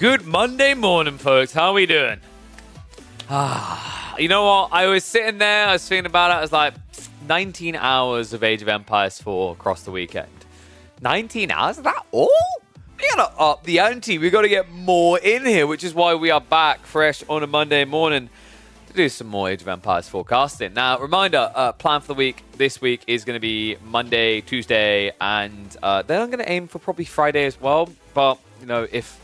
Good Monday morning, folks. How are we doing? You know what? I was sitting there, I was thinking about it. I was like, 19 hours of Age of Empires 4 across the weekend. 19 hours? Is that all? We gotta up the ante. We gotta get more in here, which is why we are back fresh on a Monday morning to do some more Age of Empires forecasting. Now, reminder, plan for the week this week is going to be Monday, Tuesday, and then I'm going to aim for probably Friday as well. But, you know, if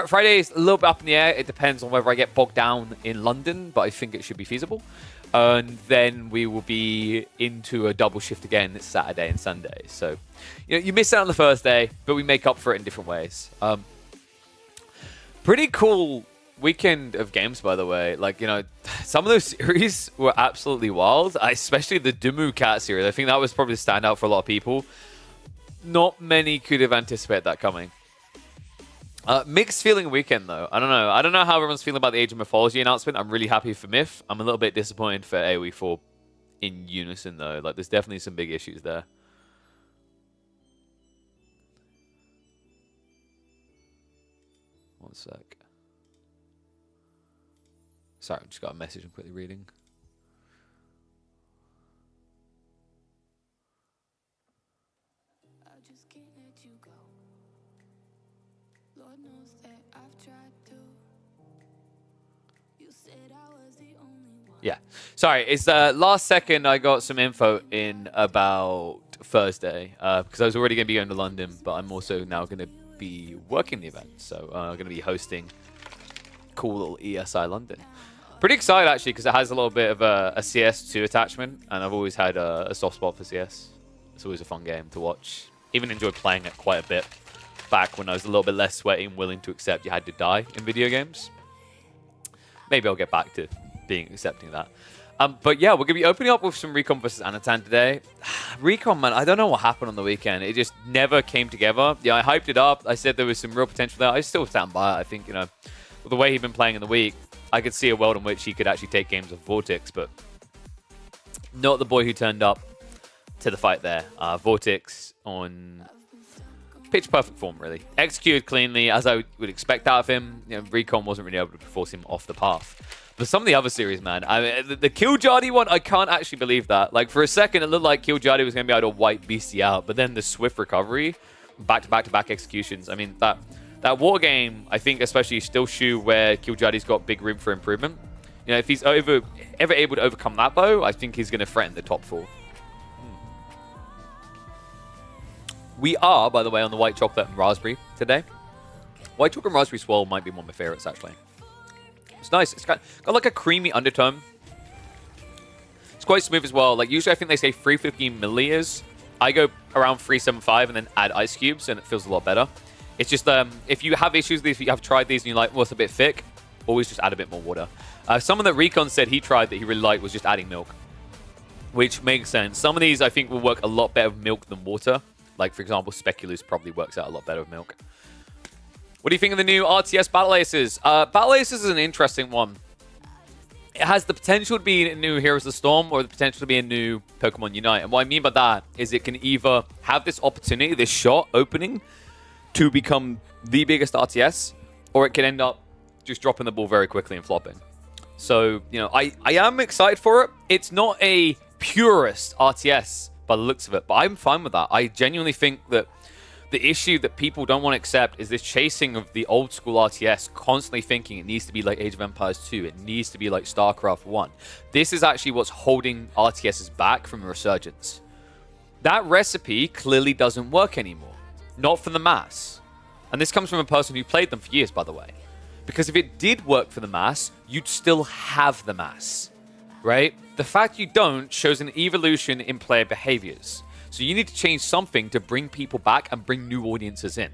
Friday is a little bit up in the air, it depends on whether I get bogged down in London, but I think it should be feasible. And then we will be into a double shift again this Saturday and Sunday. So, you know, you miss out on the first day, but we make up for it in different ways. Pretty cool weekend of games, by the way. Like, you know, some of those series were absolutely wild, especially the Dumu Cat series. I think that was probably the standout for a lot of people. Not many could have anticipated that coming. Mixed feeling weekend, though. I don't know. I don't know how everyone's feeling about the Age of Mythology announcement. I'm really happy for Myth. I'm a little bit disappointed for AoE 4 in unison, though. Like, there's definitely some big issues there. One sec. Sorry, I just got a message I'm quickly reading. Yeah. Sorry, it's last second I got some info in about Thursday because I was already going to be going to London, but I'm also now going to be working the event. So I'm going to be hosting cool little ESI London. Pretty excited, actually, because it has a little bit of a CS2 attachment, and I've always had a soft spot for CS. It's always a fun game to watch. Even enjoyed playing it quite a bit back when I was a little bit less sweaty and willing to accept you had to die in video games. Maybe I'll get back to accepting that. But yeah, we're going to be opening up with some Recon versus Anatan today. Recon, man, I don't know what happened on the weekend. It just never came together. Yeah, I hyped it up. I said there was some real potential there. I still stand by it. I think, you know, with the way he'd been playing in the week, I could see a world in which he could actually take games of Vortex, but not the boy who turned up to the fight there. Vortex on pitch perfect form, really. Executed cleanly, as I would expect out of him. You know, Recon wasn't really able to force him off the path. But some of the other series, man, I mean, the Killjadi one, I can't actually believe that. Like, for a second, it looked like Killjadi was going to be able to wipe Beastie out, but then the swift recovery, back-to-back-to-back executions. I mean, that war game, I think, especially Still Shoe, where Killjadi's got big room for improvement. You know, if he's ever able to overcome that, though, I think he's going to threaten the top 4. We are, by the way, on the white chocolate and raspberry today. White chocolate and raspberry swirl might be one of my favorites, actually. It's nice. It's got like a creamy undertone. It's quite smooth as well. Like, usually I think they say 315 milliliters. I go around 375 and then add ice cubes, and it feels a lot better. It's just, if you have issues with these, if you have tried these and you're like, well, it's a bit thick, always just add a bit more water. Someone that Recon said he tried that he really liked was just adding milk, which makes sense. Some of these I think will work a lot better with milk than water. Like, for example, Speculus probably works out a lot better with milk. What do you think of the new RTS Battle Aces? Battle Aces is an interesting one. It has the potential to be a new Heroes of the Storm or the potential to be a new Pokemon Unite. And what I mean by that is it can either have this opportunity, this shot opening, to become the biggest RTS, or it can end up just dropping the ball very quickly and flopping. So, you know, I am excited for it. It's not a purist RTS by the looks of it, but I'm fine with that. I genuinely think that the issue that people don't want to accept is this chasing of the old school RTS, constantly thinking it needs to be like Age of Empires 2, it needs to be like StarCraft 1. This is actually what's holding RTSs back from a resurgence. That recipe clearly doesn't work anymore. Not for the mass. And this comes from a person who played them for years, by the way. Because if it did work for the mass, you'd still have the mass, right? The fact you don't shows an evolution in player behaviors. So you need to change something to bring people back and bring new audiences in.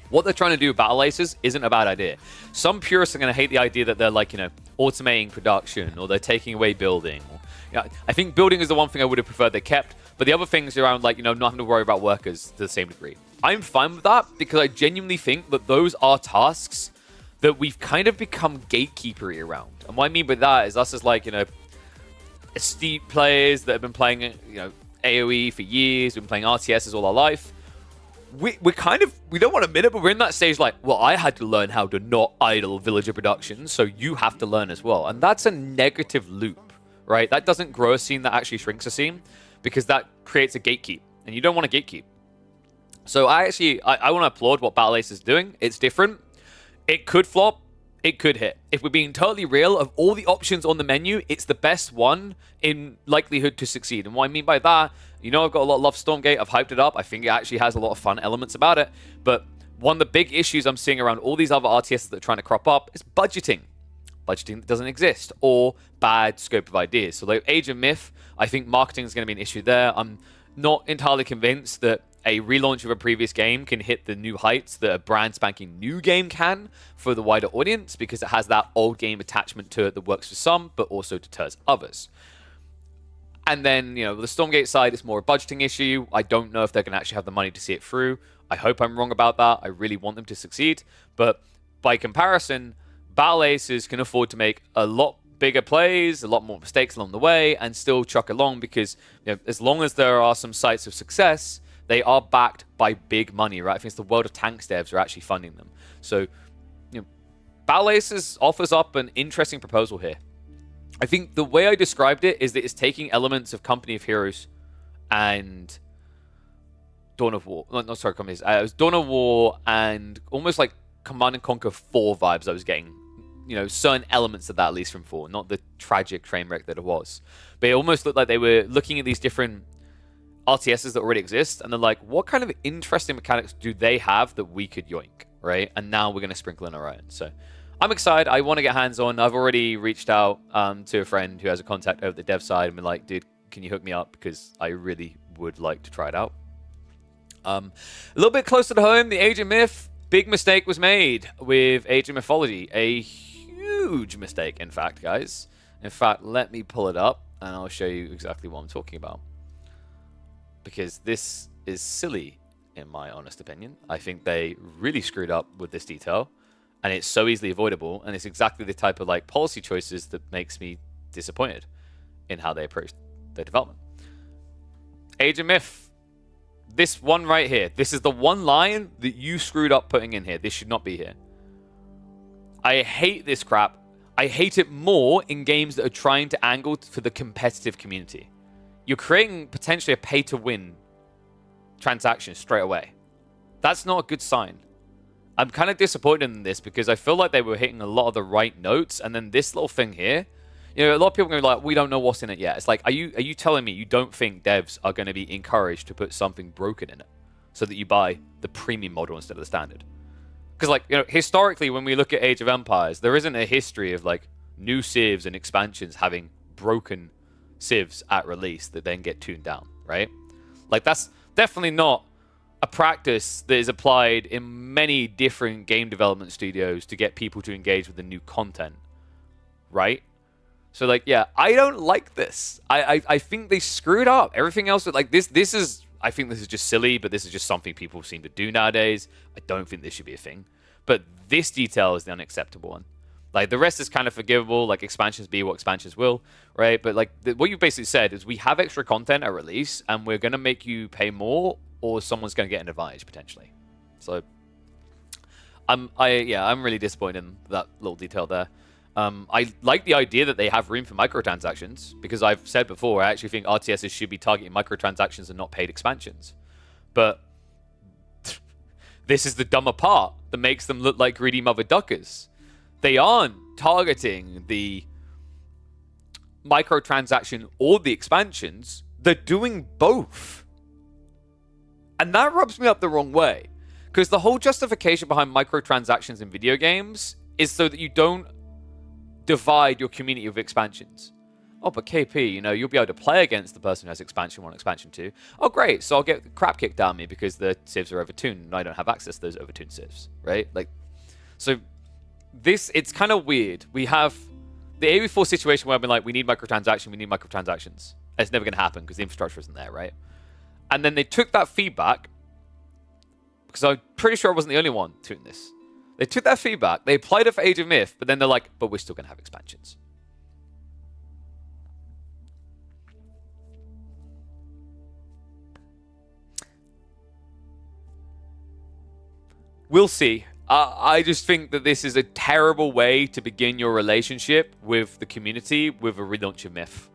What they're trying to do with Battle Aces isn't a bad idea. Some purists are going to hate the idea that they're, like, you know, automating production or they're taking away building. You know, I think building is the one thing I would have preferred they kept, but the other things around, like, you know, not having to worry about workers to the same degree. I'm fine with that because I genuinely think that those are tasks that we've kind of become gatekeepery around. And what I mean by that is us as, like, you know, esteemed players that have been playing, you know, AoE for years, we've been playing RTSs all our life. we kind of, we don't want to admit it, but we're in that stage like, well, I had to learn how to not idle villager production, so you have to learn as well. And that's a negative loop, right? That doesn't grow a scene, that actually shrinks a scene, because that creates a gatekeep, and you don't want to gatekeep. So I want to applaud what Battle Ace is doing. It's different. It could flop. It could hit. If we're being totally real, of all the options on the menu, it's the best one in likelihood to succeed. And what I mean by that, you know, I've got a lot of love for Stormgate. I've hyped it up. I think it actually has a lot of fun elements about it. But one of the big issues I'm seeing around all these other RTSs that are trying to crop up is budgeting. Budgeting that doesn't exist, or bad scope of ideas. So like Age of Myth, I think marketing is going to be an issue there. I'm not entirely convinced that a relaunch of a previous game can hit the new heights that a brand spanking new game can for the wider audience, because it has that old game attachment to it that works for some, but also deters others. And then, you know, the Stormgate side is more a budgeting issue. I don't know if they're going to actually have the money to see it through. I hope I'm wrong about that. I really want them to succeed. But by comparison, Battle Aces can afford to make a lot bigger plays, a lot more mistakes along the way, and still chuck along, because, you know, as long as there are some sites of success, they are backed by big money, right? I think it's the World of Tanks devs are actually funding them. So, you know, Battle Aces offers up an interesting proposal here. I think the way I described it is that it's taking elements of Company of Heroes and Dawn of War. No, sorry, Companies. It was Dawn of War and almost like Command and Conquer 4 vibes I was getting. You know, certain elements of that, at least from 4, not the tragic train wreck that it was. But it almost looked like they were looking at these different RTSs that already exist, and they're like, what kind of interesting mechanics do they have that we could yoink, right? And now we're going to sprinkle in our own. So I'm excited. I want to get hands-on. I've already reached out to a friend who has a contact over the dev side and been like, dude, can you hook me up? Because I really would like to try it out. A little bit closer to home, the Age of Myth, big mistake was made with Age of Mythology. A huge mistake, in fact, guys. In fact, let me pull it up, and I'll show you exactly what I'm talking about. Because this is silly, in my honest opinion. I think they really screwed up with this detail, and it's so easily avoidable, and it's exactly the type of like policy choices that makes me disappointed in how they approach their development. Age of Myth, this one right here, this is the one line that you screwed up putting in here. This should not be here. I hate this crap. I hate it more in games that are trying to angle for the competitive community. You're creating potentially a pay-to-win transaction straight away. That's not a good sign. I'm kind of disappointed in this because I feel like they were hitting a lot of the right notes, and then this little thing here, you know, a lot of people are going to be like, we don't know what's in it yet. It's like, are you telling me you don't think devs are going to be encouraged to put something broken in it so that you buy the premium model instead of the standard? Because, like, you know, historically, when we look at Age of Empires, there isn't a history of like new civs and expansions having broken civs at release that then get tuned down, right? Like, that's definitely not a practice that is applied in many different game development studios to get people to engage with the new content, right? So, like, yeah, I don't like this. I think they screwed up. Everything else, like, this is, I think this is just silly, but this is just something people seem to do nowadays. I don't think this should be a thing. But this detail is the unacceptable one. Like, the rest is kind of forgivable, like expansions be what expansions will, right? But like what you basically said is we have extra content at release and we're going to make you pay more, or someone's going to get an advantage potentially. So I'm really disappointed in that little detail there. I like the idea that they have room for microtransactions, because I've said before, I actually think RTSs should be targeting microtransactions and not paid expansions. But this is the dumber part that makes them look like greedy mother duckers. They aren't targeting the microtransaction or the expansions. They're doing both. And that rubs me up the wrong way. Because the whole justification behind microtransactions in video games is so that you don't divide your community with expansions. Oh, but KP, you know, you'll be able to play against the person who has expansion 1, expansion 2. Oh, great. So I'll get crap kicked out of me because the civs are overtuned and I don't have access to those overtuned civs, right? Like, so this, it's kind of weird. We have the AV4 situation where I've been like, we need microtransactions. It's never going to happen because the infrastructure isn't there, right? And then they took that feedback, because I'm pretty sure I wasn't the only one doing this. They took that feedback, they applied it for Age of Myth, but then they're like, but we're still going to have expansions. We'll see. I just think that this is a terrible way to begin your relationship with the community with a relaunch of Myth.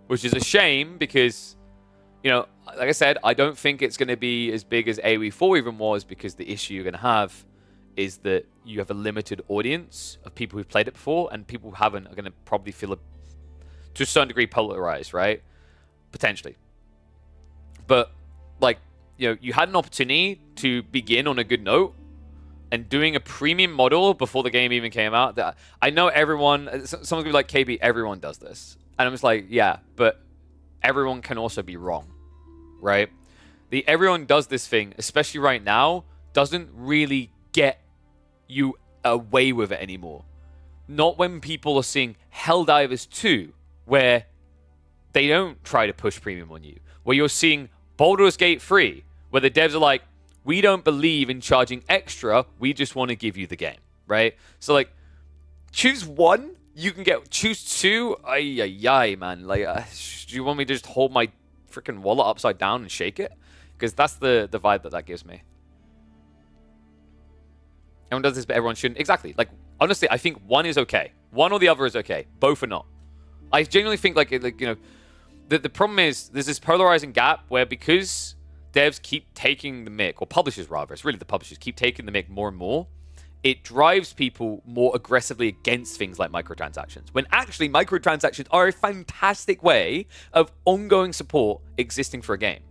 Which is a shame because, you know, like I said, I don't think it's going to be as big as AoE 4 even was, because the issue you're going to have is that you have a limited audience of people who've played it before, and people who haven't are going to probably feel, to a certain degree, polarized, right? Potentially. But, like, you know, you had an opportunity to begin on a good note, and doing a premium model before the game even came out. That I know everyone, someone's going to be like, KB, everyone does this. And I'm just like, yeah, but everyone can also be wrong, right? The everyone does this thing, especially right now, doesn't really get you away with it anymore. Not when people are seeing Helldivers 2, where they don't try to push premium on you. Where you're seeing Baldur's Gate 3, where the devs are like, we don't believe in charging extra, we just want to give you the game, right? So, like, choose one. You can choose two. Ay, man. Like, do you want me to just hold my freaking wallet upside down and shake it? Because that's the vibe that gives me. Everyone does this, but everyone shouldn't. Exactly. Like, honestly, I think one is okay. One or the other is okay. Both are not. I genuinely think, like you know, the problem is there's this polarizing gap where because devs keep taking the mic, or publishers rather, it's really the publishers, keep taking the mic more and more, it drives people more aggressively against things like microtransactions. When actually microtransactions are a fantastic way of ongoing support existing for a game.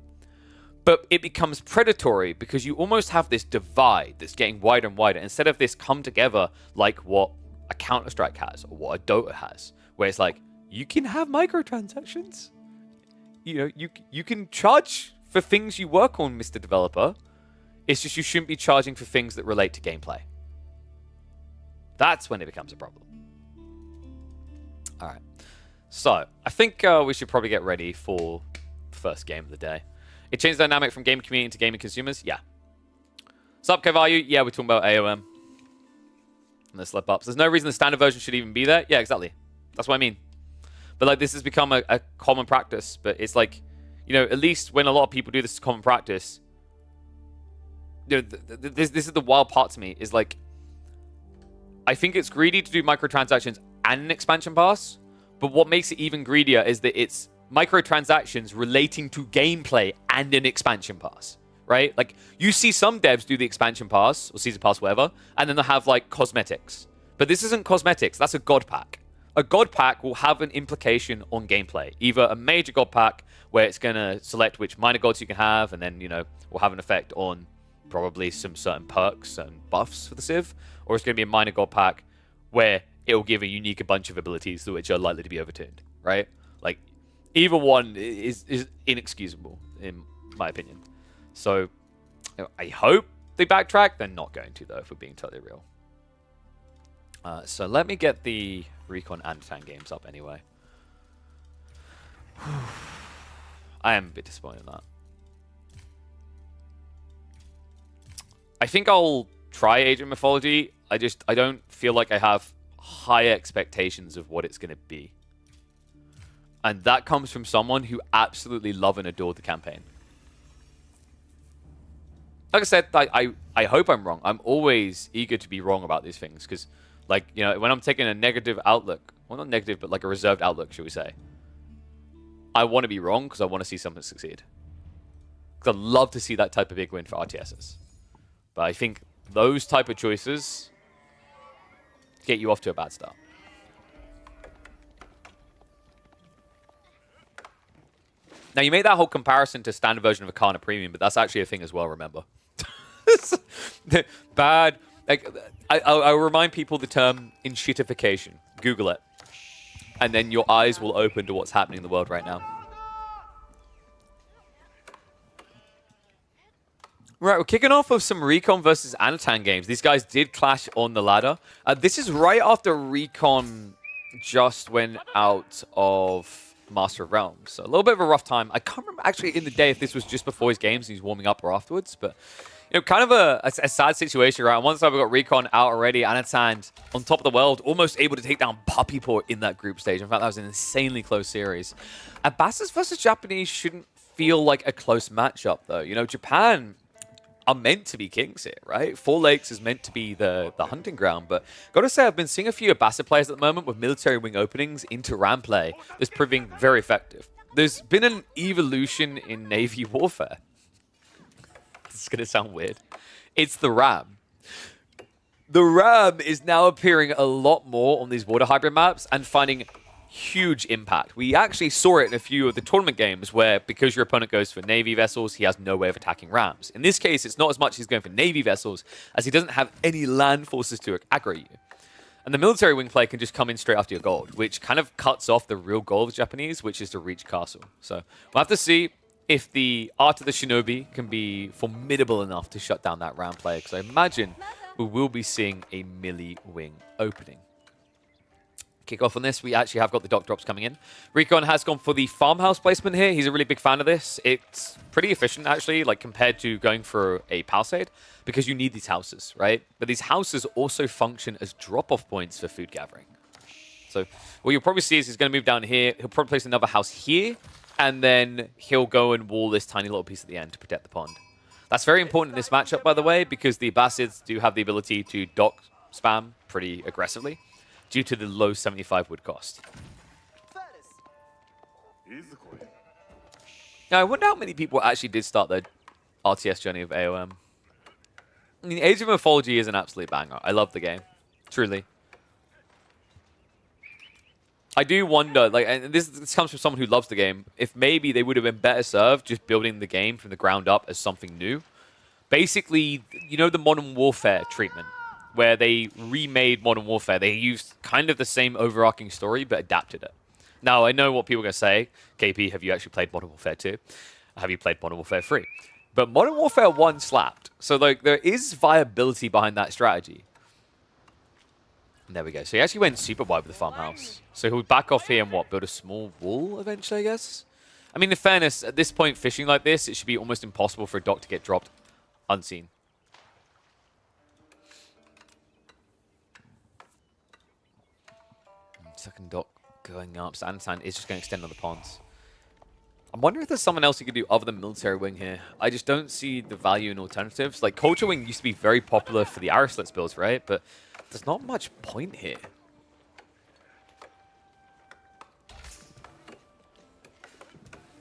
But it becomes predatory because you almost have this divide that's getting wider and wider, instead of this come together like what a Counter-Strike has or what a Dota has, where it's like, you can have microtransactions. You know, you can charge for things you work on, Mr. Developer. It's just you shouldn't be charging for things that relate to gameplay. That's when it becomes a problem. All right. So, I think we should probably get ready for the first game of the day. It changed the dynamic from game community to gaming consumers? Yeah. Sup, K-Value? Yeah, we're talking about AOM. And the slip ups. There's no reason the standard version should even be there. Yeah, exactly. That's what I mean. But, like, this has become a common practice. But it's like, you know, at least when a lot of people do this as common practice, you know, this is the wild part to me, is like, I think it's greedy to do microtransactions and an expansion pass, but what makes it even greedier is that it's microtransactions relating to gameplay and an expansion pass, right? Like, you see some devs do the expansion pass, or season pass, whatever, and then they'll have, like, cosmetics. But this isn't cosmetics, that's a god pack. A god pack will have an implication on gameplay. Either a major god pack, where it's going to select which minor gods you can have, and then, you know, will have an effect on probably some certain perks and buffs for the Civ, or it's going to be a minor god pack where it will give a unique bunch of abilities which are likely to be overturned, right? Like, either one is inexcusable, in my opinion. So, you know, I hope they backtrack. They're not going to, though, if we're being totally real. So let me get the Recon and Tan games up anyway. I am a bit disappointed in that. I think I'll try Age of Mythology. I don't feel like I have high expectations of what it's going to be. And that comes from someone who absolutely loved and adored the campaign. Like I said, I hope I'm wrong. I'm always eager to be wrong about these things. Because, like, you know, when I'm taking a negative outlook, well, not negative, but like a reserved outlook, should we say, I want to be wrong because I want to see something succeed. Because I'd love to see that type of big win for RTSs. But I think those type of choices get you off to a bad start. Now, you made that whole comparison to standard version of Arcana Premium, but that's actually a thing as well, remember. Bad. Like, I'll remind people the term enshittification. Google it. And then your eyes will open to what's happening in the world right now. Right, we're kicking off with some Recon versus Anatan games. These guys did clash on the ladder. This is right after Recon just went out of Master of Realms. So a little bit of a rough time. I can't remember actually in the day if this was just before his games and he's warming up or afterwards. But, you know, kind of a sad situation, right? On one side, we've got Recon out already. Anatan on top of the world, almost able to take down Puppyport in that group stage. In fact, that was an insanely close series. Abasas versus Japanese shouldn't feel like a close matchup, though. You know, Japan are meant to be kings here, right? Four Lakes is meant to be the hunting ground, but gotta say, I've been seeing a few Abbasid players at the moment with military wing openings into ram play that's proving very effective. There's been an evolution in Navy warfare. It's gonna sound weird. It's the ram. The ram is now appearing a lot more on these water hybrid maps and finding huge impact. We actually saw it in a few of the tournament games where, because your opponent goes for Navy vessels, he has no way of attacking rams. In this case, it's not as much he's going for Navy vessels as he doesn't have any land forces to aggro you. And the military wing play can just come in straight after your gold, which kind of cuts off the real goal of the Japanese, which is to reach castle. So we'll have to see if the Art of the Shinobi can be formidable enough to shut down that ram play, because I imagine we will be seeing a melee wing opening. Kick off on this, we actually have got the dock drops coming in. Recon has gone for the farmhouse placement here. He's a really big fan of this. It's pretty efficient, actually, like compared to going for a palisade, because you need these houses, right? But these houses also function as drop-off points for food gathering. So what you'll probably see is he's going to move down here. He'll probably place another house here, and then he'll go and wall this tiny little piece at the end to protect the pond. That's very important in this matchup, by the way, because the Abbasids do have the ability to dock spam pretty aggressively, due to the low 75 wood cost. Now, I wonder how many people actually did start their RTS journey of AOM. I mean, Age of Mythology is an absolute banger. I love the game. Truly. I do wonder, like, and this comes from someone who loves the game, if maybe they would have been better served just building the game from the ground up as something new. Basically, you know the Modern Warfare treatment, where they remade Modern Warfare. They used kind of the same overarching story, but adapted it. Now, I know what people are going to say. KP, have you actually played Modern Warfare 2? Have you played Modern Warfare 3? But Modern Warfare 1 slapped. So, like, there is viability behind that strategy. And there we go. So he actually went super wide with the farmhouse. So he'll back off here and what? Build a small wall eventually, I guess? I mean, in fairness, at this point, fishing like this, it should be almost impossible for a dock to get dropped unseen. Second dock going up. Sand is just going to extend on the ponds. I'm wondering if there's someone else you could do other than military wing here. I just don't see the value in alternatives. Like, culture wing used to be very popular for the arrow slits builds, right? But there's not much point here.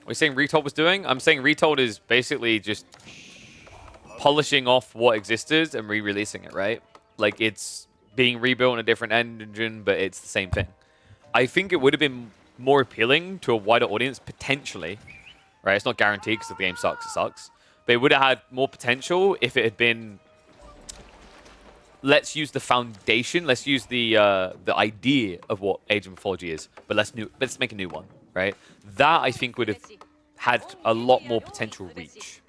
What are you saying Retold was doing? I'm saying Retold is basically just polishing off what existed and re-releasing it, right? Like, it's being rebuilt in a different engine, but it's the same thing. I think it would have been more appealing to a wider audience, potentially. Right? It's not guaranteed, because if the game sucks, it sucks. But it would have had more potential if it had been, let's use the foundation, let's use the idea of what Age of Mythology is, but let's make a new one, right? That, I think, would have had a lot more potential reach.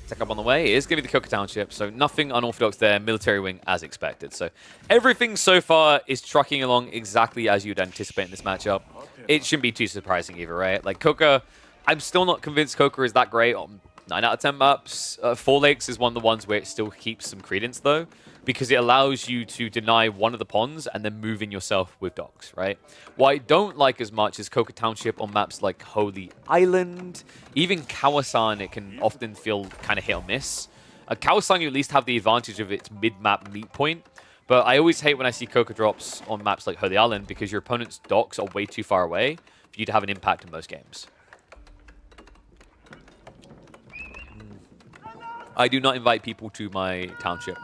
Tech up on the way. It is going to be the Coca Township, so nothing unorthodox there. Military wing as expected. So everything so far is trucking along exactly as you'd anticipate in this matchup. It shouldn't be too surprising either, right? Like Coca, I'm still not convinced Coca is that great on 9 out of 10 maps. Four Lakes is one of the ones where it still keeps some credence though, because it allows you to deny one of the ponds and then move in yourself with docks, right? What I don't like as much is Coca Township on maps like Holy Island. Even Kawasan, it can often feel kind of hit or miss. Kawasan, you at least have the advantage of its mid-map meet point, but I always hate when I see Coca drops on maps like Holy Island because your opponent's docks are way too far away for you to have an impact in most games. I do not invite people to my township.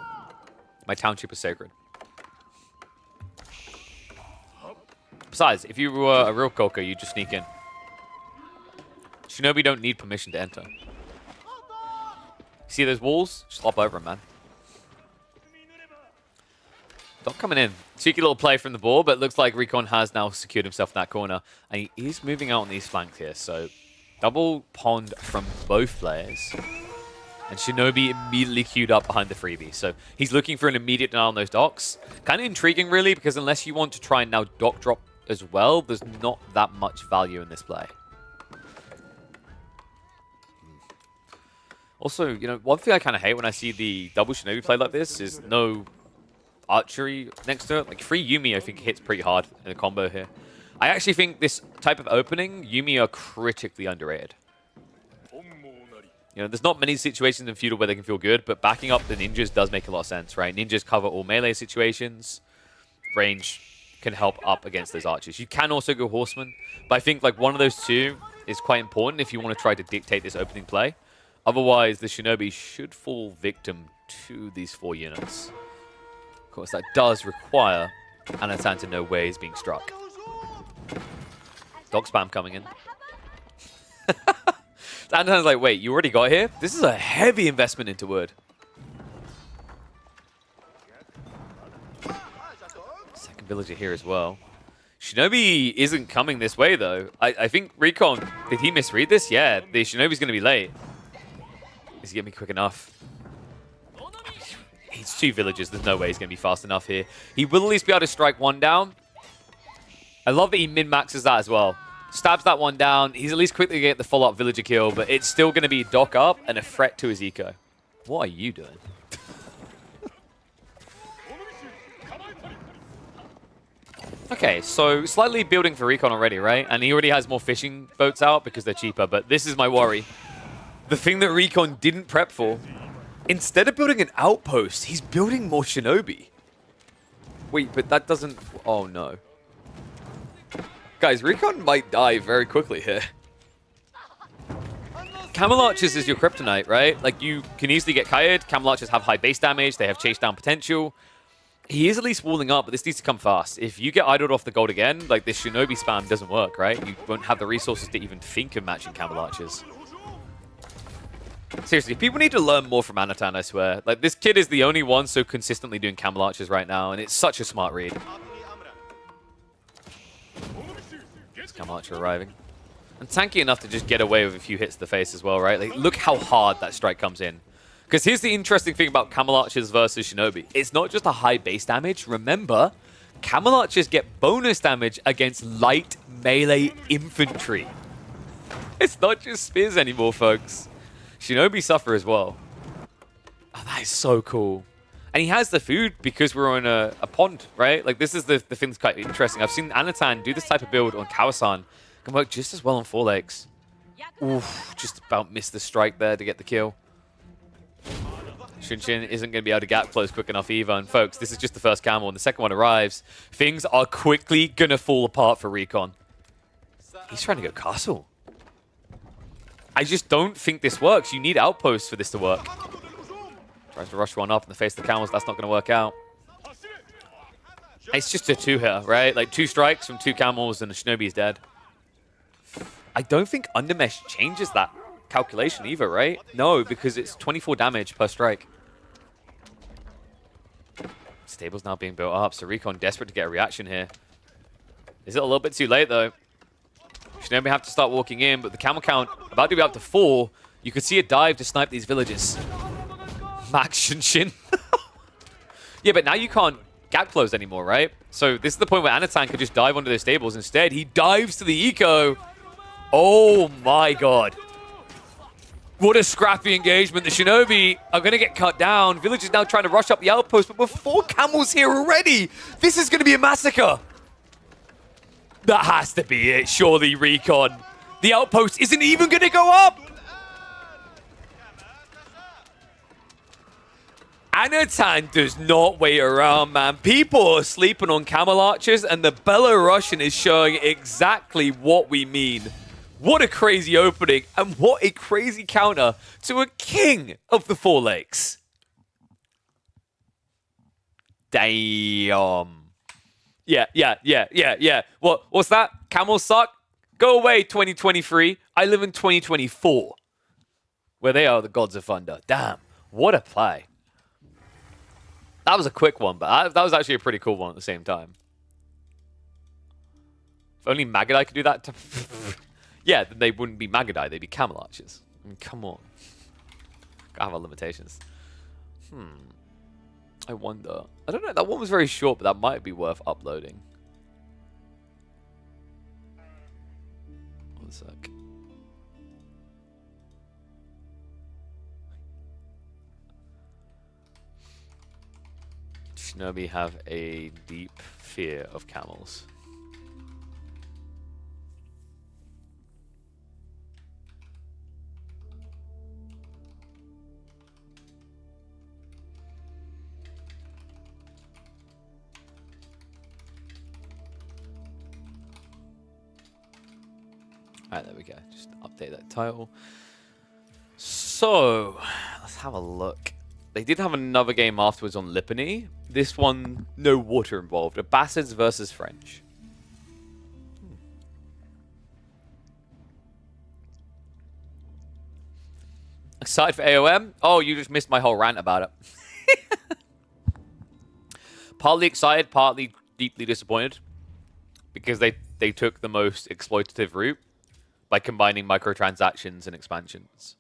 My township is sacred. Besides, if you were a real Coca, you just sneak in. Shinobi don't need permission to enter. See those walls? Just hop over them, man. Doc coming in. Cheeky little play from the ball, but it looks like Recon has now secured himself in that corner. And he is moving out on these flanks here, so double pond from both players. And Shinobi immediately queued up behind the freebie. So he's looking for an immediate denial on those docks. Kind of intriguing, really, because unless you want to try and now dock drop as well, there's not that much value in this play. Also, you know, one thing I kind of hate when I see the double Shinobi play like this is no archery next to it. Like, free Yumi, I think, hits pretty hard in the combo here. I actually think this type of opening, Yumi are critically underrated. You know, there's not many situations in Feudal where they can feel good, but backing up the ninjas does make a lot of sense, right? Ninjas cover all melee situations. Range can help up against those archers. You can also go horsemen, but I think like one of those two is quite important if you want to try to dictate this opening play. Otherwise, the shinobi should fall victim to these 4 units. Of course, that does require Anatan to know where he's being struck. Dog spam coming in. Anatan's like, wait, you already got here? This is a heavy investment into wood. Second villager here as well. Shinobi isn't coming this way, though. I think Recon, did he misread this? Yeah, the Shinobi's going to be late. Is he going to be quick enough? He's 2 villagers. There's no way he's going to be fast enough here. He will at least be able to strike 1 down. I love that he min-maxes that as well. Stabs that 1 down. He's at least quickly going to get the follow-up villager kill, but it's still going to be dock up and a threat to his eco. What are you doing? Okay, so slightly building for Recon already, right? And he already has more fishing boats out because they're cheaper, but this is my worry. The thing that Recon didn't prep for, instead of building an outpost, he's building more shinobi. Wait, but that doesn't... Oh, no. Guys, Recon might die very quickly here. Camel Archers is your kryptonite, right? Like, you can easily get kited. Camel Archers have high base damage. They have chase down potential. He is at least walling up, but this needs to come fast. If you get idled off the gold again, like, this shinobi spam doesn't work, right? You won't have the resources to even think of matching Camel Archers. Seriously, people need to learn more from Anatan, I swear. Like, this kid is the only one so consistently doing Camel Archers right now, and it's such a smart read. Camel Archer arriving. And tanky enough to just get away with a few hits to the face as well, right? Like, look how hard that strike comes in. Because here's the interesting thing about Camel Archers versus Shinobi. It's not just a high base damage. Remember, Camel Archers get bonus damage against light melee infantry. It's not just spears anymore, folks. Shinobi suffer as well. Oh, that is so cool. And he has the food because we're on a pond, right? Like, this is the thing that's quite interesting. I've seen Anatan do this type of build on Kawasan. Can work just as well on 4 legs. Oof, just about missed the strike there to get the kill. Shunshin isn't going to be able to gap close quick enough either. And folks, this is just the first camel. And the second one arrives. Things are quickly going to fall apart for Recon. He's trying to go castle. I just don't think this works. You need outposts for this to work. Tries to rush 1 up in the face of the camels. That's not going to work out. It's just a 2 here, right? Like 2 strikes from 2 camels and the shinobi is dead. I don't think Undermesh changes that calculation either, right? No, because it's 24 damage per strike. Stable's now being built up, so Recon desperate to get a reaction here. Is it a little bit too late, though? Shinobi have to start walking in, but the camel count about to be up to 4. You could see a dive to snipe these villages. Max Shunshin. Yeah, but now you can't gap close anymore, right? So this is the point where Anatan could just dive onto their stables. Instead, he dives to the eco. Oh my god. What a scrappy engagement. The Shinobi are going to get cut down. Village is now trying to rush up the outpost, but with 4 camels here already, this is going to be a massacre. That has to be it, surely, Recon. The outpost isn't even going to go up. Anatan does not wait around, man. People are sleeping on camel archers, and the Belarusian is showing exactly what we mean. What a crazy opening, and what a crazy counter to a king of the 4 lakes. Damn. Yeah. What's that? Camels suck? Go away, 2023. I live in 2024, where they are the gods of thunder. Damn, what a play. That was a quick one, but that was actually a pretty cool one at the same time. If only Magadai could do that. Yeah, then they wouldn't be Magadai, they'd be camel archers. I mean, come on. Gotta have our limitations. I wonder. I don't know, that one was very short, but that might be worth uploading. 1 sec. Shinobi have a deep fear of camels. Alright, there we go. Just update that title. So, let's have a look. They did have another game afterwards on Lipany. This one, no water involved. Abbasids versus French. Excited for AOM? Oh, you just missed my whole rant about it. Partly excited, partly deeply disappointed. Because they took the most exploitative route by combining microtransactions and expansions.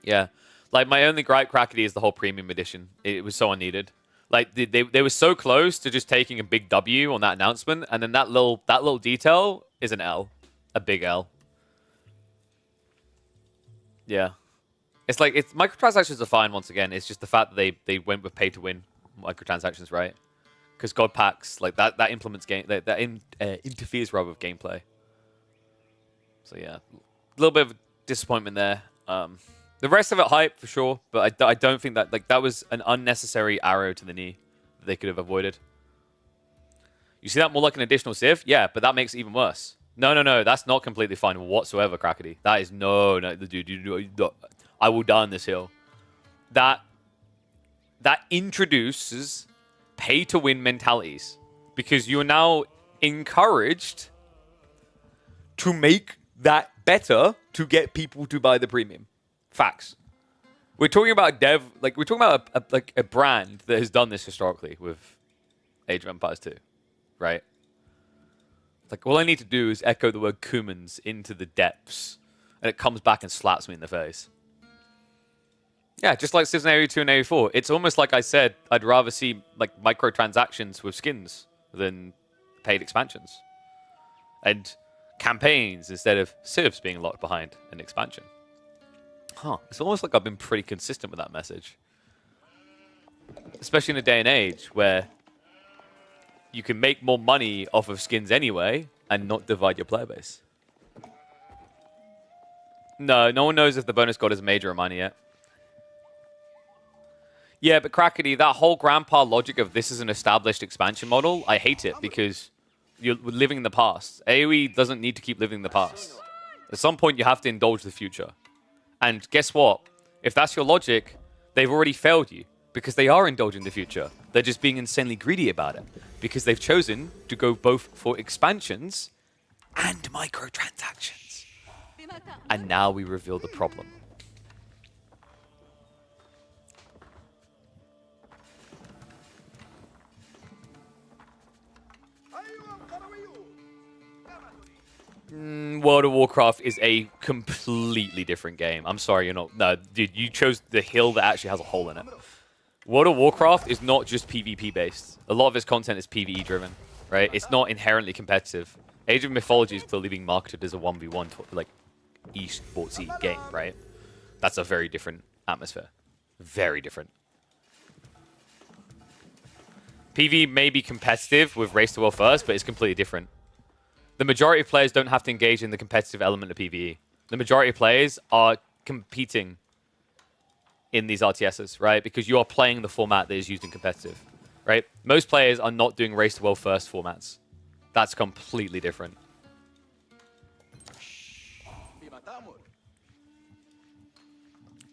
Yeah. Like, my only gripe, Crackety, is the whole premium edition. It was so unneeded. Like, they were so close to just taking a big W on that announcement, and then that little detail is an L. A big L. Yeah. It's like, microtransactions are fine once again. It's just the fact that they went with pay-to-win microtransactions, right? Because God packs, like, that implements game, that interferes, rather, with gameplay. So, yeah. A little bit of disappointment there. The rest of it, hype, for sure. But I don't think that... Like, that was an unnecessary arrow to the knee that they could have avoided. You see that more like an additional civ? Yeah, but that makes it even worse. No. That's not completely fine whatsoever, Crackety. That is... No. Dude, I will die on this hill. That introduces pay-to-win mentalities. Because you are now encouraged to make that better to get people to buy the premium. Facts. We're talking about we're talking about a brand that has done this historically with Age of Empires 2, right? It's like, all I need to do is echo the word Kumans into the depths, and it comes back and slaps me in the face. Yeah, just like Civs in AoE 2 and AoE 4. It's almost like I said, I'd rather see like microtransactions with skins than paid expansions. And campaigns instead of civs being locked behind an expansion. Huh. It's almost like I've been pretty consistent with that message. Especially in a day and age where you can make more money off of skins anyway and not divide your player base. No one knows if the bonus god is major or minor yet. Yeah, but Crackety, that whole grandpa logic of this is an established expansion model, I hate it because you're living in the past. AoE doesn't need to keep living in the past. At some point, you have to indulge the future. And guess what? If that's your logic, they've already failed you because they are indulging the future. They're just being insanely greedy about it because they've chosen to go both for expansions and microtransactions. And now we reveal the problem. World of Warcraft is a completely different game. I'm sorry, you're not... No, dude, you chose the hill that actually has a hole in it. World of Warcraft is not just PvP-based. A lot of its content is PvE-driven, right? It's not inherently competitive. Age of Mythology is clearly being marketed as a 1v1, like, e-sportsy game, right? That's a very different atmosphere. Very different. PvE may be competitive with Race to World First, but it's completely different. The majority of players don't have to engage in the competitive element of PvE. The majority of players are competing in these RTSs, right? Because you are playing the format that is used in competitive, right? Most players are not doing Race to World First formats. That's completely different.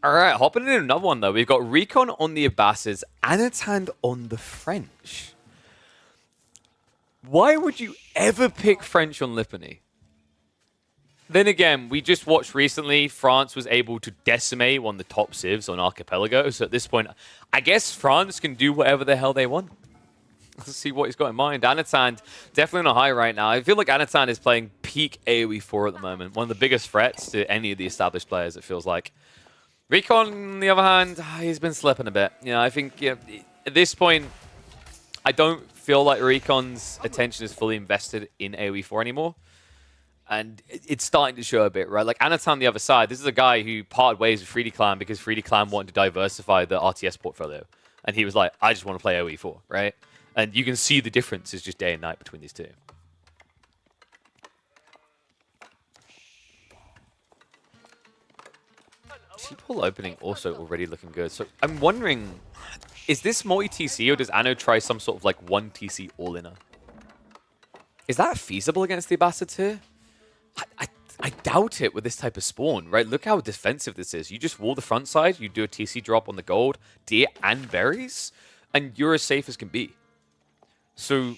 All right, hopping into another one, though. We've got Recon on the Abbasids, Anatan on the French. Why would you ever pick French on Lipany? Then again, we just watched recently, France was able to decimate one of the top civs on Archipelago. So at this point, I guess France can do whatever the hell they want. Let's see what he's got in mind. Anatan, definitely on a high right now. I feel like Anatan is playing peak AoE 4 at the moment. One of the biggest threats to any of the established players, it feels like. Recon, on the other hand, he's been slipping a bit. You know, I think at this point, I don't feel like Recon's attention is fully invested in AoE 4 anymore. And it's starting to show a bit, right? Like, Anatan on the other side, this is a guy who parted ways with 3D Clan because 3D Clan wanted to diversify the RTS portfolio. And he was like, I just want to play AoE 4, right? And you can see the difference is just day and night between these two. People opening also already looking good. So I'm wondering, is this multi-TC or does Anno try some sort of like one TC all-inner? Is that feasible against the Ambassador? I doubt it with this type of spawn, right? Look how defensive this is. You just wall the front side, you do a TC drop on the gold, deer, and berries, and you're as safe as can be. So,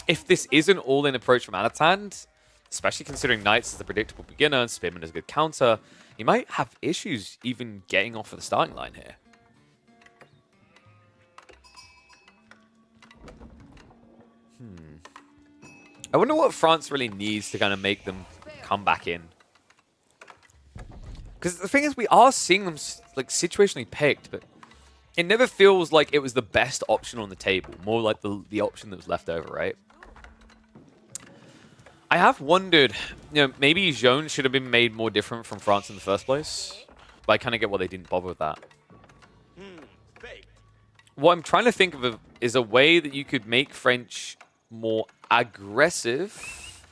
if this is an all-in approach from Anatan, especially considering Knights is a predictable beginner and Spearman is a good counter, you might have issues even getting off of the starting line here. I wonder what France really needs to kind of make them come back in. Because the thing is, we are seeing them like situationally picked, but it never feels like it was the best option on the table. More like the option that was left over, right? I have wondered, maybe Jones should have been made more different from France in the first place. But I kind of get why they didn't bother with that. What I'm trying to think of is a way that you could make French more aggressive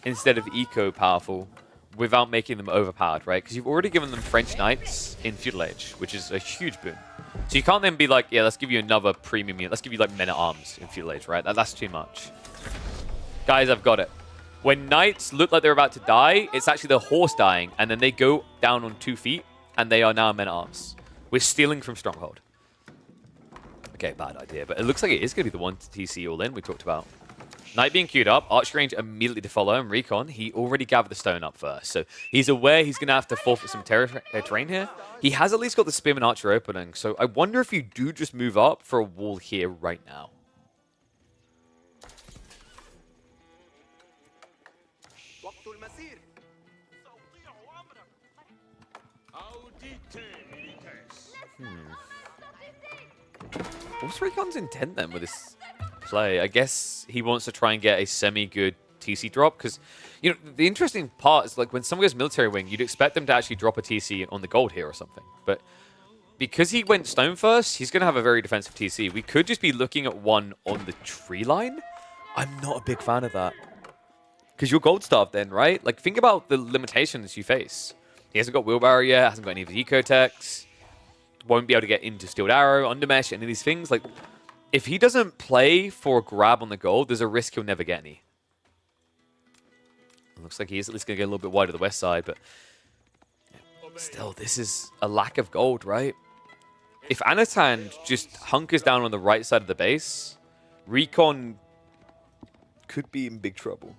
instead of eco-powerful without making them overpowered, right? Because you've already given them French Knights in Feudal Age, which is a huge boon. So you can't then be like, yeah, let's give you another premium unit. Let's give you like Men-at-Arms in Feudal Age, right? That's too much. Guys, I've got it. When Knights look like they're about to die, it's actually the horse dying, and then they go down on 2 feet, and they are now Men-at-Arms. We're stealing from Stronghold. Okay, bad idea, but it looks like it is going to be the one to TC all in we talked about. Knight being queued up, Archer range immediately to follow, and Recon, he already gathered the stone up first, so he's aware he's going to have to forfeit some terrain here. He has at least got the Spearman Archer opening, so I wonder if you do just move up for a wall here right now. What's Recon's intent then with this play? I guess he wants to try and get a semi-good TC drop, because, the interesting part is, like, when someone goes military wing, you'd expect them to actually drop a TC on the gold here or something. But because he went stone first, he's going to have a very defensive TC. We could just be looking at one on the tree line. I'm not a big fan of that. Because you're gold starved then, right? Like, think about the limitations you face. He hasn't got wheelbarrow yet, hasn't got any of his eco-techs. Won't be able to get into Steeled Arrow, Undermesh, any of these things. Like, if he doesn't play for a grab on the gold, there's a risk he'll never get any. It looks like he is at least going to get a little bit wide to the west side, but still, this is a lack of gold, right? If Anatan just hunkers down on the right side of the base, Recon could be in big trouble.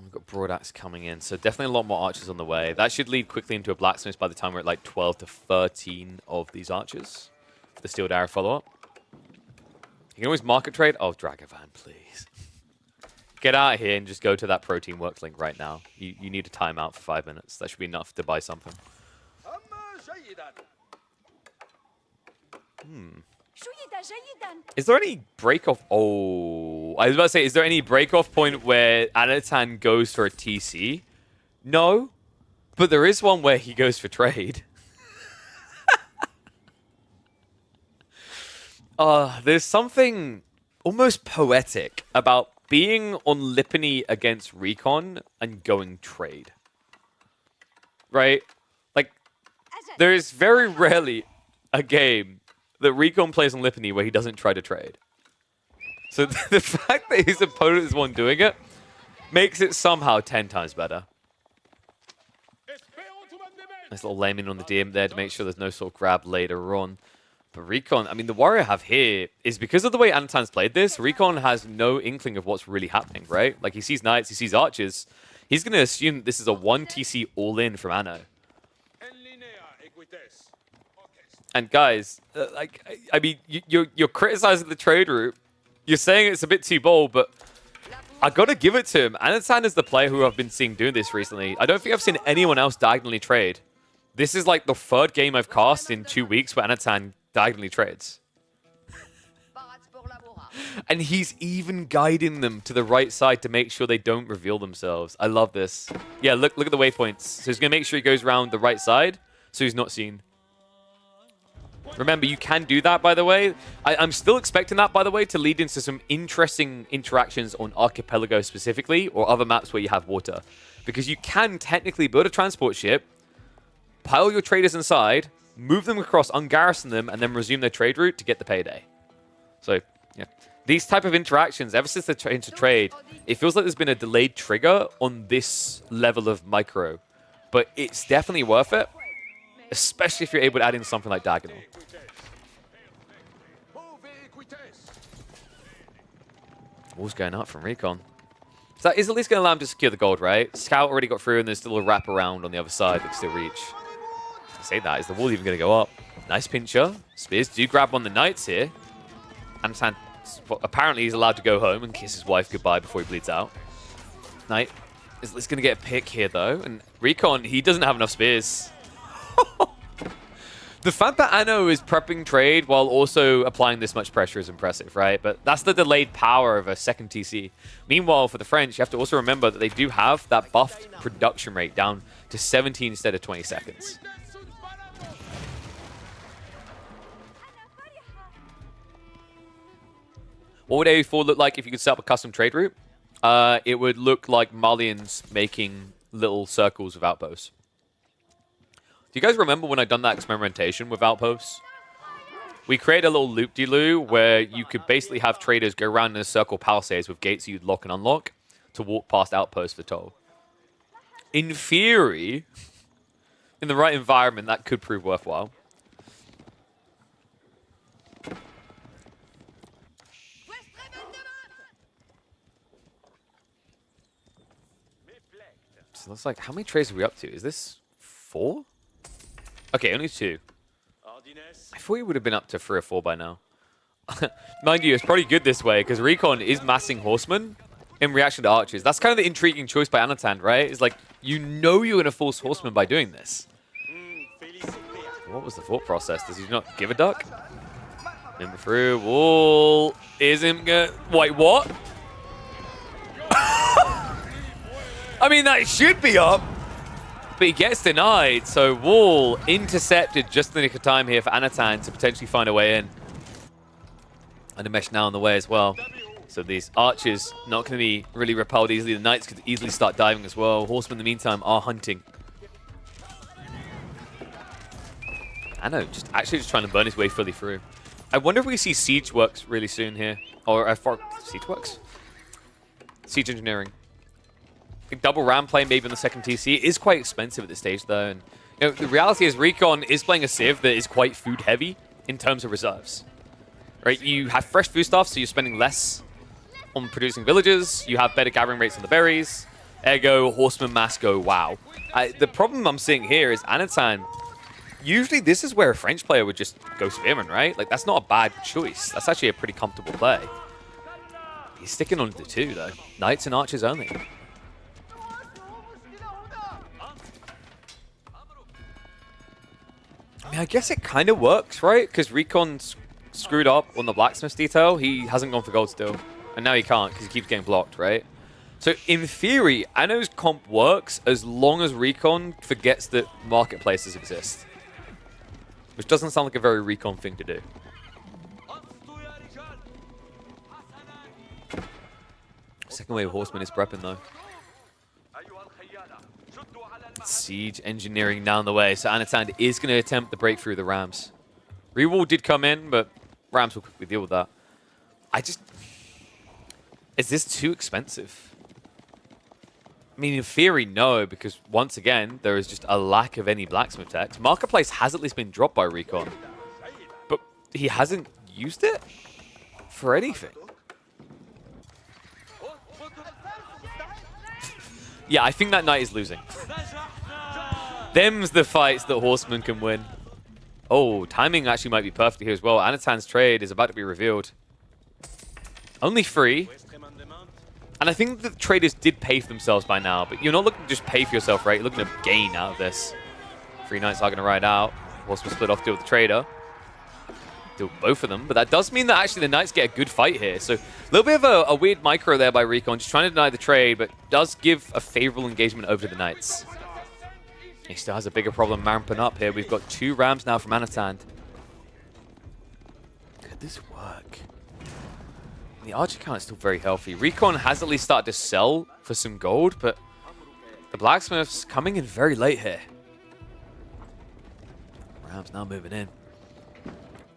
We've got Broad Axe coming in, so definitely a lot more archers on the way. That should lead quickly into a blacksmith by the time we're at like 12 to 13 of these archers. For the Steeled Arrow follow-up. You can always market trade. Oh, Dragovan, please. Get out of here and just go to that protein works link right now. You need a timeout for 5 minutes. That should be enough to buy something. Is there any break-off? Oh, I was about to say, is there any break-off point where Anatan goes for a TC? No, but there is one where he goes for trade. There's something almost poetic about being on Lipany against Recon and going trade. Right? Like, there is very rarely a game that Recon plays on Lipany where he doesn't try to trade. So the fact that his opponent is one doing it makes it somehow 10 times better. Nice little layman on the DM there to make sure there's no sort of grab later on. But Recon, I mean, the worry I have here is because of the way Anatan's played this, Recon has no inkling of what's really happening, right? Like, he sees Knights, he sees Archers. He's going to assume that this is a 1 TC all-in from Anno. And guys, I mean, you're criticizing the trade route. You're saying it's a bit too bold, but I gotta give it to him. Anatan is the player who I've been seeing doing this recently. I don't think I've seen anyone else diagonally trade. This is like the 3rd game I've cast in 2 weeks where Anatan diagonally trades. And he's even guiding them to the right side to make sure they don't reveal themselves. I love this. Yeah, look at the waypoints. So he's gonna make sure he goes around the right side so he's not seen. Remember, you can do that, by the way. I'm still expecting that, by the way, to lead into some interesting interactions on Archipelago specifically, or other maps where you have water. because you can technically build a transport ship, pile your traders inside, move them across, ungarrison them, and then resume their trade route to get the payday. So, yeah. These type of interactions, ever since they changed to trade, it feels like there's been a delayed trigger on this level of micro. But it's definitely worth it, especially if you're able to add in something like Diagonal. Wall's going up from Recon. So that is at least going to allow him to secure the gold, right? Scout already got through, and there's still a wrap around on the other side that can still reach. I say that, is the wall even going to go up? Nice pincher. Spears do grab on the Knights here. And apparently he's allowed to go home and kiss his wife goodbye before he bleeds out. Knight is going to get a pick here, though. And Recon, he doesn't have enough spears. The fact that Anno is prepping trade while also applying this much pressure is impressive, right? But that's the delayed power of a second TC. Meanwhile, for the French, you have to also remember that they do have that buffed production rate down to 17 instead of 20 seconds. What would AE4 look like if you could set up a custom trade route? It would look like Malians making little circles of outposts. Do you guys remember when I done that experimentation with outposts? We created a little loop-de-loo where you could basically have traders go around in a circle palisades with gates you'd lock and unlock to walk past outposts for toll. In theory, in the right environment, that could prove worthwhile. So it looks like, how many trades are we up to? Is this 4? Okay, only 2. I thought we would have been up to 3 or 4 by now. Mind you, it's probably good this way, because Recon is massing Horsemen in reaction to Archers. That's kind of the intriguing choice by Anatan, right? It's like, you know you're going to force Horsemen by doing this. What was the thought process? Does he not give a duck? Remember through, wall isn't good. Wait, what? I mean, that should be up. But he gets denied, so wall intercepted just in the nick of time here for Anatan to potentially find a way in. And a mesh now on the way as well. So these archers not going to be really repelled easily. The knights could easily start diving as well. Horsemen in the meantime are hunting. Anno just trying to burn his way fully through. I wonder if we see Siege Works really soon here. Or Siege Works? Siege Engineering. Double ram play maybe on the second TC. It is quite expensive at this stage, though. And you know, the reality is Recon is playing a Civ that is quite food-heavy in terms of reserves. Right? You have fresh food stuff, so you're spending less on producing villages. You have better gathering rates on the berries. Ergo, Horseman mass go wow. The problem I'm seeing here is Anatan. Usually, this is where a French player would just go Spearman, right? Like, that's not a bad choice. That's actually a pretty comfortable play. He's sticking on the 2, though. Knights and archers only. I mean, I guess it kind of works, right? Because Recon's screwed up on the blacksmith detail. He hasn't gone for gold still. And now he can't because he keeps getting blocked, right? So in theory, Anno's comp works as long as Recon forgets that marketplaces exist. Which doesn't sound like a very Recon thing to do. Second wave Horseman is prepping though. Siege Engineering down the way. So Anatan is going to attempt the breakthrough of the Rams. Rewall did come in, but Rams will quickly deal with that. Is this too expensive? I mean, in theory, no, because once again, there is just a lack of any blacksmith techs. Marketplace has at least been dropped by Recon, but he hasn't used it for anything. Yeah, I think that knight is losing. Them's the fights that Horsemen can win. Oh, timing actually might be perfect here as well. Anatan's trade is about to be revealed. Only 3. And I think the traders did pay for themselves by now, but you're not looking to just pay for yourself, right? You're looking to gain out of this. 3 knights are going to ride out. Horsemen split off, deal with the trader. Deal with both of them, but that does mean that actually the knights get a good fight here. So a little bit of a weird micro there by Recon, just trying to deny the trade, but does give a favorable engagement over to the knights. He still has a bigger problem ramping up here. We've got 2 rams now from Anatan. Could this work? The archer count is still very healthy. Recon has at least started to sell for some gold, but The Blacksmith's coming in very late here. Rams now moving in.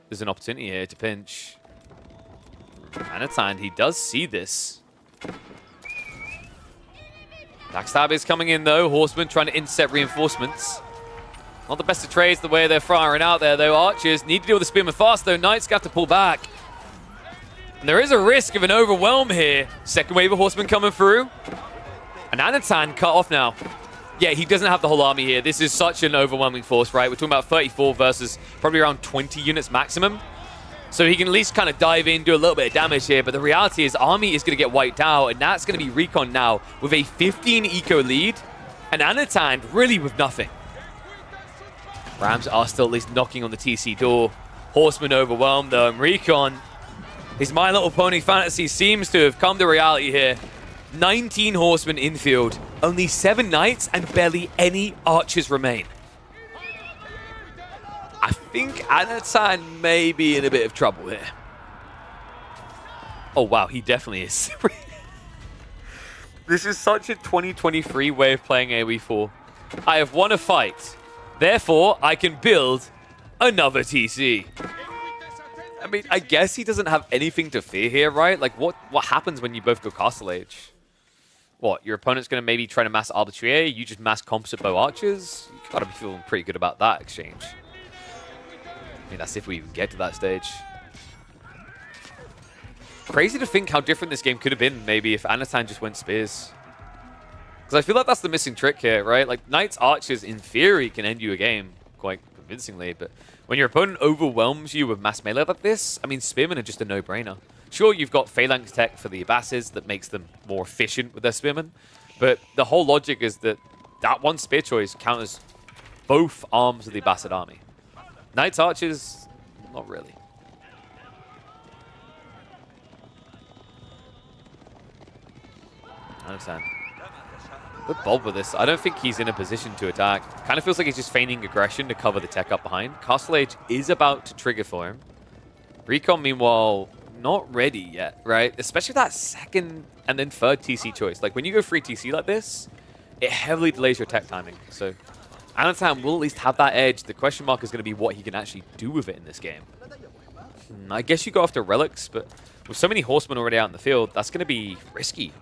There's an opportunity here to pinch. Anatan, he does see this. Backstab is coming in though. Horsemen trying to intercept reinforcements. Not the best of trades the way they're firing out there though. Archers need to deal with the Spearmen fast though. Knights got to pull back. And there is a risk of an overwhelm here. Second wave of Horsemen coming through. And Anatan cut off now. Yeah, he doesn't have the whole army here. This is such an overwhelming force, right? We're talking about 34 versus probably around 20 units maximum. So he can at least kind of dive in, do a little bit of damage here. But the reality is army is going to get wiped out. And that's going to be Recon now with a 15 eco lead. And Anatan really with nothing. Rams are still at least knocking on the TC door. Horsemen overwhelmed though. And Recon, his My Little Pony fantasy seems to have come to reality here. 19 horsemen infield, only 7 knights, and barely any archers remain. I think Anatan may be in a bit of trouble here. Oh wow, he definitely is. This is such a 2023 way of playing AoE4. I have won a fight, therefore I can build another TC. I mean, I guess he doesn't have anything to fear here, right? Like, what happens when you both go Castle Age? What, your opponent's going to maybe try to mass Arbitrier, you just mass Composite Bow Archers? You got to be feeling pretty good about that exchange. I mean, that's if we even get to that stage. Crazy to think how different this game could have been, maybe, if Anatan just went Spears. Because I feel like that's the missing trick here, right? Like, Knights Archers, in theory, can end you a game quite convincingly, but when your opponent overwhelms you with mass melee like this, I mean, Spearmen are just a no-brainer. Sure, you've got Phalanx tech for the Abbasses that makes them more efficient with their Spearmen, but the whole logic is that that one Spear choice counters both arms of the Abbasid army. Knights Archers, not really. I understand. Good Bob with this. I don't think he's in a position to attack. Kind of feels like he's just feigning aggression to cover the tech up behind. Castle Age is about to trigger for him. Recon, meanwhile, not ready yet, right? Especially that second and then third TC choice. Like, when you go free TC like this, it heavily delays your tech timing. So, Anatan will at least have that edge. The question mark is going to be what he can actually do with it in this game. I guess you go after relics, but with so many horsemen already out in the field, that's going to be risky.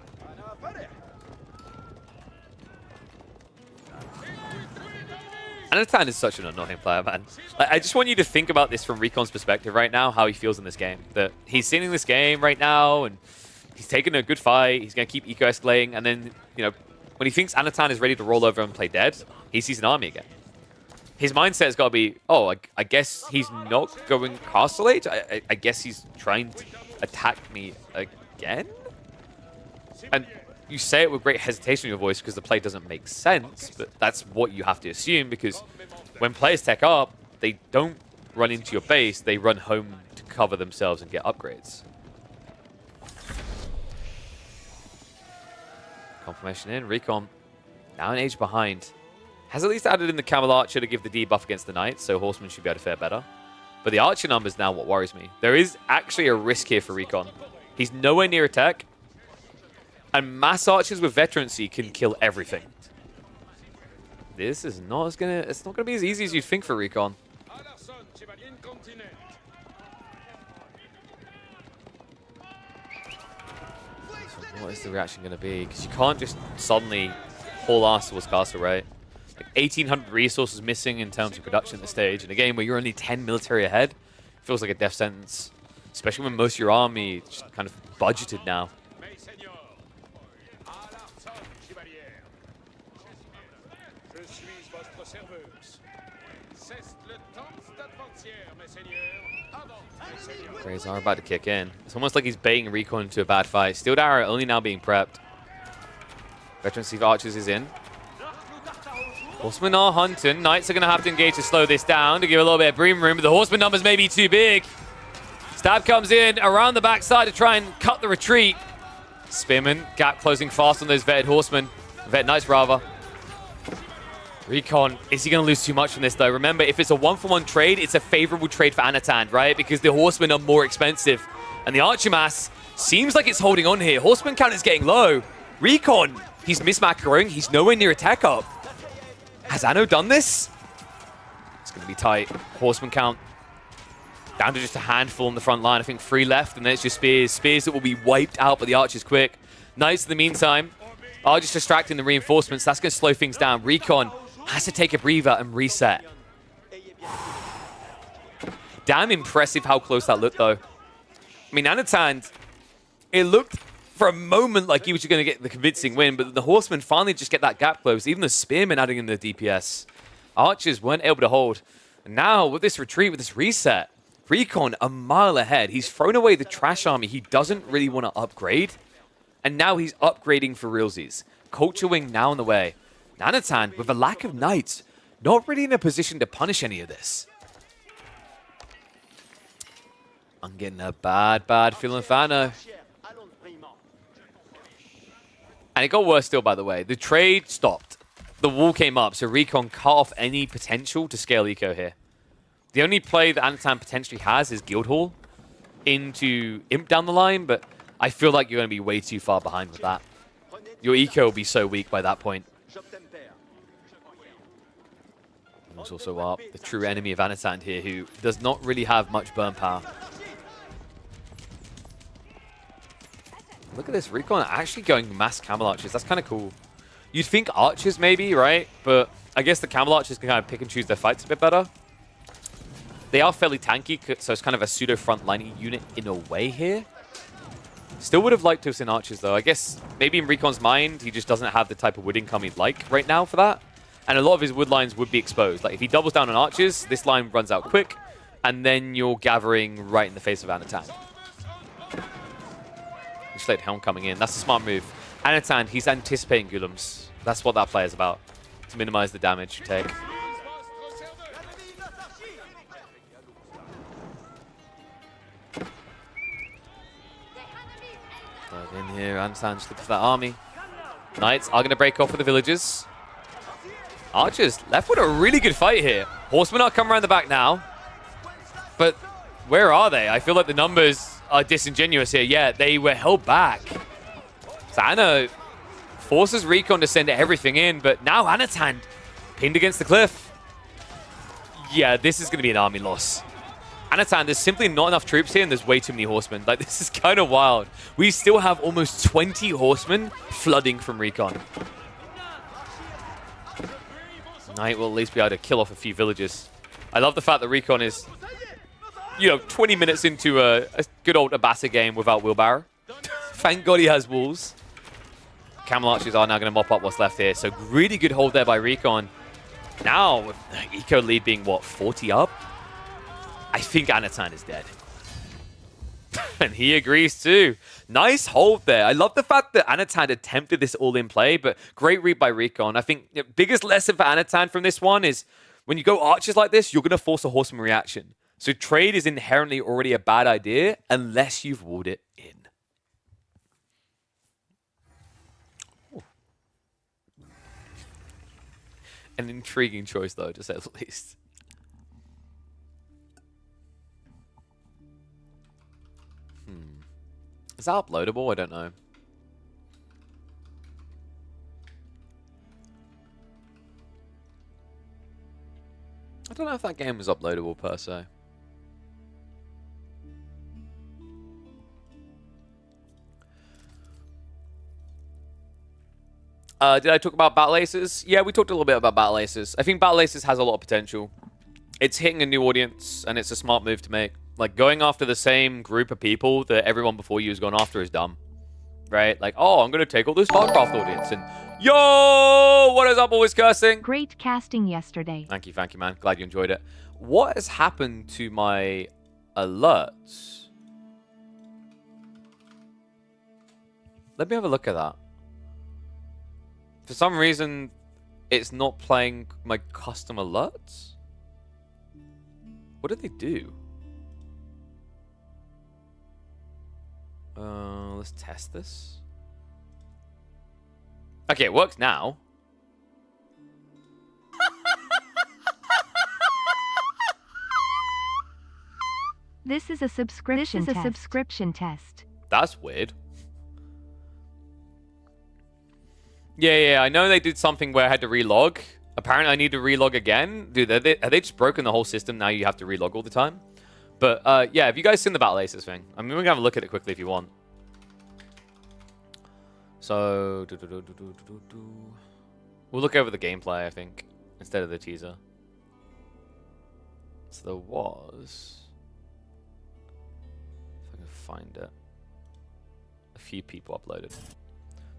Anatan is such an annoying player, man. Like, I just want you to think about this from Recon's perspective right now, how he feels in this game. That he's sitting in this game right now, and he's taking a good fight. He's going to keep eco escalating, and then, you know, when he thinks Anatan is ready to roll over and play dead, he sees an army again. His mindset has got to be, oh, I guess he's not going Castle Age? I guess he's trying to attack me again? And you say it with great hesitation in your voice because the play doesn't make sense, but that's what you have to assume, because when players tech up, they don't run into your base, they run home to cover themselves and get upgrades. Confirmation in. Recon now an age behind. Has at least added in the Camel Archer to give the debuff against the Knights, so Horsemen should be able to fare better. But the Archer number is now what worries me. There is actually a risk here for Recon. He's nowhere near a tech, and mass Archers with veterancy can kill everything. This is not as it's not gonna be as easy as you think for Recon. What is the reaction going to be? Because you can't just suddenly haul ass towards Castle, right? Like 1,800 resources missing in terms of production at this stage. In a game where you're only 10 military ahead, feels like a death sentence. Especially when most of your army is just kind of budgeted now. Greys are about to kick in. It's almost like he's baiting Recon into a bad fight. Steel Arrow only now being prepped. Veteran Steve Archers is in. Horsemen are hunting. Knights are going to have to engage to slow this down to give a little bit of breathing room, but the Horseman numbers may be too big. Stab comes in around the backside to try and cut the retreat. Spearman, gap closing fast on those vetted Horsemen. Vet Knights, rather. Recon, is he going to lose too much from this, though? Remember, if it's a one-for-one trade, it's a favorable trade for Anatan, right? Because the Horsemen are more expensive. And the Archer Mass seems like it's holding on here. Horseman count is getting low. Recon He's mismacroing. He's nowhere near a tech up. Has Anno done this? It's going to be tight. Horseman count down to just a handful in the front line. I think 3 left, and then it's just spears. Spears that will be wiped out by the archers quick. Knights in the meantime are just distracting the reinforcements. That's going to slow things down. Recon has to take a breather and reset. Damn impressive how close that looked, though. I mean, Anatan, it looked for a moment like he was going to get the convincing win, but the Horsemen finally just get that gap closed. Even the Spearmen adding in the DPS. Archers weren't able to hold. And now, with this retreat, with this reset, Recon a mile ahead. He's thrown away the trash army he doesn't really want to upgrade. And now he's upgrading for realsies. Culture Wing now on the way. Nanatan, with a lack of knights, not really in a position to punish any of this. I'm getting a bad feeling for Anno. And it got worse still, by the way. The trade stopped. The wall came up, so Recon cut off any potential to scale eco here. The only play that Anatan potentially has is Guildhall into Imp down the line, but I feel like you're going to be way too far behind with that. Your eco will be so weak by that point. There's also up the true enemy of Anatan here, who does not really have much burn power. Look at this, Recon actually going mass Camel Archers. That's kind of cool. You'd think Archers maybe, right? But I guess the Camel Archers can kind of pick and choose their fights a bit better. They are fairly tanky, so it's kind of a pseudo frontline unit in a way here. Still would have liked to have seen Archers, though. I guess maybe in Recon's mind, he just doesn't have the type of wood income he'd like right now for that. And a lot of his wood lines would be exposed. Like, if he doubles down on Archers, this line runs out quick, and then you're gathering right in the face of Anatan. Just let Helm coming in. That's a smart move. Anatan, he's anticipating Golems. That's what that play is about, to minimize the damage you take. Dive in here, Anatan just looking for that army. Knights are going to break off with the villagers. Archers left with a really good fight here. Horsemen are coming around the back now. But where are they? I feel like the numbers are disingenuous here. Yeah, they were held back. So Anna forces Recon to send everything in, but now Anatan pinned against the cliff. Yeah, this is going to be an army loss. Anatan, there's simply not enough troops here, and there's way too many horsemen. Like, this is kind of wild. We still have almost 20 horsemen flooding from Recon. Knight will at least be able to kill off a few villagers. I love the fact that Recon is, 20 minutes into a good old Abasa game without wheelbarrow. Thank God he has walls. Camel Archers are now going to mop up what's left here. So really good hold there by Recon. Now, with the eco lead being, what, 40 up? I think Anatan is dead. And he agrees too. Nice hold there. I love the fact that Anatan attempted this all-in play, but great read by Recon. I think the biggest lesson for Anatan from this one is when you go archers like this, you're going to force a horseman reaction. So trade is inherently already a bad idea unless you've walled it in. Ooh. An intriguing choice, though, to say the least. Is that uploadable? I don't know. I don't know if that game was uploadable per se. Did I talk about Battle Aces? Yeah, we talked a little bit about Battle Aces. I think Battle Aces has a lot of potential. It's hitting a new audience, and it's a smart move to make. Like, going after the same group of people that everyone before you has gone after is dumb. Right? Like, oh, I'm going to take all this StarCraft audience, and yo, what is up, always cursing? Great casting yesterday. Thank you, man. Glad you enjoyed it. What has happened to my alerts? Let me have a look at that. For some reason, it's not playing my custom alerts. What did they do? Let's test this. Okay, it works now. This is a subscription test. That's weird. Yeah. I know they did something where I had to relog. Apparently, I need to relog again. Dude, have they just broken the whole system? Now you have to relog all the time. But yeah, have you guys seen the Battle Aces thing? I mean, we can have a look at it quickly if you want. So, we'll look over the gameplay, I think, instead of the teaser. So there was, if I can find it, a few people uploaded.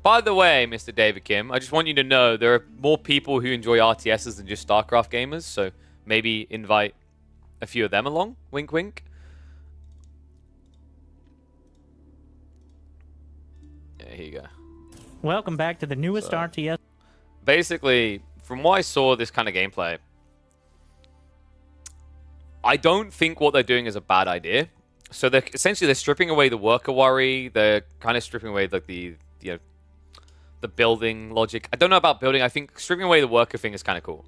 By the way, Mr. David Kim, I just want you to know there are more people who enjoy RTSs than just StarCraft gamers, so maybe invite a few of them along. Wink, wink. Yeah, here you go. Welcome back to the newest RTS. Basically, from what I saw this kind of gameplay, I don't think what they're doing is a bad idea. So they're stripping away the worker worry. They're kind of stripping away like the building logic. I don't know about building. I think stripping away the worker thing is kind of cool.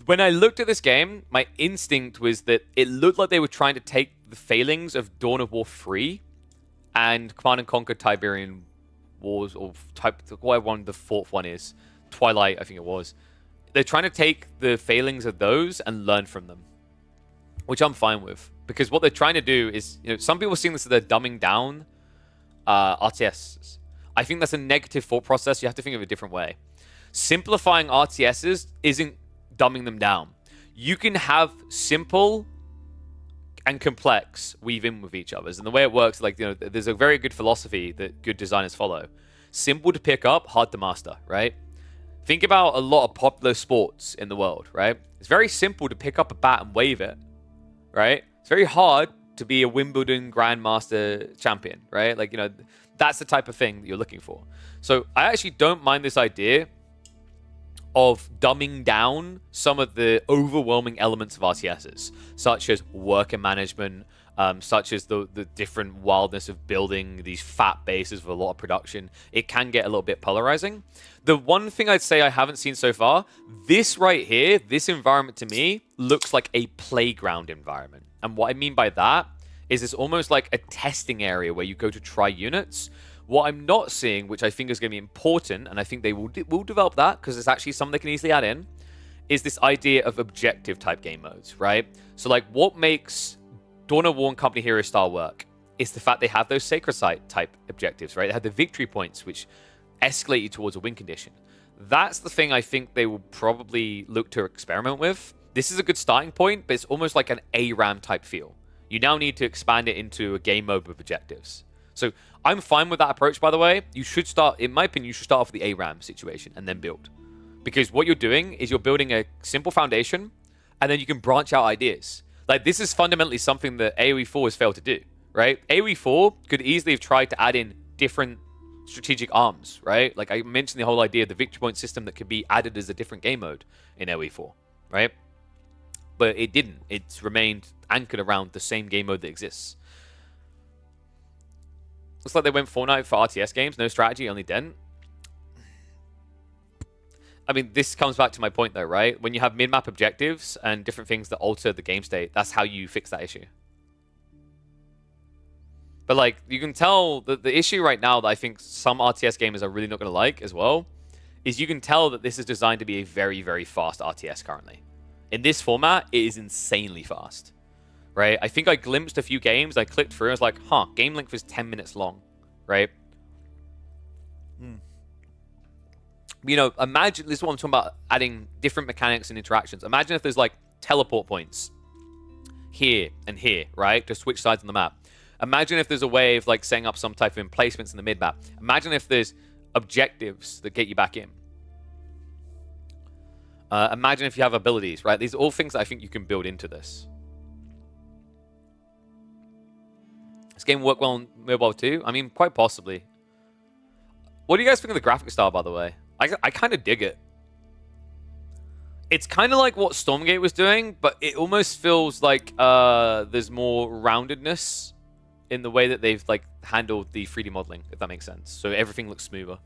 When I looked at this game, my instinct was that it looked like they were trying to take the failings of Dawn of War 3 and Command and Conquer Tiberian Wars, or whatever one the fourth one is, Twilight, I think it was. They're trying to take the failings of those and learn from them, which I'm fine with, because what they're trying to do is, some people are seeing this as they're dumbing down RTSs. I think that's a negative thought process. You have to think of it a different way. Simplifying RTSs isn't dumbing them down. You can have simple and complex weave in with each other. And the way it works, there's a very good philosophy that good designers follow. Simple to pick up, hard to master, right? Think about a lot of popular sports in the world, right? It's very simple to pick up a bat and wave it, right? It's very hard to be a Wimbledon Grandmaster champion, right? That's the type of thing that you're looking for. So I actually don't mind this idea of dumbing down some of the overwhelming elements of RTSs, such as worker management, such as the different wildness of building these fat bases with a lot of production. It can get a little bit polarizing. The one thing I'd say I haven't seen so far, this right here, this environment to me looks like a playground environment. And what I mean by that is it's almost like a testing area where you go to try units. What I'm not seeing, which I think is going to be important, and I think they will develop that because it's actually something they can easily add in, is this idea of objective type game modes, right? So what makes Dawn of War and Company Hero style work is the fact they have those sacred site type objectives, right? They have the victory points, which escalate you towards a win condition. That's the thing I think they will probably look to experiment with. This is a good starting point, but it's almost like an ARAM type feel. You now need to expand it into a game mode with objectives. So I'm fine with that approach, by the way. You should start, in my opinion, you should start off with the ARAM situation and then build. Because what you're doing is you're building a simple foundation, and then you can branch out ideas. This is fundamentally something that AoE 4 has failed to do, right? AoE 4 could easily have tried to add in different strategic arms, right? I mentioned the whole idea of the victory point system that could be added as a different game mode in AoE 4, right? But it didn't. It's remained anchored around the same game mode that exists. Looks like they went Fortnite for RTS games. No strategy, only dent. I mean, this comes back to my point, though, right? When you have mid-map objectives and different things that alter the game state, that's how you fix that issue. But, you can tell that the issue right now that I think some RTS gamers are really not going to like as well is you can tell that this is designed to be a very, very fast RTS currently. In this format, it is insanely fast. Right? I think I glimpsed a few games. I clicked through. I was like, game length is 10 minutes long. Right? Imagine, this is what I'm talking about, adding different mechanics and interactions. Imagine if there's teleport points here and here, right? To switch sides on the map. Imagine if there's a way of setting up some type of emplacements in the mid-map. Imagine if there's objectives that get you back in. Imagine if you have abilities, right? These are all things that I think you can build into this. This game work well on mobile too? I mean, quite possibly. What do you guys think of the graphic style, by the way? I kind of dig it. It's kind of like what Stormgate was doing, but it almost feels like there's more roundedness in the way that they've handled the 3D modeling, if that makes sense. So everything looks smoother.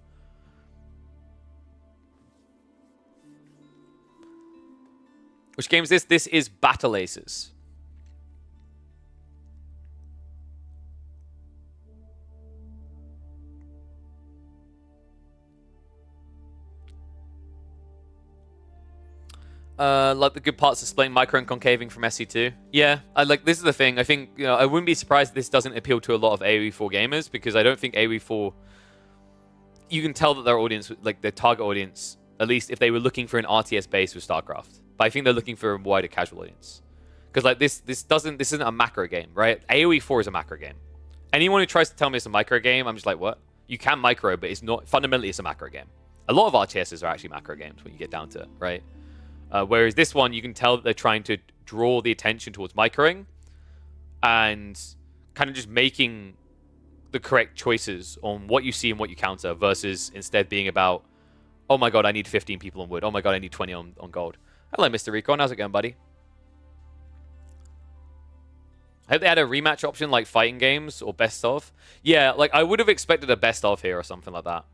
Which game is this? This is Battle Aces. Like the good parts of splitting micro and concaving from SC2. Yeah, this is the thing. I think, I wouldn't be surprised if this doesn't appeal to a lot of AoE4 gamers, because I don't think AoE4, you can tell that their audience, like their target audience, at least if they were looking for an RTS base with StarCraft. But I think they're looking for a wider casual audience. Because like this isn't a macro game, right? AoE4 is a macro game. Anyone who tries to tell me it's a micro game, I'm just like, what? You can micro, but it's not, fundamentally it's a macro game. A lot of RTSs are actually macro games when you get down to it, right? Whereas this one, you can tell that they're trying to draw the attention towards microing and kind of just making the correct choices on what you see and what you counter versus instead being about, oh my god, I need 15 people on wood. Oh my god, I need 20 on gold. Hello, Mr. Recon. How's it going, buddy? I hope they had a rematch option like fighting games or best of. Yeah, like I would have expected a best of here or something like that.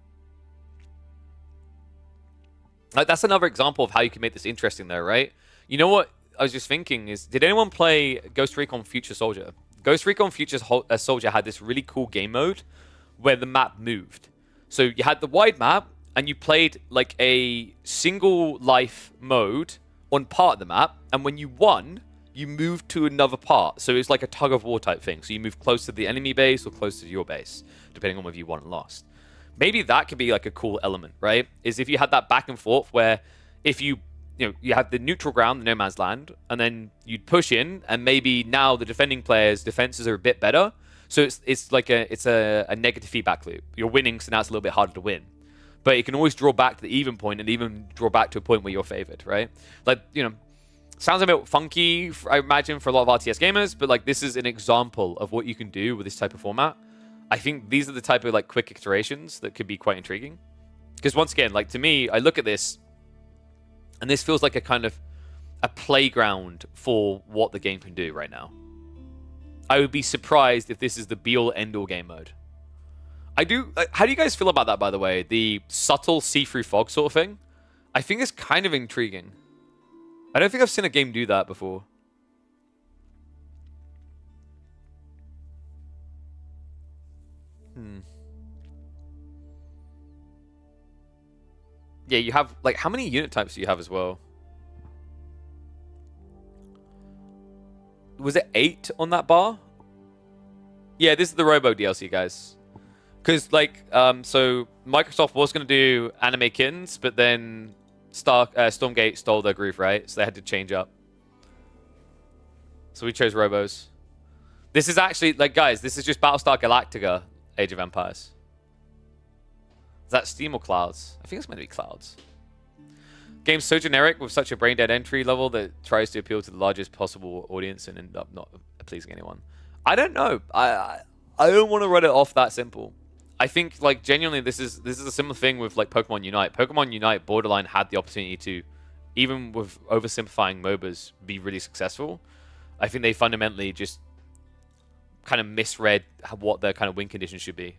Like, that's another example of how you can make this interesting, though, right? You know what I was just thinking is, did anyone play Ghost Recon Future Soldier? Ghost Recon Future Soldier had this really cool game mode where the map moved. So you had the wide map, and you played like a single life mode on part of the map, and when you won, you moved to another part. So it was like a tug of war type thing. So you move close to the enemy base or close to your base, depending on whether you won or lost. Maybe that could be like a cool element, right? Is if you had that back and forth where if you have the neutral ground, the no man's land, and then you'd push in, and maybe now the defending players' defenses are a bit better. So it's like a negative feedback loop. You're winning, so now it's a little bit harder to win. But you can always draw back to the even point and even draw back to a point where you're favored, right? Like, sounds a bit funky, I imagine, for a lot of RTS gamers, but like this is an example of what you can do with this type of format. I think these are the type of like quick iterations that could be quite intriguing. Because once again, like to me, I look at this and this feels like a kind of a playground for what the game can do right now. I would be surprised if this is the be-all end-all game mode. How do you guys feel about that, by the way? The subtle see-through fog sort of thing? I think it's kind of intriguing. I don't think I've seen a game do that before. Yeah, you have, like, how many unit types do you have as well? Was it 8 on that bar? Yeah, this is the Robo DLC, guys. Because, like, so Microsoft was going to do Anime Kittens, but then Stormgate stole their groove, right? So they had to change up. So we chose Robos. This is actually, like, guys, this is just Battlestar Galactica, Age of Empires. Is that Steam or Clouds? I think it's meant to be Clouds. Game's so generic with such a brain-dead entry level that tries to appeal to the largest possible audience and end up not pleasing anyone. I don't know. I don't want to run it off that simple. I think, like, genuinely, this is a similar thing with, like, Pokemon Unite. Pokemon Unite borderline had the opportunity to, even with oversimplifying MOBAs, be really successful. I think they fundamentally just kind of misread what their kind of win conditions should be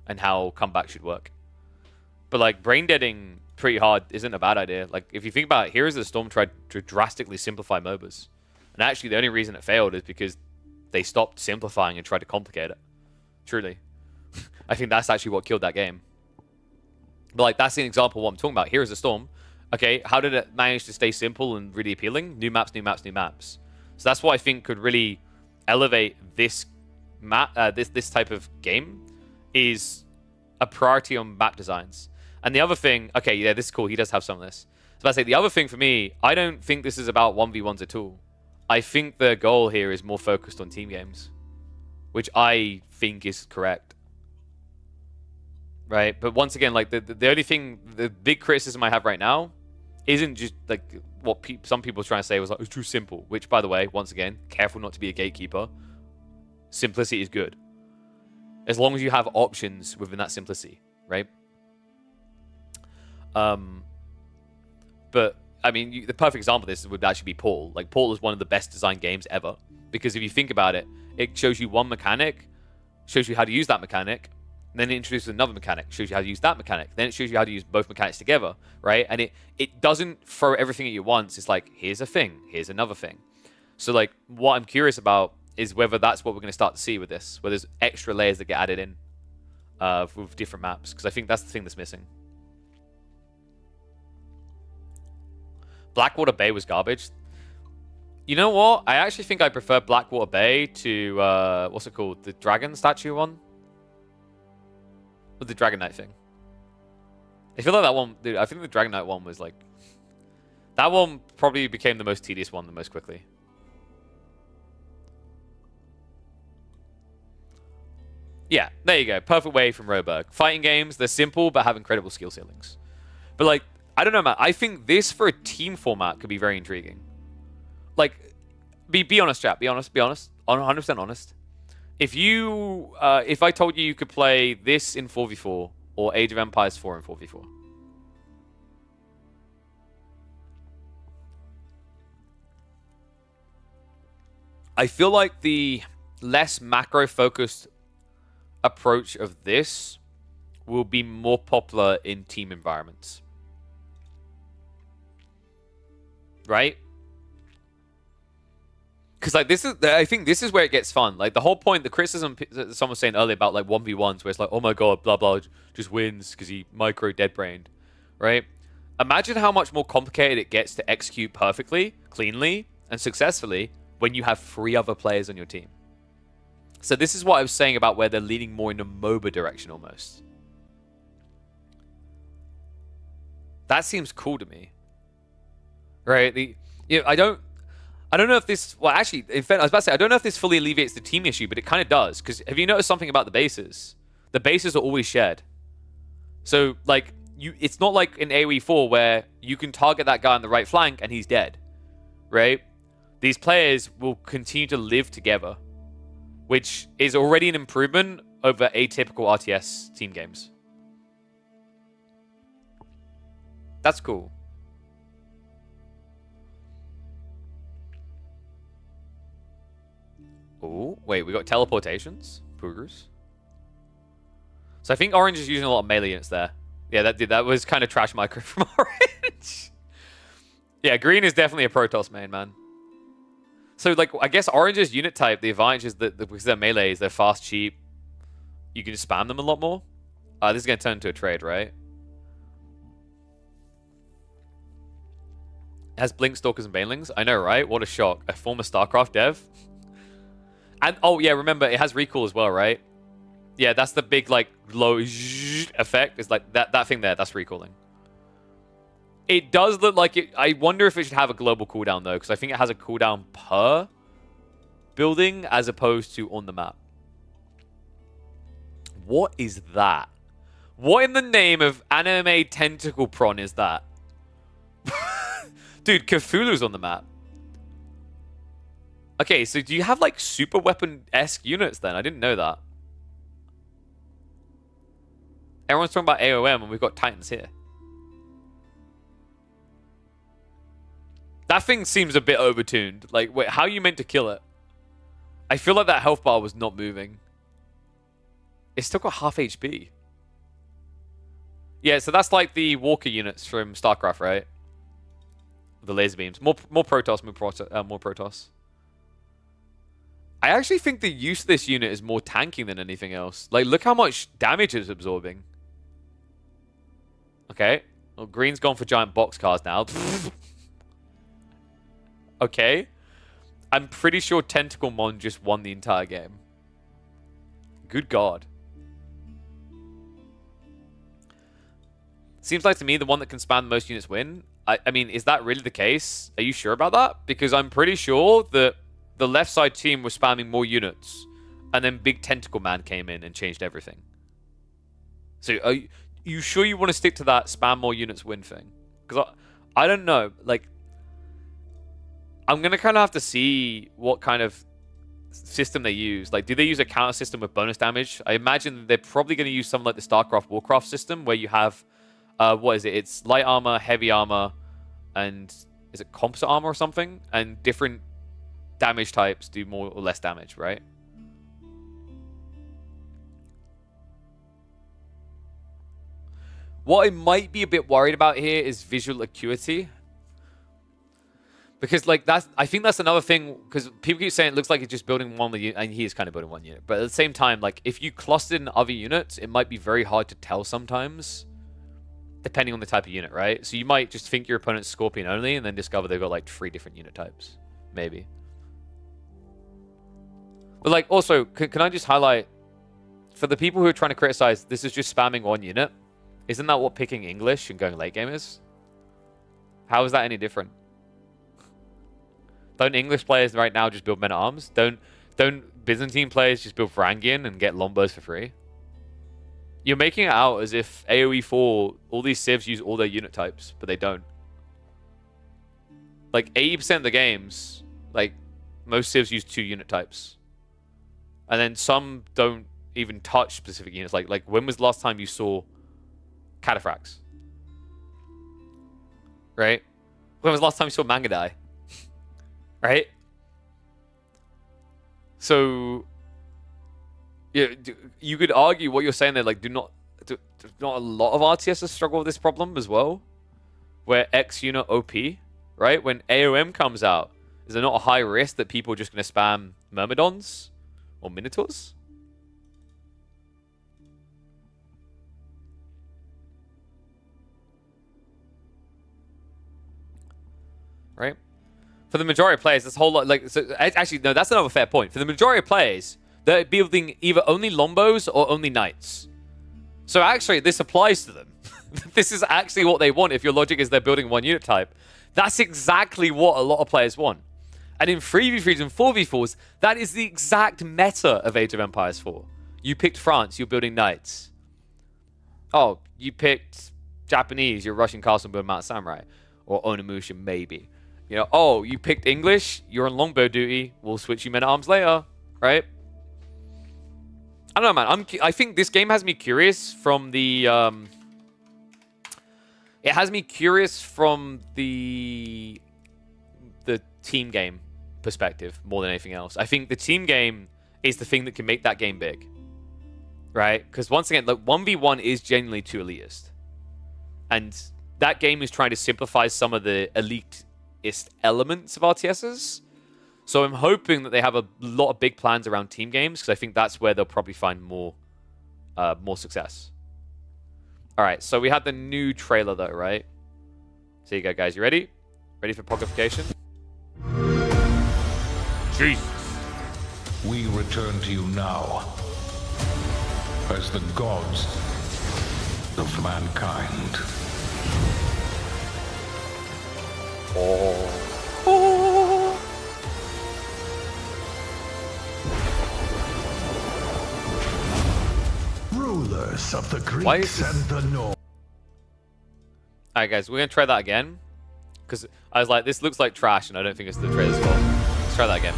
and how comeback should work. But, like, brain deading pretty hard isn't a bad idea. Like, if you think about it, Heroes of the Storm tried to drastically simplify MOBAs. And actually, the only reason it failed is because they stopped simplifying and tried to complicate it. Truly. I think that's actually what killed that game. But, like, that's an example of what I'm talking about. Heroes of the Storm. Okay, how did it manage to stay simple and really appealing? New maps, new maps, new maps. So that's what I think could really elevate this this type of game, is a priority on map designs. And the other thing, okay, yeah, this is cool. He does have some of this. So I say the other thing for me, I don't think this is about 1v1s at all. I think the goal here is more focused on team games, which I think is correct. Right? But once again, like the only thing, the big criticism I have right now isn't just like what some people are trying to say was like, it's too simple. Which, by the way, once again, careful not to be a gatekeeper. Simplicity is good. As long as you have options within that simplicity, right? But, I mean, the perfect example of this would actually be Portal. Like, Portal is one of the best designed games ever. Because if you think about it, it shows you one mechanic, shows you how to use that mechanic, and then it introduces another mechanic, shows you how to use that mechanic, then it shows you how to use both mechanics together, right? And it doesn't throw everything at you once. It's like, here's a thing, here's another thing. So, like, what I'm curious about is whether that's what we're going to start to see with this, where there's extra layers that get added in with different maps, because I think that's the thing that's missing. Blackwater Bay was garbage. You know what? I actually think I prefer Blackwater Bay to, what's it called? The dragon statue one? Or the Dragon Knight thing? I feel like that one, dude, I think the Dragon Knight one was like... That one probably became the most tedious one the most quickly. Yeah, there you go. Perfect way from Roberg. Fighting games, they're simple, but have incredible skill ceilings. But like, I don't know, man. I think this for a team format could be very intriguing. Like, be honest, chat. Be honest. 100% honest. If you, if I told you could play this in 4v4 or Age of Empires 4 in 4v4. I feel like the less macro-focused approach of this will be more popular in team environments. Right? Because like this is, I think this is where it gets fun. Like the whole point, the criticism that someone was saying earlier about like 1v1s, where it's like, oh my god, blah blah, just wins because he micro dead brained, right? Imagine how much more complicated it gets to execute perfectly, cleanly, and successfully when you have 3 other players on your team. So this is what I was saying about where they're leaning more in a MOBA direction almost. That seems cool to me, right? I don't know if this... Well, actually, in fact, I was about to say, I don't know if this fully alleviates the team issue, but it kind of does. Because have you noticed something about the bases? The bases are always shared. So, like, it's not like in AoE 4 where you can target that guy on the right flank and he's dead, right? These players will continue to live together, which is already an improvement over atypical RTS team games. That's cool. Oh, wait, we got teleportations? Poogers. So I think Orange is using a lot of melee units there. Yeah, that was kind of trash micro from Orange. Yeah, Green is definitely a Protoss main, man. So, like, I guess Orange's unit type, the advantage is that because they're melees, they're fast, cheap. You can just spam them a lot more. This is going to turn into a trade, right? It has Blink, Stalkers, and Banelings. I know, right? What a shock. A former StarCraft dev. And, oh, yeah, remember, it has recall as well, right? Yeah, that's the big, like, low effect. It's like that thing there. That's recalling. It does look like it... I wonder if it should have a global cooldown, though, because I think it has a cooldown per building as opposed to on the map. What is that? What in the name of anime tentacle prawn is that? Dude, Cthulhu's on the map. Okay, so do you have, like, super weapon-esque units, then? I didn't know that. Everyone's talking about AOM, and we've got Titans here. That thing seems a bit overtuned. Like, wait, how are you meant to kill it? I feel like that health bar was not moving. It's still got half HP. Yeah, so that's like the Walker units from StarCraft, right? The laser beams. More Protoss, more Protoss. I actually think the use of this unit is more tanking than anything else. Like, look how much damage it's absorbing. Okay. Well, Green's gone for giant boxcars now. Okay. I'm pretty sure Tentacle Mon just won the entire game. Good God. Seems like to me the one that can span the most units win. I mean, is that really the case? Are you sure about that? Because I'm pretty sure that the left side team was spamming more units. And then Big Tentacle Man came in and changed everything. So are you sure you want to stick to that spam more units win thing? Because I don't know. Like, I'm going to kind of have to see what kind of system they use. Like, do they use a counter system with bonus damage? I imagine they're probably going to use something like the StarCraft Warcraft system where you have, what is it? It's light armor, heavy armor, and is it composite armor or something? And different damage types do more or less damage, right? What I might be a bit worried about here is visual acuity. Because, like, I think that's another thing, because people keep saying it looks like it's just building one unit, and he is kind of building one unit. But at the same time, like, if you clustered in other units, it might be very hard to tell sometimes depending on the type of unit, right? So you might just think your opponent's Scorpion only and then discover they've got like 3 different unit types. Maybe. But like, also, can I just highlight, for the people who are trying to criticize, this is just spamming 1 unit. Isn't that what picking English and going late game is? How is that any different? Don't English players right now just build men-at-arms? Don't Byzantine players just build Varangian and get Lombos for free? You're making it out as if AoE 4, all these civs use all their unit types, but they don't. Like, 80% of the games, like, most civs use 2 unit types. And then some don't even touch specific units. Like when was the last time you saw Cataphracts? Right? When was the last time you saw Mangadai? Right? So, yeah, you could argue what you're saying there, like, do not a lot of RTSs struggle with this problem as well? Where X unit OP, right? When AOM comes out, is there not a high risk that people are just going to spam Myrmidons or Minotaurs? Right? For the majority of players, this whole lot, like, so actually, no, that's another fair point. For the majority of players, they're building either only Lombos or only Knights. So actually, this applies to them. This is actually what they want if your logic is they're building 1 unit type. That's exactly what a lot of players want. And in 3v3s and 4v4s, that is the exact meta of Age of Empires 4. You picked France, you're building Knights. Oh, you picked Japanese, you're Russian Castle building Mount Samurai. Or Onimusha, maybe. You know, oh, you picked English, you're on longbow duty, we'll switch you men-at-arms later, right? I don't know, man. I think this game has me curious from the... it has me curious from the team game perspective more than anything else. I think the team game is the thing that can make that game big, right? Because once again, like 1v1 is genuinely too elitist. And that game is trying to simplify some of the elitist elements of RTSs. So I'm hoping that they have a lot of big plans around team games, because I think that's where they'll probably find more success. All right, so we had the new trailer though, right? So you go, guys. You ready? Ready for Pognification? Jesus. We return to you now as the gods of mankind. Rulers of the Why is Greeks this- and the North. Alright, guys, we're going to try that again. Because I was like, this looks like trash, and I don't think it's the trailer's fault. Let's try that again.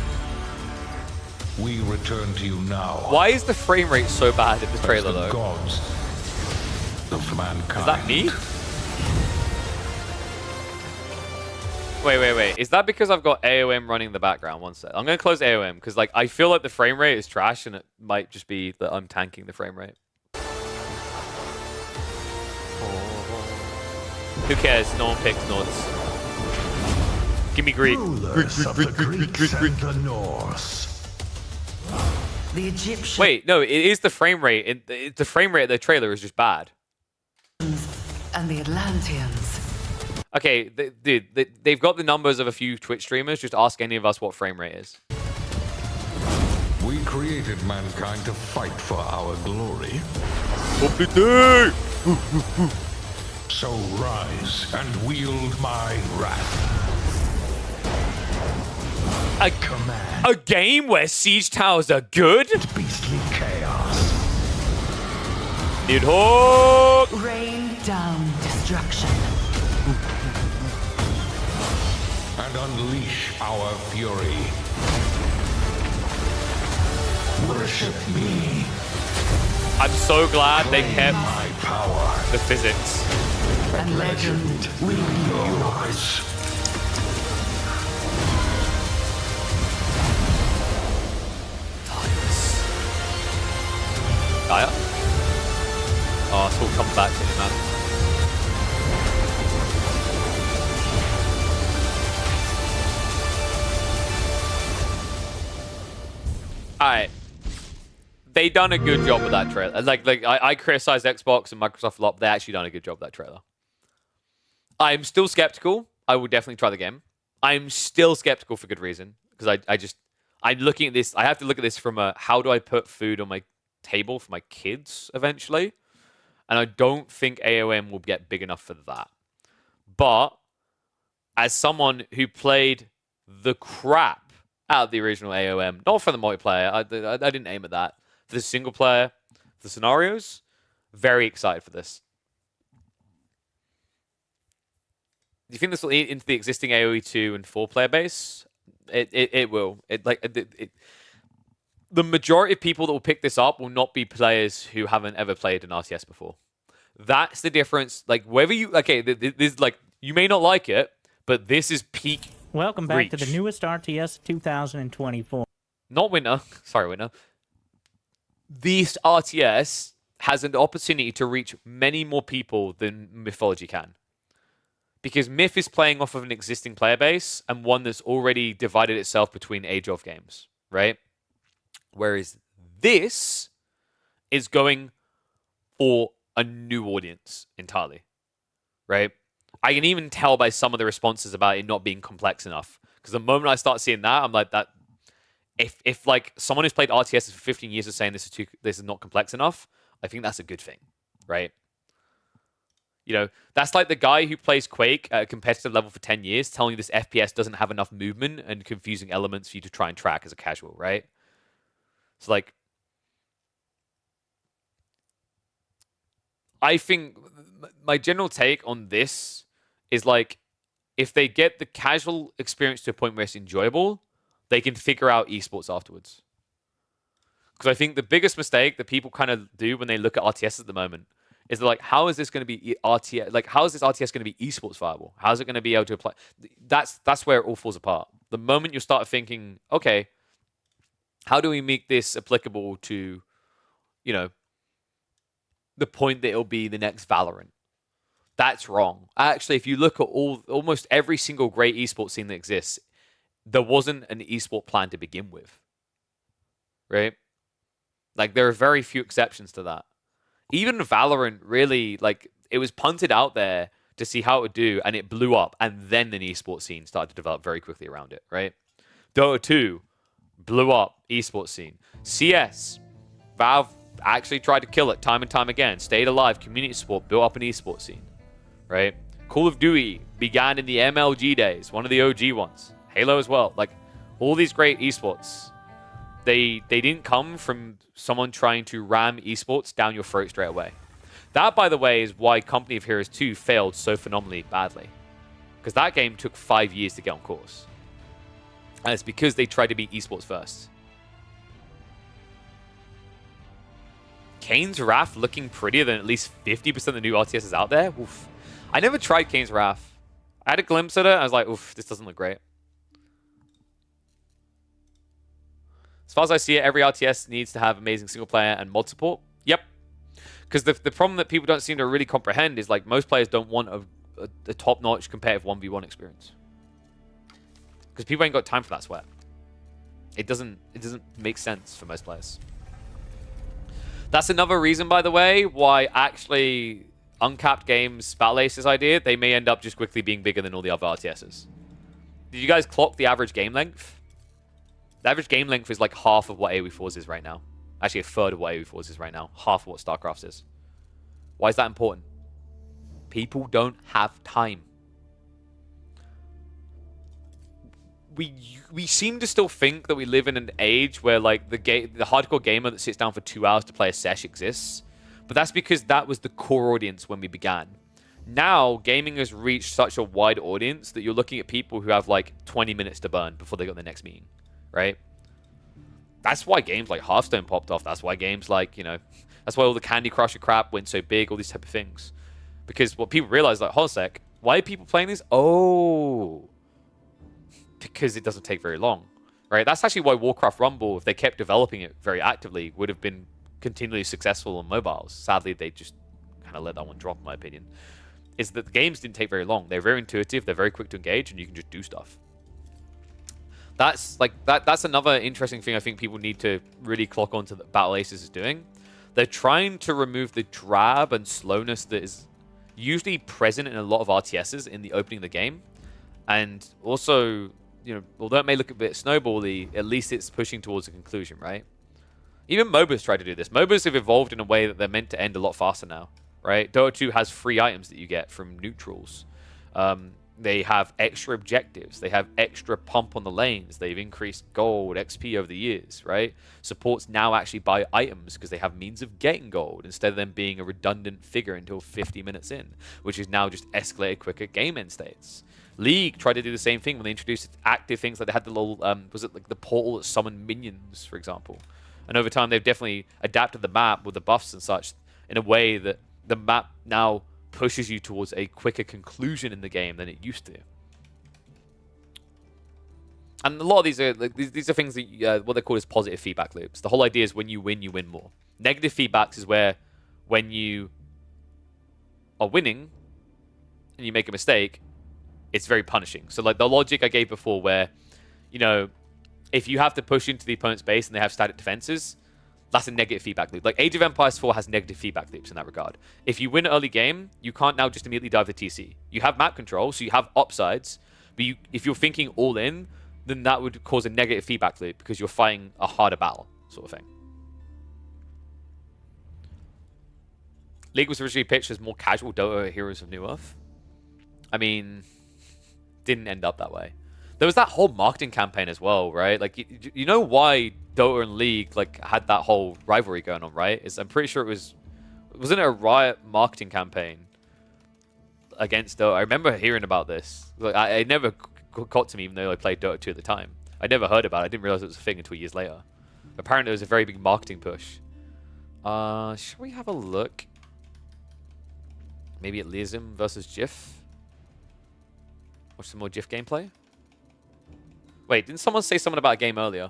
We return to you now. Why is the frame rate so bad in the trailer, as the though? gods of mankind. Is that me? Wait. Is that because I've got AOM running in the background? One sec. I'm going to close AOM, because like, I feel like the frame rate is trash, and it might just be that I'm tanking the frame rate. Who cares? No one picks Nords. Give me Greek. Rulers of the Greeks and the Norse. The Egyptians Wait, no, it is the frame rate. The frame rate of the trailer is just bad. and the Atlanteans. Okay, dude, they've got the numbers of a few Twitch streamers. Just ask any of us what frame rate is. We created mankind to fight for our glory. So rise and wield my wrath. A game where siege towers are good? Beastly chaos. Nidhogg! Rain down destruction. And unleash our fury. Worship me. I'm so glad they kept My power. the physics. And legend will be yours. Gaia? Oh, it's all come back to me, man. Alright. They done a good job with that trailer. Like I criticized Xbox and Microsoft a lot, but they actually done a good job with that trailer. I'm still skeptical. I will definitely try the game. I'm still skeptical for good reason. Because I'm looking at this. I have to look at this from a how do I put food on my table for my kids eventually. And I don't think AOM will get big enough for that. But as someone who played the crap out of the original AOM, not for the multiplayer, I didn't aim at that. For the single player, the scenarios, very excited for this. Do you think this will eat into the existing AoE 2 and 4 player base? It will. The majority of people that will pick this up will not be players who haven't ever played an RTS before. That's the difference. Like, whether you... Okay, this like... You may not like it, but this is peak Welcome back reach. to the newest RTS 2024. Not winner. Sorry, winner. This RTS has an opportunity to reach many more people than Mythology can. Because Myth is playing off of an existing player base and one that's already divided itself between Age of games, right? Whereas this is going for a new audience entirely, right? I can even tell by some of the responses about it not being complex enough. Because the moment I start seeing that, I'm like, that. If like someone who's played RTS for 15 years is saying this is not complex enough, I think that's a good thing, right? You know, that's like the guy who plays Quake at a competitive level for 10 years telling you this FPS doesn't have enough movement and confusing elements for you to try and track as a casual, right? So, like, I think my general take on this is, like, if they get the casual experience to a point where it's enjoyable, they can figure out esports afterwards. Because I think the biggest mistake that people kind of do when they look at RTS at the moment is they're like, how is this going to be RTS? Like, how is this RTS going to be esports viable? How is it going to be able to apply? That's where it all falls apart. The moment you start thinking, okay, how do we make this applicable to, you know, the point that it'll be the next Valorant? That's wrong. Actually, if you look at almost every single great esports scene that exists, there wasn't an esport plan to begin with, right? Like, there are very few exceptions to that. Even Valorant, really, like, it was punted out there to see how it would do, and it blew up, and then an esports scene started to develop very quickly around it, right? Dota 2 blew up esports scene. CS, Valve actually tried to kill it time and time again, stayed alive, community support, built up an esports scene, right? Call of Duty began in the MLG days, one of the OG ones. Halo as well. Like, all these great esports, they didn't come from someone trying to ram esports down your throat straight away. That, by the way, is why Company of Heroes 2 failed so phenomenally badly. Because that game took 5 years to get on course. And it's because they tried to be esports first. Kane's Wrath looking prettier than at least 50% of the new RTSs out there. Oof. I never tried Kane's Wrath. I had a glimpse at it. I was like, oof, this doesn't look great. As far as I see it, every RTS needs to have amazing single player and mod support. Yep. Because the problem that people don't seem to really comprehend is, like, most players don't want a top-notch competitive 1v1 experience. Because people ain't got time for that sweat. It doesn't make sense for most players. That's another reason, by the way, why actually Uncapped Games Battle Ace's idea, they may end up just quickly being bigger than all the other RTSs. Did you guys clock the average game length? The average game length is like half of what AoE4's is right now. Actually, a third of what AoE4's is right now. Half of what StarCraft's is. Why is that important? People don't have time. We seem to still think that we live in an age where, like, the hardcore gamer that sits down for 2 hours to play a sesh exists. But that's because that was the core audience when we began. Now, gaming has reached such a wide audience that you're looking at people who have, like, 20 minutes to burn before they got their next meeting. Right? That's why games like Hearthstone popped off. That's why games like, you know, that's why all the Candy Crusher crap went so big, all these type of things. Because what people realize, like, hold on a sec, why are people playing this? Oh, because it doesn't take very long, right? That's actually why Warcraft Rumble, if they kept developing it very actively, would have been continually successful on mobiles. Sadly, they just kind of let that one drop, in my opinion. Is that the games didn't take very long. They're very intuitive, they're very quick to engage, and you can just do stuff. That's like that's another interesting thing I think people need to really clock onto that Battle Aces is doing. They're trying to remove the drab and slowness that is usually present in a lot of RTSs in the opening of the game. And also, you know, although it may look a bit snowbally, at least it's pushing towards a conclusion, right? Even MOBAs try to do this. MOBAs have evolved in a way that they're meant to end a lot faster now, right? Dota 2 has free items that you get from neutrals. They have extra objectives. They have extra pump on the lanes. They've increased gold, XP over the years, right? Supports now actually buy items because they have means of getting gold instead of them being a redundant figure until 50 minutes in, which is now just escalated quicker game end states. League tried to do the same thing when they introduced active things like they had the little, was it like the portal that summoned minions, for example? And over time, they've definitely adapted the map with the buffs and such in a way that the map now pushes you towards a quicker conclusion in the game than it used to. And a lot of these are these are things that what they call as positive feedback loops. The whole idea is when you win more. Negative feedbacks is where when you are winning and you make a mistake, it's very punishing. So like the logic I gave before where, you know, if you have to push into the opponent's base and they have static defenses, that's a negative feedback loop. Like Age of Empires 4 has negative feedback loops in that regard. If you win an early game, you can't now just immediately dive the TC. You have map control, so you have upsides, but if you're thinking all in, then that would cause a negative feedback loop because you're fighting a harder battle, sort of thing. League was originally pitched as more casual Dota Heroes of New Earth. I mean, didn't end up that way. There was that whole marketing campaign as well, right? Like, you know why Dota and League like had that whole rivalry going on, right? I'm pretty sure wasn't it a Riot marketing campaign against Dota? I remember hearing about this. Like, it never got to me, even though I played Dota 2 at the time. I never heard about it. I didn't realize it was a thing until years later. Apparently, it was a very big marketing push. Should we have a look? Maybe at Leism versus Jif? Watch some more Jif gameplay? Wait, didn't someone say something about a game earlier?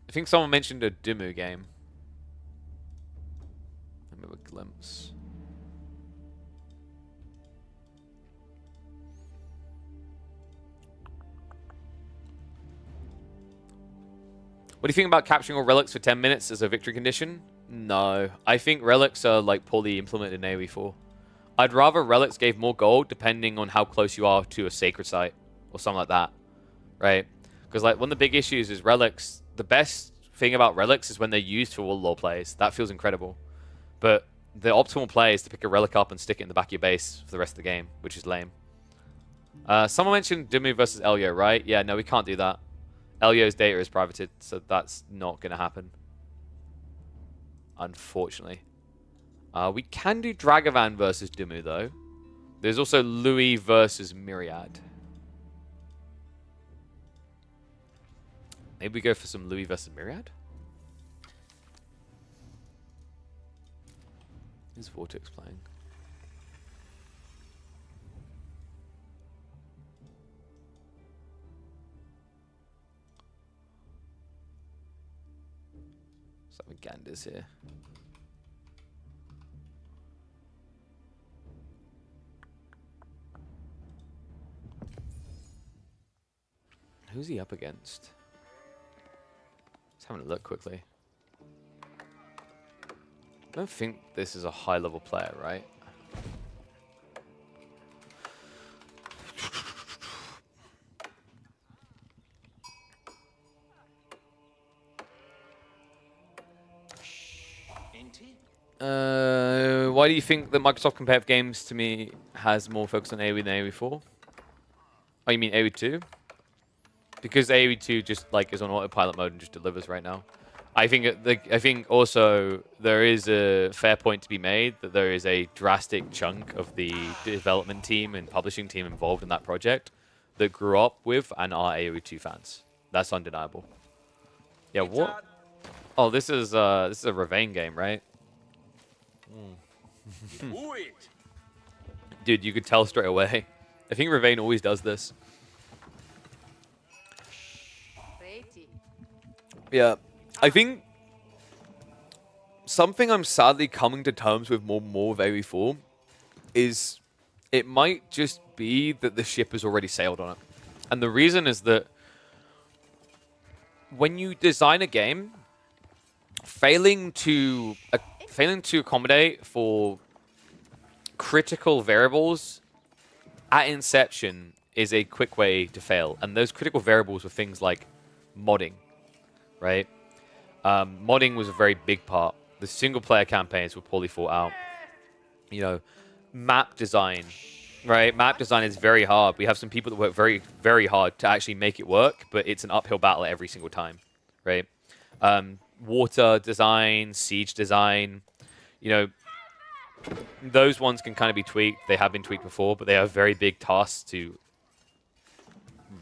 I think someone mentioned a Dumu game. Let me have a glimpse. What do you think about capturing all relics for 10 minutes as a victory condition? No. I think relics are like poorly implemented in AoE 4. I'd rather relics gave more gold depending on how close you are to a sacred site. Or something like that, right? Because like one of the big issues is relics. The best thing about relics is when they're used for all lore plays. That feels incredible. But the optimal play is to pick a relic up and stick it in the back of your base for the rest of the game, which is lame. Someone mentioned Dimu versus Elio, right? Yeah, no, we can't do that. Elio's data is privated, so that's not going to happen. Unfortunately. We can do Dragavan versus Dimu, though. There's also Louis versus Myriad. Maybe we go for some Louis versus Myriad? Is Vortex playing? Some Ganders here. Who's he up against? Just having a look quickly. I don't think this is a high-level player, right? Why do you think that Microsoft Competitive Games, to me, has more focus on AoE than AoE 4? Oh, you mean AoE 2? Because AoE 2 just like is on autopilot mode and just delivers right now. I think also there is a fair point to be made that there is a drastic chunk of the development team and publishing team involved in that project that grew up with and are AoE 2 fans. That's undeniable. Yeah, what? Oh, this is a Ravane game, right? Dude, you could tell straight away. I think Ravane always does this. Yeah, I think something I'm sadly coming to terms with more and more with AoE 4 is it might just be that the ship has already sailed on it. And the reason is that when you design a game, failing to accommodate for critical variables at inception is a quick way to fail. And those critical variables were things like modding, right? Modding was a very big part. The single-player campaigns were poorly thought out. You know, map design, right? Map design is very hard. We have some people that work very, very hard to actually make it work, but it's an uphill battle every single time, right? Water design, siege design, you know, those ones can kind of be tweaked. They have been tweaked before, but they are very big tasks to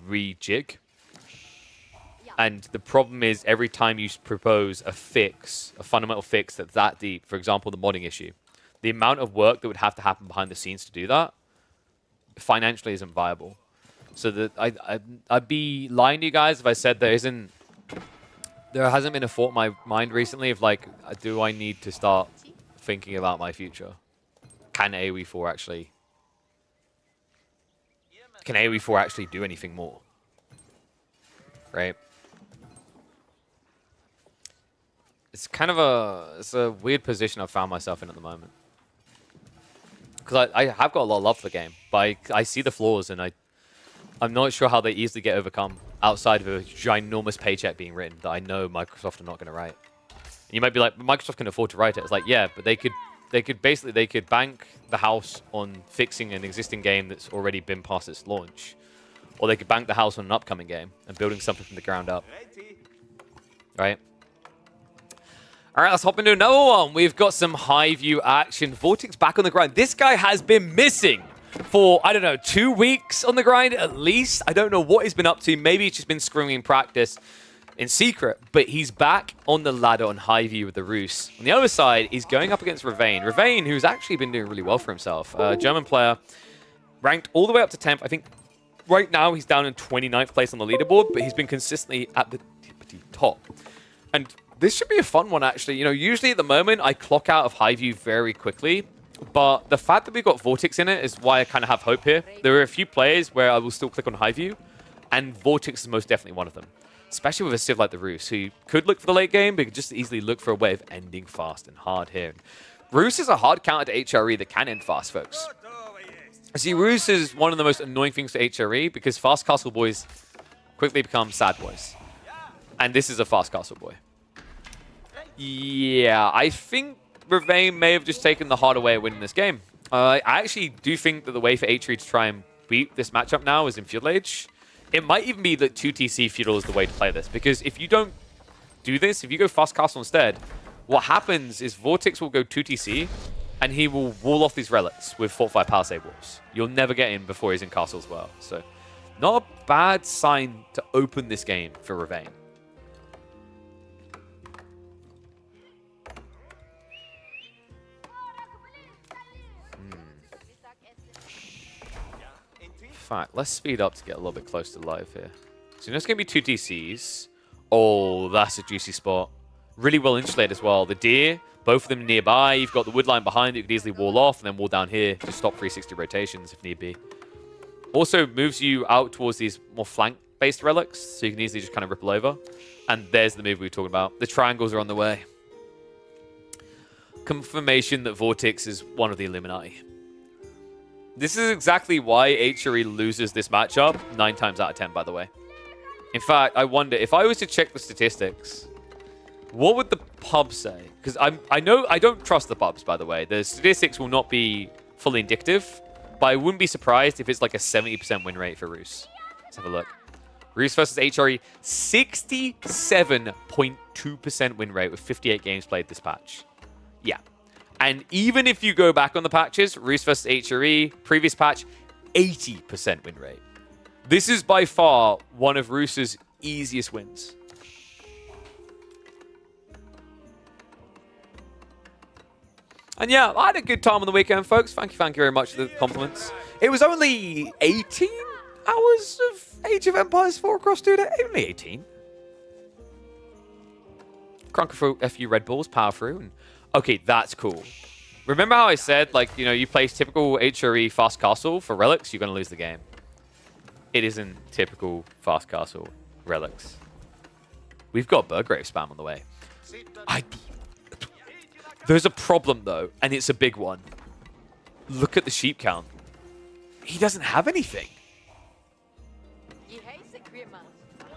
rejig. And the problem is every time you propose a fix, a fundamental fix that's that deep, for example, the modding issue, the amount of work that would have to happen behind the scenes to do that financially isn't viable. So that I'd be lying to you guys if I said there hasn't been a thought in my mind recently of like, do I need to start thinking about my future? Can AoE 4 actually do anything more? Right? It's kind of a weird position I've found myself in at the moment. Because I have got a lot of love for the game, but I see the flaws, and I'm not sure how they easily get overcome outside of a ginormous paycheck being written that I know Microsoft are not going to write. And you might be like, Microsoft can afford to write it. It's like, yeah, but they could bank the house on fixing an existing game that's already been past its launch, or they could bank the house on an upcoming game and building something from the ground up. Right? All right, let's hop into another one. We've got some high view action. Vortex back on the grind. This guy has been missing for, I don't know, 2 weeks on the grind at least. I don't know what he's been up to. Maybe he's just been screaming in practice in secret, but he's back on the ladder on high view with the Roos. On the other side, he's going up against Ravane. Ravane, who's actually been doing really well for himself. German player, ranked all the way up to 10th. I think right now he's down in 29th place on the leaderboard, but he's been consistently at the top. And this should be a fun one, actually. You know, usually at the moment, I clock out of high view very quickly, but the fact that we've got Vortex in it is why I kind of have hope here. There are a few players where I will still click on high view, and Vortex is most definitely one of them. Especially with a Civ like the Roos, who could look for the late game, but could just easily look for a way of ending fast and hard here. Roos is a hard counter to HRE that can end fast, folks. See, Roos is one of the most annoying things to HRE because fast castle boys quickly become sad boys. And this is a fast castle boy. Yeah, I think Ravane may have just taken the harder way of winning this game. I actually do think that the way for HRE to try and beat this matchup now is in Feudal Age. It might even be that 2TC Feudal is the way to play this, because if you don't do this, if you go fast castle instead, what happens is Vortex will go 2TC, and he will wall off these relics with 4-5 Palisade walls. You'll never get in before he's in castle as well. So, not a bad sign to open this game for Ravane. Fact, let's speed up to get a little bit close to live here. So there's going to be 2 DCs. Oh, that's a juicy spot. Really well insulated as well. The deer, both of them nearby. You've got the wood line behind that you could easily wall off and then wall down here to stop 360 rotations if need be. Also moves you out towards these more flank-based relics, so you can easily just kind of ripple over. And there's the move we were talking about. The triangles are on the way. Confirmation that Vortex is one of the Illuminati. This is exactly why HRE loses this matchup 9 times out of 10, by the way. In fact, I wonder, if I was to check the statistics, what would the pub say? Because I know I don't trust the pubs, by the way. The statistics will not be fully indicative, but I wouldn't be surprised if it's like a 70% win rate for Roos. Let's have a look. Roos versus HRE, 67.2% win rate with 58 games played this patch. Yeah. And even if you go back on the patches, Roos versus HRE, previous patch, 80% win rate. This is by far one of Roos's easiest wins. And yeah, I had a good time on the weekend, folks. Thank you very much for the compliments. It was only 18 hours of Age of Empires 4 across 2 days. Only 18. Crunker through a few Red Bulls, power through, and okay, that's cool. Remember how I said, like, you know, you play typical HRE fast castle for relics, you're going to lose the game. It isn't typical fast castle relics. We've got Burgrave spam on the way. There's a problem, though, and it's a big one. look at the sheep count. He doesn't have anything.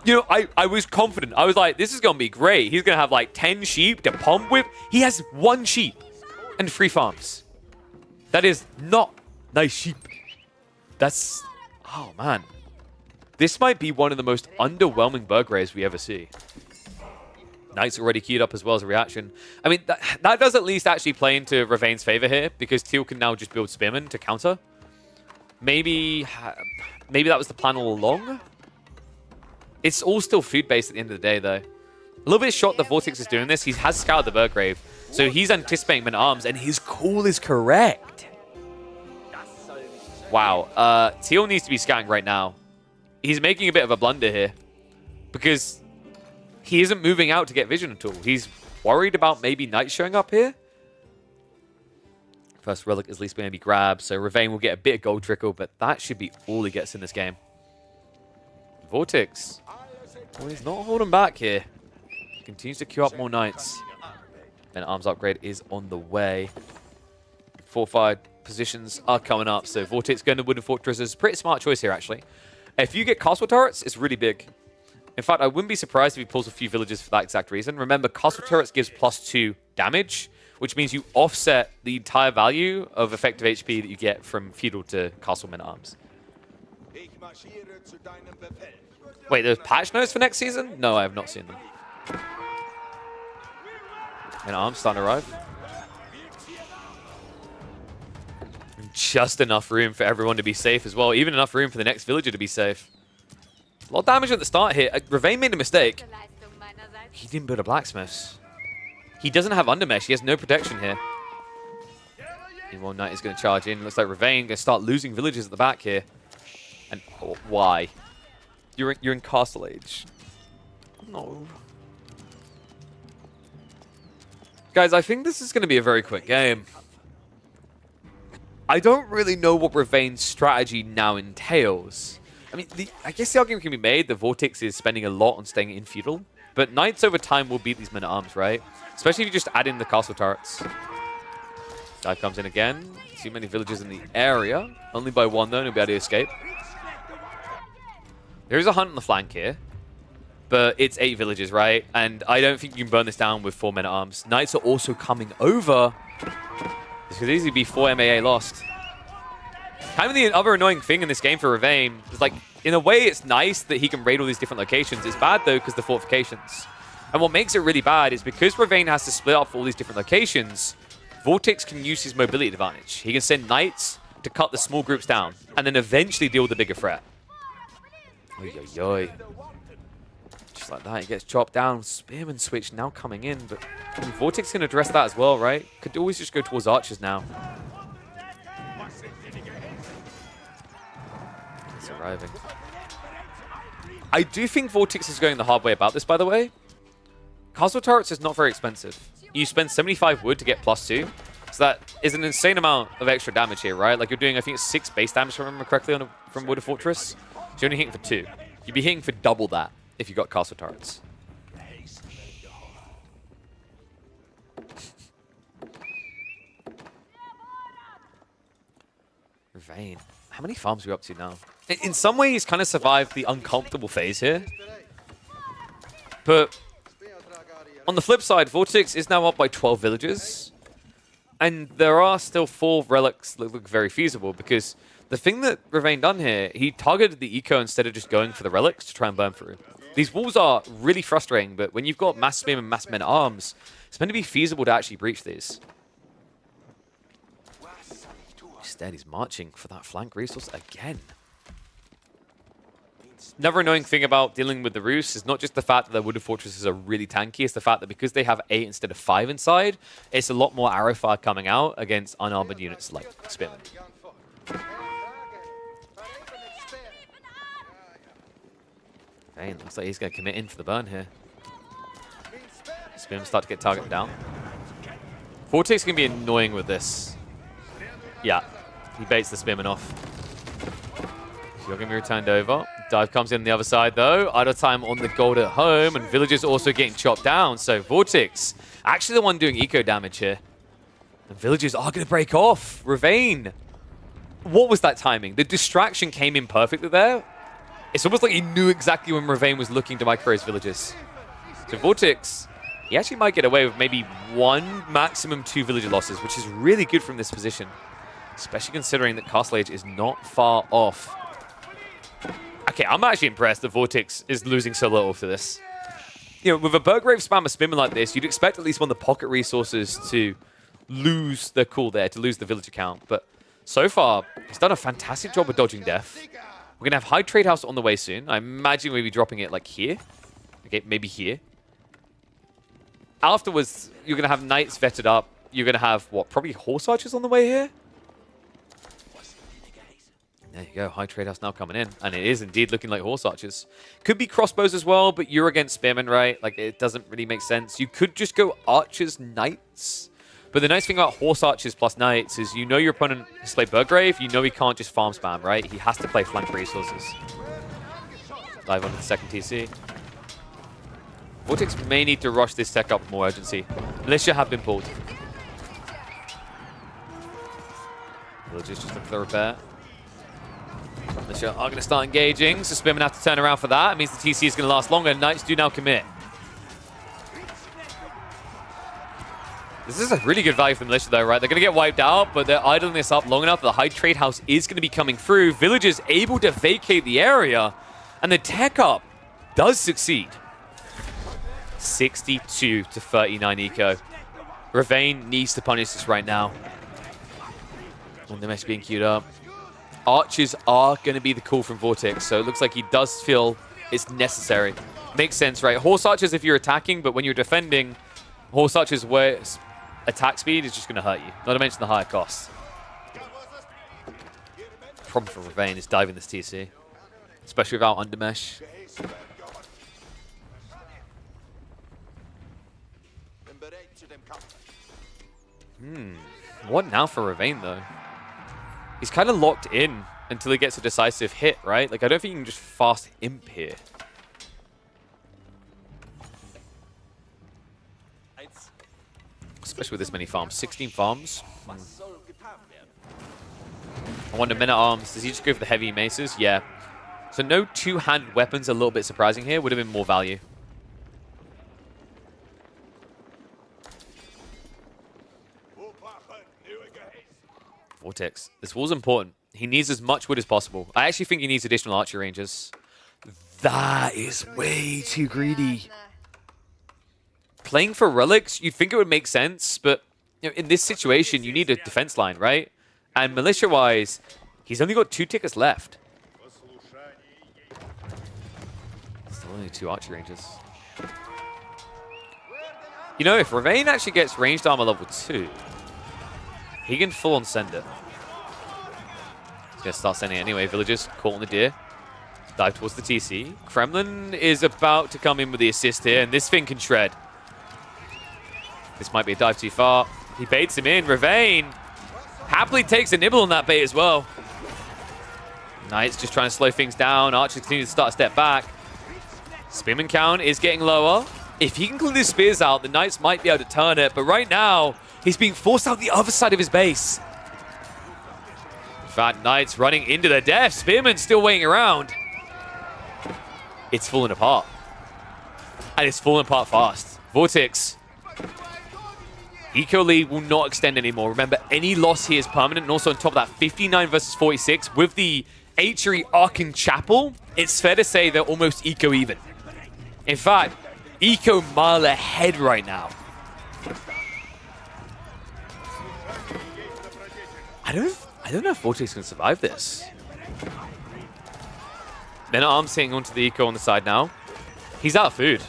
You know, I was confident. I was like, this is going to be great. He's going to have like 10 sheep to pump with. He has 1 sheep and 3 farms. That is not nice sheep. That's... Oh, man. This might be one of the most underwhelming Burgraves we ever see. Knight's already queued up as well as a reaction. I mean, that does at least actually play into Ravain's favor here, because Teal can now just build Spearmen to counter. Maybe that was the plan all along? It's all still food-based at the end of the day, though. A little bit shocked that Vortex is doing this. He has scouted the Burgrave, so he's anticipating men-at-arms, and his call is correct. Wow. Teal needs to be scouting right now. He's making a bit of a blunder here, because he isn't moving out to get vision at all. He's worried about maybe Knight showing up here. First relic is at least going to be grabbed, so Ravain will get a bit of gold trickle, but that should be all he gets in this game. Vortex. Well, he's not holding back here. Continues to queue up more Knights. And arms upgrade is on the way. Fortified positions are coming up, so Vortex going to Wooden Fortresses. Pretty smart choice here, actually. If you get castle turrets, it's really big. In fact, I wouldn't be surprised if he pulls a few villages for that exact reason. Remember, castle turrets gives +2 damage, which means you offset the entire value of effective HP that you get from feudal to castle men-at-arms. Wait, there's patch notes for next season? No, I have not seen them. Men-at-arms starting to arrive. Just enough room for everyone to be safe as well. Even enough room for the next villager to be safe. A lot of damage at the start here. Ravain made a mistake. He didn't build a blacksmiths. He doesn't have undermesh. He has no protection here. Meanwhile, Knight is going to charge in. Looks like Ravain going to start losing villages at the back here. And why? You're in Castle Age. No. Guys, I think this is going to be a very quick game. I don't really know what Ravain's strategy now entails. I mean, I guess the argument can be made that Vortex is spending a lot on staying in feudal, but Knights over time will beat these men-at-arms, right? Especially if you just add in the castle turrets. Dive comes in again. Too many villages in the area. Only by 1, though, and he'll be able to escape. There is a hunt on the flank here, but it's 8 villages, right? And I don't think you can burn this down with 4 men-at-arms. Knights are also coming over. This could easily be 4 MAA lost. Kind of the other annoying thing in this game for Ravain is, like, in a way it's nice that he can raid all these different locations. It's bad, though, because the fortifications. And what makes it really bad is because Ravain has to split up all these different locations, Vortex can use his mobility advantage. He can send Knights to cut the small groups down, and then eventually deal with the bigger threat. Oy, oy, oy. Just like that, he gets chopped down. Spearman switch now coming in, but Vortex can address that as well, right? Could always just go towards archers now. It's arriving. I do think Vortex is going the hard way about this, by the way. Castle turrets is not very expensive. You spend 75 wood to get +2. So that is an insane amount of extra damage here, right? Like you're doing, I think it's 6 base damage, if I remember correctly, from Wood of Fortress. So you're only hitting for 2. You'd be hitting for double that if you got castle turrets. Ravain. How many farms are we up to now? In some ways, he's kind of survived the uncomfortable phase here. But on the flip side, Vortex is now up by 12 villages. And there are still 4 relics that look very feasible, because the thing that Ravain done here, he targeted the eco instead of just going for the relics to try and burn through. These walls are really frustrating, but when you've got mass spearmen and mass men-at-arms, it's meant to be feasible to actually breach these. Instead, he's marching for that flank resource again. Another annoying thing about dealing with the Roos is not just the fact that their wooden fortresses are really tanky, it's the fact that because they have 8 instead of 5 inside, it's a lot more arrow fire coming out against unarmored units like Spearmen. Okay, looks like he's going to commit in for the burn here. Spearmen start to get targeted down. Vortex can be annoying with this. Yeah, he baits the Spearman off. You're going to be returned over. Dive comes in the other side, though. Idle time on the gold at home, and villagers also getting chopped down. So Vortex, actually the one doing eco damage here. The villagers are going to break off. Ravane. What was that timing? The distraction came in perfectly there. It's almost like he knew exactly when Ravane was looking to micro his villagers. So Vortex, he actually might get away with maybe 1, maximum 2 villager losses, which is really good from this position. Especially considering that Castle Age is not far off. Okay, I'm actually impressed that Vortex is losing so little for this. You know, with a Burgrave spammer spinning like this, you'd expect at least one of the pocket resources to lose their cool there, to lose the villager count. But so far, he's done a fantastic job of dodging death. We're going to have High Trade House on the way soon. I imagine we'll be dropping it like here. Okay, maybe here. Afterwards, you're going to have Knights vetted up. You're going to have, what, probably Horse Archers on the way here? There you go, High Trade House now coming in. And it is indeed looking like Horse Archers. Could be Crossbows as well, but you're against Spearmen, right? Like, it doesn't really make sense. You could just go Archers, Knights. But the nice thing about Horse Archers plus Knights is you know your opponent has played Burgrave, you know he can't just farm spam, right? He has to play flank resources. Dive onto the second TC. Vortex may need to rush this tech up with more urgency. Militia have been pulled. Villagers just looking for the repair. Militia are going to start engaging, so Spearmen have to turn around for that. It means the TC is going to last longer. Knights do now commit. This is a really good value for the Militia though, right? They're going to get wiped out, but they're idling this up long enough that the High Trade House is going to be coming through. Villagers able to vacate the area, and the tech up does succeed. 62 to 39 eco. Ravane needs to punish this right now. When the mesh being queued up. Archers are going to be the call from Vortex, so it looks like he does feel it's necessary. Makes sense, right? Horse Archers if you're attacking, but when you're defending, Horse Archers where attack speed is just going to hurt you. Not to mention the higher cost. Problem for Ravane is diving this TC. Especially without undermesh. What now for Ravane though? He's kind of locked in until he gets a decisive hit, right? Like, I don't think you can just fast imp here. Especially with this many farms. 16 farms. I wonder, Men-at-Arms, does he just go for the heavy maces? Yeah. So no two-handed weapons, a little bit surprising here. Would have been more value. Vortex. This wall's important. He needs as much wood as possible. I actually think he needs additional archer ranges. That is way too greedy. Playing for relics, you'd think it would make sense, but you know, in this situation, you need a defense line, right? And militia-wise, he's only got 2 tickets left. Still only 2 archer ranges. You know, if Ravane actually gets ranged armor level 2, he can full-on send it. He's going to start sending it anyway. Villagers caught on the deer. Dive towards the TC. Kremlin is about to come in with the assist here, and this thing can shred. This might be a dive too far. He baits him in. Ravane happily takes a nibble on that bait as well. Knights just trying to slow things down. Archers continue to start a step back. Spearman count is getting lower. If he can clear his spears out, the Knights might be able to turn it. But right now, he's being forced out the other side of his base. In fact, Knights running into the death. Spearman still waiting around. It's falling apart. And it's falling apart fast. Vortex. Eco lead will not extend anymore. Remember, any loss here is permanent. And also on top of that, 59 versus 46. With the Achery Arcan Chapel, it's fair to say they're almost eco even. In fact, eco mile ahead right now. I don't know if Vortex can survive this. Men-at-Arms hitting onto the eco on the side now. He's out of food.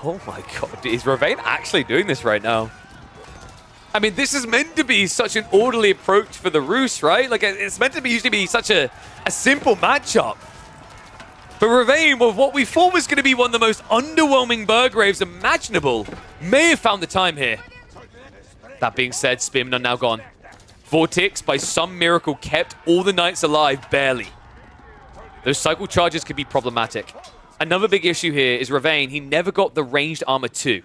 Oh my god, is Ravane actually doing this right now? I mean, this is meant to be such an orderly approach for the Roos, right? Like, it's meant to be usually be such a simple matchup. But Ravane, with what we thought was going to be one of the most underwhelming Burgraves imaginable, may have found the time here. That being said, Spearmen are now gone. Vortex, by some miracle, kept all the Knights alive, barely. Those cycle charges could be problematic. Another big issue here is Ravane. He never got the ranged armor 2.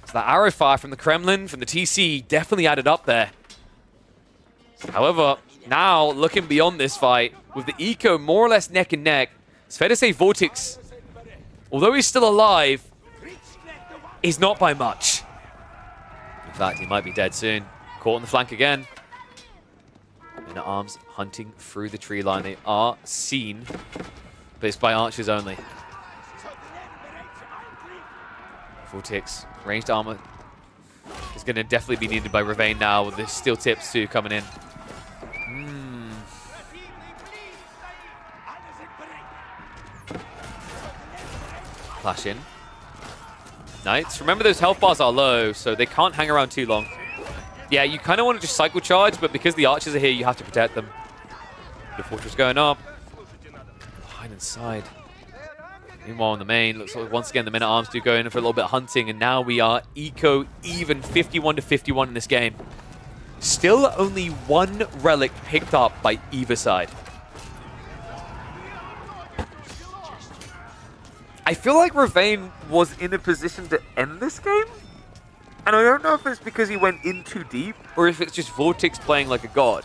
So the arrow fire from the Kremlin, from the TC, definitely added up there. However, now looking beyond this fight, with the Eco more or less neck and neck, it's fair to say Vortex, although he's still alive, is not by much. In fact, he might be dead soon. Caught on the flank again. Men-at-Arms hunting through the tree line. They are seen, but it's by archers only. Vortex, ranged armor is going to definitely be needed by Ravane now, with the steel tips too coming in. Flash in. Knights, remember those health bars are low, so they can't hang around too long. Yeah, you kind of want to just cycle charge, but because the archers are here, you have to protect them. The fortress going up. Hide inside. Meanwhile, on the main, looks like once again the Men-at-Arms do go in for a little bit of hunting, and now we are eco even 51 to 51 in this game. Still only one relic picked up by either side. I feel like Ravane was in a position to end this game. And I don't know if it's because he went in too deep or if it's just Vortex playing like a god.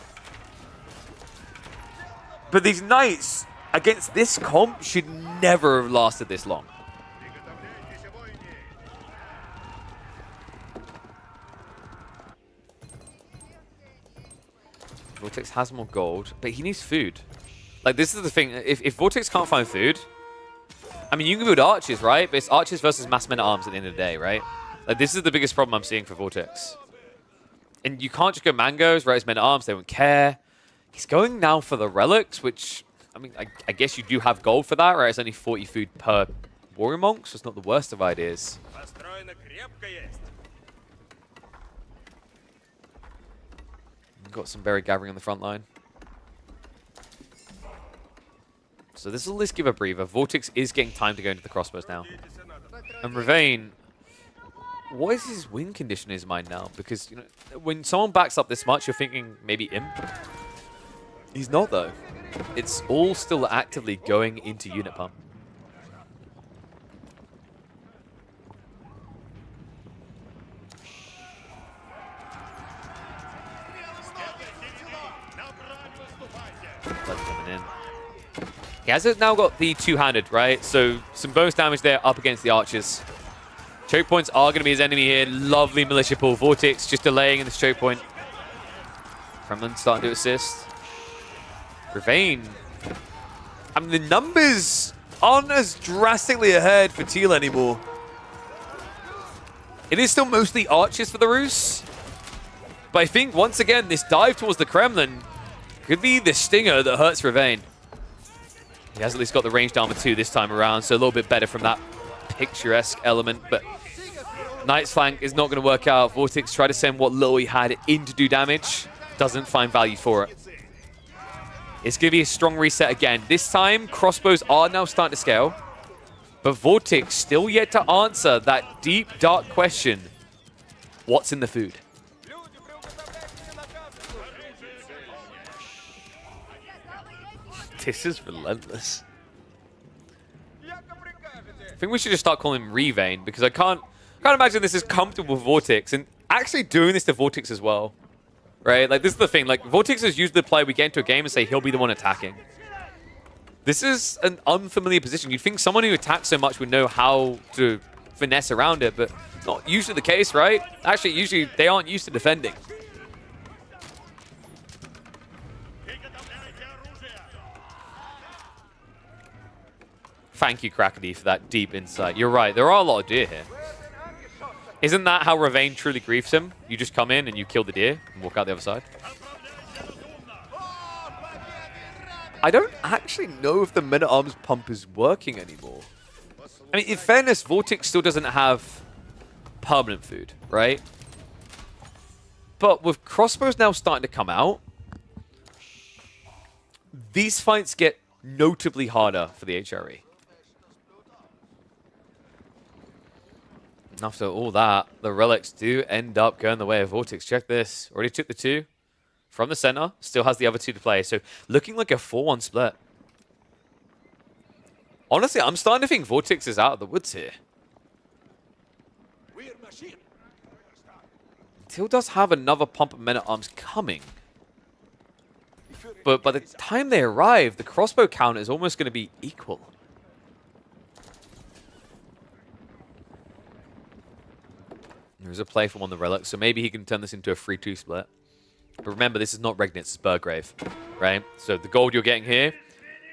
But these Knights against this comp should never have lasted this long. Vortex has more gold, but he needs food. Like, this is the thing. If Vortex can't find food, I mean, you can build archers, right? But it's archers versus mass men-at-arms at the end of the day, right? Like, this is the biggest problem I'm seeing for Vortex. And you can't just go mangoes, right? It's men-at-arms, they won't care. He's going now for the relics, which, I mean, I guess you do have gold for that, right? It's only 40 food per warrior monk, so it's not the worst of ideas. Got some berry gathering on the front line. So this will at least give a breather. Vortex is getting time to go into the crossbows now. And Ravane, what is his win condition in his mind now? Because, you know, when someone backs up this much, you're thinking maybe Imp. He's not, though. It's all still actively going into unit pump. Coming in. He has now got the two-handed, right? So some bonus damage there up against the archers. Choke points are going to be his enemy here. Lovely militia pull. Vortex just delaying in this choke point. Kremlin starting to assist. Ravane. I mean, the numbers aren't as drastically ahead for Teal anymore. It is still mostly archers for the Rus. But I think, once again, this dive towards the Kremlin could be the stinger that hurts Ravane. He has at least got the ranged armor too this time around, so a little bit better from that picturesque element. But Knight's flank is not going to work out. Vortex tried to send what little he had in to do damage. Doesn't find value for it. It's going to be a strong reset again. This time, crossbows are now starting to scale. But Vortex still yet to answer that deep, dark question. What's in the food? This is relentless. I think we should just start calling him Revane, because I can't imagine this is comfortable with Vortex, and actually doing this to Vortex as well. Right? Like, this is the thing. Like, Vortex is usually the player we get into a game and say he'll be the one attacking. This is an unfamiliar position. You'd think someone who attacks so much would know how to finesse around it, but it's not usually the case, right? Actually, usually they aren't used to defending. Thank you, Krakady, for that deep insight. You're right. There are a lot of deer here. Isn't that how Ravane truly griefs him? You just come in and you kill the deer and walk out the other side? I don't actually know if the Men-at-Arms pump is working anymore. I mean, in fairness, Vortex still doesn't have permanent food, right? But with crossbows now starting to come out, these fights get notably harder for the HRE. After all that, the relics do end up going the way of Vortex. Check this. Already took the 2 from the center. Still has the other 2 to play. So looking like a 4-1 split. Honestly, I'm starting to think Vortex is out of the woods here. Till does have another pump of men-at-arms coming. But by the time they arrive, the crossbow count is almost going to be equal. There's a play from one of the relics, so maybe he can turn this into a 3-2 split. But remember, this is not Regnitz, it's Burgrave, right? So the gold you're getting here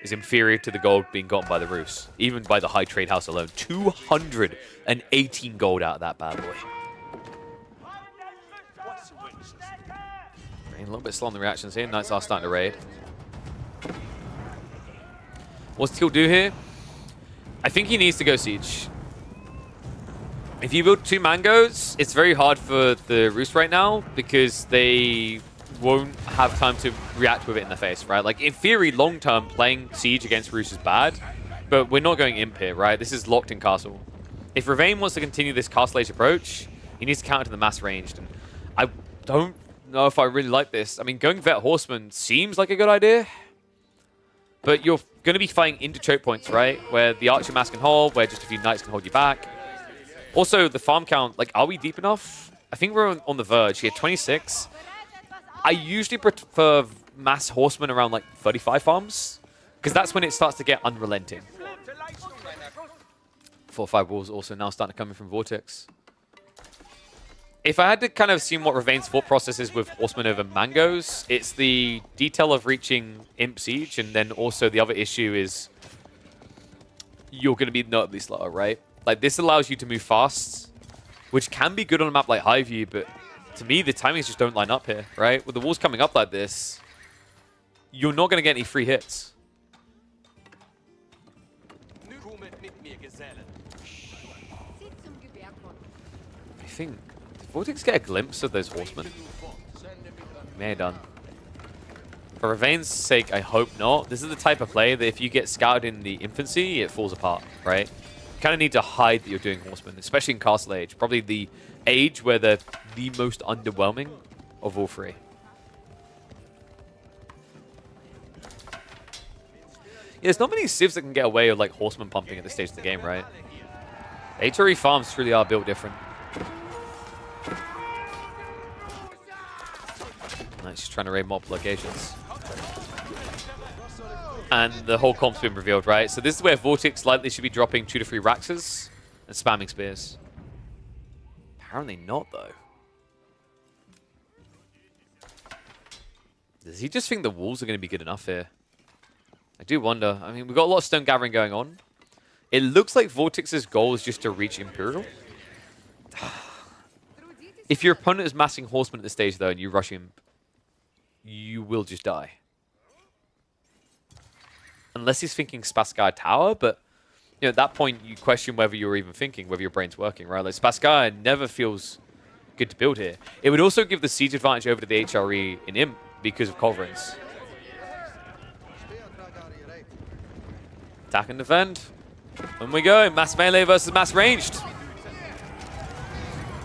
is inferior to the gold being gotten by the Roos, even by the High Trade House alone. 218 gold out of that bad boy. A little bit slow on the reactions here. Knights are starting to raid. What's Teal do here? I think he needs to go siege. If you build 2 mangoes, it's very hard for the Roost right now because they won't have time to react with it in the face, right? Like, in theory, long-term, playing siege against Roost is bad, but we're not going imp here, right? This is locked in castle. If Ravane wants to continue this castle age approach, he needs to counter to the mass ranged, and I don't know if I really like this. I mean, going Vet Horseman seems like a good idea, but you're going to be fighting into choke points, right? Where the Archer Mass can hold, where just a few Knights can hold you back. Also, the farm count, like, are we deep enough? I think we're on the verge here, 26. I usually prefer Mass Horseman around, like, 35 farms, because that's when it starts to get unrelenting. 4 or 5 walls also now starting to come in from Vortex. If I had to kind of assume what Ravane's thought process is with Horseman over Mangoes, it's the detail of reaching Imp Siege, and then also the other issue is you're going to be notably slower, right? Like, this allows you to move fast, which can be good on a map like Highview, but to me, the timings just don't line up here, right? With the walls coming up like this, you're not going to get any free hits. I think, did Vortex get a glimpse of those horsemen? May have done. For Ravane's sake, I hope not. This is the type of play that if you get scouted in the infancy, it falls apart, right? You kind of need to hide that you're doing horsemen, especially in Castle Age. Probably the age where they're the most underwhelming of all 3. Yeah, there's not many civs that can get away with like horseman pumping at this stage of the game, right? HRE farms truly are built different. Nice, just trying to raid multiple locations. And the whole comp's been revealed, right? So this is where Vortex likely should be dropping 2 to 3 Raxes and spamming spears. Apparently not, though. Does he just think the walls are going to be good enough here? I do wonder. I mean, we've got a lot of stone gathering going on. It looks like Vortex's goal is just to reach Imperial. If your opponent is massing Horsemen at this stage, though, and you rush him, you will just die. Unless he's thinking Spasskaya Tower, but you know, at that point, you question whether you're even thinking, whether your brain's working, right? Like, Spasskaya never feels good to build here. It would also give the siege advantage over to the HRE in Imp because of Culverins. Attack and defend. And we go. Mass melee versus mass ranged.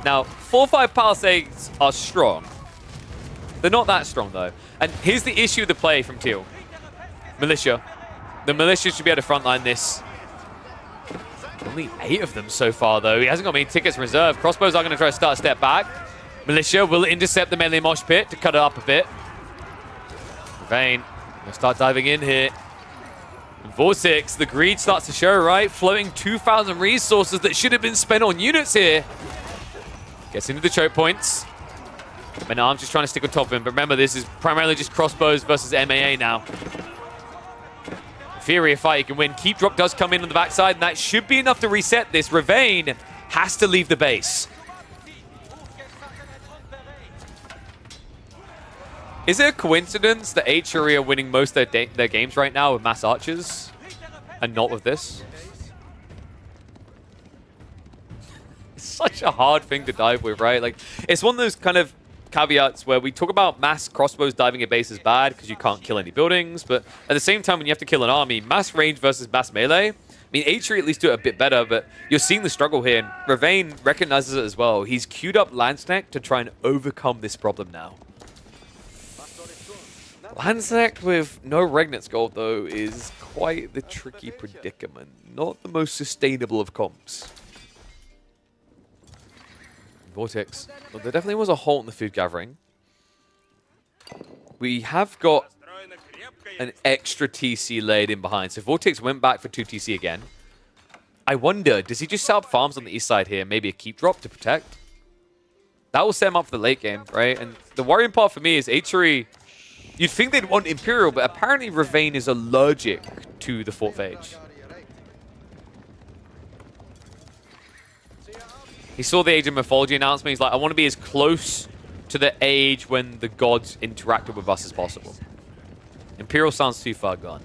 Now, 4-5 Palisades are strong. They're not that strong, though. And here's the issue with the play from Teal. Militia. The Militia should be able to frontline this. Only 8 of them so far, though. He hasn't got many tickets reserved. Crossbows are going to try to start a step back. Militia will intercept the melee mosh pit to cut it up a bit. Ravane will start diving in here. And Vortex, the greed starts to show, right? Floating 2,000 resources that should have been spent on units here. Gets into the choke points. Men-at-arms just trying to stick on top of him. But remember, this is primarily just crossbows versus MAA now. Fury, a fight he can win. Keep Drop does come in on the backside, and that should be enough to reset this. Ravane has to leave the base. Is it a coincidence that HRE are winning most of their games right now with mass archers and not with this? It's such a hard thing to dive with, right? Like, it's one of those kind of caveats where we talk about mass crossbows diving a base is bad because you can't kill any buildings, but at the same time, when you have to kill an army, mass range versus mass melee, I mean, HRE at least do it a bit better, but you're seeing the struggle here, and Ravane recognizes it as well. He's queued up Landsnack to try and overcome this problem now. Landsnack with no Regnitz gold, though, is quite the tricky predicament. Not the most sustainable of comps. Vortex. Well, there definitely was a halt in the food gathering. We have got an extra TC laid in behind. So Vortex went back for 2 TC again. I wonder, does he just set up farms on the east side here? Maybe a keep drop to protect? That will set him up for the late game, right? And the worrying part for me is H3. You'd think they'd want Imperial, but apparently Ravane is allergic to the Fort Phage. He saw the Age of Mythology announcement. He's like, I want to be as close to the age when the gods interacted with us as possible. Imperial sounds too far gone.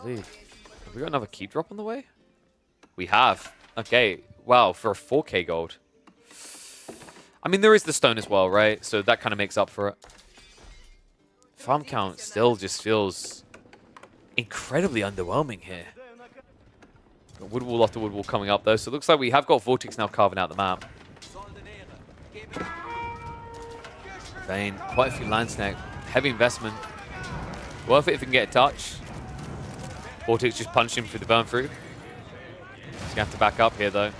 Have we got another keep drop on the way? We have. Okay. Wow, for a 4k gold. I mean, there is the stone as well, right? So that kind of makes up for it. Farm count still just feels incredibly underwhelming here. Got wood wall after wood wall coming up, though. So it looks like we have got Vortex now carving out the map. Vayne, quite a few land snack. Heavy investment. Worth it if we can get a touch. Vortex just punched him through the burn through. He's going to have to back up here, though.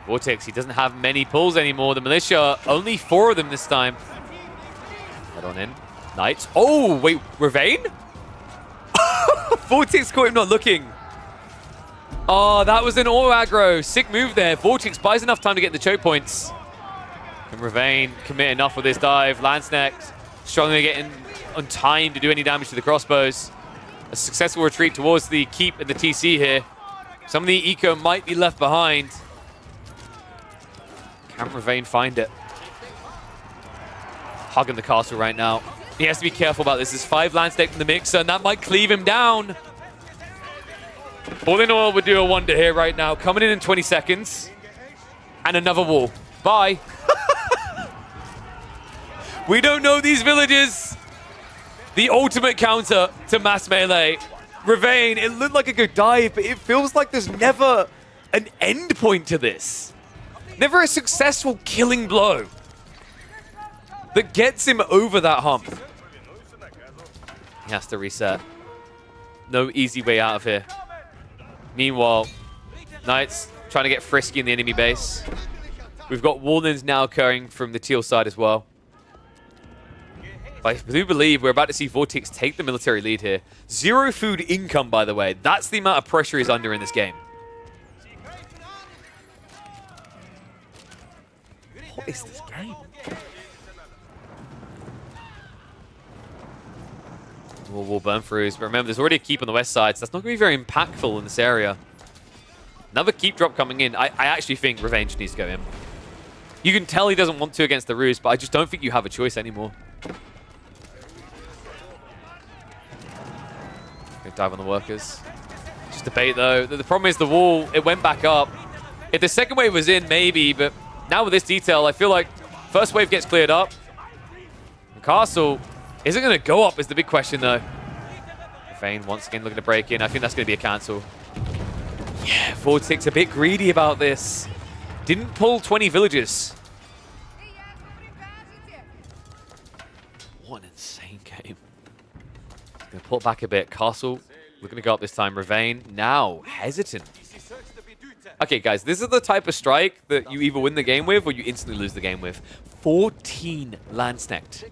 Vortex, he doesn't have many pulls anymore. The Militia, only 4 of them this time. Head on in. Knights. Oh, wait, Ravane? Vortex caught him not looking. Oh, that was an auto aggro. Sick move there. Vortex buys enough time to get the choke points. Can Ravane commit enough with this dive? Landsnack struggling to get in on time to do any damage to the crossbows. A successful retreat towards the keep and the TC here. Some of the eco might be left behind. Can Ravane find it? Hugging the castle right now. He has to be careful about this. There's 5 Landsnack in the mix, and that might cleave him down. All in all would do a wonder here right now. Coming in 20 seconds. And another wall. Bye. We don't know these villages. The ultimate counter to mass melee. Ravane, it looked like a good dive, but it feels like there's never an end point to this. Never a successful killing blow that gets him over that hump. He has to reset. No easy way out of here. Meanwhile, Knights trying to get frisky in the enemy base. We've got Warlands now occurring from the teal side as well. I do believe we're about to see Vortex take the military lead here. 0 food income, by the way. That's the amount of pressure he's under in this game. What is this game? Wall burn throughs, but remember, there's already a keep on the west side, so that's not going to be very impactful in this area. Another keep drop coming in. I actually think Revenge needs to go in. You can tell he doesn't want to against the Ruse, but I just don't think you have a choice anymore. Good dive on the workers. Just debate, though. The problem is the wall, it went back up. If the second wave was in, maybe, but now with this detail, I feel like first wave gets cleared up. The castle isn't going to go up is the big question, though. Vayne once again looking to break in. I think that's going to be a cancel. Yeah, Vortex a bit greedy about this. Didn't pull 20 villages. What an insane game. Going to pull it back a bit. Castle looking to go up this time. Ravane now hesitant. Okay, guys, this is the type of strike that you either win the game with or you instantly lose the game with. 14 land snacked.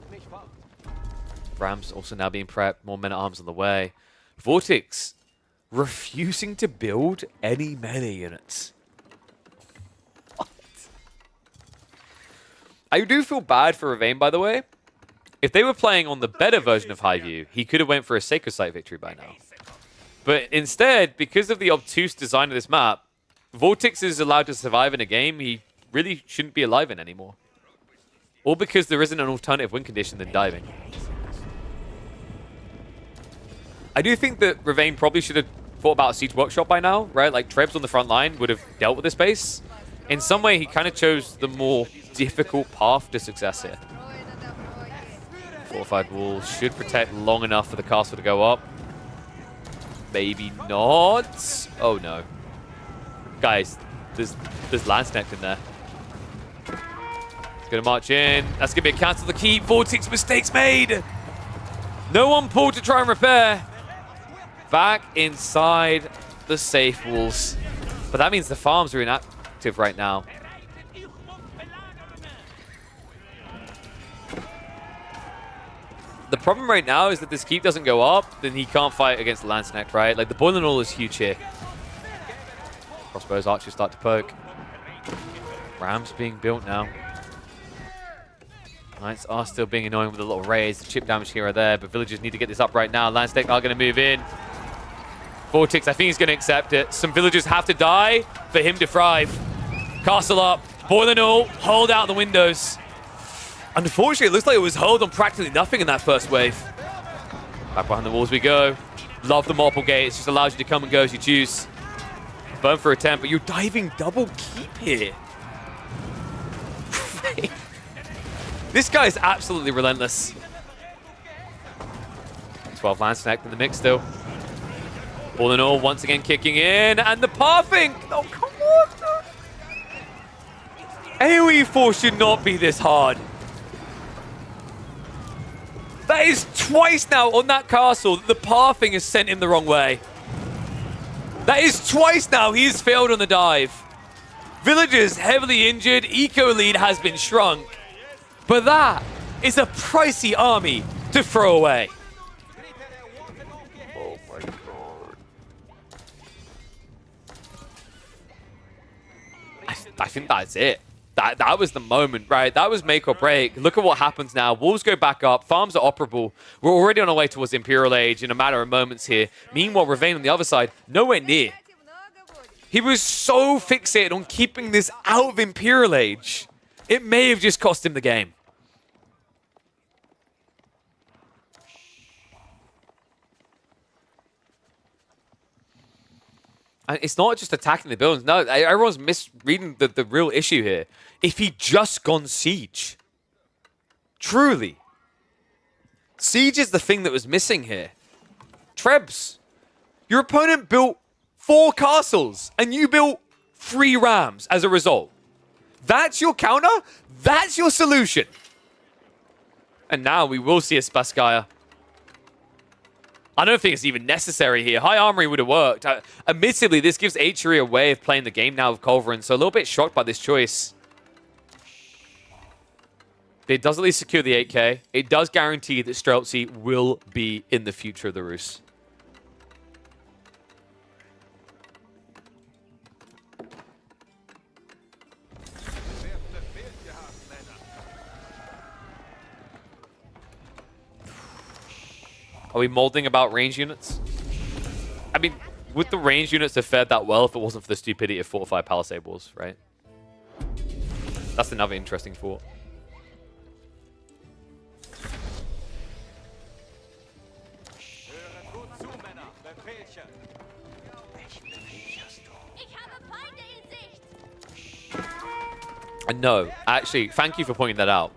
Rams also now being prepped. More men-at-arms on the way. Vortex refusing to build any melee units. What? I do feel bad for Ravane, by the way. If they were playing on the better version of Highview, he could have went for a Sacred Site victory by now. But instead, because of the obtuse design of this map, Vortex is allowed to survive in a game he really shouldn't be alive in anymore. Or because there isn't an alternative win condition than diving. I do think that Ravane probably should have thought about a Siege Workshop by now, right? Like, Trebs on the front line would have dealt with this base. In some way, he kind of chose the more difficult path to success here. Fortified wall should protect long enough for the castle to go up. Maybe not. Oh, no. Guys, there's land snacked in there. It's going to march in. That's going to be a cancel the keep. Vortex mistakes made. No one pulled to try and repair. Back inside the safe walls. But that means the farms are inactive right now. The problem right now is that this keep doesn't go up, then he can't fight against the Landsneck, right? Like, the Boiling All is huge here. Crossbows, archers start to poke. Rams being built now. Knights are still being annoying with a little raise. The chip damage here or there, but villagers need to get this up right now. Landsneck are going to move in. Vortex, I think he's going to accept it. Some villagers have to die for him to thrive. Castle up. Boiling All. Hold out the windows. Unfortunately, it looks like it was hold on practically nothing in that first wave. Back behind the walls we go. Love the multiple gate. It just allows you to come and go as you choose. Burn for attempt, but you're diving double keep here. This guy is absolutely relentless. 12 Landsneck in the mix still. All in all, once again kicking in, and the pathing! Oh, come on! AoE 4 should not be this hard. That is twice now on that castle that the pathing has sent him the wrong way. That is twice now he has failed on the dive. Villagers heavily injured, eco lead has been shrunk. But that is a pricey army to throw away. Oh my god. I think that's it. That was the moment, right? That was make or break. Look at what happens now. Wolves go back up. Farms are operable. We're already on our way towards Imperial Age in a matter of moments here. Meanwhile, Ravane on the other side, nowhere near. He was so fixated on keeping this out of Imperial Age. It may have just cost him the game. And it's not just attacking the buildings. No, everyone's misreading the real issue here. If he'd just gone siege. Truly. Siege is the thing that was missing here. Trebs. Your opponent built 4 castles, and you built 3 rams as a result. That's your counter? That's your solution. And now we will see a Spaskaya. I don't think it's even necessary here. High Armory would have worked. Admittedly, this gives H3 a way of playing the game now with Culverin, so a little bit shocked by this choice. It does at least secure the 8k. It does guarantee that Streltsy will be in the future of the Rus. Are we molding about range units? I mean, would the range units have fared that well if it wasn't for the stupidity of 4 or 5 Palisade Walls, right? That's another interesting thought. And no, actually, thank you for pointing that out.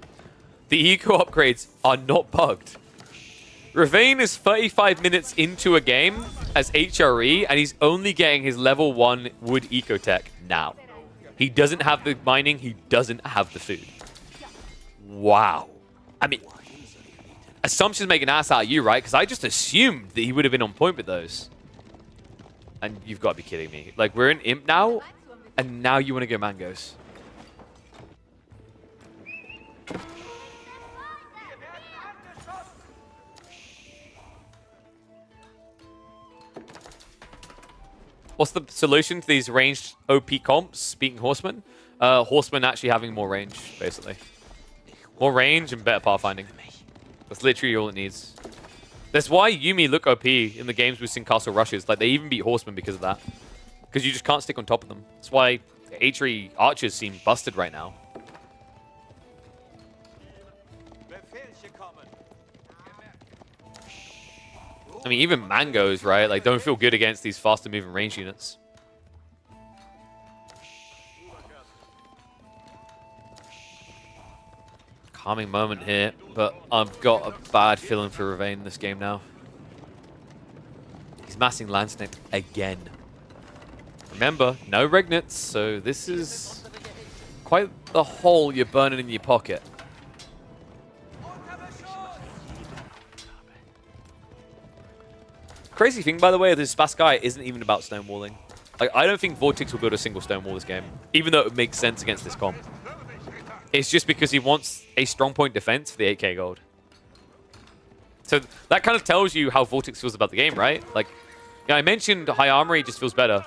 The eco upgrades are not bugged. Ravane is 35 minutes into a game as HRE, and he's only getting his level 1 wood ecotech now. He doesn't have the mining, he doesn't have the food. Wow. I mean, assumptions make an ass out of you, right? Because I just assumed that he would have been on point with those. And you've got to be kidding me. Like, we're in Imp now, and now you want to go Mangoes. What's the solution to these ranged OP comps, speaking Horsemen? Horsemen actually having more range, basically. More range and better pathfinding. That's literally all it needs. That's why Yuumi look OP in the games we've seen Castle Rushes. Like, they even beat Horsemen because of that. Because you just can't stick on top of them. That's why H3 Archers seem busted right now. I mean, even Mangoes, right? Like, don't feel good against these faster moving range units. Calming moment here, but I've got a bad feeling for Ravane this game now. He's massing Landsneck again. Remember, no Regnits, so this is quite the hole you're burning in your pocket. Crazy thing, by the way, this Spaskaya isn't even about stonewalling. Like, I don't think Vortex will build a single stone wall this game, even though it makes sense against this comp. It's just because he wants a strong point defense for the 8k gold. So that kind of tells you how Vortex feels about the game, right? Like, yeah, I mentioned high armory just feels better,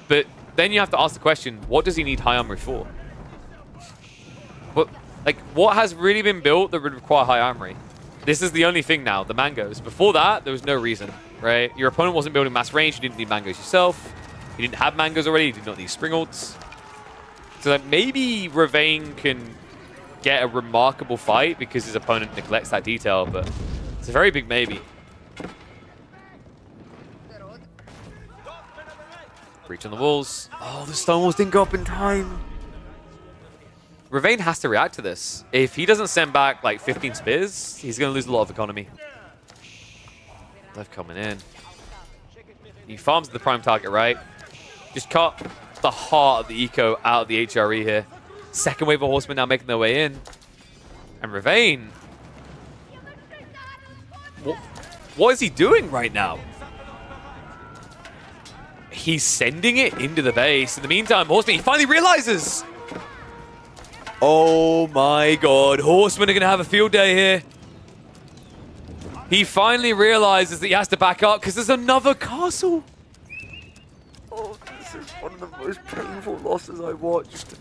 but then you have to ask the question, what does he need high armory for? But, like, what has really been built that would require high armory? This is the only thing now, the mangoes. Before that, there was no reason, right? Your opponent wasn't building mass range, you didn't need mangoes yourself. You didn't have mangoes already, you did not need spring ults. So like, maybe Ravane can get a remarkable fight because his opponent neglects that detail, but it's a very big maybe. Breach on the walls. Oh, the stone walls didn't go up in time. Ravane has to react to this. If he doesn't send back like 15 spears, he's going to lose a lot of economy. They're coming in. He farms the prime target, right? Just cut the heart of the eco out of the HRE here. Second wave of horsemen now making their way in. And Ravane. What is he doing right now? He's sending it into the base. In the meantime, Horseman, he finally realizes. Oh my god. Horsemen are going to have a field day here. He finally realizes that he has to back up because there's another castle. Oh, this is one of the most painful losses I watched.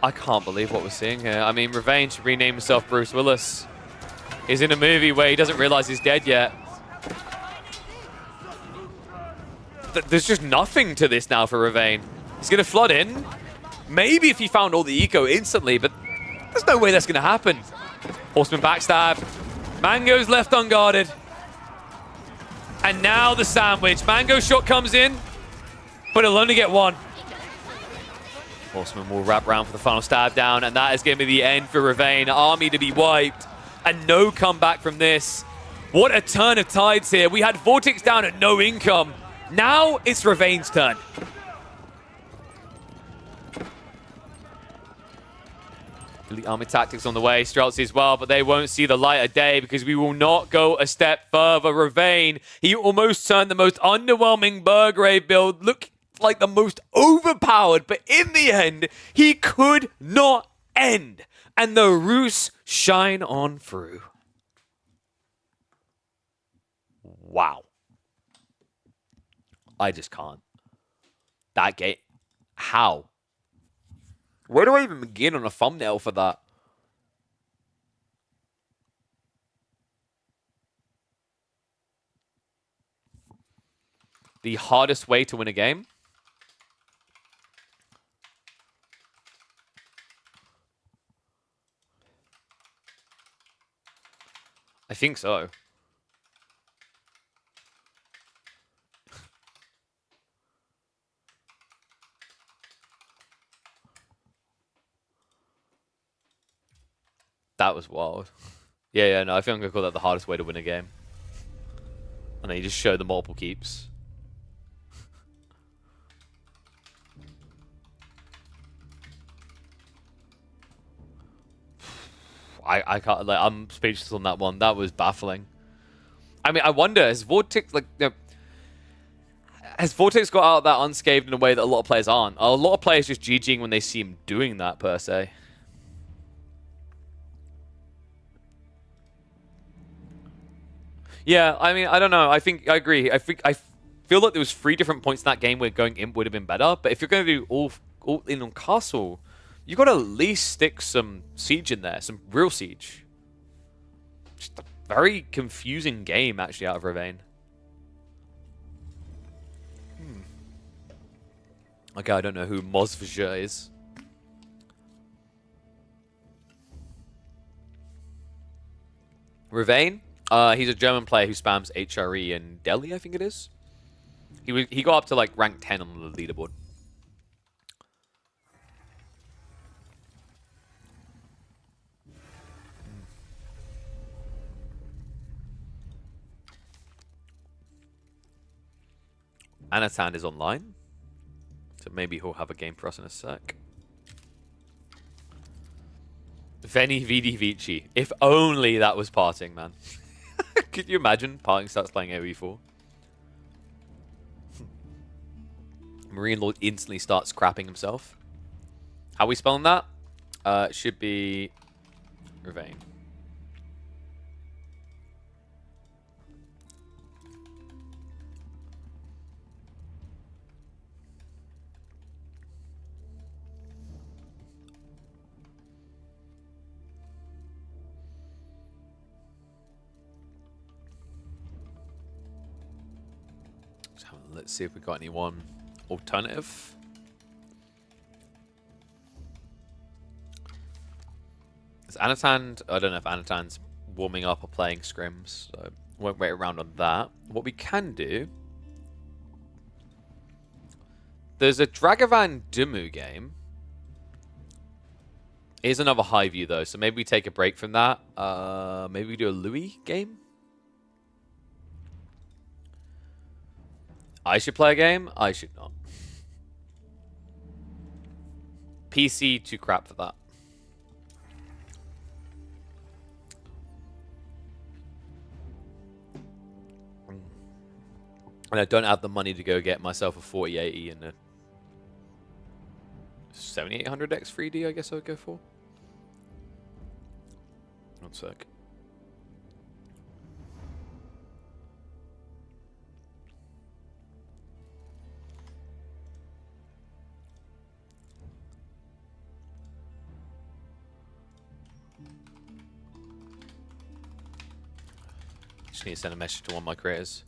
I can't believe what we're seeing here. I mean, Ravane should rename himself Bruce Willis. He's in a movie where he doesn't realize he's dead yet. There's just nothing to this now for Ravane. He's going to flood in. Maybe if he found all the eco instantly, but there's no way that's going to happen. Horseman backstab. Mango's left unguarded. And now the sandwich. Mango shot comes in, but he'll only get one. Horseman will wrap around for the final stab down, and that is going to be the end for Ravane. Army to be wiped, and no comeback from this. What a turn of tides here. We had Vortex down at no income. Now it's Ravane's turn. Elite Army Tactics on the way, Streltsy as well, but they won't see the light of day because we will not go a step further. Ravane, he almost turned the most underwhelming Burgrave build look like the most overpowered, but in the end, he could not end. And the Roos shine on through. Wow. I just can't. That game. How? Where do I even begin on a thumbnail for that? The hardest way to win a game? I think so. That was wild. Yeah, no, I think I'm going to call that the hardest way to win a game. And then you just show the multiple keeps. I can't, like, I'm speechless on that one. That was baffling. I mean, I wonder, has Vortex, like, you know, has Vortex got out of that unscathed in a way that a lot of players aren't? Are a lot of players just GGing when they see him doing that, per se? Yeah, I mean, I don't know. I think I agree. I feel like there was 3 different points in that game where going imp would have been better. But if you're going to do all in on castle, you got to at least stick some siege in there, some real siege. Just a very confusing game, actually, out of Ravane. Okay, I don't know who Mosvja is. Ravane? He's a German player who spams HRE in Delhi, I think it is. He got up to like rank 10 on the leaderboard. Anatan is online. So maybe he'll have a game for us in a sec. Veni Vidi Vici. If only that was parting, man. Could you imagine parting starts playing AoE4? Marine Lord instantly starts crapping himself. How are we spelling that? It should be Ravane. Let's see if we got anyone alternative. Is Anatan? I don't know if Anatan's warming up or playing scrims, so won't wait around on that. What we can do, there's a Dragavan Dumu game. Here's another high view though, so maybe we take a break from that. Maybe we do a Louis game. I should play a game? I should not. PC too crap for that. And I don't have the money to go get myself a 4080 and a 7800X 3D, I guess I would go for. One sec. Just need to send a message to one of my creators.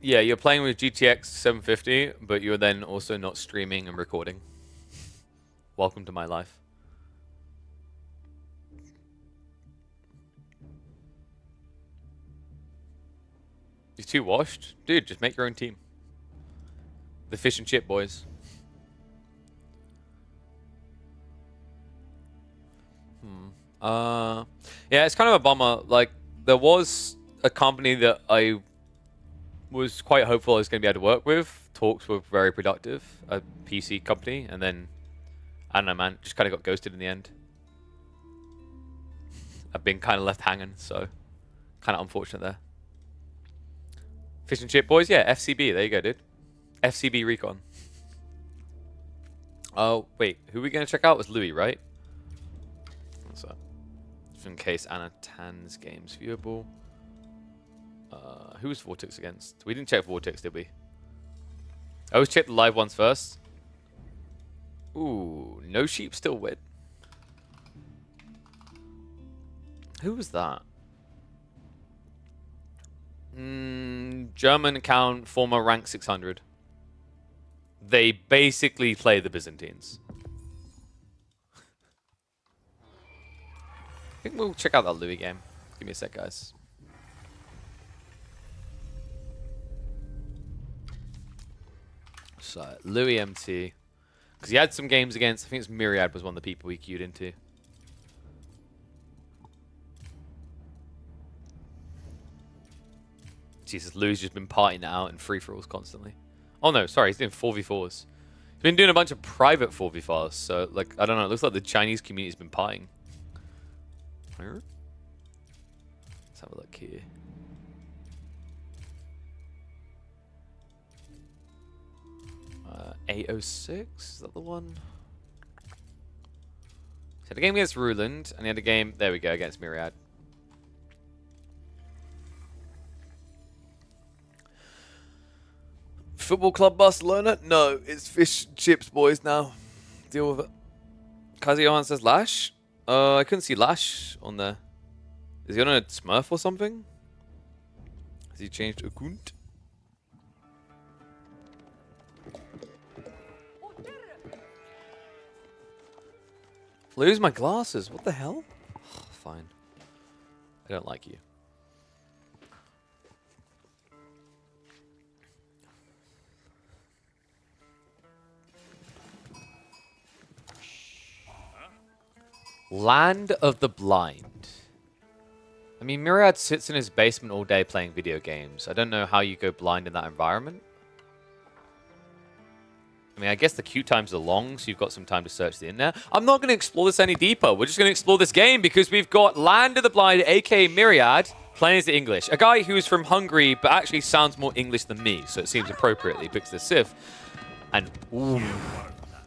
Yeah, you're playing with GTX 750, but you're then also not streaming and recording. Welcome to my life. You're too washed? Dude, just make your own team. The fish and chip boys. Yeah, it's kind of a bummer. Like, there was a company that I was quite hopeful I was going to be able to work with. Talks were very productive. A PC company, and then I don't know, man. Just kind of got ghosted in the end. I've been kind of left hanging, so kind of unfortunate there. Fish and chip boys, yeah. FCB, there you go, dude. FCB Recon. Oh wait, who are we going to check out? It was Louis, right? What's that? Just in case Anatan's game's viewable. Who was Vortex against? We didn't check Vortex, did we? I always check the live ones first. Ooh, no sheep still win. Who was that? German account, former rank 600. They basically play the Byzantines. I think we'll check out that Louis game. Give me a sec, guys. So, Louis MT. Because he had some games against, I think it's Myriad was one of the people he queued into. Jesus, Louis just been partying out in free-for-alls constantly. Oh no, sorry, he's doing 4v4s. He's been doing a bunch of private 4v4s, so, like, I don't know, it looks like the Chinese community's been partying. Let's have a look here. 806, is that the one? He had a game against Ruland, and he had a game, there we go, against Myriad. Football Club Barcelona? No, it's fish and chips, boys, now. Deal with it. Kazuyohan says Lash? I couldn't see Lash on there. Is he on a Smurf or something? Has he changed account? Lose my glasses. What the hell? Fine. I don't like you. Land of the Blind. I mean, Myriad sits in his basement all day playing video games. I don't know how you go blind in that environment. I mean, I guess the queue times are long, so you've got some time to search the internet. I'm not going to explore this any deeper. We're just going to explore this game because we've got Land of the Blind, aka Myriad, playing as the English. A guy who's from Hungary, but actually sounds more English than me, so it seems appropriately picks the Civ. And, ooh,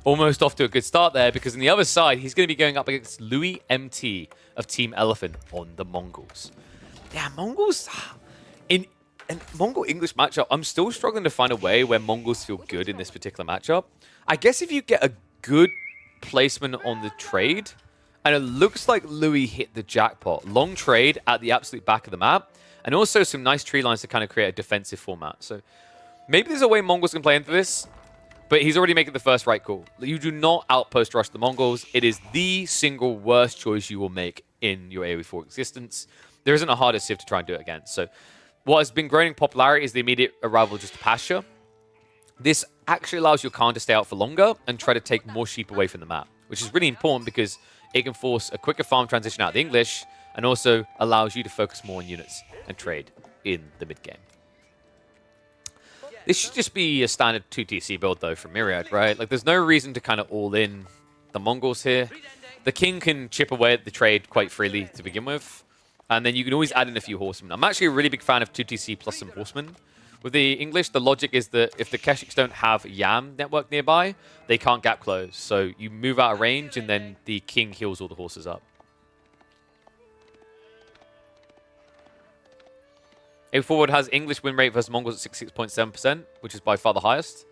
almost off to a good start there, because on the other side, he's going to be going up against Louis MT of Team Elephant on the Mongols. Yeah, Mongols... And Mongol-English matchup, I'm still struggling to find a way where Mongols feel good in this particular matchup. I guess if you get a good placement on the trade, and it looks like Louis hit the jackpot. Long trade at the absolute back of the map, and also some nice tree lines to kind of create a defensive format. So maybe there's a way Mongols can play into this, but he's already making the first right call. You do not outpost rush the Mongols. It is the single worst choice you will make in your AoE4 existence. There isn't a harder Civ to try and do it against. So what has been growing in popularity is the immediate arrival of just a pasture. This actually allows your Khan to stay out for longer and try to take more sheep away from the map, which is really important because it can force a quicker farm transition out of the English and also allows you to focus more on units and trade in the mid-game. This should just be a standard 2TC build, though, from Myriad, right? Like, there's no reason to kind of all-in the Mongols here. The king can chip away at the trade quite freely to begin with. And then you can always add in a few horsemen. I'm actually a really big fan of 2TC plus some horsemen. With the English, the logic is that if the Keshiks don't have Yam network nearby, they can't gap close. So you move out of range, and then the king heals all the horses up. A forward has English win rate versus Mongols at 66.7%, which is by far the highest.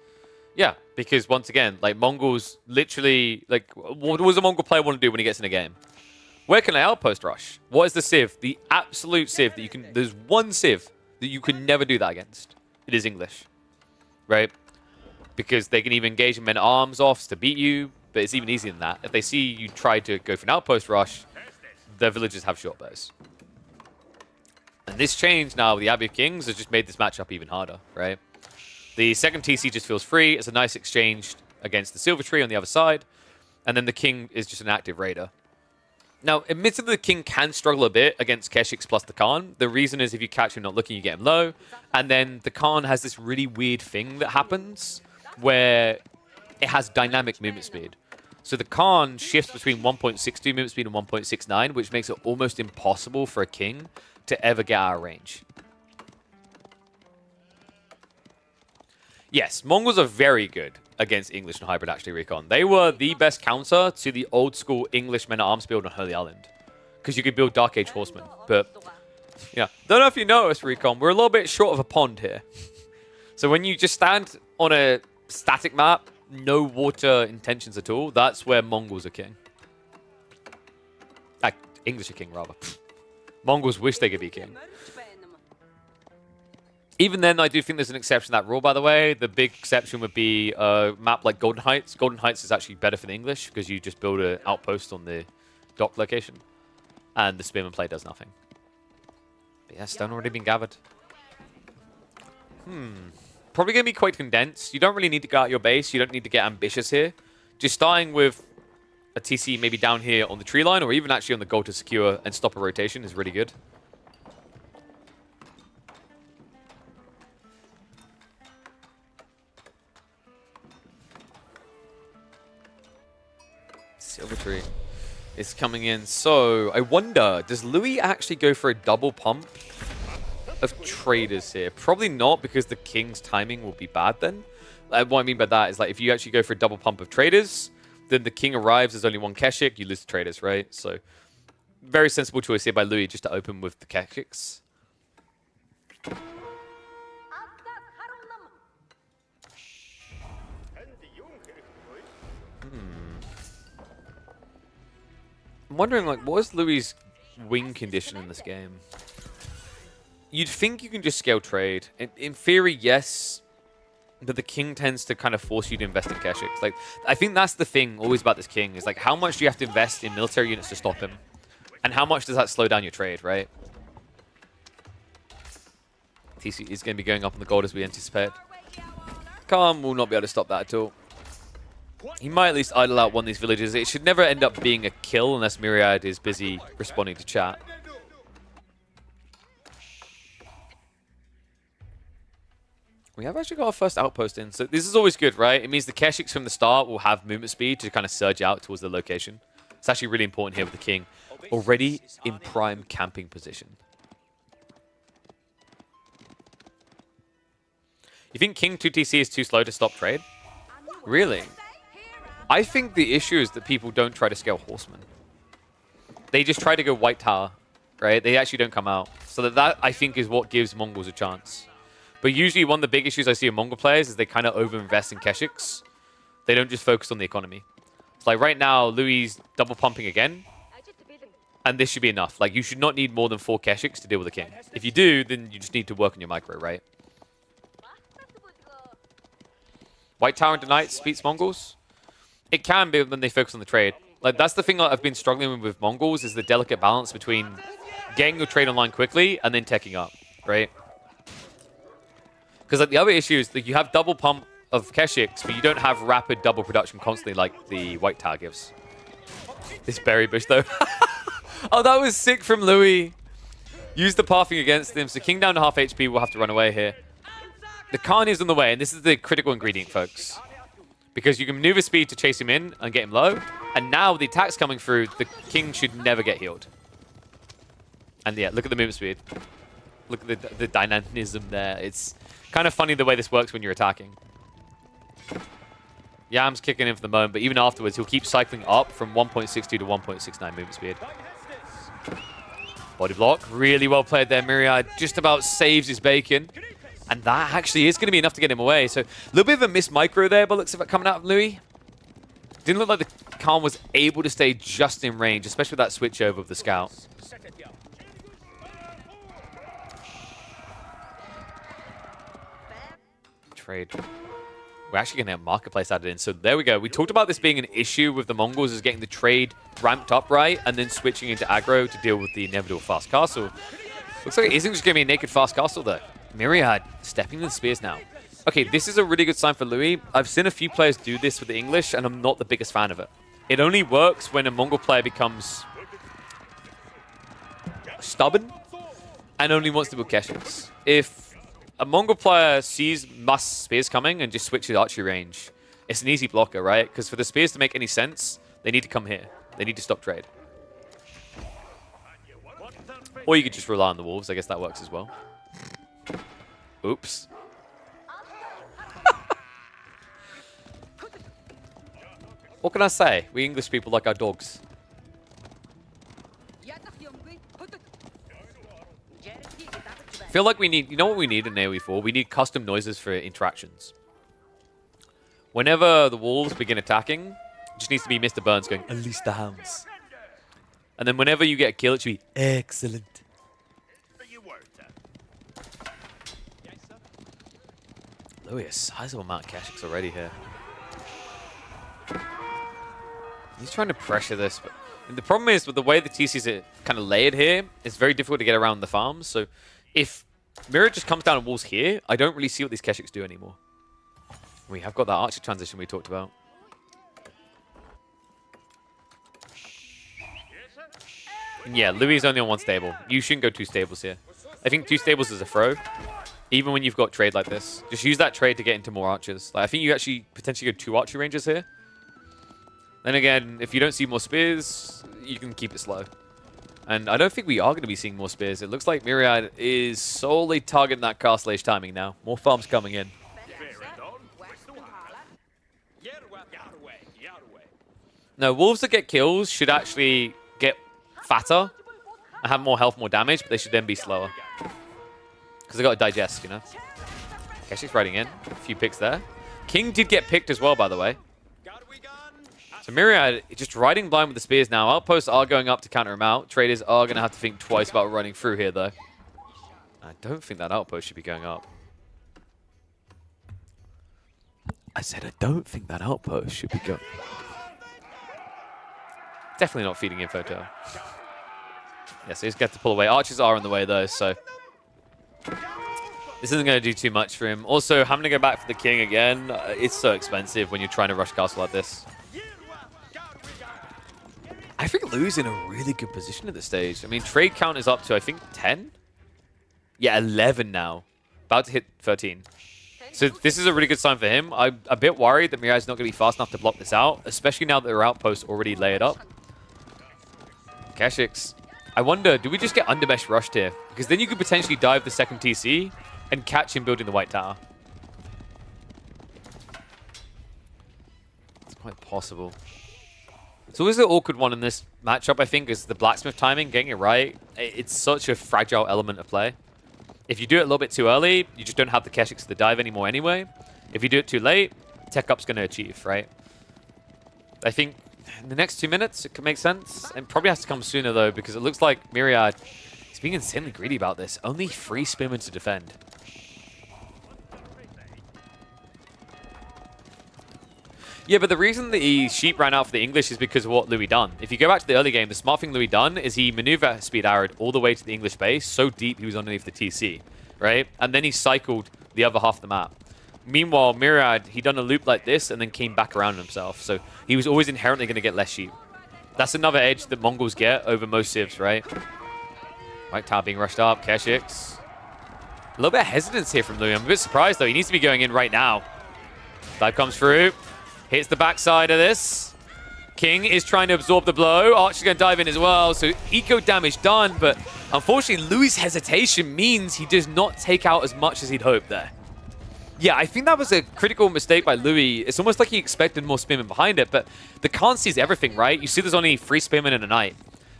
Yeah, because once again, like Mongols literally, like, what does a Mongol player want to do when he gets in a game? Where can I outpost rush? What is the Civ? The absolute Civ that you can... There's one Civ that you can never do that against. It is English. Right? Because they can even engage in men-at-arms offs to beat you, but it's even easier than that. If they see you try to go for an outpost rush, their villagers have short bows. And this change now with the Abbey of Kings has just made this matchup even harder, right? The second TC just feels free. It's a nice exchange against the Silver Tree on the other side. And then the King is just an active raider. Now, admittedly, the King can struggle a bit against Keshiks plus the Khan. The reason is if you catch him not looking, you get him low. And then the Khan has this really weird thing that happens where it has dynamic movement speed. So the Khan shifts between 1.62 movement speed and 1.69, which makes it almost impossible for a King to ever get out of range. Yes, Mongols are very good against English and Hybrid, actually, Recon. They were the best counter to the old-school English men-at-arms build on Holy Island. Because you could build Dark Age Horsemen. But, yeah. Don't know if you noticed, Recon, we're a little bit short of a pond here. So when you just stand on a static map, no water intentions at all, that's where Mongols are king. English are king, rather. Mongols wish they could be king. Even then, I do think there's an exception to that rule, by the way. The big exception would be a map like Golden Heights. Golden Heights is actually better for the English because you just build an outpost on the dock location. And the spearman play does nothing. But yeah, stone already been gathered. Probably going to be quite condensed. You don't really need to go out your base. You don't need to get ambitious here. Just starting with a TC maybe down here on the tree line or even actually on the goal to secure and stop a rotation is really good. Silver Tree is coming in. So I wonder, does Louis actually go for a double pump of traders here? Probably not, because the King's timing will be bad then. What I mean by that is, like, if you actually go for a double pump of traders, then the King arrives, there's only one Keshik, you lose the traders, right? So very sensible choice here by Louis just to open with the Keshiks. I'm wondering, like, what is Louis' wing condition in this game? You'd think you can just scale trade. In theory, yes, but the King tends to kind of force you to invest in Keshiks. Like, I think that's the thing always about this King, is like, how much do you have to invest in military units to stop him? And how much does that slow down your trade, right? TC is going to be going up on the gold as we anticipate. Khan will not be able to stop that at all. He might at least idle out one of these villages. It should never end up being a kill unless Myriad is busy responding to chat. We have actually got our first outpost in, so this is always good, right? It means the Keshiks from the start will have movement speed to kind of surge out towards the location. It's actually really important here with the king. Already in prime camping position. You think King 2TC is too slow to stop trade? Really? I think the issue is that people don't try to scale horsemen. They just try to go white tower, right? They actually don't come out. So that I think is what gives Mongols a chance. But usually one of the big issues I see in Mongol players is they kind of overinvest in Keshiks. They don't just focus on the economy. It's like right now, Louis double pumping again. And this should be enough. Like, you should not need more than 4 Keshiks to deal with the king. If you do, then you just need to work on your micro, right? White Tower into Knights beats Mongols? It can be when they focus on the trade. Like, that's the thing that I've been struggling with Mongols is the delicate balance between getting your trade online quickly and then teching up, right? Because like, the other issue is that you have double pump of Keshiks, but you don't have rapid double production constantly like the White Tower gives. This berry bush, though. Oh, that was sick from Louis. Use the pathing against him. So king down to half HP will have to run away here. The Khan is on the way, and this is the critical ingredient, folks. Because you can maneuver speed to chase him in and get him low. And now the attack's coming through, the king should never get healed. And yeah, look at the movement speed. Look at the dynamism there. It's kind of funny the way this works when you're attacking. Yam's kicking in for the moment, but even afterwards, he'll keep cycling up from 1.62 to 1.69 movement speed. Body block. Really well played there. Myriad just about saves his bacon. And that actually is going to be enough to get him away. So a little bit of a missed micro there, but looks like it coming out of Louis. Didn't look like the Khan was able to stay just in range, especially with that switch over of the scout. Trade. We're actually going to have Marketplace added in. So there we go. We talked about this being an issue with the Mongols, is getting the trade ramped up right and then switching into aggro to deal with the inevitable fast castle. Looks like it isn't just going to be a naked fast castle, though. Myriad stepping into the spears now. Okay, this is a really good sign for Louis. I've seen a few players do this with the English, and I'm not the biggest fan of it. It only works when a Mongol player becomes stubborn and only wants to build Keshiks. If a Mongol player sees mass spears coming and just switches archery range, it's an easy blocker, right? Because for the spears to make any sense, they need to come here. They need to stop trade. Or you could just rely on the wolves. I guess that works as well. Oops. What can I say? We English people like our dogs. I feel like we need, you know what we need in AoE 4? We need custom noises for interactions. Whenever the wolves begin attacking, it just needs to be Mr. Burns going, unleash the hounds. And then whenever you get a kill, it should be excellent. Louis, a sizable amount of Keshiks already here. He's trying to pressure this, but the problem is with the way the TCs are kind of layered here, it's very difficult to get around the farms. So if Mirror just comes down and walls here, I don't really see what these Keshiks do anymore. We have got that archer transition we talked about. And yeah, Louis is only on one stable. You shouldn't go 2 stables here. I think 2 stables is a throw. Even when you've got trade like this. Just use that trade to get into more archers. Like, I think you actually potentially go 2 archery ranges here. Then again, if you don't see more spears, you can keep it slow. And I don't think we are going to be seeing more spears. It looks like Myriad is solely targeting that castle age timing now. More farms coming in. No, wolves that get kills should actually get fatter and have more health, more damage, but they should then be slower. Because they got to digest, you know. Keshik's riding in. A few picks there. King did get picked as well, by the way. So Myriad just riding blind with the spears now. Outposts are going up to counter him out. Traders are going to have to think twice about running through here, though. I don't think that outpost should be going up. I said I don't think that outpost should be going. Definitely not feeding info to her. Yeah, so he's got to pull away. Archers are in the way, though, so... This isn't going to do too much for him. Also, having to go back for the king again, it's so expensive when you're trying to rush castle like this. I think Louis in a really good position at this stage. I mean, trade count is up to, I think, 10? Yeah, 11 now. About to hit 13. So this is a really good sign for him. I'm a bit worried that Mirad's not going to be fast enough to block this out, especially now that their outposts already layered up. Keshix. I wonder, do we just get undermesh rushed here? Because then you could potentially dive the second TC and catch him building the white tower. It's quite possible. It's always an awkward one in this matchup, I think, is the blacksmith timing, getting it right. It's such a fragile element of play. If you do it a little bit too early, you just don't have the Keshix to the dive anymore anyway. If you do it too late, tech up's going to achieve, right? I think in the next 2 minutes, it could make sense. It probably has to come sooner, though, because it looks like Myriad is being insanely greedy about this. Only 3 spearmen to defend. Yeah, but the reason the sheep ran out for the English is because of what Louis done. If you go back to the early game, the smart thing Louis done is he maneuver speed arrowed all the way to the English base, so deep he was underneath the TC, right? And then he cycled the other half of the map. Meanwhile, Myriad, he done a loop like this and then came back around himself. So he was always inherently going to get less sheep. That's another edge that Mongols get over most civs, right? White tower being rushed up, Keshix. A little bit of hesitance here from Louis. I'm a bit surprised, though. He needs to be going in right now. Dive comes through. Hits the backside of this. King is trying to absorb the blow. Archer's going to dive in as well. So eco damage done, but unfortunately Louis' hesitation means he does not take out as much as he'd hoped there. Yeah, I think that was a critical mistake by Louis. It's almost like he expected more spearmen behind it, but the Khan sees everything, right? You see there's only 3 spearmen in a night.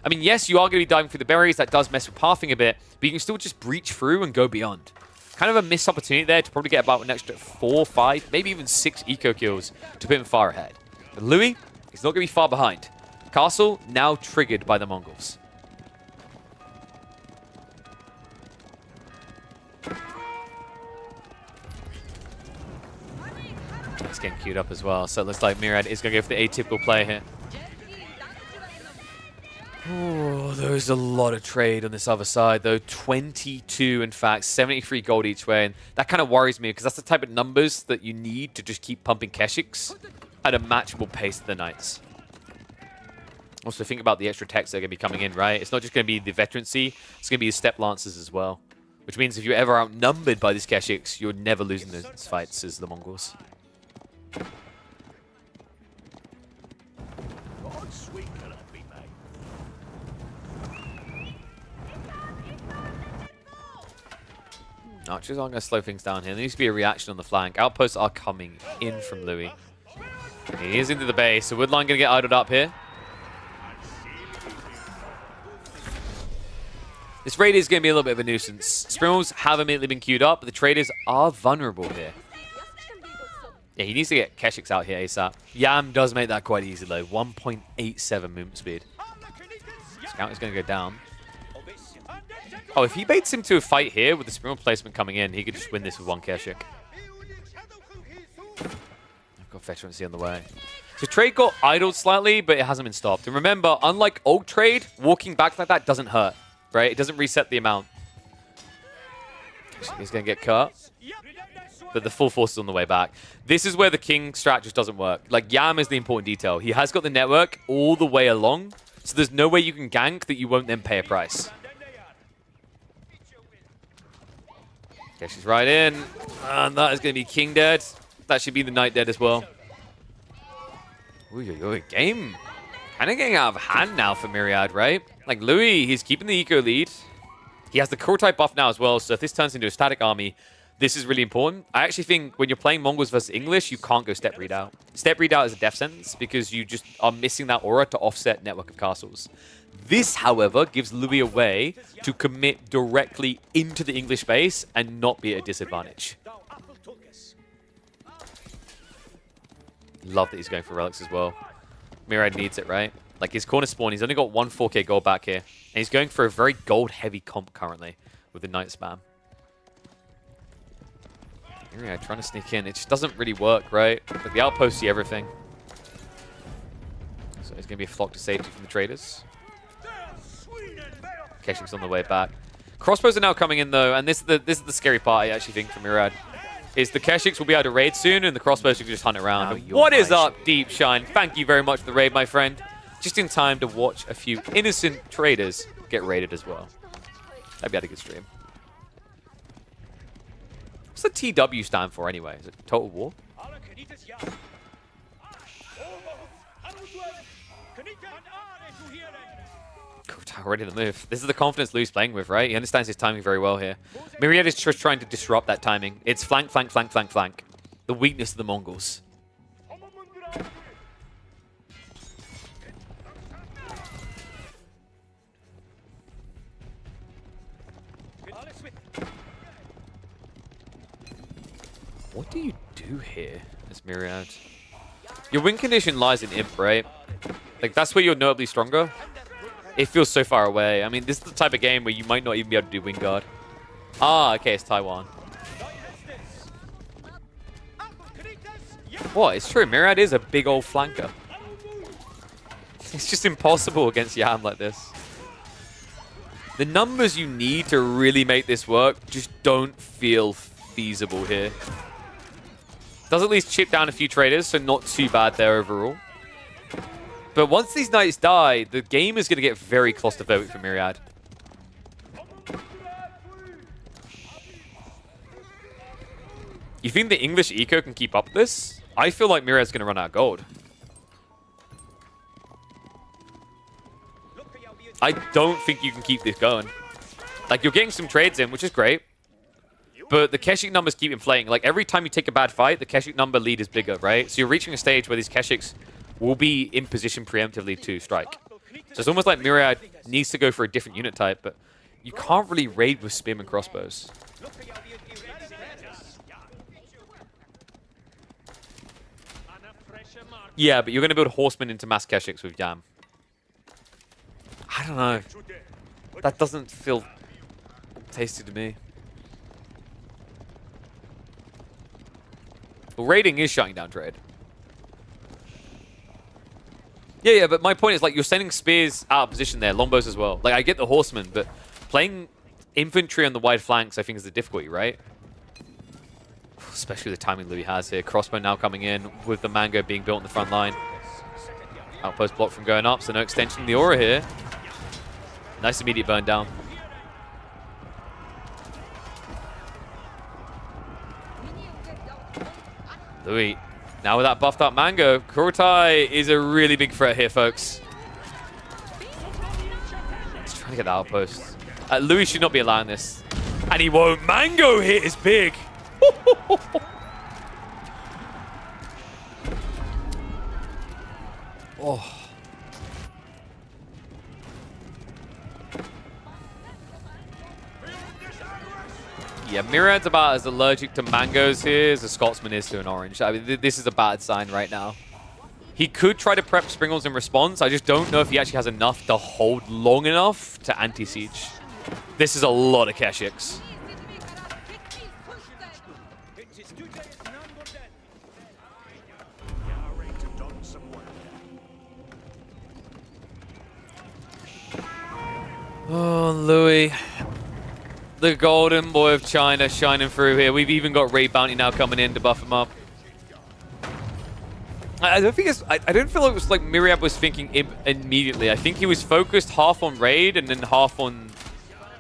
I mean, yes, you are going to be diving through the berries. That does mess with pathing a bit, but you can still just breach through and go beyond. Kind of a missed opportunity there to probably get about an extra 4, 5, maybe even 6 eco kills to put him far ahead. But Louis, he's not going to be far behind. Castle now triggered by the Mongols. It's getting queued up as well, so it looks like Myriad is going to go for the atypical play here. Oh, there's a lot of trade on this other side, though. 22, in fact, 73 gold each way. And that kind of worries me, because that's the type of numbers that you need to just keep pumping Keshix at a matchable pace to the Knights. Also, think about the extra techs that are going to be coming in, right? It's not just going to be the veterancy, it's going to be the step lancers as well. Which means if you're ever outnumbered by these Keshix, you're never losing those fights as the Mongols. Archers aren't going to slow things down here. There needs to be a reaction on the flank. Outposts are coming in from Louis. He is into the base, so Woodline going to get idled up here. This raid is going to be a little bit of a nuisance. Sprimels have immediately been queued up, but the traders are vulnerable here. Yeah, he needs to get Keshix out here ASAP. Yam does make that quite easy, though. 1.87 movement speed. Scout is going to go down. Oh, if he baits him to a fight here with the Sprimmel placement coming in, he could just win this with 1 Keshix. I've got veterancy on the way. So trade got idled slightly, but it hasn't been stopped. And remember, unlike old trade, walking back like that doesn't hurt, right? It doesn't reset the amount. He's going to get cut. But the full force is on the way back. This is where the king strat just doesn't work. Like, Yam is the important detail. He has got the network all the way along, so there's no way you can gank that you won't then pay a price. Okay, she's right in. And that is going to be king dead. That should be the knight dead as well. Ooh, game kind of getting out of hand now for Myriad, right? Like, Louis, he's keeping the eco lead. He has the core type buff now as well, so if this turns into a static army, this is really important. I actually think when you're playing Mongols versus English, you can't go step read out. Step read out is a death sentence because you just are missing that aura to offset network of castles. This, however, gives Louis a way to commit directly into the English base and not be at a disadvantage. Love that he's going for relics as well. Myriad needs it, right? Like, his corner spawn, he's only got 1 4K gold back here. And he's going for a very gold-heavy comp currently with the knight spam. Myriad trying to sneak in. It just doesn't really work, right? But the outposts see everything. So it's going to be a flock to safety from the traders. Keshix's on the way back. Crossbows are now coming in though, and this is the scary part I actually think for Murad. Is the Keshiks will be able to raid soon, and the crossbows can just hunt around. And what is up, Deep Shine? Thank you very much for the raid, my friend. Just in time to watch a few innocent traders get raided as well. That'd be a good stream. What's the TW stand for anyway? Is it Total War? Already the move. This is the confidence Lou's playing with, right? He understands his timing very well here. Myriad is just trying to disrupt that timing. It's flank, flank, flank, flank, flank. The weakness of the Mongols. What do you do here as Myriad? Your win condition lies in Imp, right? Like, that's where you're notably stronger. It feels so far away. I mean, this is the type of game where you might not even be able to do wing guard. Ah, okay, it's Taiwan. What? It's true. Myriad is a big old flanker. It's just impossible against Yam like this. The numbers you need to really make this work just don't feel feasible here. Does at least chip down a few traders, so not too bad there overall. But once these knights die, the game is going to get very claustrophobic for Myriad. You think the English eco can keep up this? I feel like Myriad's going to run out of gold. I don't think you can keep this going. Like, you're getting some trades in, which is great. But the Keshik numbers keep inflating. Like, every time you take a bad fight, the Keshik number lead is bigger, right? So you're reaching a stage where these Keshiks will be in position preemptively to strike. So it's almost like Myriad needs to go for a different unit type, but you can't really raid with Spearman crossbows. Yeah, but you're going to build horsemen into mass Keshiks with Yam. I don't know. That doesn't feel tasty to me. Well, raiding is shutting down trade. Yeah, but my point is, like, you're sending spears out of position there, longbows as well. Like, I get the horsemen, but playing infantry on the wide flanks, I think, is the difficulty, right? Especially the timing Louis has here. Crossbow now coming in with the Mango being built on the front line. Outpost block from going up, so no extension of the aura here. Nice immediate burn down. Louis. Now with that buffed up Mango, Kurotai is a really big threat here, folks. He's trying to get the outpost. Louis should not be allowing this. And he won't. Mango hit is big. Oh. Yeah, Myriad's about as allergic to mangoes here as a Scotsman is to an orange. I mean, this is a bad sign right now. He could try to prep Springles in response. I just don't know if he actually has enough to hold long enough to anti-siege. This is a lot of Keshiks. Oh, Louis. The golden boy of China shining through here. We've even got Raid Bounty now coming in to buff him up. I don't think it's... I don't feel like it was like Myriad was thinking immediately. I think he was focused half on Raid and then half on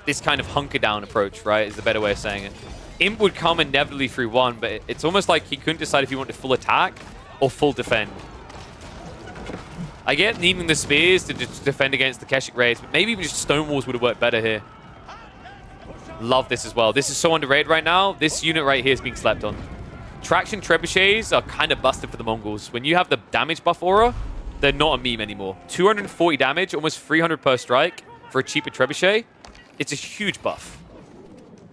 this kind of hunker down approach, right? Is the better way of saying it. Imp would come inevitably through one, but it's almost like he couldn't decide if he wanted full attack or full defend. I get needing the spears to just defend against the Keshik raids, but maybe even just stone walls would have worked better here. Love this as well. This is so underrated right now. This unit right here is being slept on. Traction trebuchets are kind of busted for the Mongols. When you have the damage buff aura, they're not a meme anymore. 240 damage, almost 300 per strike for a cheaper trebuchet. It's a huge buff.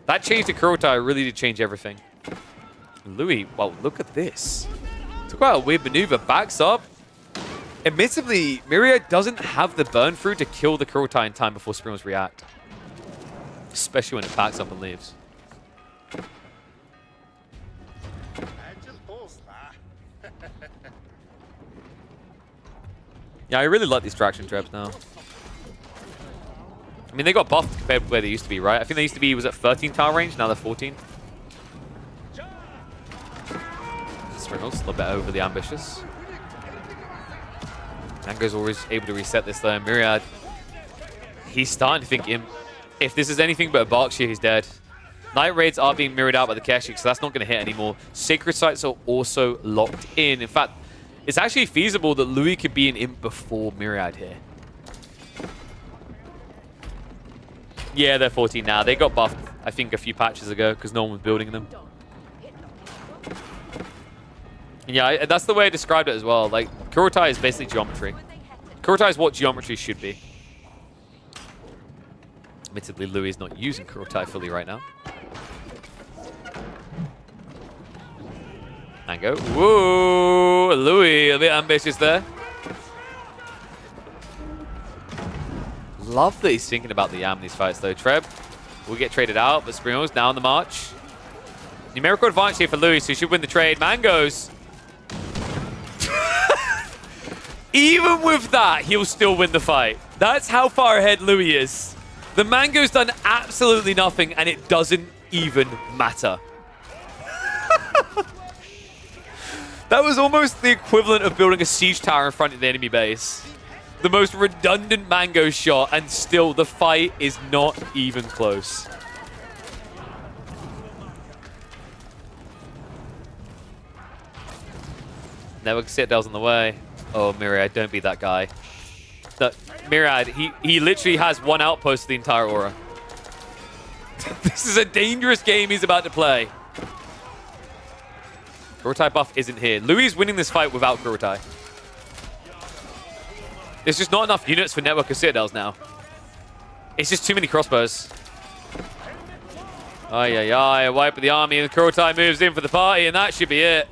That change to Kurotai really did change everything. Louis, well, look at this. Talk about a weird maneuver. Backs up. Admittedly, Myriad doesn't have the burn through to kill the Kurotai in time before Springles react. Especially when it backs up and leaves. Yeah, I really like these traction traps now. I mean, they got buffed compared to where they used to be, right? I think they used to be, was at 13 tower range, now they're 14. Sprinkles, a little bit overly ambitious. Mango's always able to reset this though. Myriad, he's starting to think if this is anything but a Berkshire, he's dead. Night Raids are being mirrored out by the Keshik, so that's not going to hit anymore. Sacred Sites are also locked in. In fact, it's actually feasible that Louis could be an imp before Myriad here. Yeah, they're 14 now. They got buffed, I think, a few patches ago because no one was building them. Yeah, that's the way I described it as well. Like, Kurotai is basically geometry. Kurotai is what geometry should be. Admittedly, Louis is not using Kurotai fully right now. Mango. Whoa! Louis, a bit ambitious there. Love that he's thinking about the Yam in these fights, though. Treb will get traded out, but Springles now on the march. Numerical advantage here for Louis, so he should win the trade. Mangoes. Even with that, he'll still win the fight. That's how far ahead Louis is. The Mango's done absolutely nothing, and it doesn't even matter. That was almost the equivalent of building a siege tower in front of the enemy base. The most redundant Mango shot, and still the fight is not even close. Network Citadel's on the way. Oh, Myriad, don't be that guy. No, Myriad, he literally has one outpost to the entire aura. This is a dangerous game he's about to play. Kurotai buff isn't here. Louis is winning this fight without Kurotai. There's just not enough units for Network of Citadels now. It's just too many crossbows. Ay, wipe the army, and Kurotai moves in for the party, and that should be it.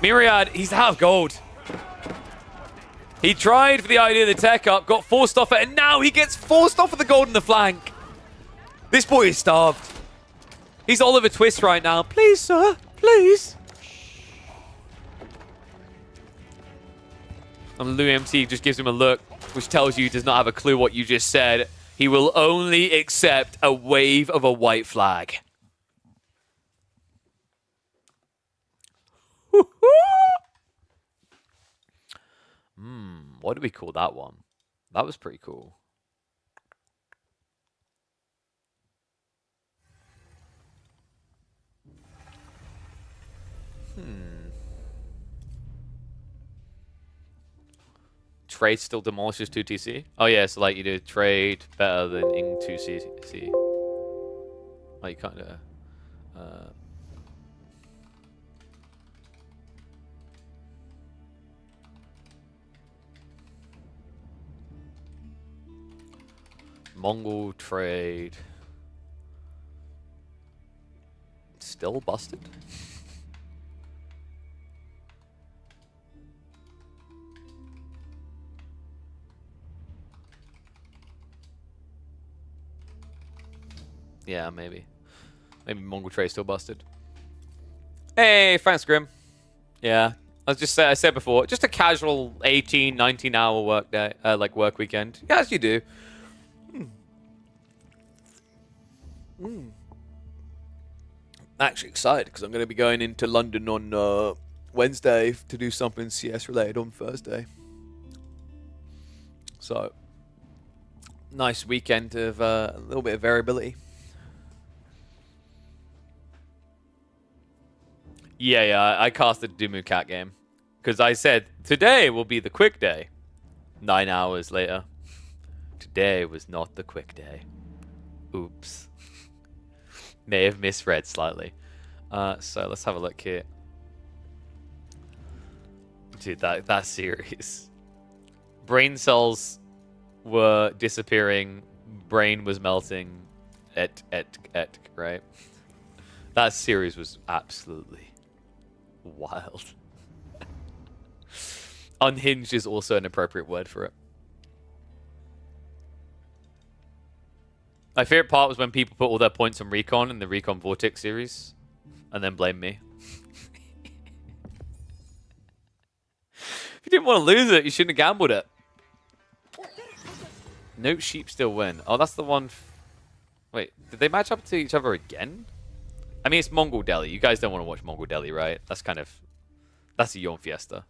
Myriad, he's out of gold. He tried for the idea of the tech up, got forced off it, and now he gets forced off of the gold in the flank. This boy is starved. He's Oliver Twist right now. Please, sir, please. And Louis MT just gives him a look, which tells you he does not have a clue what you just said. He will only accept a wave of a white flag. What do we call that one? That was pretty cool. Trade still demolishes 2TC? Oh yeah, so like you do trade better than in 2CC. Like kind of... Mongol trade. Still busted? Yeah, maybe. Maybe Mongol trade still busted. Hey, thanks, Grim. Yeah, I said before, just a casual 18, 19-hour work day, like work weekend. Yes, you do. Actually excited because I'm going to be going into London on Wednesday to do something CS related on Thursday. So, nice weekend of a little bit of variability. Yeah, I casted Dumu Cat game because I said today will be the quick day. 9 hours later, today was not the quick day. Oops. May have misread slightly. So let's have a look here. Dude, that series. Brain cells were disappearing. Brain was melting. Right? That series was absolutely wild. Unhinged is also an appropriate word for it. My favorite part was when people put all their points on Recon in the Recon Vortex series and then blame me. If you didn't want to lose it, you shouldn't have gambled it. No sheep still win. Oh, that's the one. Wait, did they match up to each other again? I mean, it's Mongol Delhi. You guys don't want to watch Mongol Delhi, right? That's kind of... That's a yawn fiesta.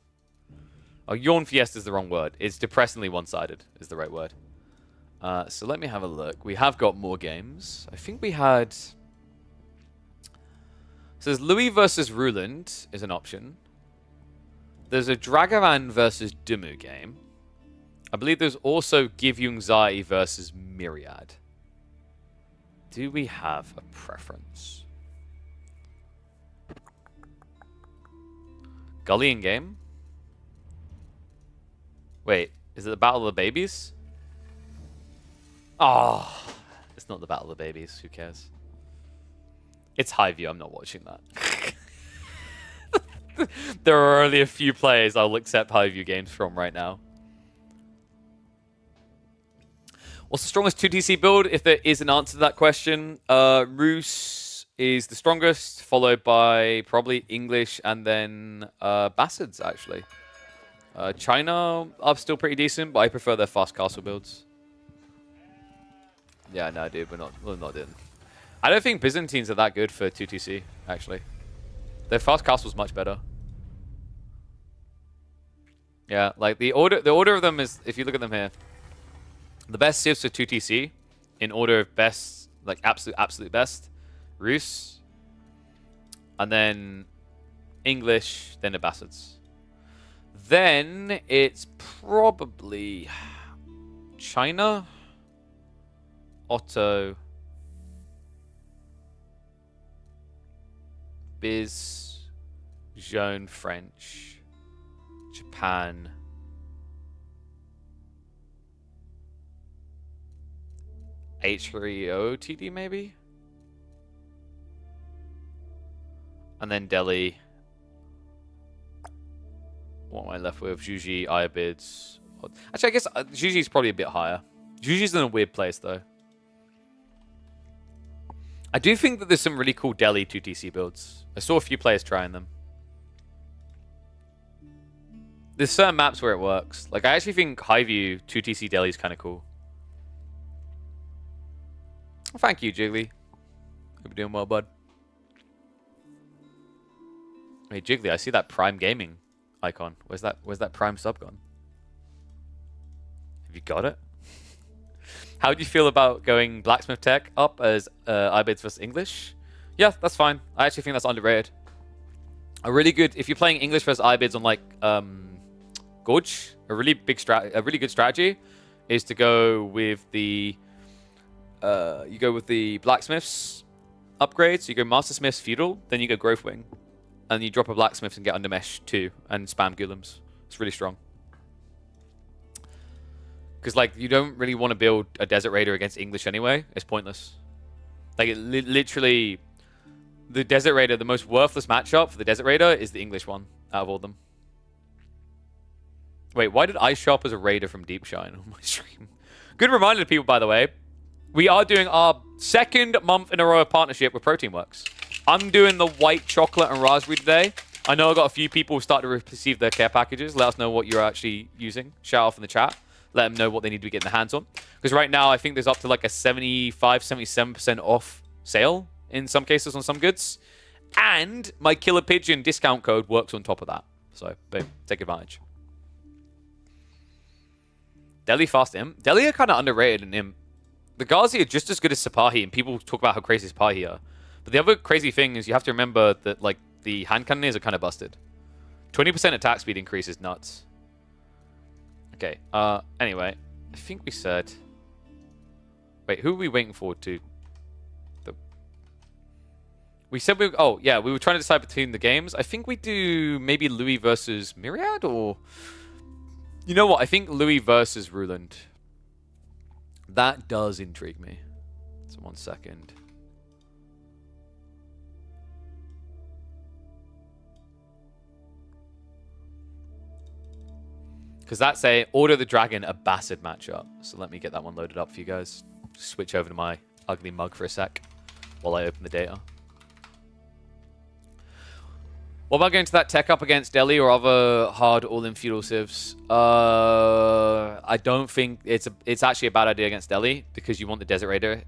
Oh, yawn fiesta is the wrong word. It's depressingly one-sided is the right word. So let me have a look. We have got more games. I think we had... So there's Louis versus Ruland is an option. There's a Dragavan versus Dumu game. I believe there's also Give Yung Zai versus Myriad. Do we have a preference? Gullian game? Wait, is it the Battle of the Babies? Oh, it's not the Battle of the Babies. Who cares? It's Highview. I'm not watching that. There are only a few players I'll accept Highview games from right now. What's the strongest 2TC build? If there is an answer to that question, Rus is the strongest, followed by probably English and then Bassids, actually. China are still pretty decent, but I prefer their fast castle builds. Yeah, no, dude, we're not doing. I don't think Byzantines are that good for 2TC, actually. Their fast castle's much better. Yeah, like the order of them is, if you look at them here, the best civs for 2TC in order of best, like absolute best, Rus, and then English, then Abbasids. Then it's probably China, Otto, Biz, Jeune French, Japan, H3O TD maybe? And then Delhi. What am I left with? Juji, Ayabids. Actually, I guess Juji's probably a bit higher. Juji's in a weird place, though. I do think that there's some really cool Delhi 2TC builds. I saw a few players trying them. There's certain maps where it works. Like, I actually think Highview 2TC Delhi is kind of cool. Well, thank you, Jiggly. Hope you're doing well, bud. Hey, Jiggly, I see that Prime Gaming icon. Where's that Prime sub gone? Have you got it? How do you feel about going Blacksmith Tech up as Ibids versus English? Yeah, that's fine. I actually think that's underrated. A really good, if you're playing English versus Ibids on like Gorge, a really good strategy is to go with the Blacksmiths upgrades. So you go Master Smiths Feudal, then you go Growth Wing, and you drop a Blacksmith and get Under Mesh 2 and spam Gulams. It's really strong. Because, like, you don't really want to build a Desert Raider against English anyway. It's pointless. Like, literally, the Desert Raider, the most worthless matchup for the Desert Raider is the English one out of all of them. Wait, why did I show up as a Raider from Deep Shine on my stream? Good reminder to people, by the way. We are doing our second month in a row of partnership with Proteinworks. I'm doing the white chocolate and raspberry today. I know I've got a few people who start to receive their care packages. Let us know what you're actually using. Shout out in the chat. Let them know what they need to be getting their hands on. Because right now, I think there's up to like a 75, 77% off sale in some cases on some goods. And my Killer Pigeon discount code works on top of that. So, boom. Take advantage. Delhi Fast Imp. Delhi are kind of underrated in Imp. The Ghazi are just as good as Sipahi, and people talk about how crazy Sipahi are. But the other crazy thing is you have to remember that like the hand cannoneers are kind of busted. 20% attack speed increase is nuts. Okay, anyway, I think we said... Wait, who are we waiting for to... We said we... Oh, yeah, we were trying to decide between the games. I think we do maybe Louis versus Myriad, or... You know what? I think Louis versus Ruland. That does intrigue me. So 1 second. Because that's a Order of the Dragon Abbasid matchup. So let me get that one loaded up for you guys. Switch over to my ugly mug for a sec while I open the data. What about going to that tech up against Delhi or other hard all-in feudal civs? I don't think it's actually a bad idea against Delhi because you want the Desert Raider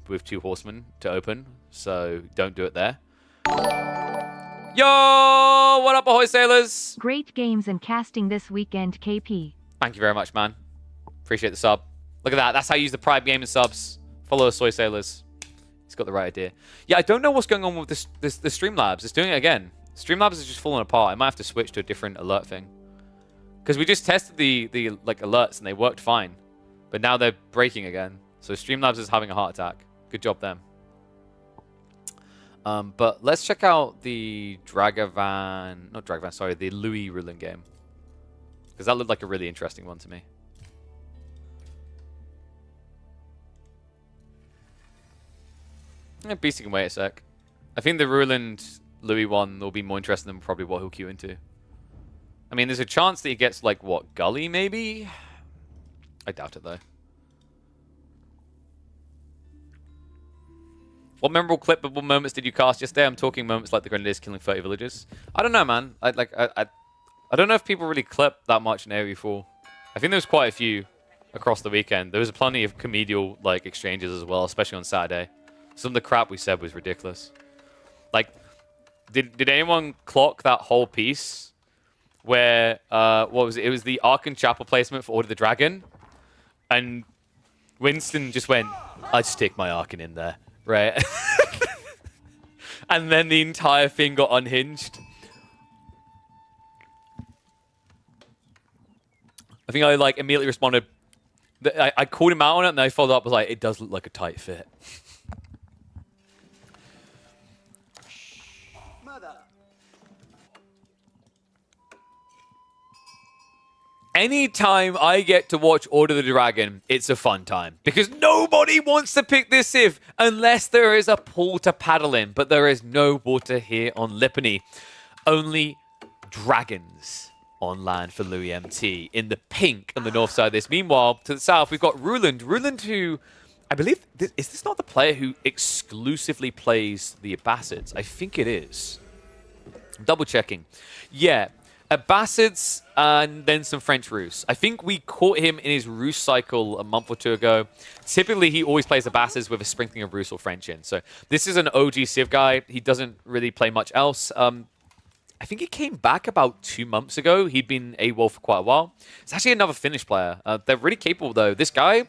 with 2 horsemen to open, so don't do it there. Yo, what up, ahoy sailors? Great games and casting this weekend, KP. Thank you very much, man. Appreciate the sub. Look at that. That's how you use the Prime Gaming subs. Follow us, soy sailors. He's got the right idea. Yeah, I don't know what's going on with the Streamlabs. It's doing it again. Streamlabs is just falling apart. I might have to switch to a different alert thing. Because we just tested the like alerts and they worked fine. But now they're breaking again. So Streamlabs is having a heart attack. Good job, them. But let's check out the the Louis ruling game. Because that looked like a really interesting one to me. Yeah, BC can wait a sec. I think the Ruland Louis one will be more interesting than probably what he'll queue into. I mean, there's a chance that he gets, like, what, Gully, maybe? I doubt it, though. What memorable clippable moments did you cast yesterday? I'm talking moments like the Grenadiers killing 30 villagers. I don't know, man. I don't know if people really clip that much in AoE4. I think there was quite a few across the weekend. There was plenty of comedial, like, exchanges as well, especially on Saturday. Some of the crap we said was ridiculous. Like, did anyone clock that whole piece where, what was it? It was the Ark and Chapel placement for Order of the Dragon. And Winston just went, I'd stick my Arkin in there, right? And then the entire thing got unhinged. I think I, like, immediately responded. I called him out on it, and I followed up, was like, it does look like a tight fit. Anytime I get to watch Order of the Dragon, it's a fun time. Because nobody wants to pick this Civ unless there is a pool to paddle in. But there is no water here on Lipany. Only dragons on land for Louis MT in the pink on the north side of this. Meanwhile, to the south, we've got Ruland. Ruland who, I believe, is this not the player who exclusively plays the Abbasids? I think it is. I'm double checking. Yeah. Abbasids and then some French Rus. I think we caught him in his Rus cycle a month or two ago. Typically, he always plays Abbasids with a sprinkling of Rus or French in. So this is an OG Civ guy. He doesn't really play much else. I think he came back about 2 months ago. He'd been AWOL for quite a while. It's actually another Finnish player. They're really capable, though. This guy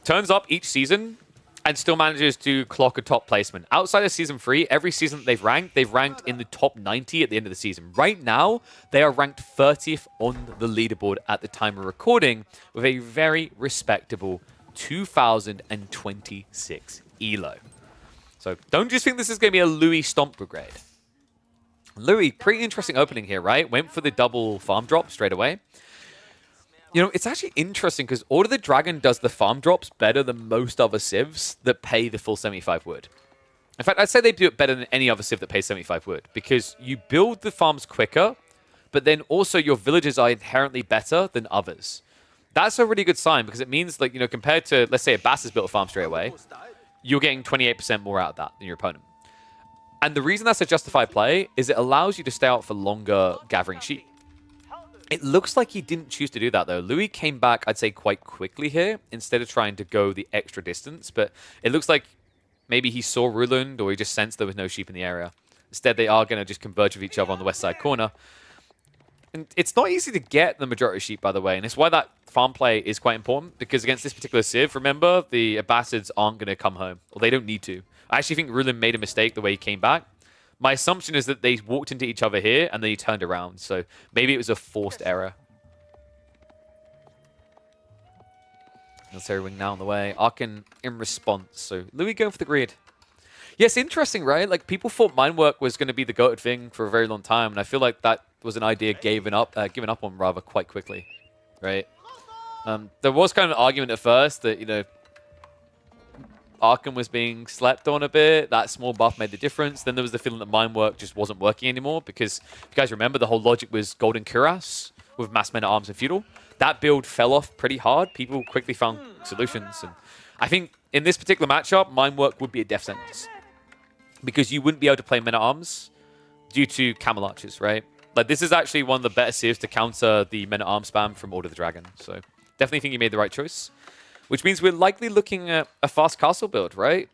turns up each season and still manages to clock a top placement. Outside of Season 3, every season that they've ranked in the top 90 at the end of the season. Right now, they are ranked 30th on the leaderboard at the time of recording with a very respectable 2026 ELO. So don't just think this is going to be a Louis Stomp Brigade. Louis, pretty interesting opening here, right? Went for the double farm drop straight away. You know, it's actually interesting because Order of the Dragon does the farm drops better than most other civs that pay the full 75 wood. In fact, I'd say they do it better than any other civ that pays 75 wood because you build the farms quicker, but then also your villages are inherently better than others. That's a really good sign because it means, like, you know, compared to, let's say, a Bass has built a farm straight away, you're getting 28% more out of that than your opponent. And the reason that's a justified play is it allows you to stay out for longer gathering sheep. It looks like he didn't choose to do that, though. Louis came back, I'd say, quite quickly here, instead of trying to go the extra distance. But it looks like maybe he saw Ruland, or he just sensed there was no sheep in the area. Instead, they are going to just converge with each other on the west side corner. And it's not easy to get the majority of sheep, by the way, and it's why that farm play is quite important, because against this particular civ, remember, the Abbasids aren't going to come home, or they don't need to. I actually think Ruland made a mistake the way he came back. My assumption is that they walked into each other here, and then he turned around. So maybe it was a forced error. Military wing now on the way. Arkin in response. So Louis going for the greed. Yes, interesting, right? Like, people thought mine work was going to be the goated thing for a very long time, and I feel like that was an idea given up on rather quite quickly, right? There was kind of an argument at first that, you know, Arkham was being slept on a bit. That small buff made the difference. Then there was the feeling that mine work just wasn't working anymore because, if you guys remember, the whole logic was Golden Cuirass with mass men at arms and feudal. That build fell off pretty hard. People quickly found solutions. And I think in this particular matchup, mine work would be a death sentence because you wouldn't be able to play men at arms due to camel archers, right? Like, this is actually one of the better civs to counter the men-at-arms spam from Order of the Dragon. So definitely think you made the right choice. Which means we're likely looking at a fast castle build, right?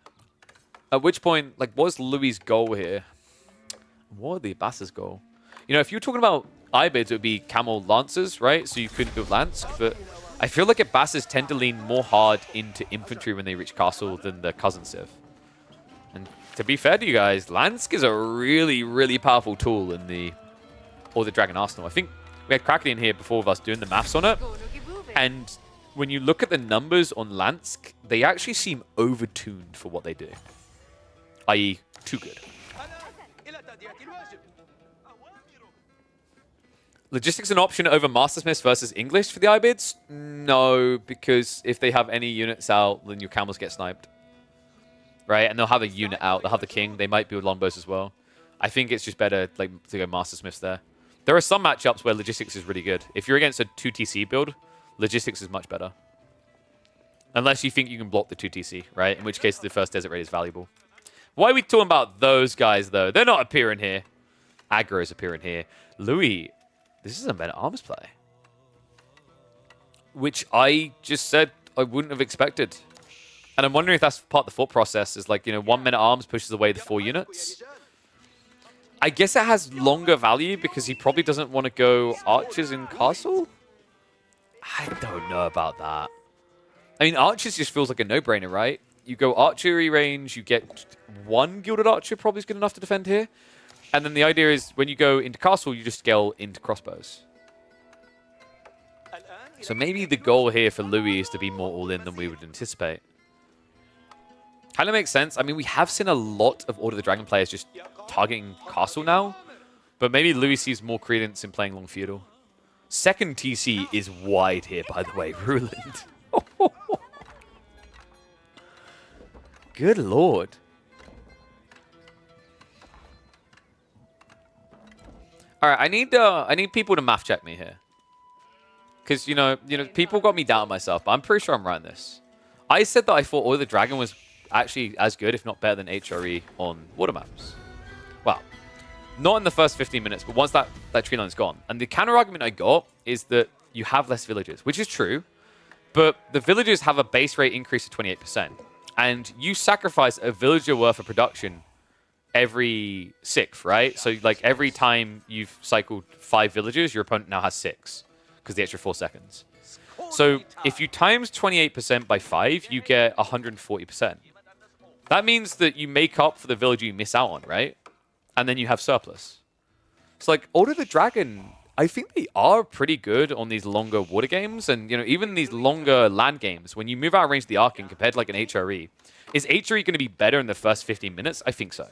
At which point, like, what's Louis' goal here? What would the Abbas's goal? You know, if you're talking about Ibids, it would be camel lancers, right? So you couldn't build lance, but I feel like Abbas's tend to lean more hard into infantry when they reach castle than the cousin civ. And to be fair to you guys, Lansk is a really, really powerful tool in the Dragon arsenal. I think we had Kraken in here before with us doing the maths on it. And when you look at the numbers on Lansk, they actually seem overtuned for what they do. I.e., too good. Logistics an option over Mastersmiths versus English for the Ibids? No, because if they have any units out, then your camels get sniped. Right? And they'll have a unit out. They'll have the king. They might build longbows as well. I think it's just better like to go Mastersmiths there. There are some matchups where logistics is really good. If you're against a 2TC build, logistics is much better. Unless you think you can block the 2TC, right? In which case the first desert raid is valuable. Why are we talking about those guys, though? They're not appearing here. Aggro's appearing here. Louis, this is a men-at-arms play. Which I just said I wouldn't have expected. And I'm wondering if that's part of the thought process. Is like, you know, 1 men-at-arms pushes away the 4 units. I guess it has longer value because he probably doesn't want to go archers in castle. I don't know about that. I mean, archers just feels like a no-brainer, right? You go archery range, you get 1 gilded archer probably is good enough to defend here. And then the idea is when you go into castle, you just scale into crossbows. So maybe the goal here for Louis is to be more all-in than we would anticipate. Kind of makes sense. I mean, we have seen a lot of Order of the Dragon players just targeting castle now. But maybe Louis sees more credence in playing long feudal. Second TC is wide here, by the way. Ruland. Good lord. All right, I need people to math check me here. Because, you know, people got me down on myself, but I'm pretty sure I'm right on this. I said that I thought Order of the Dragon was actually as good, if not better than HRE on water maps. Well, not in the first 15 minutes, but once that tree line's gone. And the counter argument I got is that you have less villages, which is true, but the villages have a base rate increase of 28%. And you sacrifice a villager worth of production every 6th, right? So like every time you've cycled 5 villagers, your opponent now has 6 because the extra 4 seconds. So if you times 28% by 5, you get 140%. That means that you make up for the village you miss out on, right? And then you have surplus. It's like Order of the Dragon, I think they are pretty good on these longer water games. And, you know, even these longer land games, when you move out of range of the Arcane compared to like an HRE, is HRE going to be better in the first 15 minutes? I think so.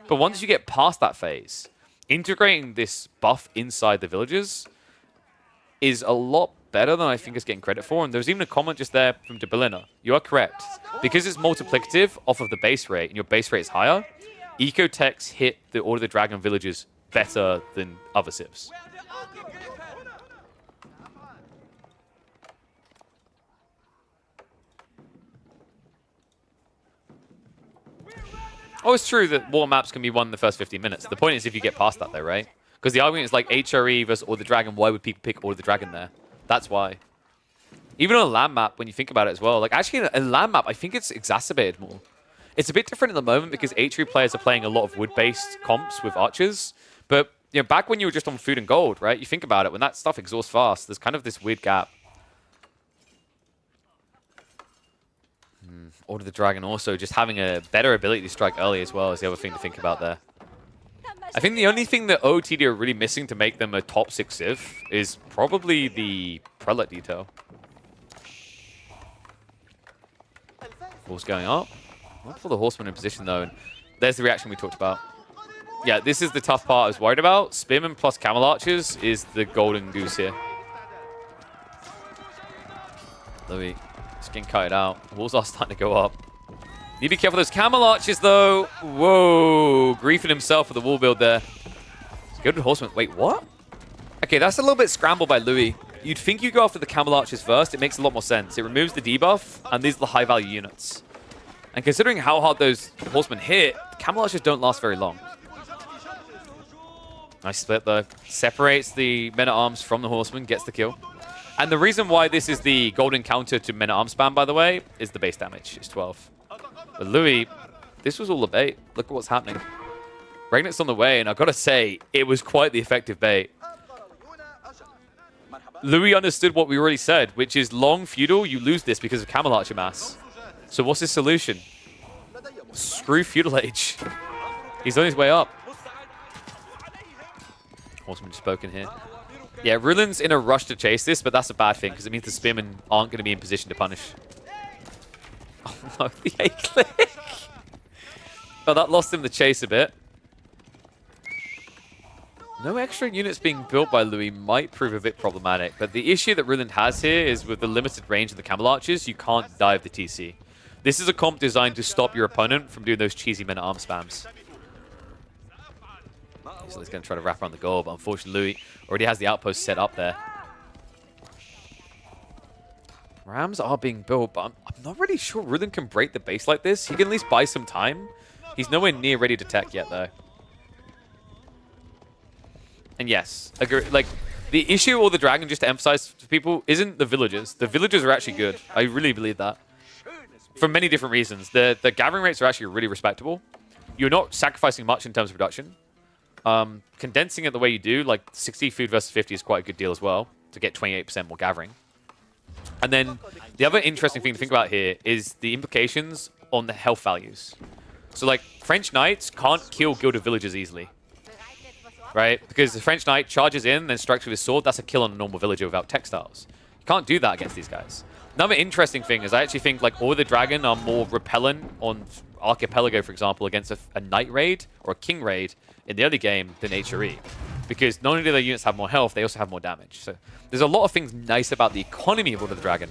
But once you get past that phase, integrating this buff inside the villages is a lot better than I think it's getting credit for. And there was even a comment just there from Debilina. You are correct. Because it's multiplicative off of the base rate, and your base rate is higher, Ecotechs hit the Order of the Dragon villages better than other civs. Oh, it's true that water maps can be won in the first 15 minutes. The point is if you get past that, though, right? Because the argument is like HRE versus Order of the Dragon. Why would people pick Order of the Dragon there? That's why. Even on a land map, when you think about it as well, like actually a land map, I think it's exacerbated more. It's a bit different at the moment because HRE players are playing a lot of wood-based comps with archers. But you know, back when you were just on food and gold, right? You think about it, when that stuff exhausts fast, there's kind of this weird gap. Order of the Dragon also just having a better ability to strike early as well is the other thing to think about there. I think the only thing that OOTD are really missing to make them a top 6 civ is probably the Prelate detail. What's going up? Not for the Horseman in position though, and there's the reaction we talked about. Yeah, this is the tough part I was worried about. Spearmen plus Camel Archers is the golden goose here. Louis just getting kited out. Walls are starting to go up. Need to be careful of those Camel Archers though. Whoa, griefing himself for the wall build there. Good Horseman. Wait, what? Okay, that's a little bit scrambled by Louis. You'd think you go after the Camel Archers first. It makes a lot more sense. It removes the debuff, and these are the high-value units. And considering how hard those Horsemen hit, the Camel Archers don't last very long. Nice split though. Separates the men-at-arms from the horseman, gets the kill. And the reason why this is the golden counter to men-at-arms spam, by the way, is the base damage. It's 12. But Louis, this was all a bait. Look at what's happening. Regnit's on the way, and I've got to say, it was quite the effective bait. Louis understood what we already said, which is long feudal, you lose this because of Camel Archer mass. So what's his solution? Screw feudal age. He's on his way up. Horseman just spoken here. Yeah, Rulin's in a rush to chase this, but that's a bad thing because it means the spearmen aren't going to be in position to punish. Oh no, the A-click. Oh, that lost him the chase a bit. No extra units being built by Louis might prove a bit problematic, but the issue that Rulin has here is with the limited range of the Camel Archers, you can't dive the TC. This is a comp designed to stop your opponent from doing those cheesy men-at-arm spams. So he's going to try to wrap around the goal, but unfortunately Louis already has the outpost set up there. Rams are being built, but I'm not really sure Rulin can break the base like this. He can at least buy some time. He's nowhere near ready to tech yet, though. And yes, agree, like, the issue or the dragon, just to emphasize to people, isn't the villagers. The villagers are actually good. I really believe that. For many different reasons. The gathering rates are actually really respectable. You're not sacrificing much in terms of production. Condensing it the way you do, like 60 food versus 50 is quite a good deal as well, to get 28% more gathering. And then the other interesting thing to think about here is the implications on the health values. So like, French knights can't kill gilded villagers easily. Right? Because the French knight charges in, then strikes with his sword. That's a kill on a normal villager without textiles. You can't do that against these guys. Another interesting thing is I actually think like Or the Dragon are more repellent on Archipelago, for example, against a knight raid or a king raid in the early game than HRE. Because not only do their units have more health, they also have more damage. So there's a lot of things nice about the economy of Or the Dragon.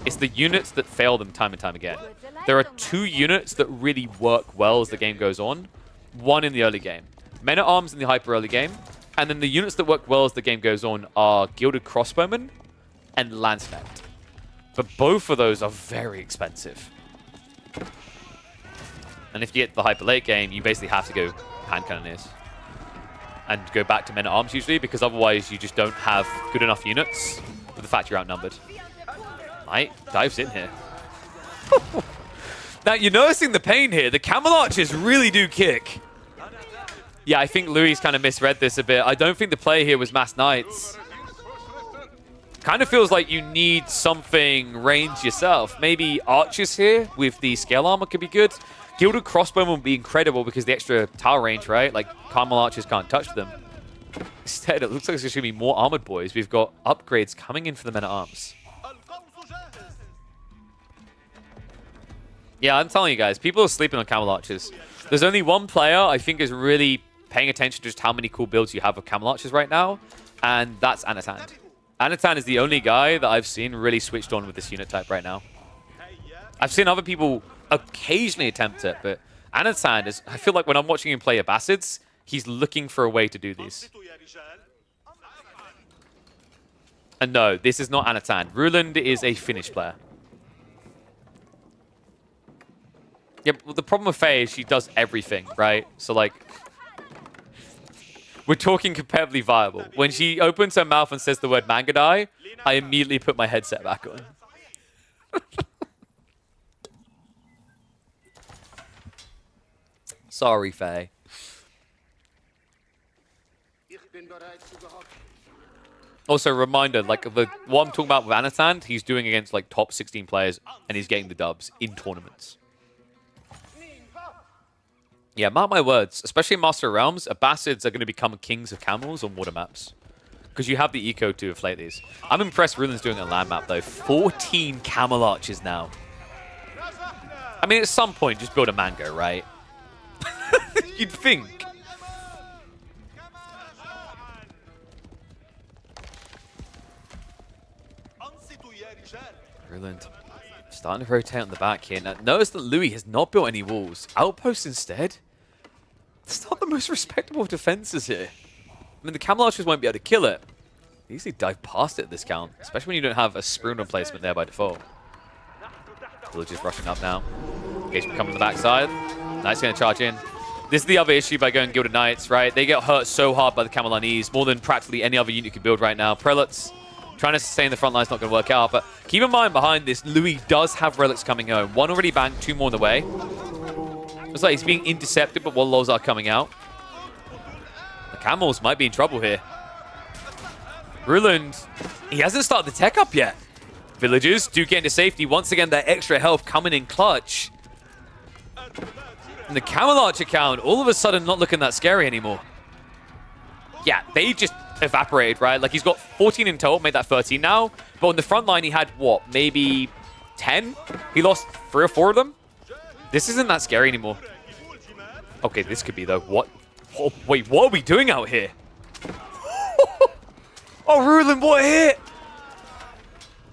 It's the units that fail them time and time again. There are 2 units that really work well as the game goes on. One in the early game. Men-at-Arms in the hyper early game, and then the units that work well as the game goes on are Gilded Crossbowmen and Lancenet. But both of those are very expensive. And if you get the hyper late game, you basically have to go hand cannoneers. And go back to Men-at-Arms usually, because otherwise you just don't have good enough units with the fact you're outnumbered. Knight dives in here. Now you're noticing the pain here. The Camel Archers really do kick. Yeah, I think Louis kind of misread this a bit. I don't think the play here was Mass Knights. Kind of feels like you need something ranged yourself. Maybe Archers here with the scale armor could be good. Gilded Crossbowmen would be incredible because the extra tower range, right? Like, Camel Archers can't touch them. Instead, it looks like there's going to be more Armored Boys. We've got upgrades coming in for the Men-at-Arms. Yeah, I'm telling you guys, people are sleeping on Camel Archers. There's only one player I think is really paying attention to just how many cool builds you have of Camel Archers right now, and that's Anatan. Anatan is the only guy that I've seen really switched on with this unit type right now. I've seen other people occasionally attempt it, but Anatan is, I feel like when I'm watching him play Abbasids, he's looking for a way to do these. And no, this is not Anatan. Ruland is a Finnish player. Yeah, but the problem with Faye is she does everything, right? So, like, we're talking competitively viable. When she opens her mouth and says the word Mangadai, I immediately put my headset back on. Sorry, Faye. Also, reminder, like, what I'm talking about with Anatan, he's doing against, like, top 16 players, and he's getting the dubs in tournaments. Yeah, mark my words, especially in Master of Realms, Abbasids are going to become kings of camels on water maps. Because you have the eco to inflate these. I'm impressed Rulin's doing a land map, though. 14 Camel Archers now. I mean, at some point, just build a mango, right? You'd think. Ruland starting to rotate on the back here. Now, notice that Louis has not built any walls. Outposts instead. It's not the most respectable defenses here. I mean, the Camel Archers won't be able to kill it. They easily dive past it at this count, especially when you don't have a Spoon replacement there by default. Villagers rushing up now. Engagement coming on the backside. Knight's going to charge in. This is the other issue by going Gilded Knights, right? They get hurt so hard by the Camelanese, more than practically any other unit you could build right now. Prelates, trying to sustain the front line is not going to work out, but keep in mind behind this, Louis does have relics coming home. One already banked, 2 more on the way. Looks like he's being intercepted, but Wallows are coming out. The Camels might be in trouble here. Ruland, he hasn't started the tech up yet. Villagers do get into safety. Once again, that extra health coming in clutch. And the Camel Archer count, all of a sudden, not looking that scary anymore. Yeah, they just evaporated, right? Like, he's got 14 in total, made that 13 now. But on the front line, he had, what, maybe 10? He lost 3 or 4 of them? This isn't that scary anymore. Okay, this could be, though. What? Oh, wait, what are we doing out here? Oh, Ruland, what a hit!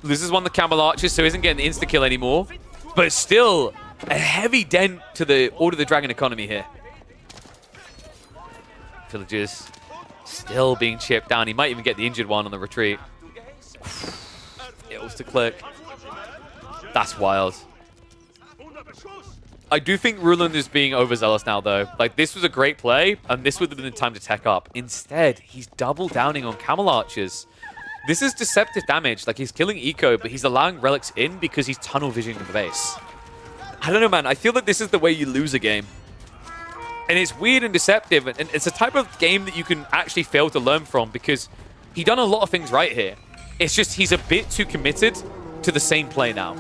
Loses one of the Camel Archers, so isn't getting the insta-kill anymore. But still, a heavy dent to the Order of the Dragon economy here. Villagers still being chipped down. He might even get the injured one on the retreat. It was to click. That's wild. I do think Ruland is being overzealous now, though. Like, this was a great play, and this would have been the time to tech up. Instead, he's double downing on Camel Archers. This is deceptive damage. Like, he's killing Eco, but he's allowing relics in because he's tunnel visioning the base. I don't know, man. I feel like this is the way you lose a game. And it's weird and deceptive, and it's a type of game that you can actually fail to learn from because he done a lot of things right here. It's just he's a bit too committed to the same play now.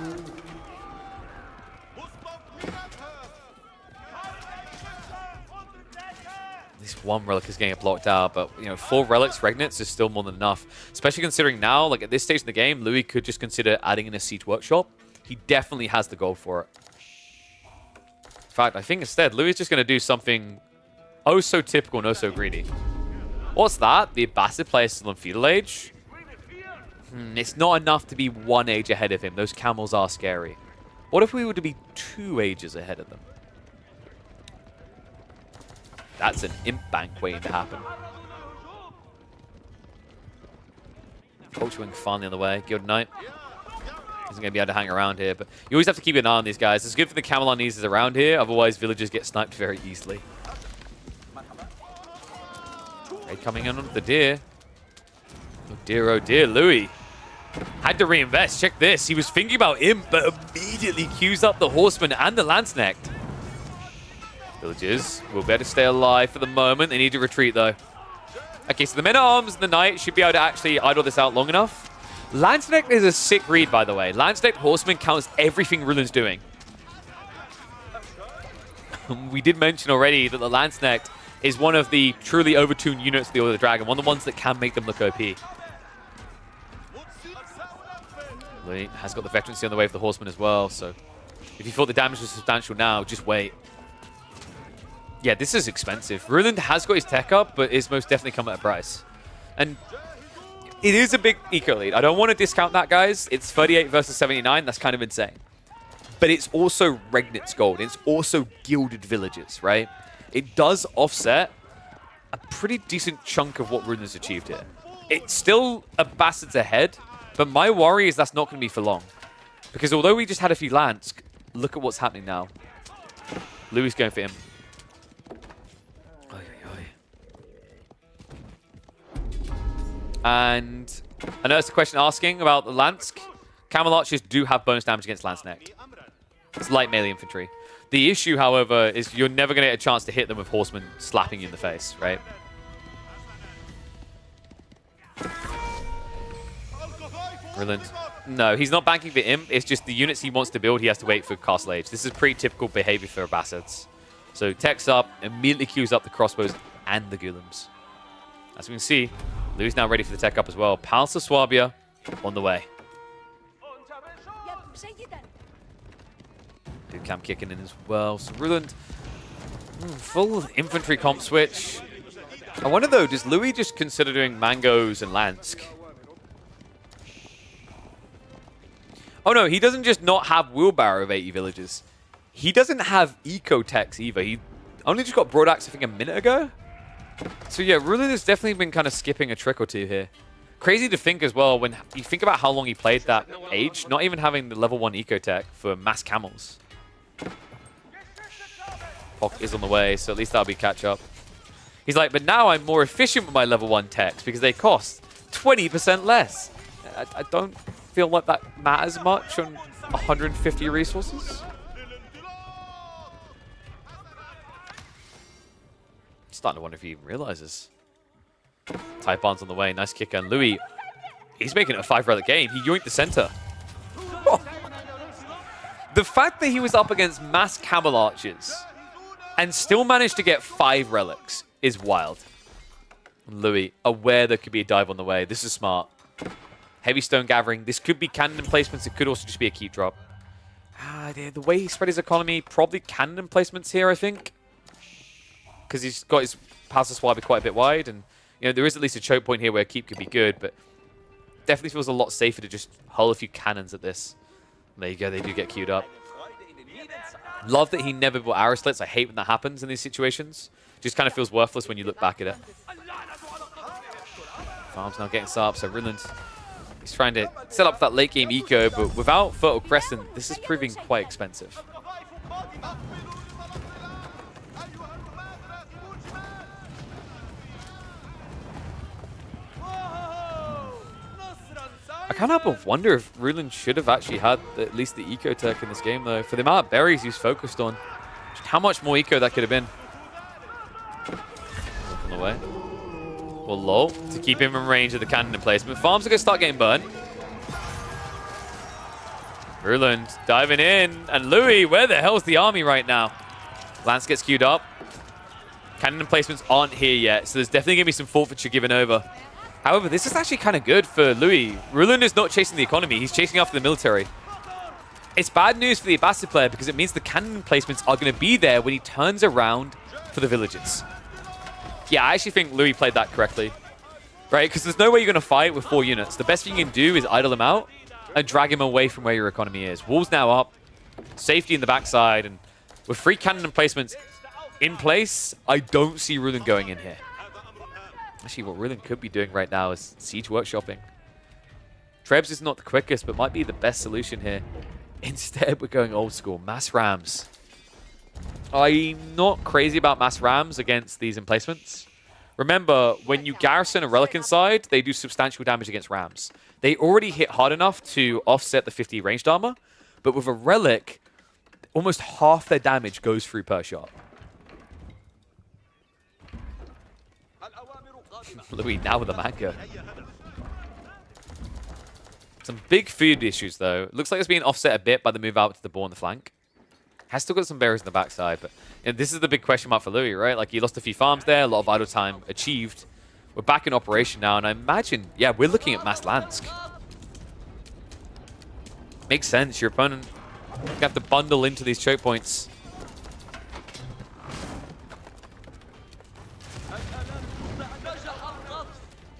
This one relic is getting blocked out, but, you know, 4 relics, Regnants is still more than enough. Especially considering now, like, at this stage in the game, Louis could just consider adding in a Siege Workshop. He definitely has the gold for it. In fact, I think instead, Louis is just going to do something oh so typical and oh so greedy. What's that? The Abbasid player is still in Feudal Age? It's not enough to be 1 age ahead of him. Those camels are scary. What if we were to be 2 ages ahead of them? That's an imp bank waiting to happen. Culture Wing finally on the way. Gilded Knight isn't going to be able to hang around here, but you always have to keep an eye on these guys. It's good for the Camelanese around here, otherwise villagers get sniped very easily. Raid coming in on the deer. Oh dear, Louis. Had to reinvest. Check this. He was thinking about imp, but immediately queues up the Horseman and the Lanceneck. Villagers will be able to stay alive for the moment. They need to retreat, though. Okay, so the Men-at-Arms and the Knight should be able to actually idle this out long enough. Lanceneck is a sick read, by the way. Lanceneck Horseman counts everything Ruland's doing. We did mention already that the Lanceneck is one of the truly overtuned units of the Order of the Dragon, one of the ones that can make them look OP. Louis has got the veterancy on the way for the Horseman as well, so if you thought the damage was substantial now, just wait. Yeah, this is expensive. Ruland has got his tech up, but it's most definitely come at a price. And it is a big eco lead. I don't want to discount that, guys. It's 38 versus 79. That's kind of insane. But it's also Regnit's gold. It's also Gilded Villages, right? It does offset a pretty decent chunk of what Ruland's achieved here. It's still Abbasid's ahead, but my worry is that's not going to be for long. Because although we just had a few lands, look at what's happening now. Louis going for him. And I know it's a question asking about the Lance. Camel Archers do have bonus damage against Lanceneck. It's light melee infantry. The issue, however, is you're never going to get a chance to hit them with Horsemen slapping you in the face, right? Brilliant. No, he's not banking for Imp. It's just the units he wants to build, he has to wait for Castle Age. This is pretty typical behavior for Abbasids. So techs up, immediately queues up the crossbows and the Ghoulims. As we can see, Louis now ready for the tech up as well. Palace of Swabia on the way. Dude Cam kicking in as well. So Ruland, full infantry comp switch. I wonder though, does Louis just consider doing Mangoes and Lansk? Oh no, he doesn't just not have Wheelbarrow of 80 villages. He doesn't have Eco Techs either. He only just got Broadaxe, I think, a minute ago. So yeah, Ruland has definitely been kind of skipping a trick or two here. Crazy to think as well, when you think about how long he played that age, not even having the level 1 Eco Tech for mass camels. Hawk is on the way, so at least that'll be catch up. He's like, but now I'm more efficient with my level 1 techs because they cost 20% less. I don't feel like that matters much on 150 resources. Starting to wonder if he even realizes. Taipan's on the way. Nice kick. And Louis, he's making it a 5-relic game. He yoinked the center. Oh. The fact that he was up against mass camel archers and still managed to get 5 relics is wild. Louis, aware there could be a dive on the way. This is smart. Heavy stone gathering. This could be cannon emplacements. It could also just be a keep drop. The way he spread his economy, probably cannon emplacements here, I think. Because he's got his passive swab quite a bit wide. And there is at least a choke point here where a keep could be good. But definitely feels a lot safer to just hull a few cannons at this. There you go. They do get queued up. Love that he never bought arrow slits. I hate when that happens in these situations. Just kind of feels worthless when you look back at it. Farm's now getting set up, so Ridland, he's trying to set up that late game eco, but without Fertile Crescent, this is proving quite expensive. I can't help but wonder if Ruland should have actually had at least the eco tech in this game, though. For the amount of berries he's focused on, just how much more eco that could have been. On the way. Well, low to keep him in range of the cannon emplacement. Farms are going to start getting burnt. Ruland diving in. And Louis, where the hell's the army right now? Lance gets queued up. Cannon emplacements aren't here yet, so there's definitely going to be some forfeiture given over. However, this is actually kind of good for Louis. Ruland is not chasing the economy. He's chasing after the military. It's bad news for the Abbasid player because it means the cannon emplacements are going to be there when he turns around for the villages. Yeah, I actually think Louis played that correctly. Right? Because there's no way you're going to fight with 4 units. The best thing you can do is idle him out and drag him away from where your economy is. Walls now up. Safety in the backside. And with 3 cannon emplacements in place, I don't see Ruland going in here. Actually, what Ruland could be doing right now is siege workshopping. Trebs is not the quickest, but might be the best solution here. Instead, we're going old school. Mass rams. I'm not crazy about mass rams against these emplacements. Remember, when you garrison a relic inside, they do substantial damage against rams. They already hit hard enough to offset the 50 ranged armor, but with a relic, almost half their damage goes through per shot. Louis now with the manga. Some big food issues, though. Looks like it's being offset a bit by the move out to the boar on the flank. Has still got some berries in the backside, but this is the big question mark for Louis, right? Like, he lost a few farms there, a lot of idle time achieved. We're back in operation now, and I imagine, yeah, we're looking at Mass Lansk. Makes sense. Your opponent you have to bundle into these choke points.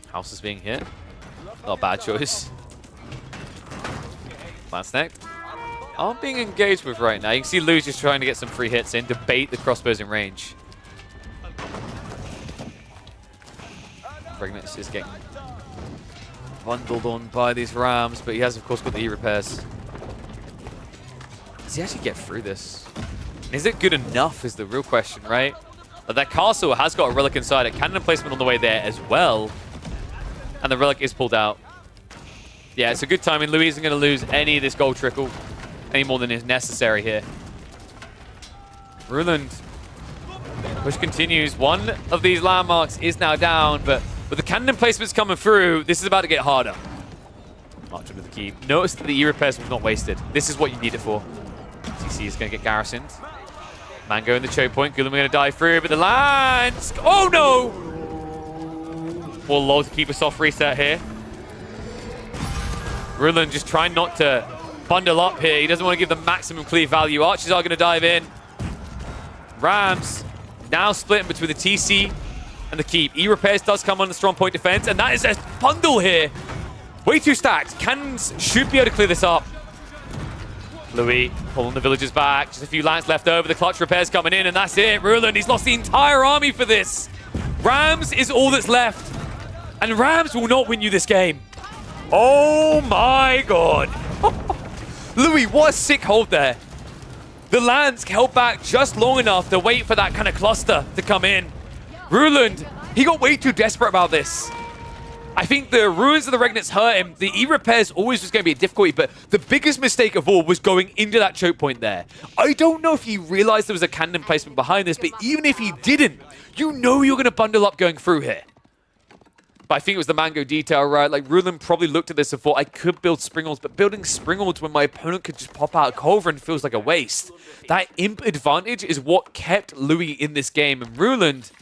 House is being hit. Not a bad choice. Lance neck. Aren't being engaged with right now. You can see Lou's just trying to get some free hits in to bait the crossbows in range. Regnitz is getting bundled on by these rams, but he has, of course, got the E-repairs. Does he actually get through this? Is it good enough is the real question, right? But that castle has got a relic inside it. Cannon placement on the way there as well. And the relic is pulled out. Yeah, it's a good timing. Louis isn't going to lose any of this gold trickle any more than is necessary here. Ruland. Push continues. One of these landmarks is now down, but with the cannon placements coming through, this is about to get harder. March under the keep. Notice that the E-repairs was not wasted. This is what you need it for. CC is going to get garrisoned. Mango in the choke point. Gulam going to dive through, but the lands. Oh no! Full low to keep a soft reset here. Ruland just trying not to bundle up here. He doesn't want to give the maximum clear value. Archers are going to dive in. Rams now splitting between the TC and the keep. E-repairs does come on the strong point defense, and that is a bundle here. Way too stacked. Cannons should be able to clear this up. Louis pulling the villagers back. Just a few lands left over. The clutch repairs coming in, and that's it. Ruland, he's lost the entire army for this. Rams is all that's left. And Rams will not win you this game. Oh my god. Louis, what a sick hold there. The lands held back just long enough to wait for that kind of cluster to come in. Ruland, he got way too desperate about this. I think the Ruins of the Regnants hurt him. The E-repairs always was going to be a difficulty, but the biggest mistake of all was going into that choke point there. I don't know if he realized there was a cannon placement behind this, but even if he didn't, you know you're going to bundle up going through here. But I think it was the mango detail, right? Like, Ruland probably looked at this and thought, I could build Springles, but building Springles when my opponent could just pop out a Culverin feels like a waste. That imp advantage is what kept Louis in this game, and Ruland...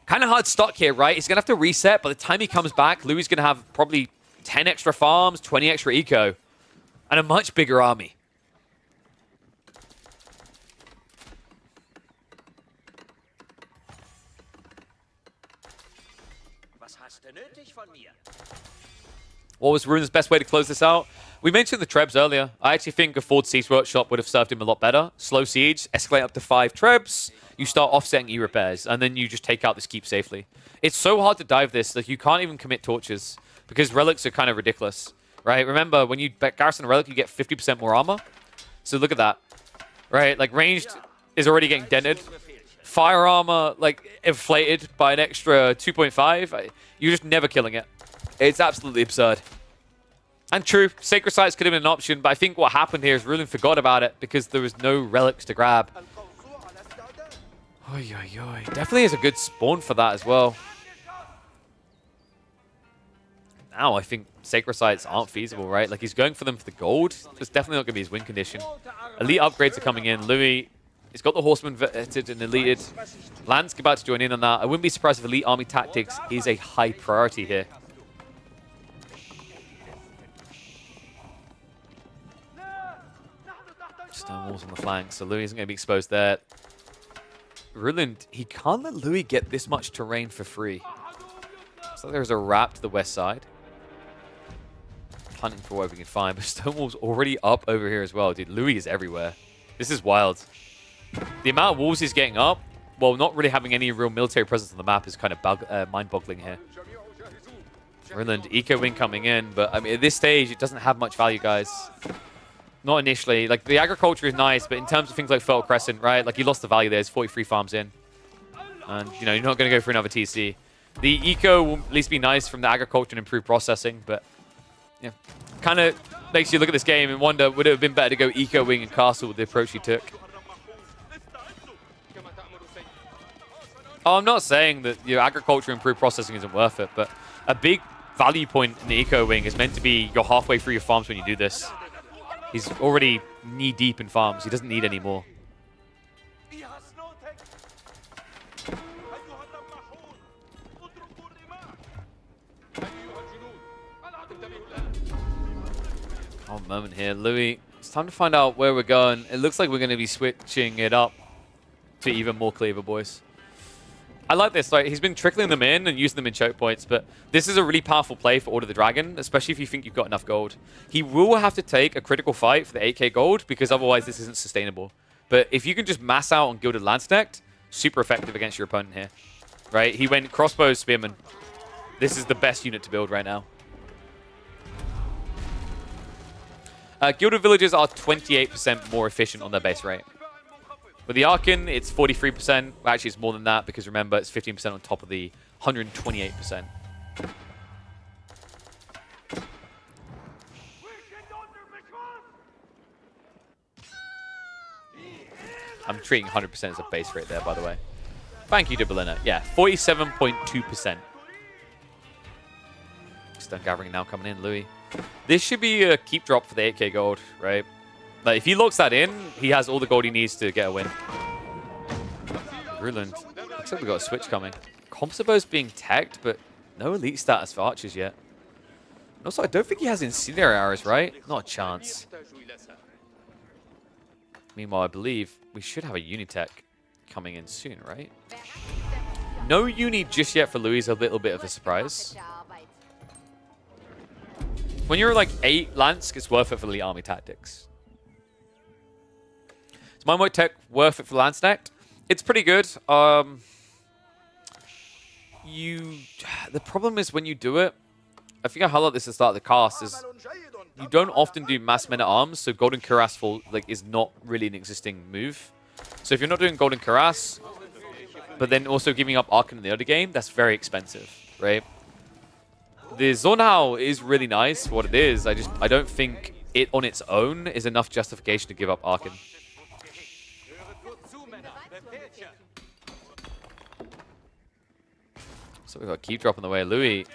kind of hard stuck here, right? He's going to have to reset. By the time he comes back, Louis is going to have probably 10 extra farms, 20 extra eco, and a much bigger army. What was Rune's best way to close this out? We mentioned the Trebs earlier. I actually think a Ford Siege Workshop would have served him a lot better. Slow Siege, escalate up to 5 Trebs, you start offsetting E-repairs, and then you just take out this keep safely. It's so hard to dive this, like you can't even commit torches, because relics are kind of ridiculous, right? Remember, when you garrison a relic, you get 50% more armor. So look at that, right? Like ranged is already getting dented. Fire armor, like inflated by an extra 2.5. You're just never killing it. It's absolutely absurd. And true, Sacred Sites could have been an option, but I think what happened here is Ruland forgot about it because there was no relics to grab. Oy, oy, oy. Definitely is a good spawn for that as well. Now I think Sacred Sites aren't feasible, right? Like he's going for them for the gold. It's definitely not going to be his win condition. Elite upgrades are coming in. Louis, he's got the Horseman vetted and deleted. Lansk about to join in on that. I wouldn't be surprised if Elite Army Tactics is a high priority here. Stone walls on the flank, so Louis isn't going to be exposed there. Ruland, he can't let Louis get this much terrain for free. So there's a wrap to the west side. Hunting for what we can find, but Stonewall's already up over here as well. Dude, Louis is everywhere. This is wild. The amount of walls he's getting up, while not really having any real military presence on the map, is kind of mind-boggling here. Ruland, eco-wing coming in, but I mean, at this stage, it doesn't have much value, guys. Not initially. Like, the agriculture is nice, but in terms of things like Fertile Crescent, right? Like, you lost the value there. It's 43 farms in. And, you know, you're not going to go for another TC. The eco will at least be nice from the agriculture and improved processing, but, yeah. Kind of makes you look at this game and wonder, would it have been better to go eco wing and castle with the approach he took? Oh, I'm not saying that your agriculture improved processing isn't worth it, but a big value point in the eco wing is meant to be you're halfway through your farms when you do this. He's already knee-deep in farms. He doesn't need any more. One moment here. Louis, it's time to find out where we're going. It looks like we're going to be switching it up to even more cleaver, boys. I like this. Like, he's been trickling them in and using them in choke points, but this is a really powerful play for Order the Dragon, especially if you think you've got enough gold. He will have to take a critical fight for the 8k gold, because otherwise this isn't sustainable. But if you can just mass out on Gilded Landsknecht, super effective against your opponent here. Right? He went Crossbow Spearman. This is the best unit to build right now. Gilded Villagers are 28% more efficient on their base rate. With the Archon, it's 43%. Well, actually, it's more than that, because remember, it's 15% on top of the 128%. I'm treating 100% as a base rate there, by the way. Thank you, Dubelina. Yeah, 47.2%. Stone Gathering now coming in, Louis. This should be a keep drop for the 8k gold, right? Like, if he locks that in, he has all the gold he needs to get a win. Ruland. Looks like we got a switch coming. Comsabo's being teched, but no elite status for archers yet. And also, I don't think he has incendiary arrows, right? Not a chance. Meanwhile, I believe we should have a Unitech coming in soon, right? No uni just yet for Louis, a little bit of a surprise. When you're like 8 Lansk, it's worth it for Elite Army Tactics. Is my Moat Tech worth it for Landsknecht? It's pretty good. The problem is when you do it, I think I highlighted this at the start of the cast, is you don't often do mass men-at-arms, so Golden Cuirass is not really an existing move. So if you're not doing Golden Cuirass, but then also giving up Archon in the other game, that's very expensive, right? The Zonhao is really nice for what it is. I don't think it on its own is enough justification to give up Archon. So we've got a keep drop on the way. Louis.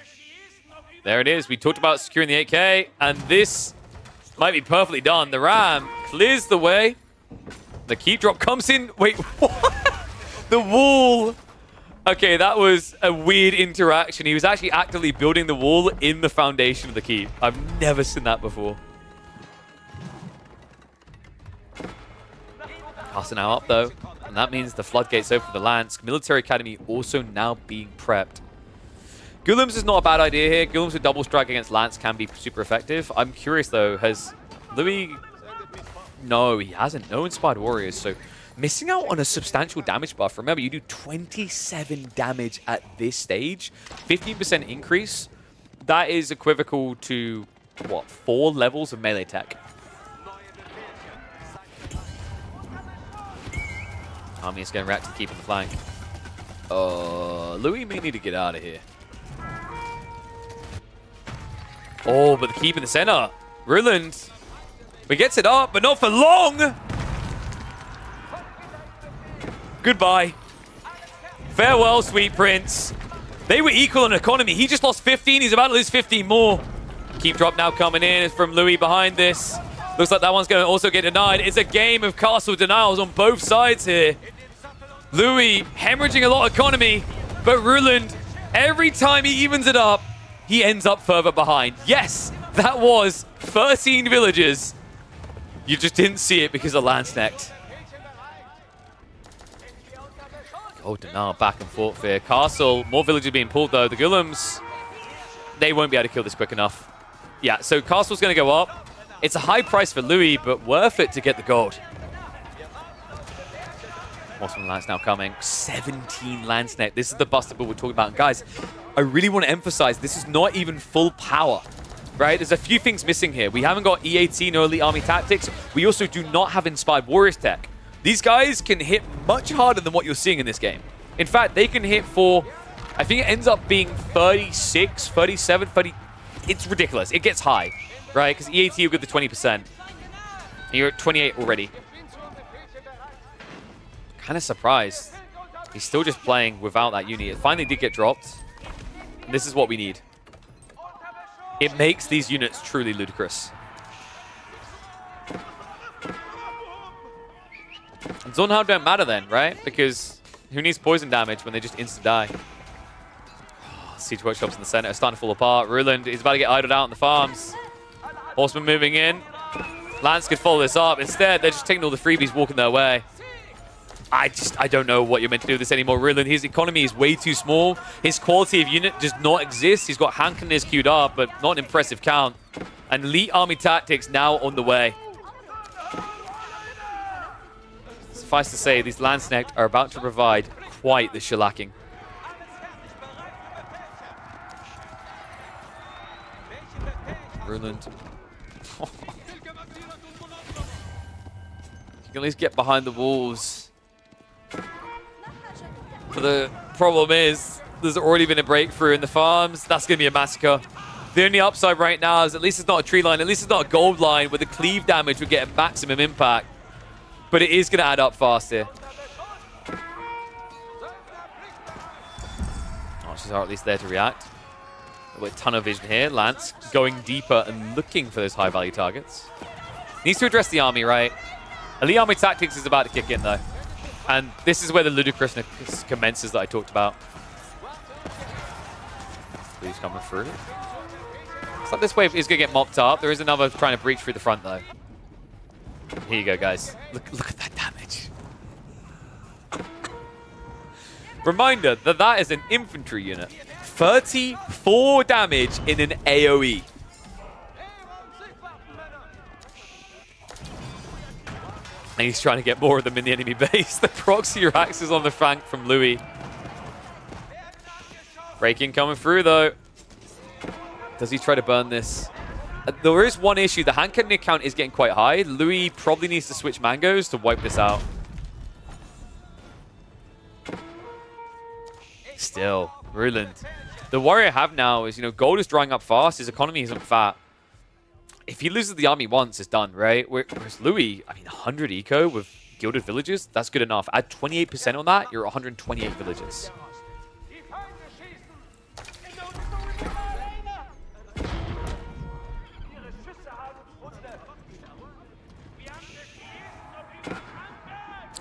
There it is. We talked about securing the 8K, and this might be perfectly done. The Ram clears the way. The keep drop comes in. Wait, what? The wall. Okay, that was a weird interaction. He was actually actively building the wall in the foundation of the keep. I've never seen that before. Castle now up, though. And that means the floodgates open for the Lance. Military Academy also now being prepped. Golems is not a bad idea here. Golems with double strike against Lance can be super effective. I'm curious, though. Has Louis... No, he hasn't. No Inspired Warriors. So missing out on a substantial damage buff. Remember, you do 27 damage at this stage. 15% increase. That is equivocal to, what, 4 levels of melee tech. Army is getting wrecked to keep in the flank. Louis may need to get out of here. Oh, but the keep in the center. Ruland. He gets it up, but not for long. Goodbye. Farewell, sweet prince. They were equal in economy. He just lost 15. He's about to lose 15 more. Keep drop now coming in from Louis behind this. Looks like that one's going to also get denied. It's a game of castle denials on both sides here. Louis hemorrhaging a lot of economy, but Ruland, every time he evens it up, he ends up further behind. Yes, that was 13 villagers. You just didn't see it because of Lance necked. Oh, denial back and forth here. Castle, more villagers being pulled though. The Golems, they won't be able to kill this quick enough. Yeah, so Castle's going to go up. It's a high price for Louis, but worth it to get the gold. Awesome Lance now coming. 17 Lance net. This is the buster build we're talking about. And guys, I really want to emphasize this is not even full power, right? There's a few things missing here. We haven't got E18 or Elite Army Tactics. We also do not have Inspired Warriors tech. These guys can hit much harder than what you're seeing in this game. In fact, they can hit for, I think it ends up being 36, 37, 30. It's ridiculous. It gets high, right? Because E18 will get the 20%. And you're at 28 already. Kind of surprised. He's still just playing without that unit. It finally did get dropped. And this is what we need. It makes these units truly ludicrous. And Zonhao don't matter then, right? Because who needs poison damage when they just insta-die? Siege workshops in the center are starting to fall apart. Ruland is about to get idled out in the farms. Horsemen moving in. Lance could follow this up. Instead, they're just taking all the freebies, walking their way. I don't know what you're meant to do with this anymore. Ruland, his economy is way too small. His quality of unit does not exist. He's got Hankiness queued up, but not an impressive count. And Elite Army Tactics now on the way. Suffice to say, these Landsnecht are about to provide quite the shellacking. Ruland. You can at least get behind the walls. But the problem is, there's already been a breakthrough in the farms. That's going to be a massacre. The only upside right now is at least it's not a tree line. At least it's not a gold line where the cleave damage would get a maximum impact. But it is going to add up fast here. Archers are at least there to react. With a ton of vision here. Lance going deeper and looking for those high-value targets. Needs to address the army, right? Elite Army Tactics is about to kick in, though. And this is where the ludicrousness commences that I talked about. Please coming through. Looks like this wave is going to get mopped up. There is another trying to breach through the front, though. Here you go, guys. Look at that damage. Reminder that that is an infantry unit. 34 damage in an AoE. And he's trying to get more of them in the enemy base. The proxy racks is on the flank from Louis. Breaking coming through, though. Does he try to burn this? There is one issue. The hand cannon count is getting quite high. Louis probably needs to switch mangoes to wipe this out. Still, Ruland. The worry I have now is, you know, gold is drying up fast. His economy isn't fat. If he loses the army once, it's done, right? Whereas Louis, I mean, 100 eco with gilded villages, that's good enough. Add 28% on that, you're 128 villages.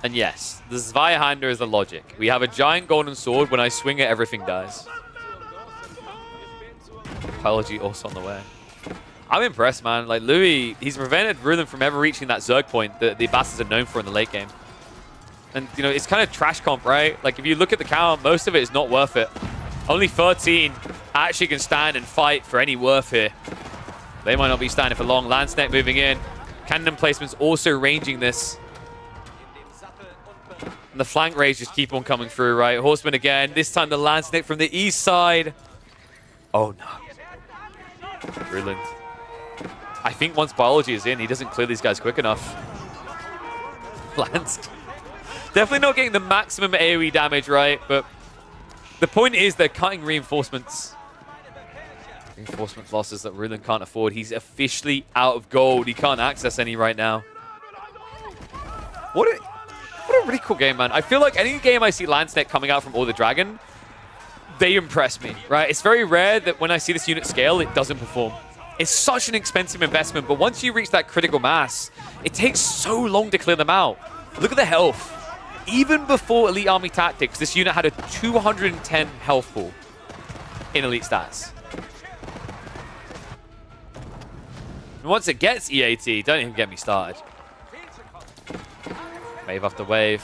And yes, the Zweihander is the logic. We have a giant golden sword. When I swing it, everything dies. Mythology also on the way. I'm impressed, man. Like, Louis, he's prevented Ruland from ever reaching that Zerg point that the bastards are known for in the late game. And, you know, it's kind of trash comp, right? Like, if you look at the count, most of it is not worth it. Only 13 actually can stand and fight for any worth here. They might not be standing for long. Landsneck moving in. Cannon placements also ranging this. And the flank raids just keep on coming through, right? Horseman again. This time the Landsneck from the east side. Oh, no. Brilliant. I think once biology is in, he doesn't clear these guys quick enough. Lance. Definitely not getting the maximum AoE damage, right? But the point is they're cutting reinforcements. Reinforcement losses that Ruland can't afford. He's officially out of gold. He can't access any right now. What a really cool game, man. I feel like any game I see Landsneck coming out from All the Dragon, they impress me, right? It's very rare that when I see this unit scale, it doesn't perform. It's such an expensive investment, but once you reach that critical mass, it takes so long to clear them out. Look at the health. Even before Elite Army Tactics, this unit had a 210 health pool in Elite Stats. And once it gets EAT, don't even get me started. Wave after wave.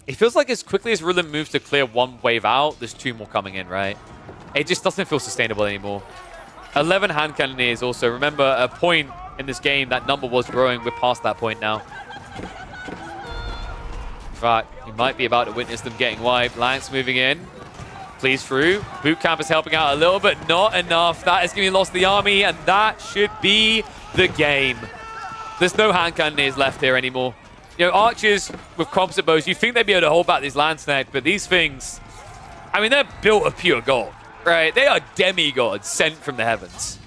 It feels like as quickly as Ruland moves to clear one wave out, there's two more coming in, right? It just doesn't feel sustainable anymore. 11 hand cannoneers also. Remember, a point in this game, that number was growing. We're past that point now. In fact, we might be about to witness them getting wiped. Lance moving in. Please through. Boot camp is helping out a little, but not enough. That is going to be lost to the army, and that should be the game. There's no hand cannoneers left here anymore. You know, archers with composite bows, you think they'd be able to hold back these Landsneck, but these things, I mean, they're built of pure gold, right? They are demigods sent from the heavens.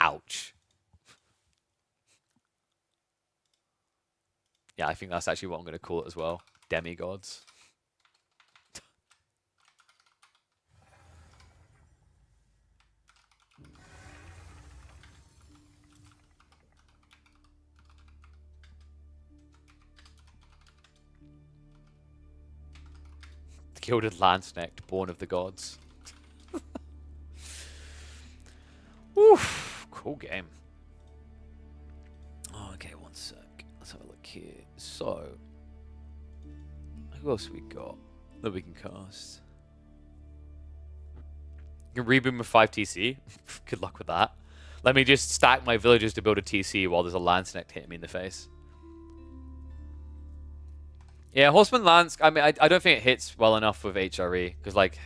Ouch. Yeah, I think that's actually what I'm going to call it as well. Demigods. Gilded Landsneck, born of the gods. Oof, cool game. Oh, okay, one sec. Let's have a look here. So, who else we got that we can cast? You can reboom with 5 TC. Good luck with that. Let me just stack my villagers to build a TC while there's a Landsneck hitting me in the face. Yeah, Horseman Lance, I mean, I don't think it hits well enough with HRE, because, like,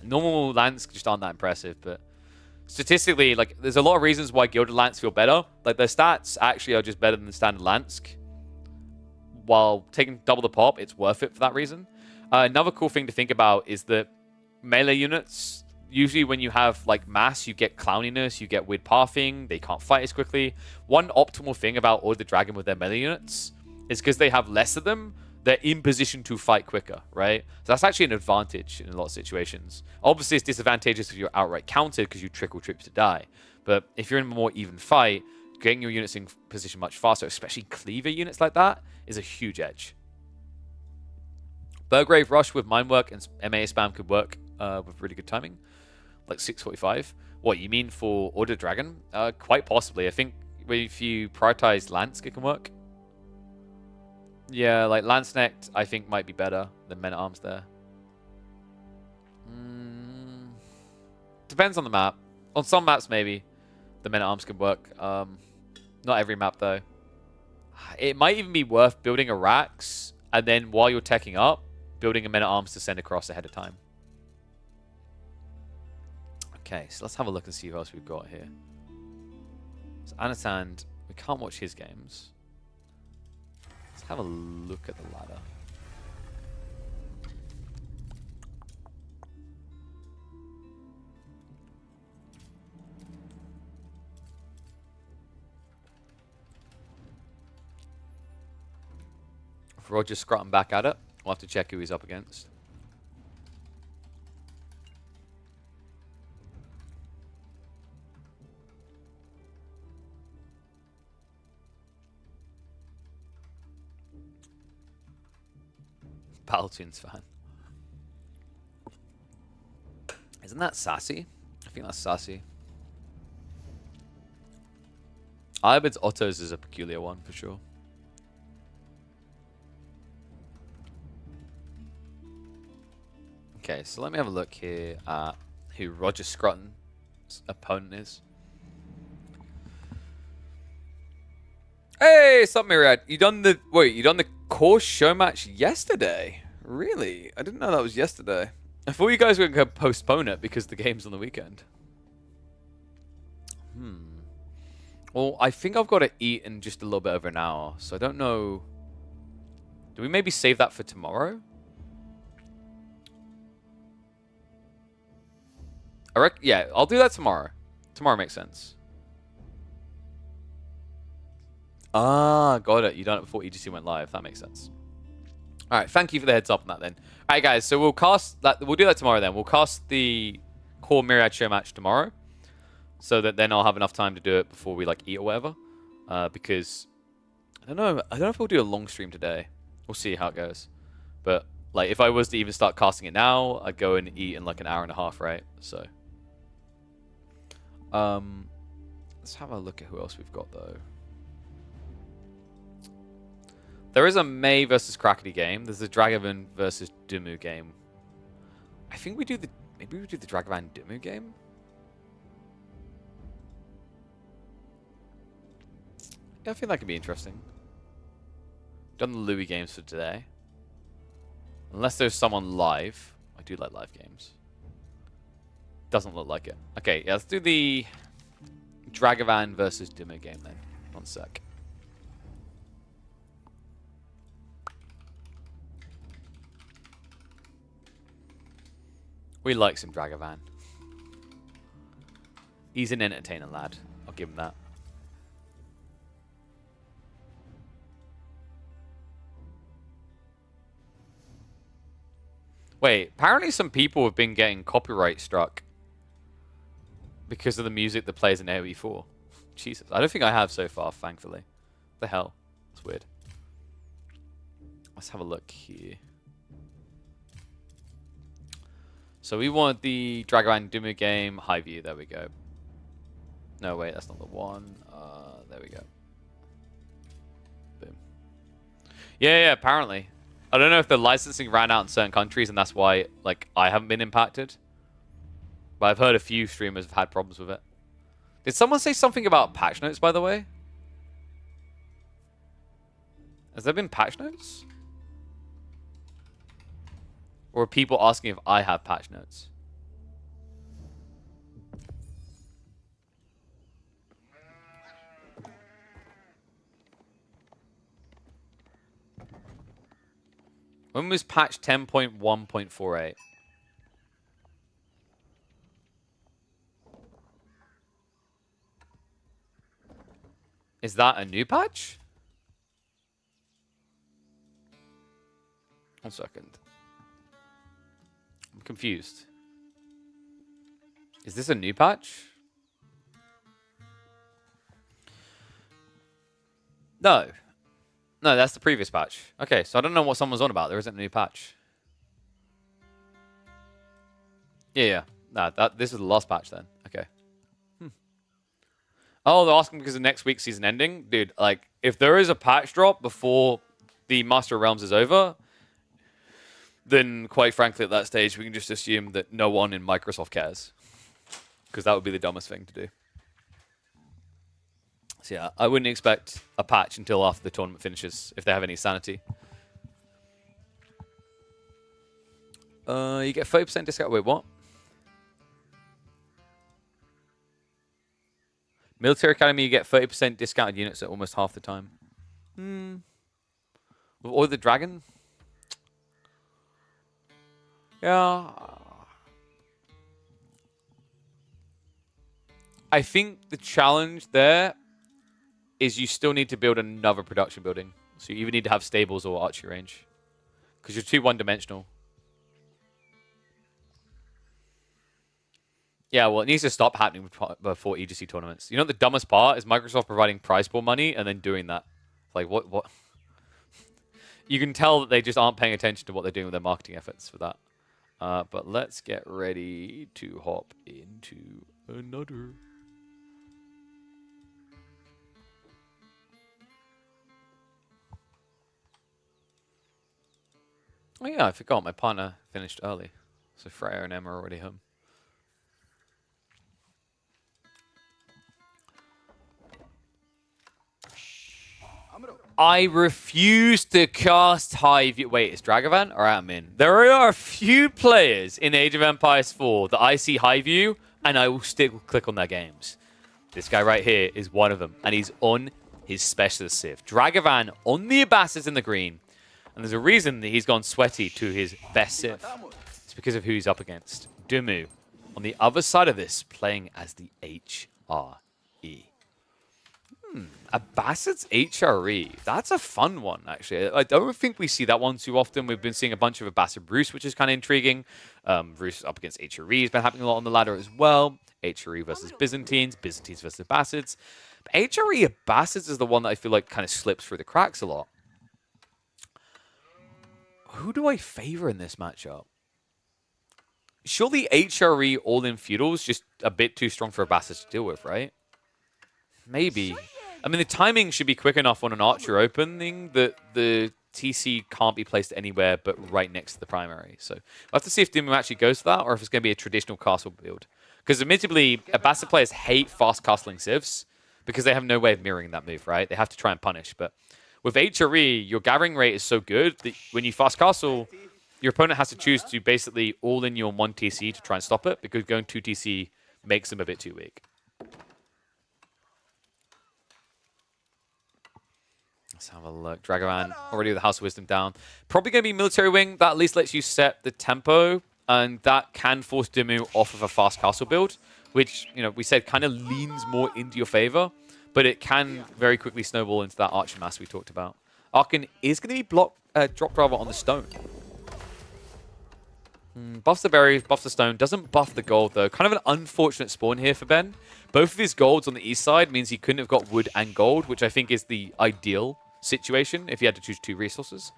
normal Lance just aren't that impressive, but statistically, like, there's a lot of reasons why Gilded Lance feel better. Like, their stats actually are just better than the standard Lance. While taking double the pop, it's worth it for that reason. Another cool thing to think about is that melee units, usually when you have, like, mass, you get clowniness, you get weird pathing, they can't fight as quickly. One optimal thing about Order the Dragon with their melee units is because they have less of them, they're in position to fight quicker, right? So that's actually an advantage in a lot of situations. Obviously, it's disadvantageous if you're outright countered because you trickle troops to die. But if you're in a more even fight, getting your units in position much faster, especially cleaver units like that, is a huge edge. Burgrave Rush with Minework and MA spam could work with really good timing. Like 645. What, you mean for Order Dragon? Quite possibly. I think if you prioritize Lance, it can work. Yeah, like Landsneck, I think might be better than Men-at-Arms there. Depends on the map. On some maps, maybe the Men-at-Arms can work. Not every map, though. It might even be worth building a Rax and then while you're teching up, building a men-at-arms to send across ahead of time. Okay, so let's have a look and see who else we've got here. So Anasand, we can't watch his games. Let's have a look at the ladder. If Roger's scrutting back at it, we'll have to check who he's up against. Paltune's fan. Isn't that sassy? I think that's sassy. Ibid's Otto's is a peculiar one for sure. Okay, so let me have a look here at who Roger Scrutton's opponent is. Hey, sup Myriad? You done the course show match yesterday? Really? I didn't know that was yesterday. I thought you guys were going to postpone it because the game's on the weekend. Well, I think I've got to eat in just a little bit over an hour, so I don't know. Do we maybe save that for tomorrow? Yeah, I'll do that tomorrow. Tomorrow makes sense. Ah, got it. You done it before EGC went live. That makes sense. All right, thank you for the heads up on that then. All right, guys, so we'll cast that. We'll do that tomorrow then. We'll cast the core Myriad show match tomorrow, so that then I'll have enough time to do it before we like eat or whatever. Because I don't know. I don't know if we'll do a long stream today. We'll see how it goes. But like, if I was to even start casting it now, I'd go and eat in like an hour and a half, right? So. Let's have a look at who else we've got though. There is a May versus Krakeny game. There's a Dragavan versus Dumu game. I think we do the maybe we do the Dragavan Dumu game. Yeah, I think that could be interesting. Done the Louis games for today. Unless there's someone live. I do like live games. Doesn't look like it. Okay, yeah, let's do the Dragavan versus Dumu game then. One sec. We like some Dragavan. He's an entertainer lad. I'll give him that. Wait, apparently some people have been getting copyright struck because of the music that plays in AoE 4. Jesus, I don't think I have so far, thankfully. What the hell? That's weird. Let's have a look here. So we want the Dragavan Dumu game, high view, there we go. No, wait, that's not the one. There we go. Boom. Yeah, apparently. I don't know if the licensing ran out in certain countries and that's why, like, I haven't been impacted. But I've heard a few streamers have had problems with it. Did someone say something about patch notes, by the way? Has there been patch notes? Or are people asking if I have patch notes? When was patch 10.1.48? Is that a new patch? One second. I'm confused. Is this a new patch? No. No, that's the previous patch. Okay, so I don't know what someone's on about. There isn't a new patch. Yeah. No, this is the last patch then. Okay. Oh, they're asking because of next week's season ending? Dude, like, if there is a patch drop before the Master of Realms is over, then quite frankly at that stage we can just assume that no one in Microsoft cares. Because that would be the dumbest thing to do. So yeah, I wouldn't expect a patch until after the tournament finishes, if they have any sanity. You get 30% discount. Wait, what? Military Academy, you get 30% discounted units at almost half the time. Or the Dragon? Yeah. I think the challenge there is you still need to build another production building. So you either need to have stables or archery range. Because you're too one-dimensional. Yeah, well, it needs to stop happening before EGC tournaments. You know what the dumbest part is? Microsoft providing prize pool money and then doing that. Like, what? You can tell that they just aren't paying attention to what they're doing with their marketing efforts for that. But let's get ready to hop into another. Oh yeah, I forgot. My partner finished early. So Freya and Emma are already home. I refuse to cast High View. Wait, is Dragavan or admin? There are a few players in Age of Empires 4 that I see High View, and I will still click on their games. This guy right here is one of them, and he's on his Specialist Civ. Dragavan on the Abbasis in the green. And there's a reason that he's gone sweaty to his best Civ. It's because of who he's up against. Dumu, on the other side of this, playing as the HRE. Abbasid's HRE. That's a fun one, actually. I don't think we see that one too often. We've been seeing a bunch of Abbasid Bruce, which is kind of intriguing. Bruce up against HRE has been happening a lot on the ladder as well. HRE versus Byzantines, Byzantines versus Abbasids. But HRE Abbasids is the one that I feel like kind of slips through the cracks a lot. Who do I favor in this matchup? Surely HRE all-in feudals just a bit too strong for Abbasids to deal with, right? Maybe. I mean, the timing should be quick enough on an Archer opening that the TC can't be placed anywhere but right next to the primary. So we'll have to see if Dumu actually goes for that or if it's going to be a traditional castle build. Because admittedly, Abbasid players hate fast castling civs because they have no way of mirroring that move, right? They have to try and punish. But with HRE, your gathering rate is so good that when you fast castle, your opponent has to choose to basically all in your 1 TC to try and stop it because going 2 TC makes them a bit too weak. Let's have a look. Dragavan already with the House of Wisdom down. Probably going to be Military Wing. That at least lets you set the tempo, and that can force Dumu off of a fast castle build, which, you know, we said kind of leans more into your favor, but it can very quickly snowball into that Archer mass we talked about. Arkan is going to be dropped rather on the stone. Buffs the berries, buffs the stone. Doesn't buff the gold, though. Kind of an unfortunate spawn here for Ben. Both of his golds on the east side means he couldn't have got wood and gold, which I think is the ideal situation if you had to choose 2 resources.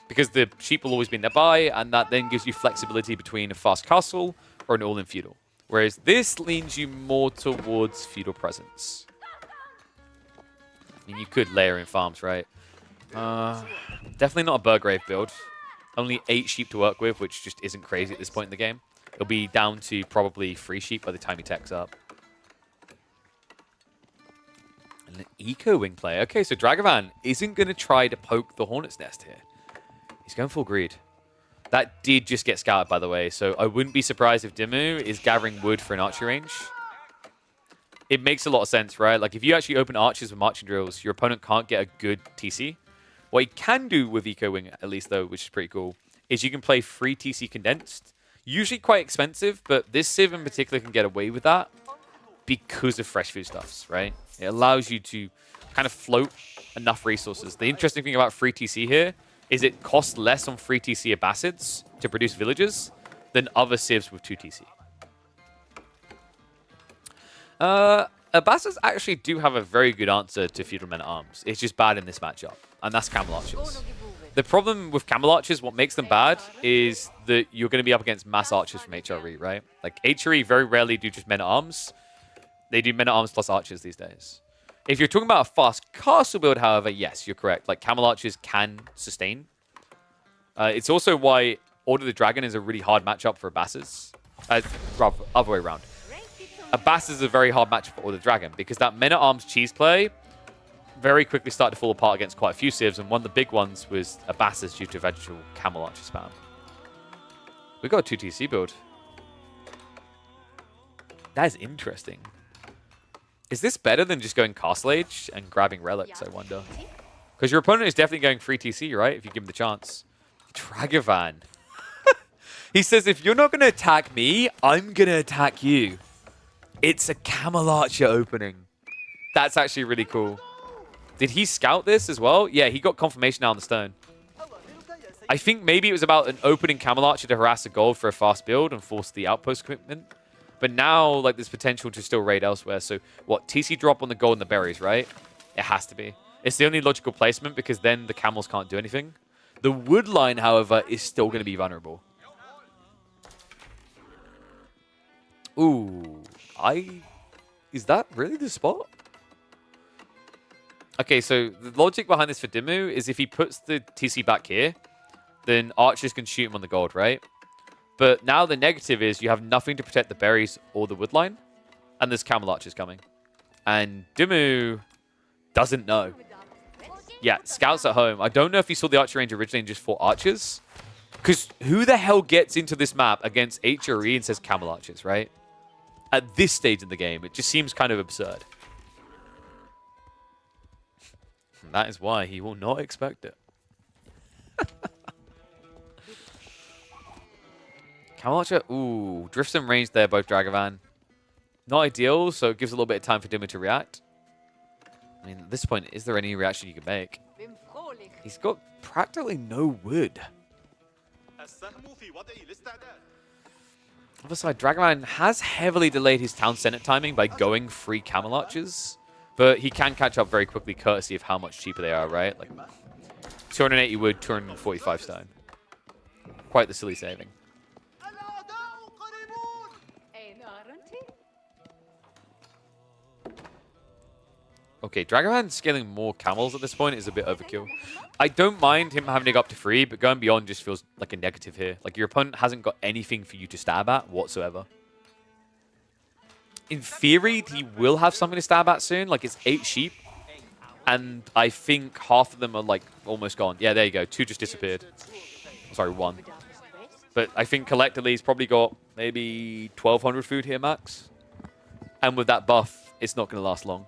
Because the sheep will always be nearby, and that then gives you flexibility between a fast castle or an all-in feudal. Whereas this leans you more towards feudal presence. I mean, you could layer in farms, right? Definitely not a Burgrave build. Only 8 sheep to work with, which just isn't crazy at this point in the game. It'll be down to probably 3 sheep by the time he techs up. An Eco-Wing player. Okay, so Dragavan isn't going to try to poke the Hornet's Nest here. He's going full greed. That did just get scouted, by the way, so I wouldn't be surprised if Dumu is gathering wood for an archery range. It makes a lot of sense, right? Like, if you actually open archers with marching drills, your opponent can't get a good TC. What you can do with Eco-Wing, at least, though, which is pretty cool, is you can play free TC condensed. Usually quite expensive, but this Civ in particular can get away with that because of fresh foodstuffs, right? It allows you to kind of float enough resources. The interesting thing about free TC here is it costs less on free TC Abbasids to produce villages than other Civs with 2 TC. Abbasids actually do have a very good answer to Feudal Men-at-Arms. It's just bad in this matchup, and that's Camel Archers. The problem with Camel Archers, what makes them bad, is that you're going to be up against mass archers from HRE, right? Like, HRE very rarely do just Men-at-Arms. They do Men-at-Arms plus archers these days. If you're talking about a fast castle build, however, yes, you're correct. Like, Camel Archers can sustain. It's also why Order the Dragon is a really hard matchup for Abbasids. Rather, other way around. Abbasids is a very hard matchup for Order the Dragon because that Men-at-Arms cheese play very quickly started to fall apart against quite a few civs, and one of the big ones was Abbasids due to eventual Camel Archer spam. We got a 2TC build. That is interesting. Is this better than just going Castle Age and grabbing relics, I wonder? Because your opponent is definitely going free TC, right? If you give him the chance. Dragavan. He says, if you're not going to attack me, I'm going to attack you. It's a Camel Archer opening. That's actually really cool. Did he scout this as well? Yeah, he got confirmation now on the stone. I think maybe it was about an opening Camel Archer to harass a gold for a fast build and force the outpost commitment. But now, like, there's potential to still raid elsewhere. So, what? TC drop on the gold and the berries, right? It has to be. It's the only logical placement because then the camels can't do anything. The wood line, however, is still going to be vulnerable. Ooh. Is that really the spot? Okay, so the logic behind this for Dimmu is if he puts the TC back here, then archers can shoot him on the gold, right? But now the negative is you have nothing to protect the berries or the wood line, and there's camel archers coming. And Dimmu doesn't know. Yeah, scouts at home. I don't know if he saw the archer range originally and just fought archers. Because who the hell gets into this map against HRE and says camel archers, right? At this stage in the game, it just seems kind of absurd. And that is why he will not expect it. Camel Archer, ooh, drifts in range there, both Dragavan. Not ideal, so it gives a little bit of time for Dimmu to react. I mean, at this point, is there any reaction you can make? He's got practically no wood. Other side, Dragavan has heavily delayed his town senate timing by going free Camel Archers, but he can catch up very quickly courtesy of how much cheaper they are, right? Like 280 wood, 245 stone. Quite the silly saving. Okay, Dragavan scaling more camels at this point is a bit overkill. I don't mind him having to go up to 3, but going beyond just feels like a negative here. Like, your opponent hasn't got anything for you to stab at whatsoever. In theory, he will have something to stab at soon. Like, it's 8 sheep, and I think half of them are, like, almost gone. Yeah, there you go. 2 just disappeared. Sorry, 1. But I think collectively he's probably got maybe 1,200 food here, max. And with that buff, it's not going to last long.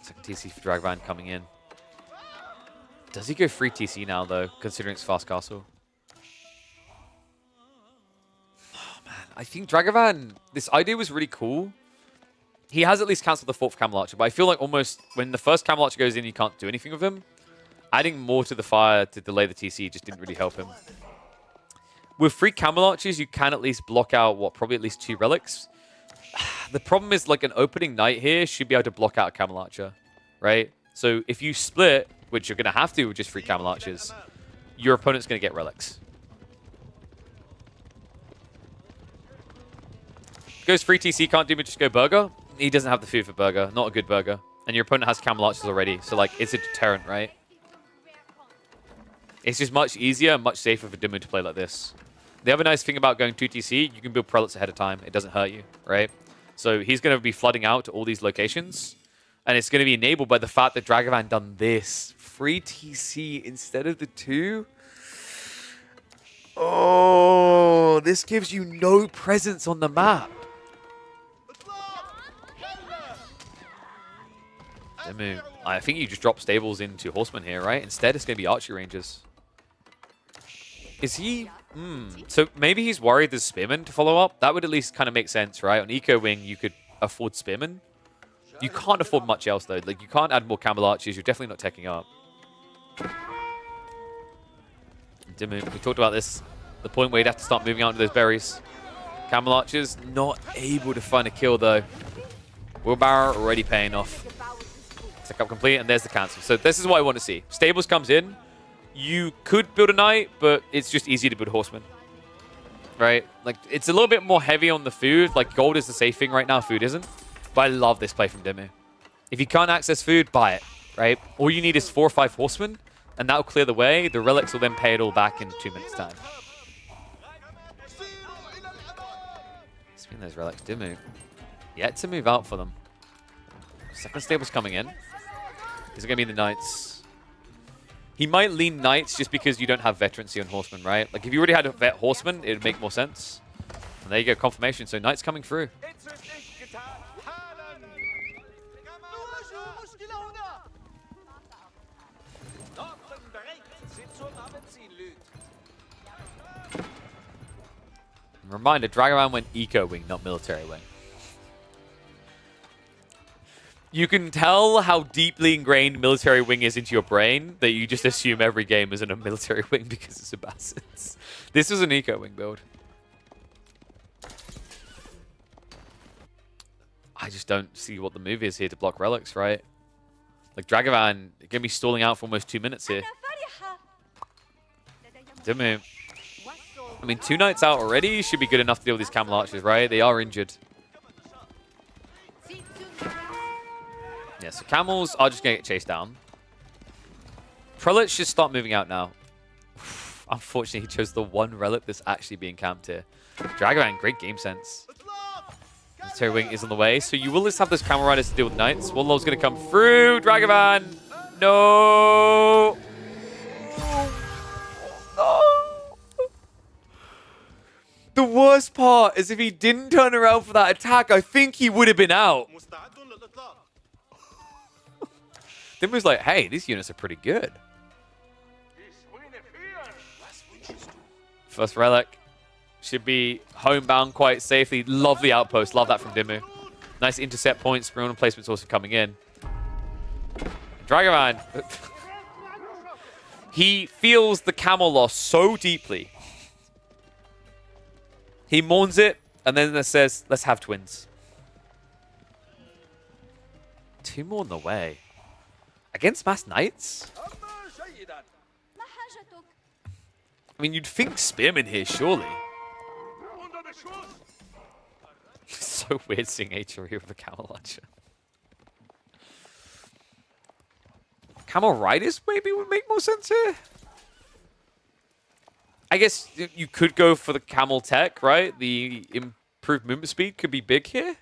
Second TC for Dragavan coming in. Does he go free TC now, though, considering it's fast castle? Oh, man. I think Dragavan, this idea was really cool. He has at least cancelled the 4th Camel Archer, but I feel like almost when the first Camel Archer goes in, you can't do anything with him. Adding more to the fire to delay the TC just didn't really help him. With 3 Camel Archers, you can at least block out, what, probably at least 2 relics. The problem is, like, an opening knight here should be able to block out a Camel Archer, right? So if you split, which you're going to have to with just 3 Camel Archers, your opponent's going to get relics. Goes free TC, can't do much, just go burger. He doesn't have the food for burger, not a good burger. And your opponent has Camel Archers already, so, like, it's a deterrent, right? It's just much easier and much safer for Dimmu to play like this. The other nice thing about going 2TC, you can build prelates ahead of time. It doesn't hurt you, right? So he's going to be flooding out to all these locations. And it's going to be enabled by the fact that Dragavan done this. Free TC instead of the 2. Oh, this gives you no presence on the map. Dimmu, I think you just drop stables into horsemen here, right? Instead, it's going to be archery rangers. Is he... So maybe he's worried there's spearmen to follow up. That would at least kind of make sense, right? On Eco Wing, you could afford spearmen. You can't afford much else, though. Like, you can't add more Camel Archers. You're definitely not taking up. Dimmu, we talked about this. The point where you'd have to start moving out into those berries. Camel Archers not able to find a kill, though. Wheelbarrow already paying off. Stick up complete, and there's the cancel. So this is what I want to see. Stables comes in. You could build a knight, but it's just easy to build horsemen. Right? Like, it's a little bit more heavy on the food. Like, gold is the safe thing right now. Food isn't. But I love this play from Dimmu. If you can't access food, buy it. Right? All you need is 4 or 5 horsemen, and that'll clear the way. The relics will then pay it all back in 2 minutes' time. Spin those relics. Dimmu. Yet to move out for them. Second stable's coming in. Is it going to be the knights? He might lean Knights just because you don't have Veterancy on Horseman, right? Like, if you already had a Vet Horseman, it would make more sense. And there you go, confirmation. So Knights coming through. Reminder, Dragavan went Eco Wing, not Military Wing. You can tell how deeply ingrained Military Wing is into your brain that you just assume every game is in a Military Wing because it's Assassins. This is an Eco Wing build. I just don't see what the move is here to block relics, right? Like, Dragavan going to be stalling out for almost 2 minutes here. Dimmu. I mean, 2 Knights out already should be good enough to deal with these Camel Archers, right? They are injured. Yeah, so Camels are just going to get chased down. Prelates should start moving out now. Unfortunately, he chose the one relic that's actually being camped here. Dragavan, great game sense. Military Wing is on the way, so you will just have those Camel Riders to deal with Knights. Warlord's going to come through. Dragavan! No! No! The worst part is if he didn't turn around for that attack, I think he would have been out. Dimmu's like, hey, these units are pretty good. First relic. Should be homebound quite safely. Lovely outpost. Love that from Dimmu. Nice intercept points. Spring placements also coming in. Dragavan. He feels the camel loss so deeply. He mourns it, and then says, let's have twins. 2 more on the way. Against Mass Knights? I mean, you'd think Spearman here, surely. So weird seeing HRE with a Camel Archer. Camel Riders maybe would make more sense here. I guess you could go for the Camel Tech, right? The improved movement speed could be big here.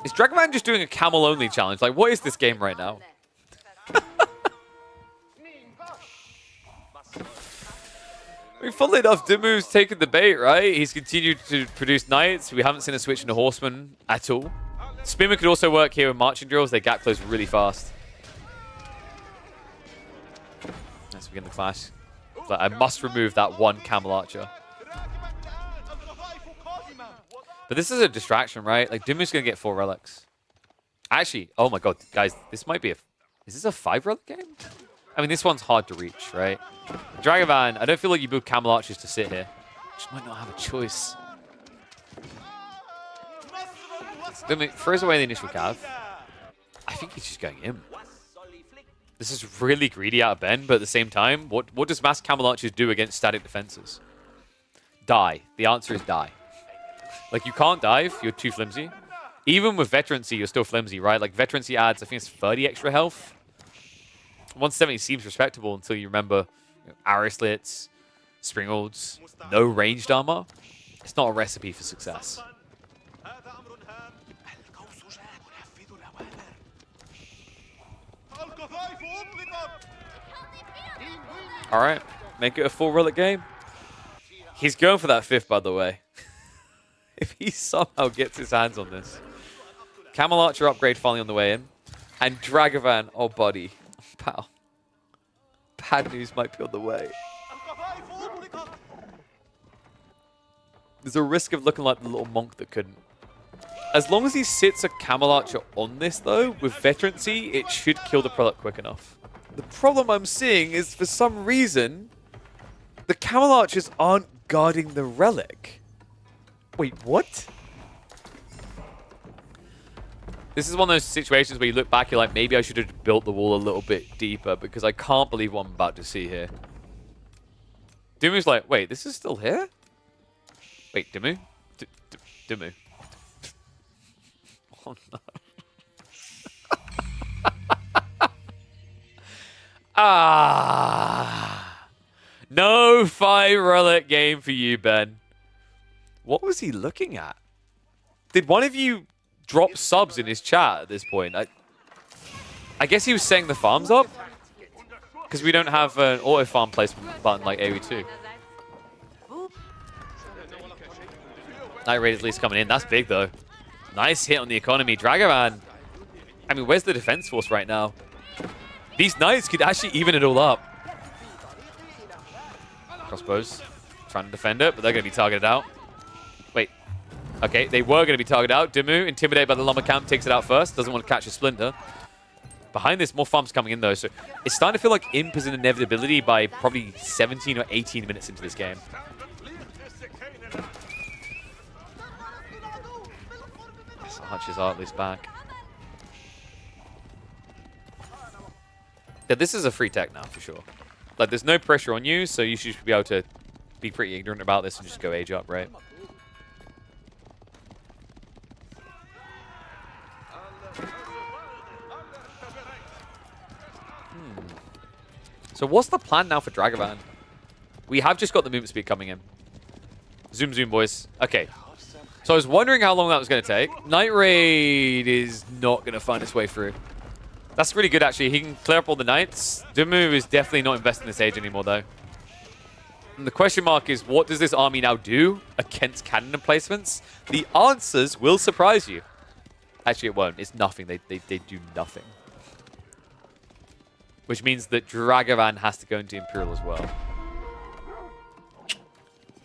Is Dragavan just doing a camel-only challenge? Like, what is this game right now? I mean, funnily enough, Dimmu's taken the bait, right? He's continued to produce Knights. We haven't seen a switch into Horsemen at all. Spearman could also work here with marching drills. They gap close really fast. Let's begin the clash. But I must remove that one Camel Archer. But this is a distraction, right? Like, Dimmu's going to get 4 relics. Actually, oh my god, guys, this might be a... Is this a 5 relic game? I mean, this one's hard to reach, right? Dragavan, I don't feel like you build Camel Archers to sit here. Just might not have a choice. Dimmu throws away the initial cav. I think he's just going in. This is really greedy out of Ben, but at the same time, what does Mass Camel Archers do against static defenses? Die. The answer is die. Like, you can't dive, you're too flimsy. Even with Veterancy, you're still flimsy, right? Like, Veterancy adds, I think it's 30 extra health. 170 seems respectable until you remember arrow slits, springolds, no ranged armor. It's not a recipe for success. All right, make it a 4 relic game. He's going for that 5th, by the way. If he somehow gets his hands on this. Camel Archer upgrade finally on the way in. And Dragavan, oh buddy, pal. Bad news might be on the way. There's a risk of looking like the little monk that couldn't. As long as he sits a Camel Archer on this, though, with Veterancy, it should kill the product quick enough. The problem I'm seeing is, for some reason, the Camel Archers aren't guarding the relic. Wait, what? This is one of those situations where you look back, you're like, maybe I should have built the wall a little bit deeper, because I can't believe what I'm about to see here. Dimmu's like, wait, this is still here? Wait, Dimmu? Dimmu. Oh, no. No 5 relic game for you, Ben. What was he looking at? Did one of you drop subs in his chat at this point. I guess he was saying the farm's up because we don't have an auto farm placement button like AoE2. Night Raid at least coming in. That's big though. Nice hit on the economy. Dragavan. I mean, where's the defense force right now? These knights could actually even it all up. Crossbows. Trying to defend it, but they're going to be targeted out. Wait. Okay, they were going to be targeted out. Dimu, intimidated by the Llama camp, takes it out first. Doesn't want to catch a splinter. Behind this, more farms coming in though. So it's starting to feel like Imp is an inevitability by probably 17 or 18 minutes into this game. Archer's Artley's back. Yeah, this is a free tech now for sure. Like, there's no pressure on you, so you should be able to be pretty ignorant about this and just go age up, right? So what's the plan now for Dragavan? We have just got the movement speed coming in. Zoom, zoom, boys. Okay. So I was wondering how long that was going to take. Night Raid is not going to find its way through. That's really good, actually. He can clear up all the knights. Dimu is definitely not investing this age anymore, though. And the question mark is, what does this army now do against cannon emplacements? The answers will surprise you. Actually, it won't. It's nothing. They do nothing. Which means that Dragavan has to go into Imperial as well.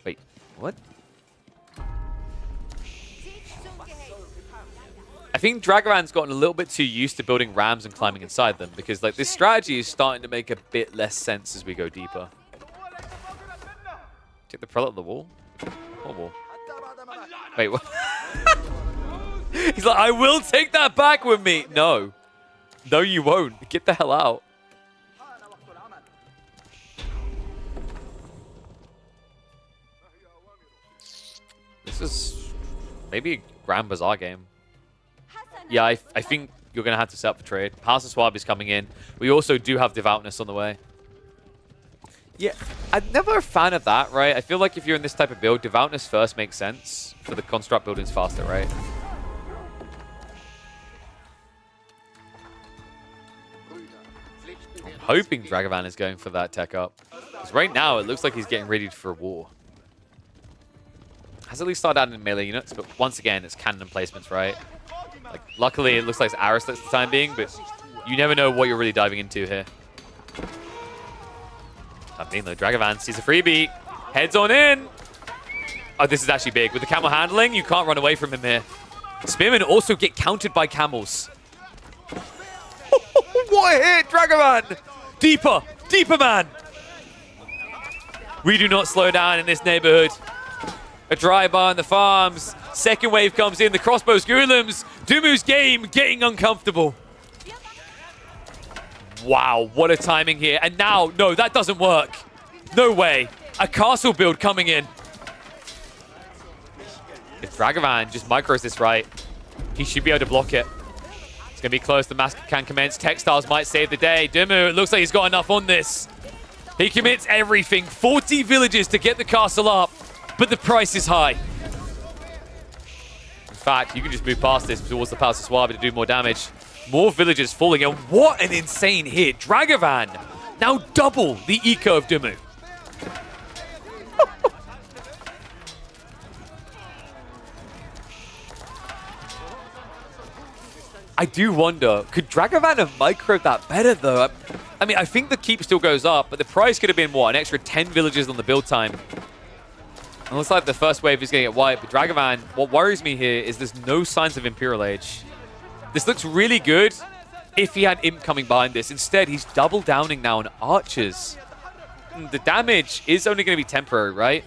Wait, what? I think Dragavan's gotten a little bit too used to building rams and climbing inside them because like this strategy is starting to make a bit less sense as we go deeper. Take the prelate of the wall? What wall? Wait, what? He's like, I will take that back with me. No. No, you won't. Get the hell out. This is maybe a Grand Bazaar game. Yeah, I think you're going to have to set up for trade. House of Swab is coming in. We also do have Devoutness on the way. Yeah, I'm never a fan of that, right? I feel like if you're in this type of build, Devoutness first makes sense for the construct buildings faster, right? I'm hoping Dragavan is going for that tech up. Because right now, it looks like he's getting ready for a war. Has at least started adding melee units, but once again, it's cannon emplacements, right? Like, luckily, it looks like it's Aristats for the time being, but you never know what you're really diving into here. I mean, the Dragavan sees a freebie. Heads on in. Oh, this is actually big. With the camel handling, you can't run away from him here. Spearmen also get countered by camels. What a hit, Dragavan! Deeper! Deeper, man! We do not slow down in this neighborhood. A dry bar in the farms. Second wave comes in. The crossbows, Gulams. Dumu's game getting uncomfortable. Wow, what a timing here. And now, no, that doesn't work. No way. A castle build coming in. If Dragavan just micros this right, he should be able to block it. It's going to be close. The massacre can commence. Textiles might save the day. Dumu, it looks like he's got enough on this. He commits everything. 40 villages to get the castle up, but the price is high. In fact, you can just move past this towards the Palace of Swabi to do more damage. More villages falling, and what an insane hit. Dragavan now double the eco of Dumu. I do wonder, could Dragavan have microed that better though? I mean, I think the keep still goes up, but the price could have been, what, an extra 10 villages on the build time. It looks like the first wave is going to get wiped, but Dragavan, what worries me here is there's no signs of Imperial Age. This looks really good if he had Imp coming behind this. Instead, he's double downing now on Archers. The damage is only going to be temporary, right?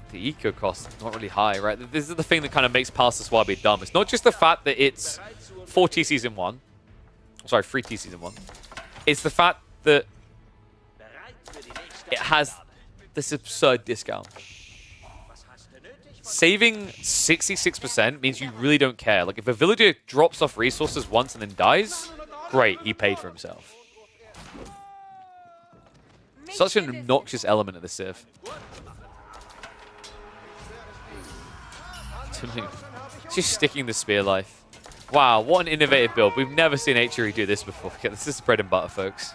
The eco cost is not really high, right? This is the thing that kind of makes Palace of Swabi dumb. It's not just the fact that it's 4T Season 1. Sorry, 3T Season 1. It's the fact that it has this absurd discount. Saving 66% means you really don't care. Like, if a villager drops off resources once and then dies, great, he paid for himself. Such an obnoxious element of the Civ. Just sticking the spear life. Wow, what an innovative build. We've never seen HRE do this before. Okay, this is bread and butter, folks.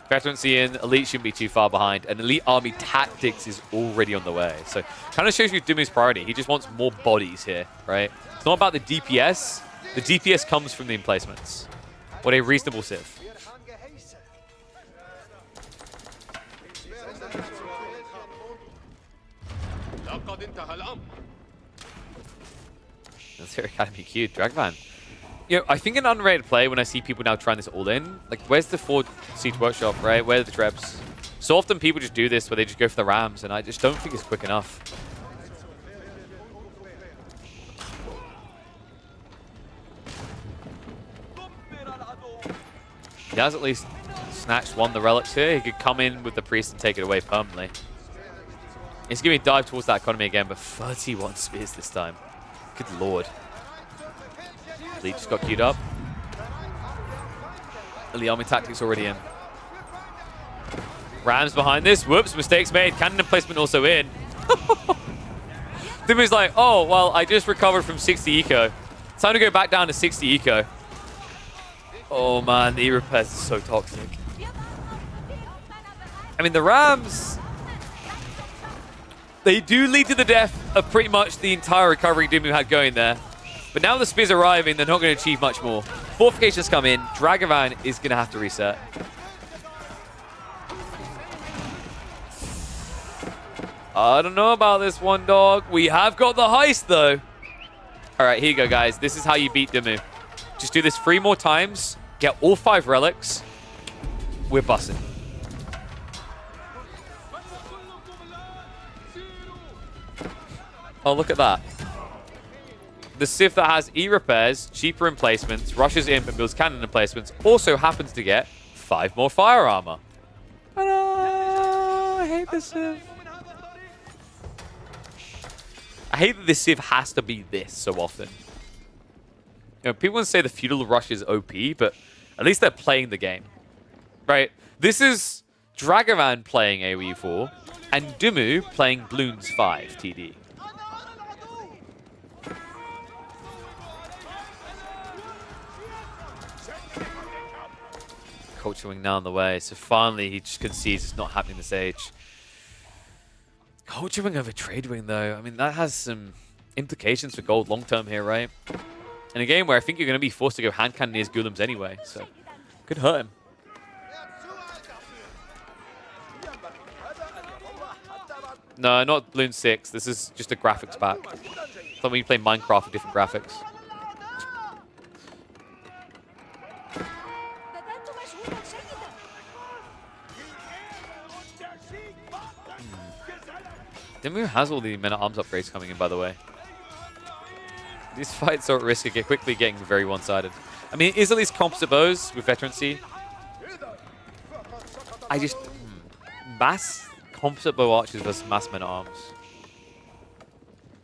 Veterancy in, Elite shouldn't be too far behind, and Elite Army Tactics is already on the way. So, kind of shows you Dumu's priority. He just wants more bodies here, right? It's not about the DPS. The DPS comes from the emplacements. What a reasonable civ. Military Academy Q, Dragvan. You know, I think an underrated play when I see people now trying this all in, like, where's the 4 Siege Workshop, right? Where are the Trebs? So often people just do this where they just go for the Rams, and I just don't think it's quick enough. He has at least snatched one of the relics here. He could come in with the Priest and take it away permanently. He's going to dive towards that economy again, but 31 spears this time. Good lord. Elite just got queued up. Elite Army Tactics already in. Rams behind this. Whoops, mistakes made. Cannon emplacement also in. Dumu's like, oh, well, I just recovered from 60 eco. Time to go back down to 60 eco. Oh, man, the E-repairs is so toxic. I mean, the Rams, they do lead to the death of pretty much the entire recovery Dumu had going there. But now the spears arriving, they're not going to achieve much more. Fortifications come in. Dragavan is going to have to reset. I don't know about this one, dog. We have got the heist, though. All right, here you go, guys. This is how you beat Dumu. Just do this 3 more times. Get all 5 relics. We're busting. Oh, look at that. The Civ that has E-repairs, cheaper emplacements, rushes imp and builds cannon emplacements, also happens to get 5 more fire armor. I hate this Civ. I hate that this Civ has to be this so often. You know, people want to say the feudal rush is OP, but at least they're playing the game. Right? This is Dragavan playing AoE 4 and Dumu playing Bloons 5 TD. Culture Wing now on the way, so finally he just concedes it's not happening this age. Culture Wing over Trade Wing though, I mean that has some implications for gold long term here, right? In a game where I think you're going to be forced to go hand cannoneers Golems anyway, so could hurt him. No, not Bloons 6, this is just a graphics pack. It's like when you play Minecraft with different graphics. Dumu has all the men-at-arms upgrades coming in, by the way. These fights are at risk of quickly getting very one-sided. I mean, it is at least composite bows with veterancy. I just... mass composite bow archers versus mass men-at-arms.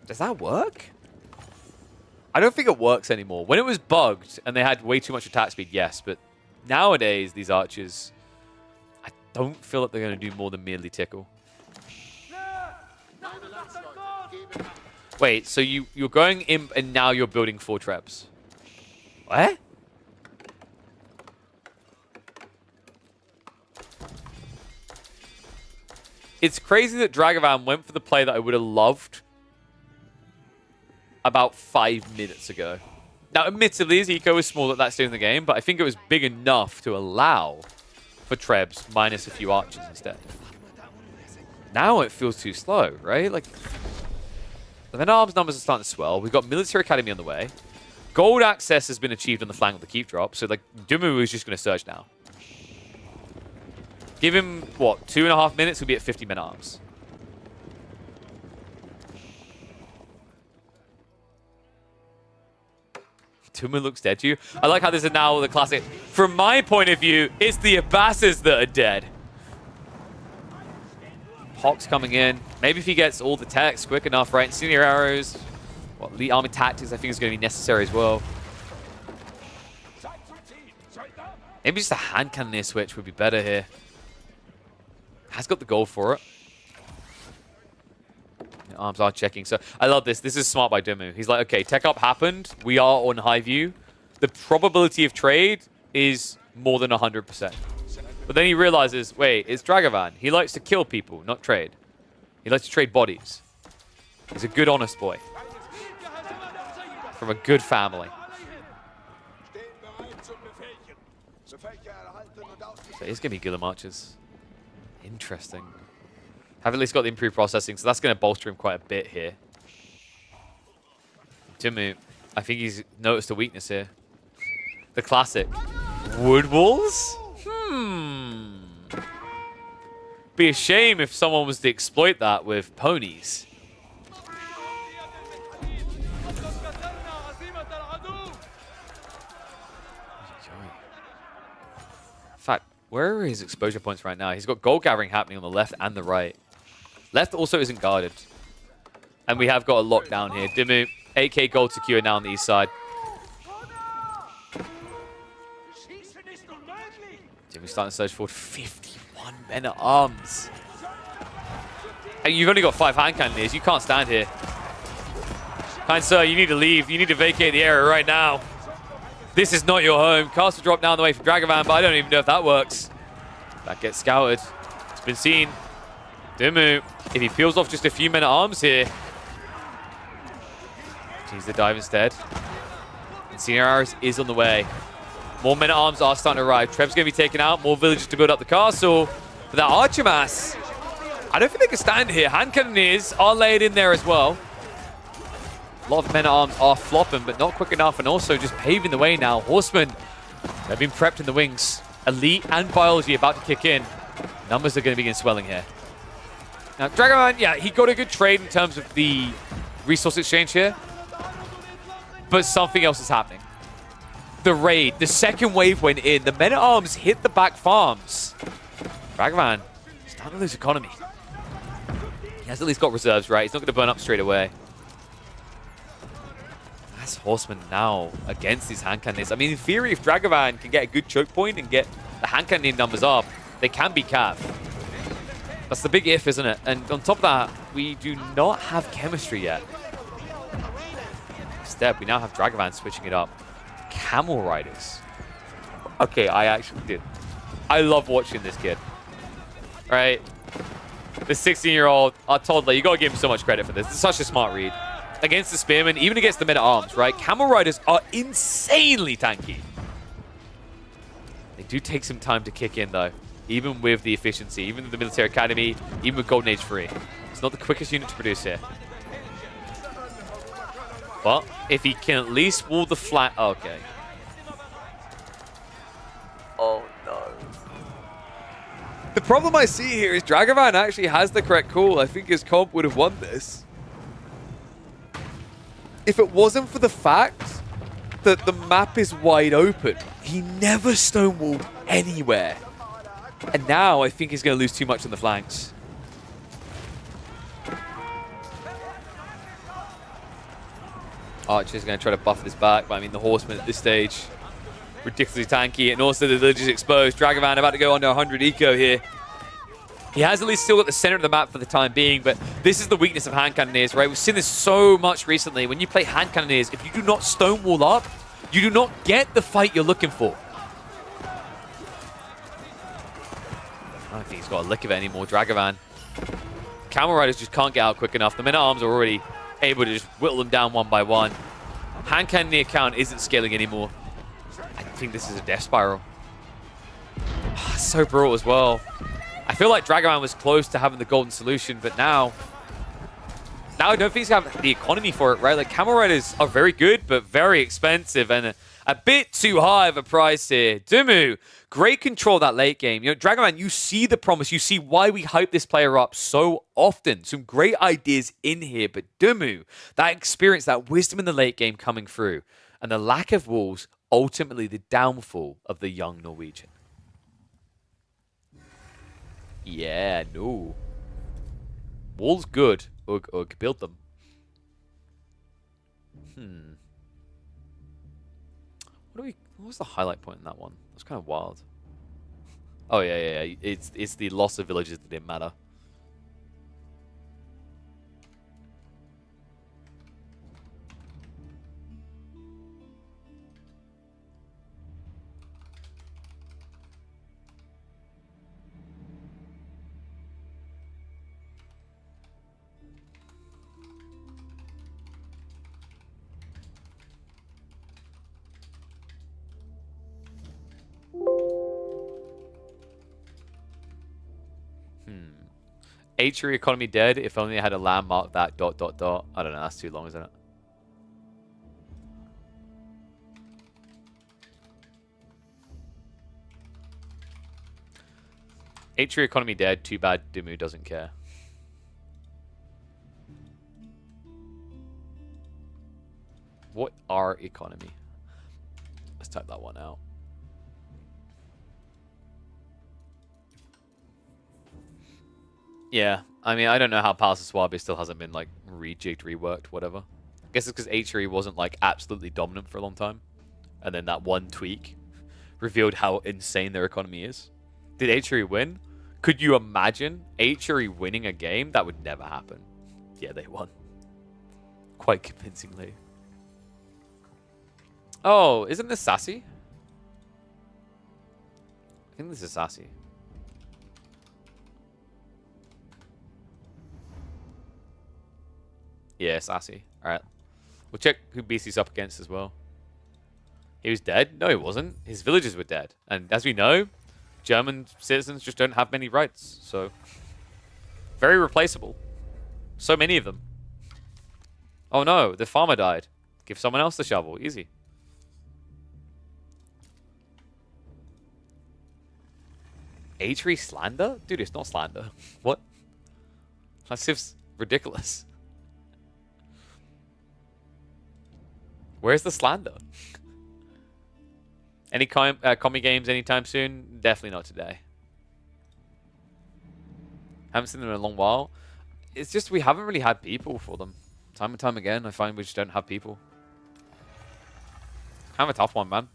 Does that work? I don't think it works anymore. When it was bugged and they had way too much attack speed, yes. But nowadays, these archers... I don't feel like they're going to do more than merely tickle. Wait, so you're going imp and now you're building 4 trebs. What? It's crazy that Dragavan went for the play that I would have loved about 5 minutes ago. Now, admittedly, his eco was small at that stage in the game, but I think it was big enough to allow for trebs minus a few archers instead. Now it feels too slow, right? Like... the men-at-arms numbers are starting to swell. We've got Military Academy on the way. Gold access has been achieved on the flank of the keep drop. So, like, Dumu is just going to surge now. Give him, what, 2.5 minutes, he'll be at 50 men-at-arms. Dumu looks dead to you. I like how this is now the classic. From my point of view, it's the Abbasses that are dead. Hawk's coming in. Maybe if he gets all the techs quick enough, right? Senior arrows. Well, Elite Army Tactics, I think, is going to be necessary as well. Maybe just a hand cannoneer switch would be better here. Has got the gold for it. arms are checking. So I love this. This is smart by Dimu. He's like, okay, tech up happened. We are on high view. The probability of trade is more than 100%. But then he realizes, wait, it's Dragavan. He likes to kill people, not trade. He likes to trade bodies. He's a good, honest boy. From a good family. So it's going to be Guillermo Marches. Interesting. Have at least got the improved processing, so that's going to bolster him quite a bit here. Dimu, I think he's noticed a weakness here. The classic. Wood walls? Be a shame if someone was to exploit that with ponies. In fact, where are his exposure points right now? He's got gold gathering happening on the left and the right. Left also isn't guarded. And we have got a lockdown here. Dimu, 8k gold secure now on the east side. Dimu's starting to search for 51 men at arms. And you've only got 5 hand cannoneers. You can't stand here. Kind sir, you need to leave. You need to vacate the area right now. This is not your home. Castle drop down the way for Dragavan, but I don't even know if that works. That gets scouted. It's been seen. Dimu, if he peels off just a few men at arms here. Sees the dive instead. And Senior is on the way. More men at arms are starting to arrive. Treb's going to be taken out. More villagers to build up the castle. But that archer mass, I don't think they can stand here. Hand cannoneers are laid in there as well. A lot of men at arms are flopping, but not quick enough. And also just paving the way now. Horsemen, they've been prepped in the wings. Elite and biology about to kick in. Numbers are going to begin swelling here. Now, Dragavan, yeah, he got a good trade in terms of the resource exchange here. But something else is happening. The raid, the second wave went in. The men at arms hit the back farms. Dragavan, starting to lose economy. He has at least got reserves, right? He's not going to burn up straight away. That's Horseman now against these hand cannons. I mean, in theory, if Dragavan can get a good choke point and get the hand cannon numbers up, they can be Cav. That's the big if, isn't it? And on top of that, we do not have chemistry yet. Instead, we now have Dragavan switching it up. Camel Riders. Okay, I actually did. I love watching this kid. Right? This 16-year-old, our toddler, you gotta give him so much credit for this. It's such a smart read. Against the Spearmen, even against the men-at-arms, right? Camel Riders are insanely tanky. They do take some time to kick in, though. Even with the efficiency, even with the Military Academy, even with Golden Age 3. It's not the quickest unit to produce here. But if he can at least wall the flat... Okay. Oh, no. The problem I see here is Dragavan actually has the correct call. I think his comp would have won this. If it wasn't for the fact that the map is wide open, he never stonewalled anywhere. And now I think he's going to lose too much on the flanks. Archer's going to try to buff this back, but I mean, the Horsemen at this stage, ridiculously tanky, and also the village is exposed. Dragavan about to go under 100 eco here. He has at least still got the center of the map for the time being, but this is the weakness of hand cannoneers, right? We've seen this so much recently. When you play hand cannoneers, if you do not stonewall up, you do not get the fight you're looking for. I don't think he's got a lick of it anymore, Dragavan. Camel Riders just can't get out quick enough. The men-at-arms are already able to just whittle them down one by one. Hand cannoneer count isn't scaling anymore. I think this is a death spiral. So brutal as well. I feel like Dragavan was close to having the golden solution, but now I don't think he's got the economy for it, right? Like, Camel Riders are very good, but very expensive and a bit too high of a price here. Dimu, great control that late game. You know, Dragavan, you see the promise. You see why we hype this player up so often. Some great ideas in here, but Dimu, that experience, that wisdom in the late game coming through, and the lack of walls, ultimately the downfall of the young Norwegian. Yeah, no. Walls good. Ugh, ugh, build them. What was the highlight point in that one? It was kind of wild. Oh yeah. It's the loss of villages that didn't matter. Atriary economy dead. If only I had a landmark that ... I don't know. That's too long, isn't it? Atriary economy dead. Too bad Dimu doesn't care. What are economy? Let's type that one out. Yeah, I mean, I don't know how Palace of Swabi still hasn't been, like, rejigged, reworked, whatever. I guess it's because Atriary wasn't, like, absolutely dominant for a long time. And then that one tweak revealed how insane their economy is. Did Atriary win? Could you imagine Atriary winning a game? That would never happen. Yeah, they won. Quite convincingly. Oh, isn't this Sassy? I think this is Sassy. Yeah, Sassy. Alright. We'll check who BC's up against as well. He was dead? No, he wasn't. His villagers were dead. And as we know, German citizens just don't have many rights. So, very replaceable. So many of them. Oh no, the farmer died. Give someone else the shovel. Easy. Atriary slander? Dude, it's not slander. What? That seems ridiculous. Where's the slander? Any commie games anytime soon? Definitely not today. Haven't seen them in a long while. It's just we haven't really had people for them. Time and time again, I find we just don't have people. Kind of a tough one, man.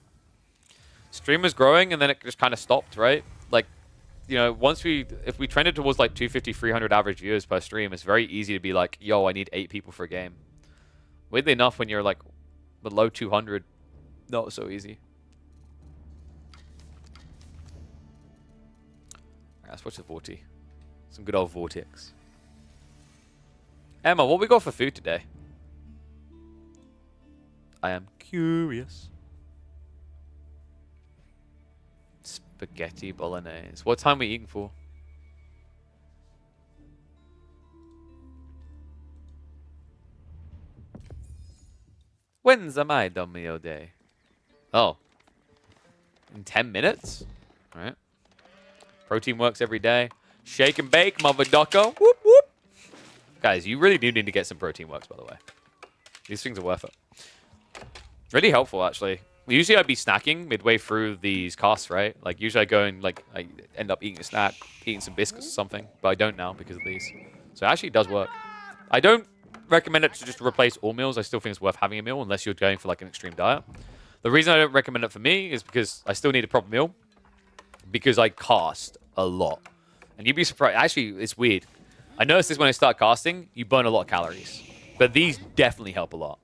Stream was growing and then it just kind of stopped, right? Like, you know, if we trended towards like 250, 300 average viewers per stream, it's very easy to be like, yo, I need 8 people for a game. Weirdly enough, when you're like below 200, not so easy. Alright, let's watch the Vorti. Some good old Vortex. Emma, what we got for food today? I am curious. Spaghetti bolognese. What time are we eating for? When's my domino day? Oh. In 10 minutes? Alright. Protein works every day. Shake and bake, mother ducko. Whoop, whoop. Guys, you really do need to get some protein works, by the way. These things are worth it. Really helpful, actually. Usually I'd be snacking midway through these casts, right? Like, usually I go and, like, I end up eating a snack, eating some biscuits or something. But I don't now because of these. So it actually does work. I don't recommend it to just replace all meals. I still think it's worth having a meal unless you're going for, like, an extreme diet. The reason I don't recommend it for me is because I still need a proper meal. Because I cast a lot. And you'd be surprised. Actually, it's weird. I noticed this when I start casting, you burn a lot of calories. But these definitely help a lot.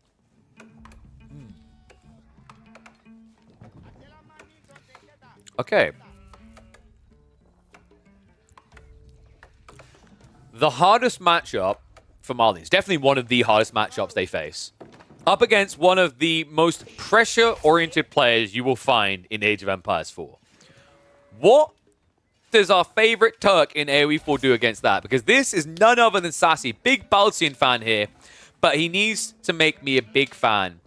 Okay. The hardest matchup for Marlians. Definitely one of the hardest matchups they face. Up against one of the most pressure-oriented players you will find in Age of Empires 4. What does our favorite Turk in AoE 4 do against that? Because this is none other than Sassy. Big Baltian fan here. But he needs to make me a big fan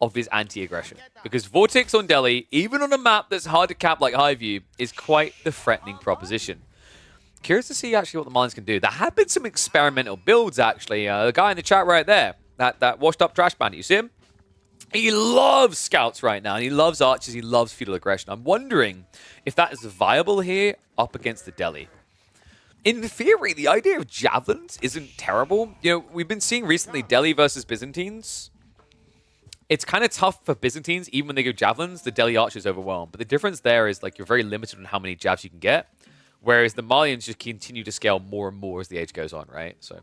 of his anti-aggression. Because Vortex on Delhi, even on a map that's hard to cap like Highview, is quite the threatening proposition. Curious to see actually what the Marlians can do. There have been some experimental builds, actually. The guy in the chat right there, that washed-up trash bandit, you see him? He loves scouts right now, and he loves archers, he loves feudal aggression. I'm wondering if that is viable here up against the Delhi. In theory, the idea of javelins isn't terrible. You know, we've been seeing recently Delhi versus Byzantines. It's kind of tough for Byzantines, even when they go javelins, the Delhi archers overwhelm. But the difference there is, like, you're very limited on how many jabs you can get, whereas the Malians just continue to scale more and more as the age goes on, right? So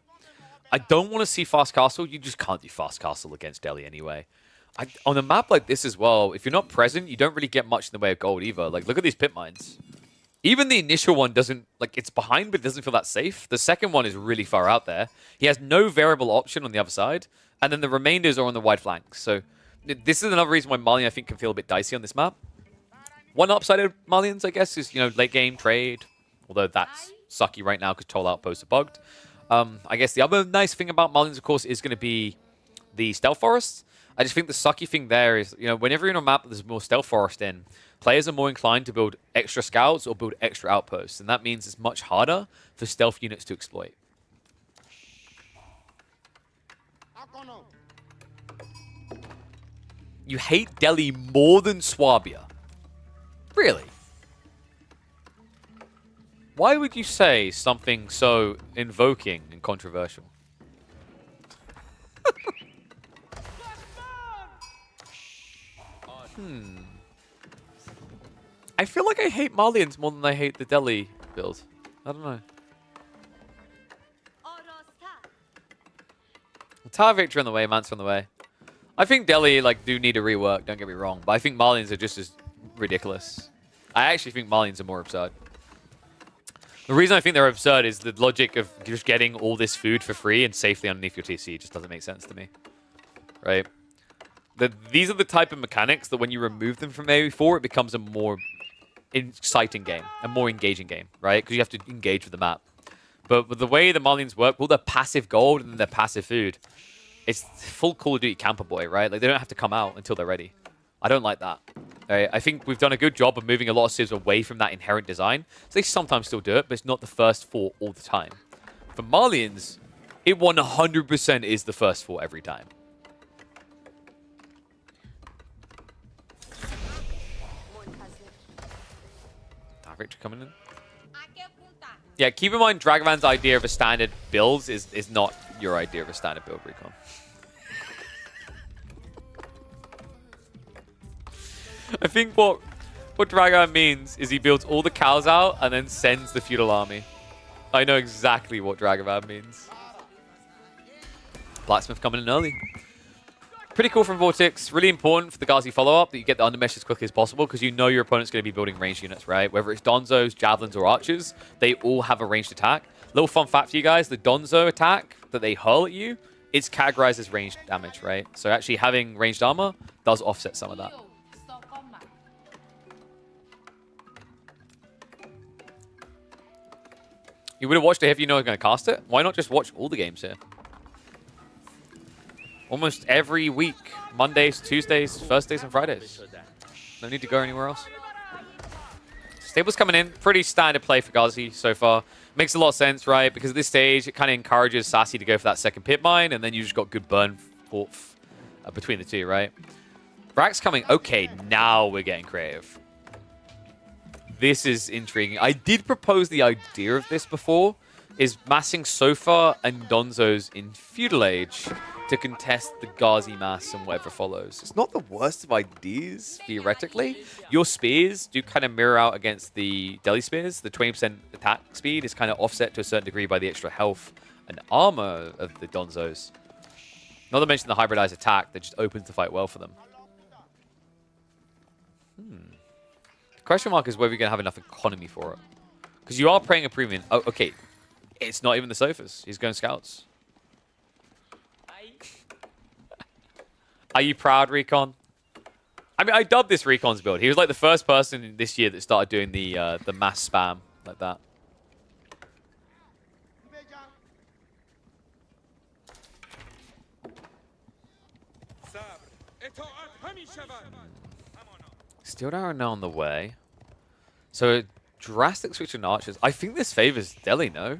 I don't want to see fast castle. You just can't do fast castle against Delhi anyway. On a map like this as well, if you're not present, you don't really get much in the way of gold either. Like, look at these pit mines. Even the initial one doesn't, like, it's behind, but it doesn't feel that safe. The second one is really far out there. He has no variable option on the other side. And then the remainders are on the wide flanks. So this is another reason why Malian, I think, can feel a bit dicey on this map. One upside of Malians, I guess, is, you know, late game trade. Although that's sucky right now because Toll Outposts are bugged. I guess the other nice thing about Marlins, of course, is going to be the Stealth Forests. I just think the sucky thing there is, whenever you're in a map that there's more Stealth Forest in, players are more inclined to build extra scouts or build extra outposts. And that means it's much harder for stealth units to exploit. You hate Delhi more than Swabia. Really? Why would you say something so invoking and controversial? I feel like I hate Malians more than I hate the Delhi build. I don't know. Tower victory on the way, Mance on the way. I think Delhi do need a rework, don't get me wrong, but I think Malians are just as ridiculous. I actually think Malians are more absurd. The reason I think they're absurd is the logic of just getting all this food for free and safely underneath your TC just doesn't make sense to me. Right? These are the type of mechanics that when you remove them from AoE4, it becomes a more exciting game, a more engaging game, right? Because you have to engage with the map. But with the way the Malians work, all their passive gold and their passive food, it's full Call of Duty Camper Boy, right? They don't have to come out until they're ready. I don't like that. Right? I think we've done a good job of moving a lot of civs away from that inherent design. So they sometimes still do it, but it's not the first fort all the time. For Malians, it 100% is the first fort every time. Victor coming in. Yeah, keep in mind Dragavan's idea of a standard build is not your idea of a standard build, Recon. I think what Dragavan means is he builds all the cows out and then sends the feudal army. I know exactly what Dragavan means. Blacksmith coming in early. Pretty cool from Vortex. Really important for the Ghazi follow-up that you get the undermesh as quickly as possible because you know your opponent's going to be building ranged units, right? Whether it's Donzos, Javelins, or Archers, they all have a ranged attack. Little fun fact for you guys, the Donzo attack that they hurl at you, it's categorized as ranged damage, right? So actually having ranged armor does offset some of that. You would have watched it if you know I was going to cast it. Why not just watch all the games here? Almost every week. Mondays, Tuesdays, Thursdays, and Fridays. No need to go anywhere else. Stables coming in. Pretty standard play for Ghazi so far. Makes a lot of sense, right? Because at this stage, it kind of encourages Sassy to go for that second pit mine, and then you just got good burn between the two, right? Brax coming. Okay, now we're getting creative. This is intriguing. I did propose the idea of this before, is massing Sofa and Donzos in Feudal Age to contest the Ghazi mass and whatever follows. It's not the worst of ideas, theoretically. Your spears do kind of mirror out against the Delhi spears. The 20% attack speed is kind of offset to a certain degree by the extra health and armor of the Donzos. Not to mention the hybridized attack that just opens the fight well for them. The question mark is whether you're going to have enough economy for it. Because you are paying a premium. Oh, okay. It's not even the Sofas. He's going scouts. Are you proud, Recon? I mean, I dubbed this Recon's build. He was like the first person this year that started doing the mass spam like that. Steel Arrow now on the way. So, drastic switch in archers. I think this favors Delhi, no?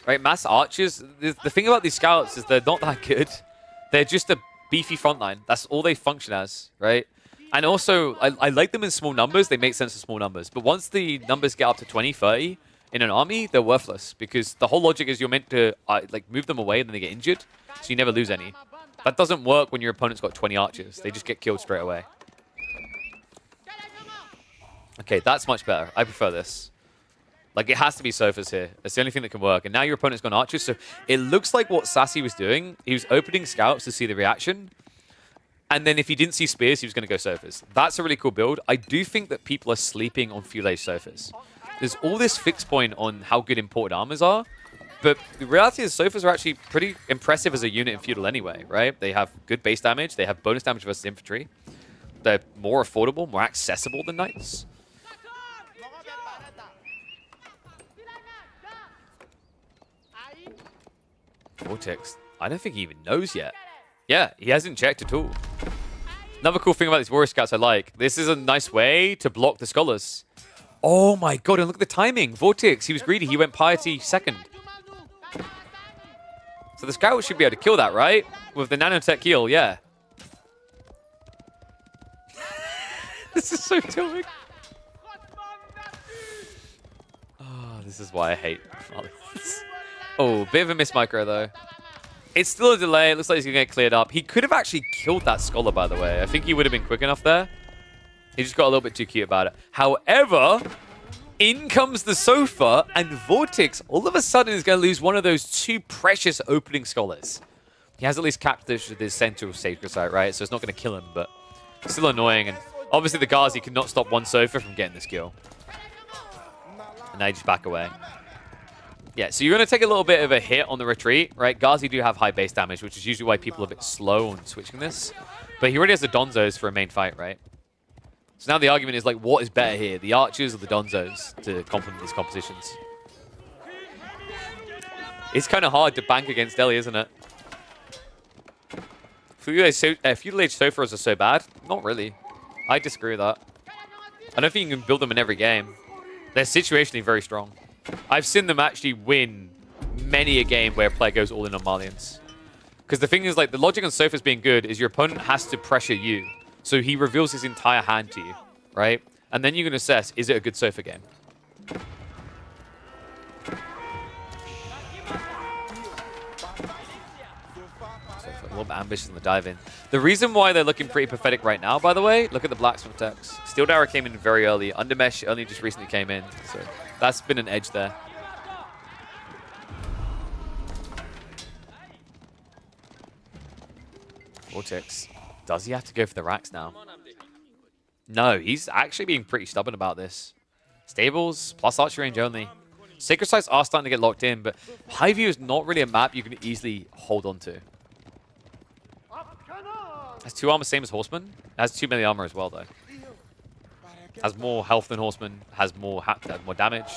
Right, mass archers. The thing about these scouts is they're not that good. They're just a beefy frontline. That's all they function as, right? And also, I like them in small numbers. They make sense in small numbers. But once the numbers get up to 20, 30 in an army, they're worthless. Because the whole logic is you're meant to move them away and then they get injured. So you never lose any. That doesn't work when your opponent's got 20 archers. They just get killed straight away. Okay, that's much better. I prefer this. Like, it has to be Sofas here. That's the only thing that can work. And now your opponent's gone archers. So it looks like what Sassy was doing, he was opening scouts to see the reaction. And then if he didn't see spears, he was going to go Sofas. That's a really cool build. I do think that people are sleeping on Feudal Age Sofas. There's all this fixed point on how good imported armors are. But the reality is Sofas are actually pretty impressive as a unit in Feudal anyway, right? They have good base damage. They have bonus damage versus infantry. They're more affordable, more accessible than Knights. Vortex, I don't think he even knows yet. Yeah, he hasn't checked at all. Another cool thing about these Warrior Scouts I like, this is a nice way to block the Scholars. Oh my god, and look at the timing. Vortex, he was greedy. He went Piety second. So the Scout should be able to kill that, right? With the nanotech heal, yeah. This is so tilting. Oh, this is why I hate Marlians. Oh, bit of a miss micro, though. It's still a delay. It looks like he's going to get cleared up. He could have actually killed that Scholar, by the way. I think he would have been quick enough there. He just got a little bit too cute about it. However, in comes the Sofa, and Vortex all of a sudden is going to lose one of those two precious opening Scholars. He has at least captured this central Sacred Site, right? So it's not going to kill him, but still annoying. And obviously the Ghazi could not stop one Sofa from getting this kill. And now you just back away. Yeah, so you're going to take a little bit of a hit on the retreat, right? Ghazi do have high base damage, which is usually why people are a bit slow on switching this. But he already has the Donzos for a main fight, right? So now the argument is, like, what is better here? The Archers or the Donzos to complement these compositions? It's kind of hard to bank against Delhi, isn't it? Feudal Age Sofas are so bad? Not really. I disagree with that. I don't think you can build them in every game. They're situationally very strong. I've seen them actually win many a game where a player goes all in on Marlians. Because the thing is, like, the logic on Sofas being good is your opponent has to pressure you. So he reveals his entire hand to you, right? And then you can assess, is it a good Sofa game? A little bit ambitious in the dive in. The reason why they're looking pretty pathetic right now, by the way, look at the Blacksmith techs. Steel Dara came in very early. Undermesh only just recently came in. So that's been an edge there. Vortex. Does he have to go for the racks now? No, he's actually being pretty stubborn about this. Stables plus archery range only. Sacred Sites are starting to get locked in, but High View is not really a map you can easily hold on to. Has 2 armor, same as Horseman. Has 2 melee armor as well, though. Has more health than Horseman. Has more damage.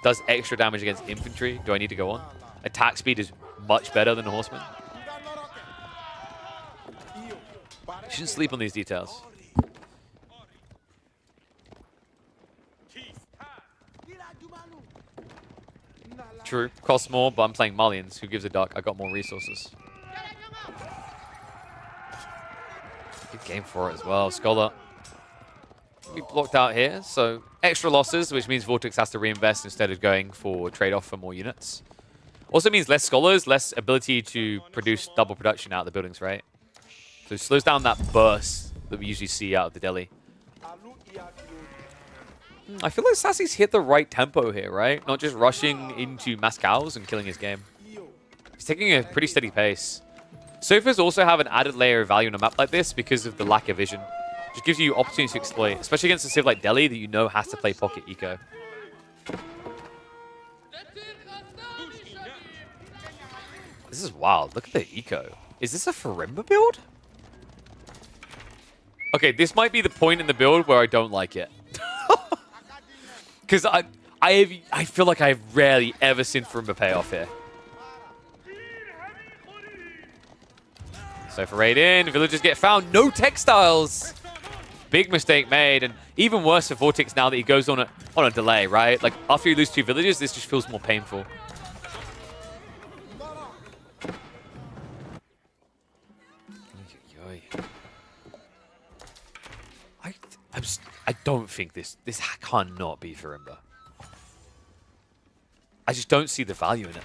Does extra damage against infantry. Do I need to go on? Attack speed is much better than a Horseman. You shouldn't sleep on these details. True. Costs more, but I'm playing Marlians. Who gives a duck? I got more resources. Good game for it as well. Scholar. We blocked out here, so extra losses, which means Vortex has to reinvest instead of going for trade-off for more units. Also means less Scholars, less ability to produce double production out of the buildings, right? So it slows down that burst that we usually see out of the Delhi. I feel like Sassy's hit the right tempo here, right? Not just rushing into Mascows and killing his game. He's taking a pretty steady pace. Sofas also have an added layer of value on a map like this because of the lack of vision. Just gives you opportunity to exploit, especially against a civ like Delhi that you know has to play pocket eco. This is wild. Look at the eco. Is this a Farimba build? Okay, this might be the point in the build where I don't like it. Because I feel like I've rarely ever seen Farimba pay off here. So for raid in, villagers get found. No textiles. Big mistake made, and even worse for Vortex now that he goes on a delay, right? Like after you lose 2 villagers, this just feels more painful. I don't think this cannot be Farimba. I just don't see the value in it.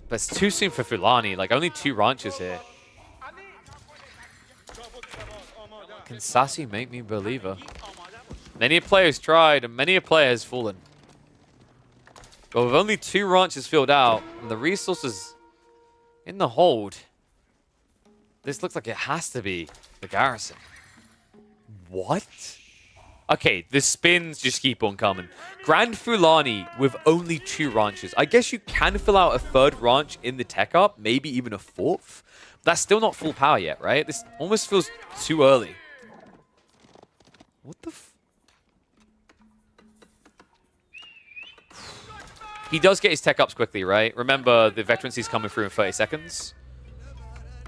But it's too soon for Fulani. Like, only 2 ranches here. Can Sassy make me a believer? Many a player has tried, and many a player has fallen. But with only 2 ranches filled out, and the resources in the hold, this looks like it has to be the garrison. What? Okay, the spins just keep on coming. Grand Fulani with only 2 ranches. I guess you can fill out a 3rd ranch in the tech up, maybe even a 4th. That's still not full power yet, right? This almost feels too early. What the f... he does get his tech ups quickly, right? Remember, the veterancy's coming through in 30 seconds.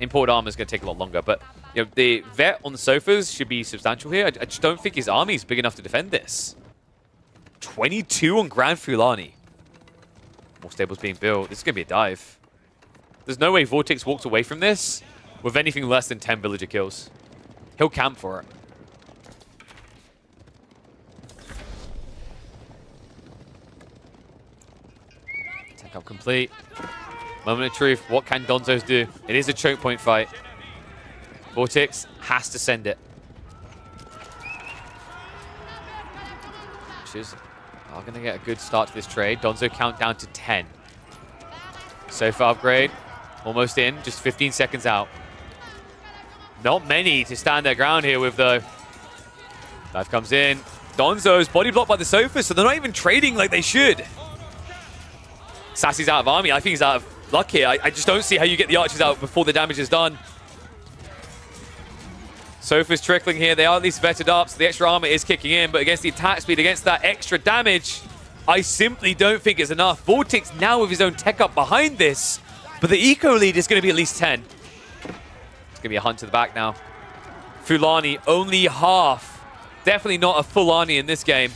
Import armor is going to take a lot longer, but you know the vet on the sofas should be substantial here. I just don't think his army is big enough to defend this. 22 on Grand Fulani. More stables being built. This is going to be a dive. There's no way Vortex walks away from this with anything less than 10 villager kills. He'll camp for it. Tech up complete. Moment of truth. What can Donzos do? It is a choke point fight. Vortex has to send it. Witches are going to get a good start to this trade. Donzo count down to 10. Sofa upgrade. Almost in. Just 15 seconds out. Not many to stand their ground here with the... Dive comes in. Donzo's body blocked by the sofa, so they're not even trading like they should. Sassy's out of army. I think he's out of luck here. I just don't see how you get the archers out before the damage is done. Sofa's trickling here. They are at least vetted up, so the extra armor is kicking in, but against the attack speed, against that extra damage, I simply don't think it's enough. Vortex now with his own tech up behind this, but the eco lead is going to be at least 10. It's going to be a hunt to the back now. Fulani only half. Definitely not a full Arnie in this game.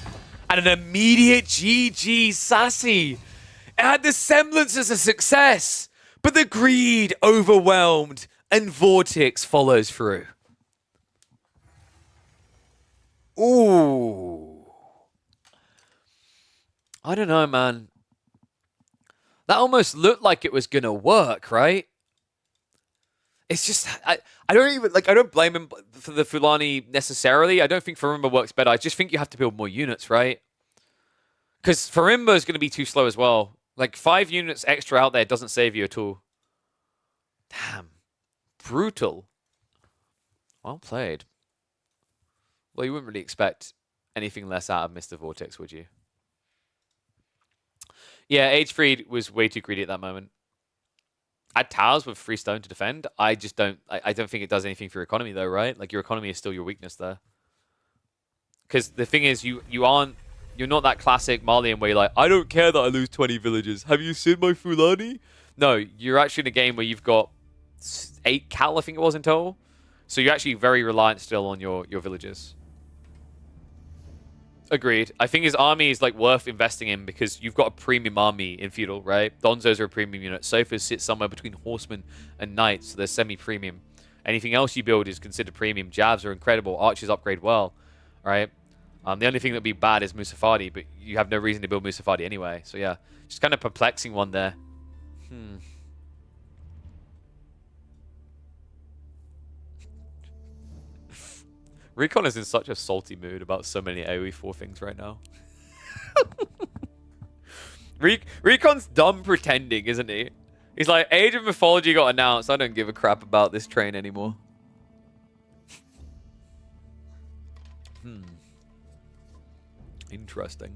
And an immediate GG Sassy. It had the semblance as a success, but the greed overwhelmed and Vortex follows through. Ooh. I don't know, man. That almost looked like it was going to work, right? It's just, I don't blame him for the Fulani necessarily. I don't think Farimba works better. I just think you have to build more units, right? Because Farimba is going to be too slow as well. Like 5 units extra out there doesn't save you at all. Damn. Brutal. Well played. Well, you wouldn't really expect anything less out of Mr. Vortex, would you? Yeah, H3 was way too greedy at that moment. Add towers with 3 stone to defend. I just don't. I don't think it does anything for your economy, though, right? Like your economy is still your weakness there. Because the thing is, you're not that classic Malian where you're like, I don't care that I lose 20 villages. Have you seen my Fulani? No, you're actually in a game where you've got 8 cal, I think it was in total. So you're actually very reliant still on your villages. Agreed. I think his army is like worth investing in because you've got a premium army in feudal, right? Donzos are a premium unit. Sofas sit somewhere between horsemen and knights, so they're semi-premium. Anything else you build is considered premium. Javs are incredible. Archers upgrade well, right? The only thing that would be bad is Musafadi, but you have no reason to build Musafadi anyway. So yeah, just kind of perplexing one there. Recon is in such a salty mood about so many AoE 4 things right now. Recon's dumb pretending, isn't he? He's like, Age of Mythology got announced. I don't give a crap about this train anymore. Interesting.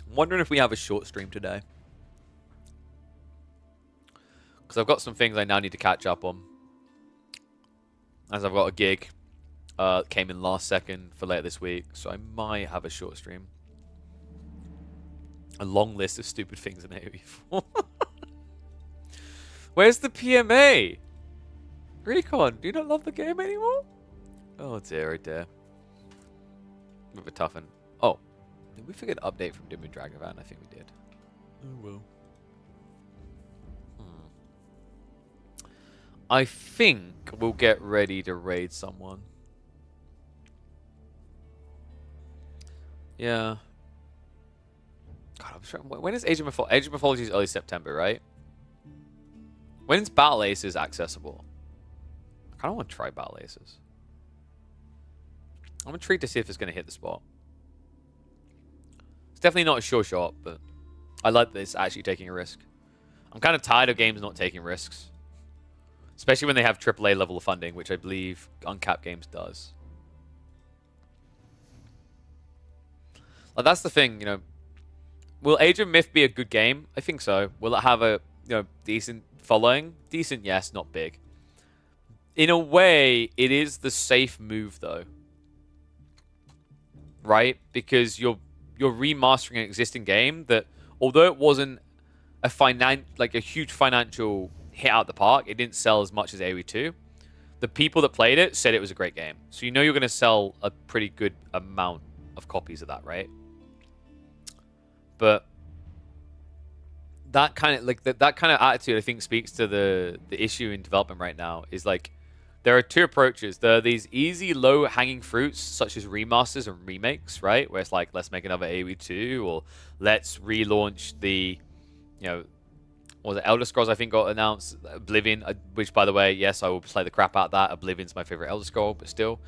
I'm wondering if we have a short stream today. Because I've got some things I now need to catch up on. As I've got a gig. Came in last second for later this week. So I might have a short stream. A long list of stupid things in AoE4. Where's the PMA? Recon, do you not love the game anymore? Oh dear, oh dear. With a toughen. Oh. Did we forget an update from Dim and Dragovan? I think we did. Oh well. I think we'll get ready to raid someone. Yeah. God, I'm sure. When is Age of Mythology? Age of Mythology is early September, right? When's Battle Aces accessible? I kind of want to try Battle Aces. I'm intrigued to see if it's going to hit the spot. It's definitely not a sure shot, but I like this actually taking a risk. I'm kind of tired of games not taking risks. Especially when they have AAA level of funding, which I believe Uncapped Games does. Like, that's the thing, you know. Will Age of Myth be a good game? I think so. Will it have a decent following? Decent, yes, not big. in a way, it is the safe move, though. Right? Because you're remastering an existing game that, although it wasn't a huge financial hit out the park, it didn't sell as much as AoE 2. The people that played it said it was a great game. So you know you're going to sell a pretty good amount of copies of that, right? But that kind of that kind of attitude, I think, speaks to the issue in development right now. Is like there are two approaches. There are these easy, low-hanging fruits, such as remasters and remakes, right? Where it's like, let's make another AoE 2, or let's relaunch the, was it Elder Scrolls, I think, got announced, Oblivion, which, by the way, yes, I will play the crap out of that. Oblivion's my favorite Elder Scroll, but still.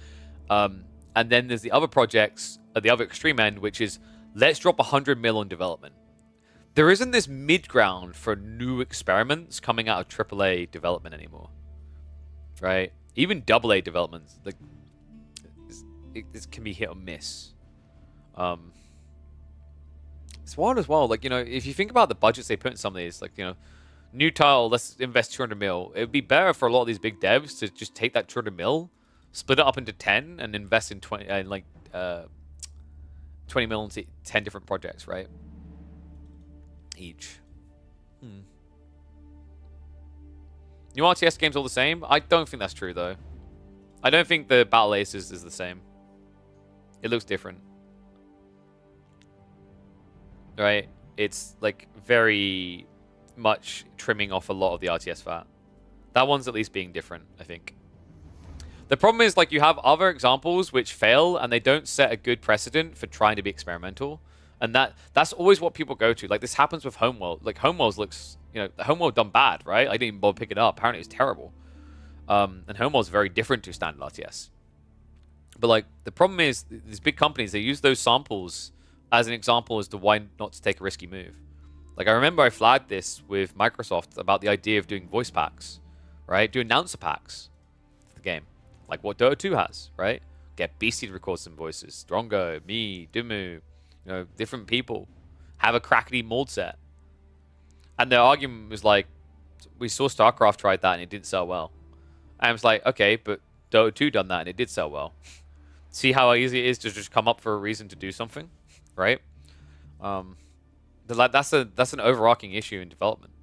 And then there's the other projects at the other extreme end, which is, let's drop 100 mil on development. There isn't this mid-ground for new experiments coming out of AAA development anymore, right? Even AA developments, like, this can be hit or miss. It's wild as well. Like, if you think about the budgets they put in some of these, like, new title, let's invest 200 mil. It would be better for a lot of these big devs to just take that 200 mil, split it up into 10, and invest in 20 mil into 10 different projects, right? Each. New RTS games all the same? I don't think that's true, though. I don't think the Battle Aces is the same. It looks different. Right? It's, like, very much trimming off a lot of the RTS fat. That one's at least being different, I think. The problem is, like, you have other examples which fail, and they don't set a good precedent for trying to be experimental. And that's always what people go to. Like, this happens with Homeworld. Like, Homeworld looks, Homeworld done bad, right? I didn't even bother pick it up. Apparently, it's terrible. And Homeworld's very different to standard RTS. But, like, the problem is, these big companies, they use those samples as an example as to why not to take a risky move. Like, I remember I flagged this with Microsoft about the idea of doing voice packs, right? Do announcer packs for the game. Like what Dota 2 has, right? Get Beastie to record some voices. Strongo, me, Dumu, different people. Have a crackety mold set. And the argument was like, we saw StarCraft tried that and it didn't sell well. And I was like, okay, but Dota 2 done that and it did sell well. See how easy it is to just come up for a reason to do something, right? That's an overarching issue in development.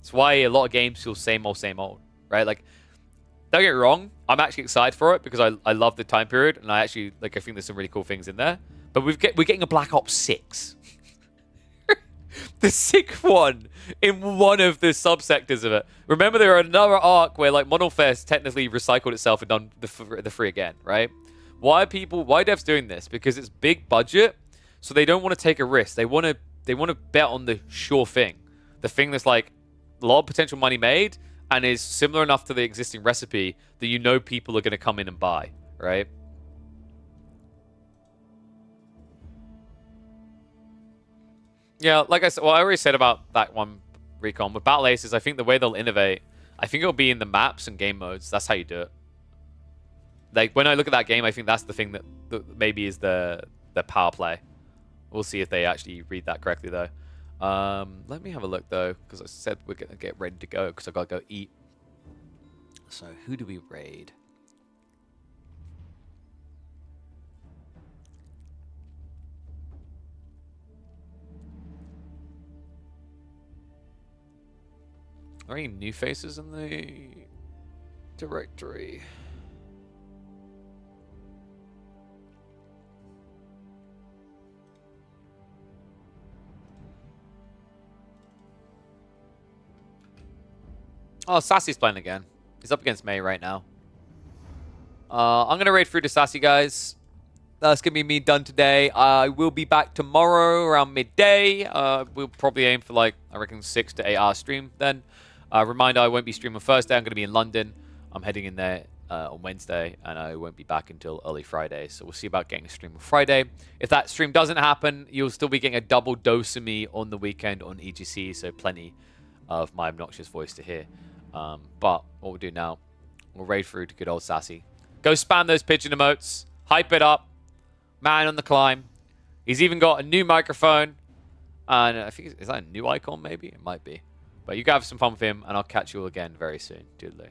It's why a lot of games feel same old, right? Like, don't get me wrong, I'm actually excited for it because I love the time period and I think there's some really cool things in there. But we're getting a Black Ops 6. The sixth one in one of the subsectors of it. Remember, there are another arc where, like, Modern Warfare technically recycled itself and done the free again, right? Why devs doing this? Because it's big budget, so they don't want to take a risk. They want to bet on the sure thing, the thing that's like a lot of potential money made and is similar enough to the existing recipe that people are going to come in and buy, right? Yeah, like I said, I already said about that one, Recon. With Battle Aces, I think the way they'll innovate, I think it'll be in the maps and game modes. That's how you do it. Like, when I look at that game, I think that's the thing that maybe is the power play. We'll see if they actually read that correctly, though. Let me have a look, though, because I said we're going to get ready to go, because I've got to go eat. So, who do we raid? Are there any new faces in the directory? Oh, Sassy's playing again. He's up against May right now. I'm going to raid through to Sassy, guys. That's going to be me done today. I will be back tomorrow around midday. We'll probably aim for, like, I reckon 6 to 8 hour stream then. Reminder, I won't be streaming Thursday. I'm going to be in London. I'm heading in there on Wednesday, and I won't be back until early Friday. So we'll see about getting a stream on Friday. If that stream doesn't happen, you'll still be getting a double dose of me on the weekend on EGC, so plenty of my obnoxious voice to hear. But what we'll do now, we'll raid through to good old Sassy. Go spam those pigeon emotes. Hype it up. Man on the climb. He's even got a new microphone. And I think, is that a new icon maybe? It might be. But you guys have some fun with him, and I'll catch you all again very soon. Doodly.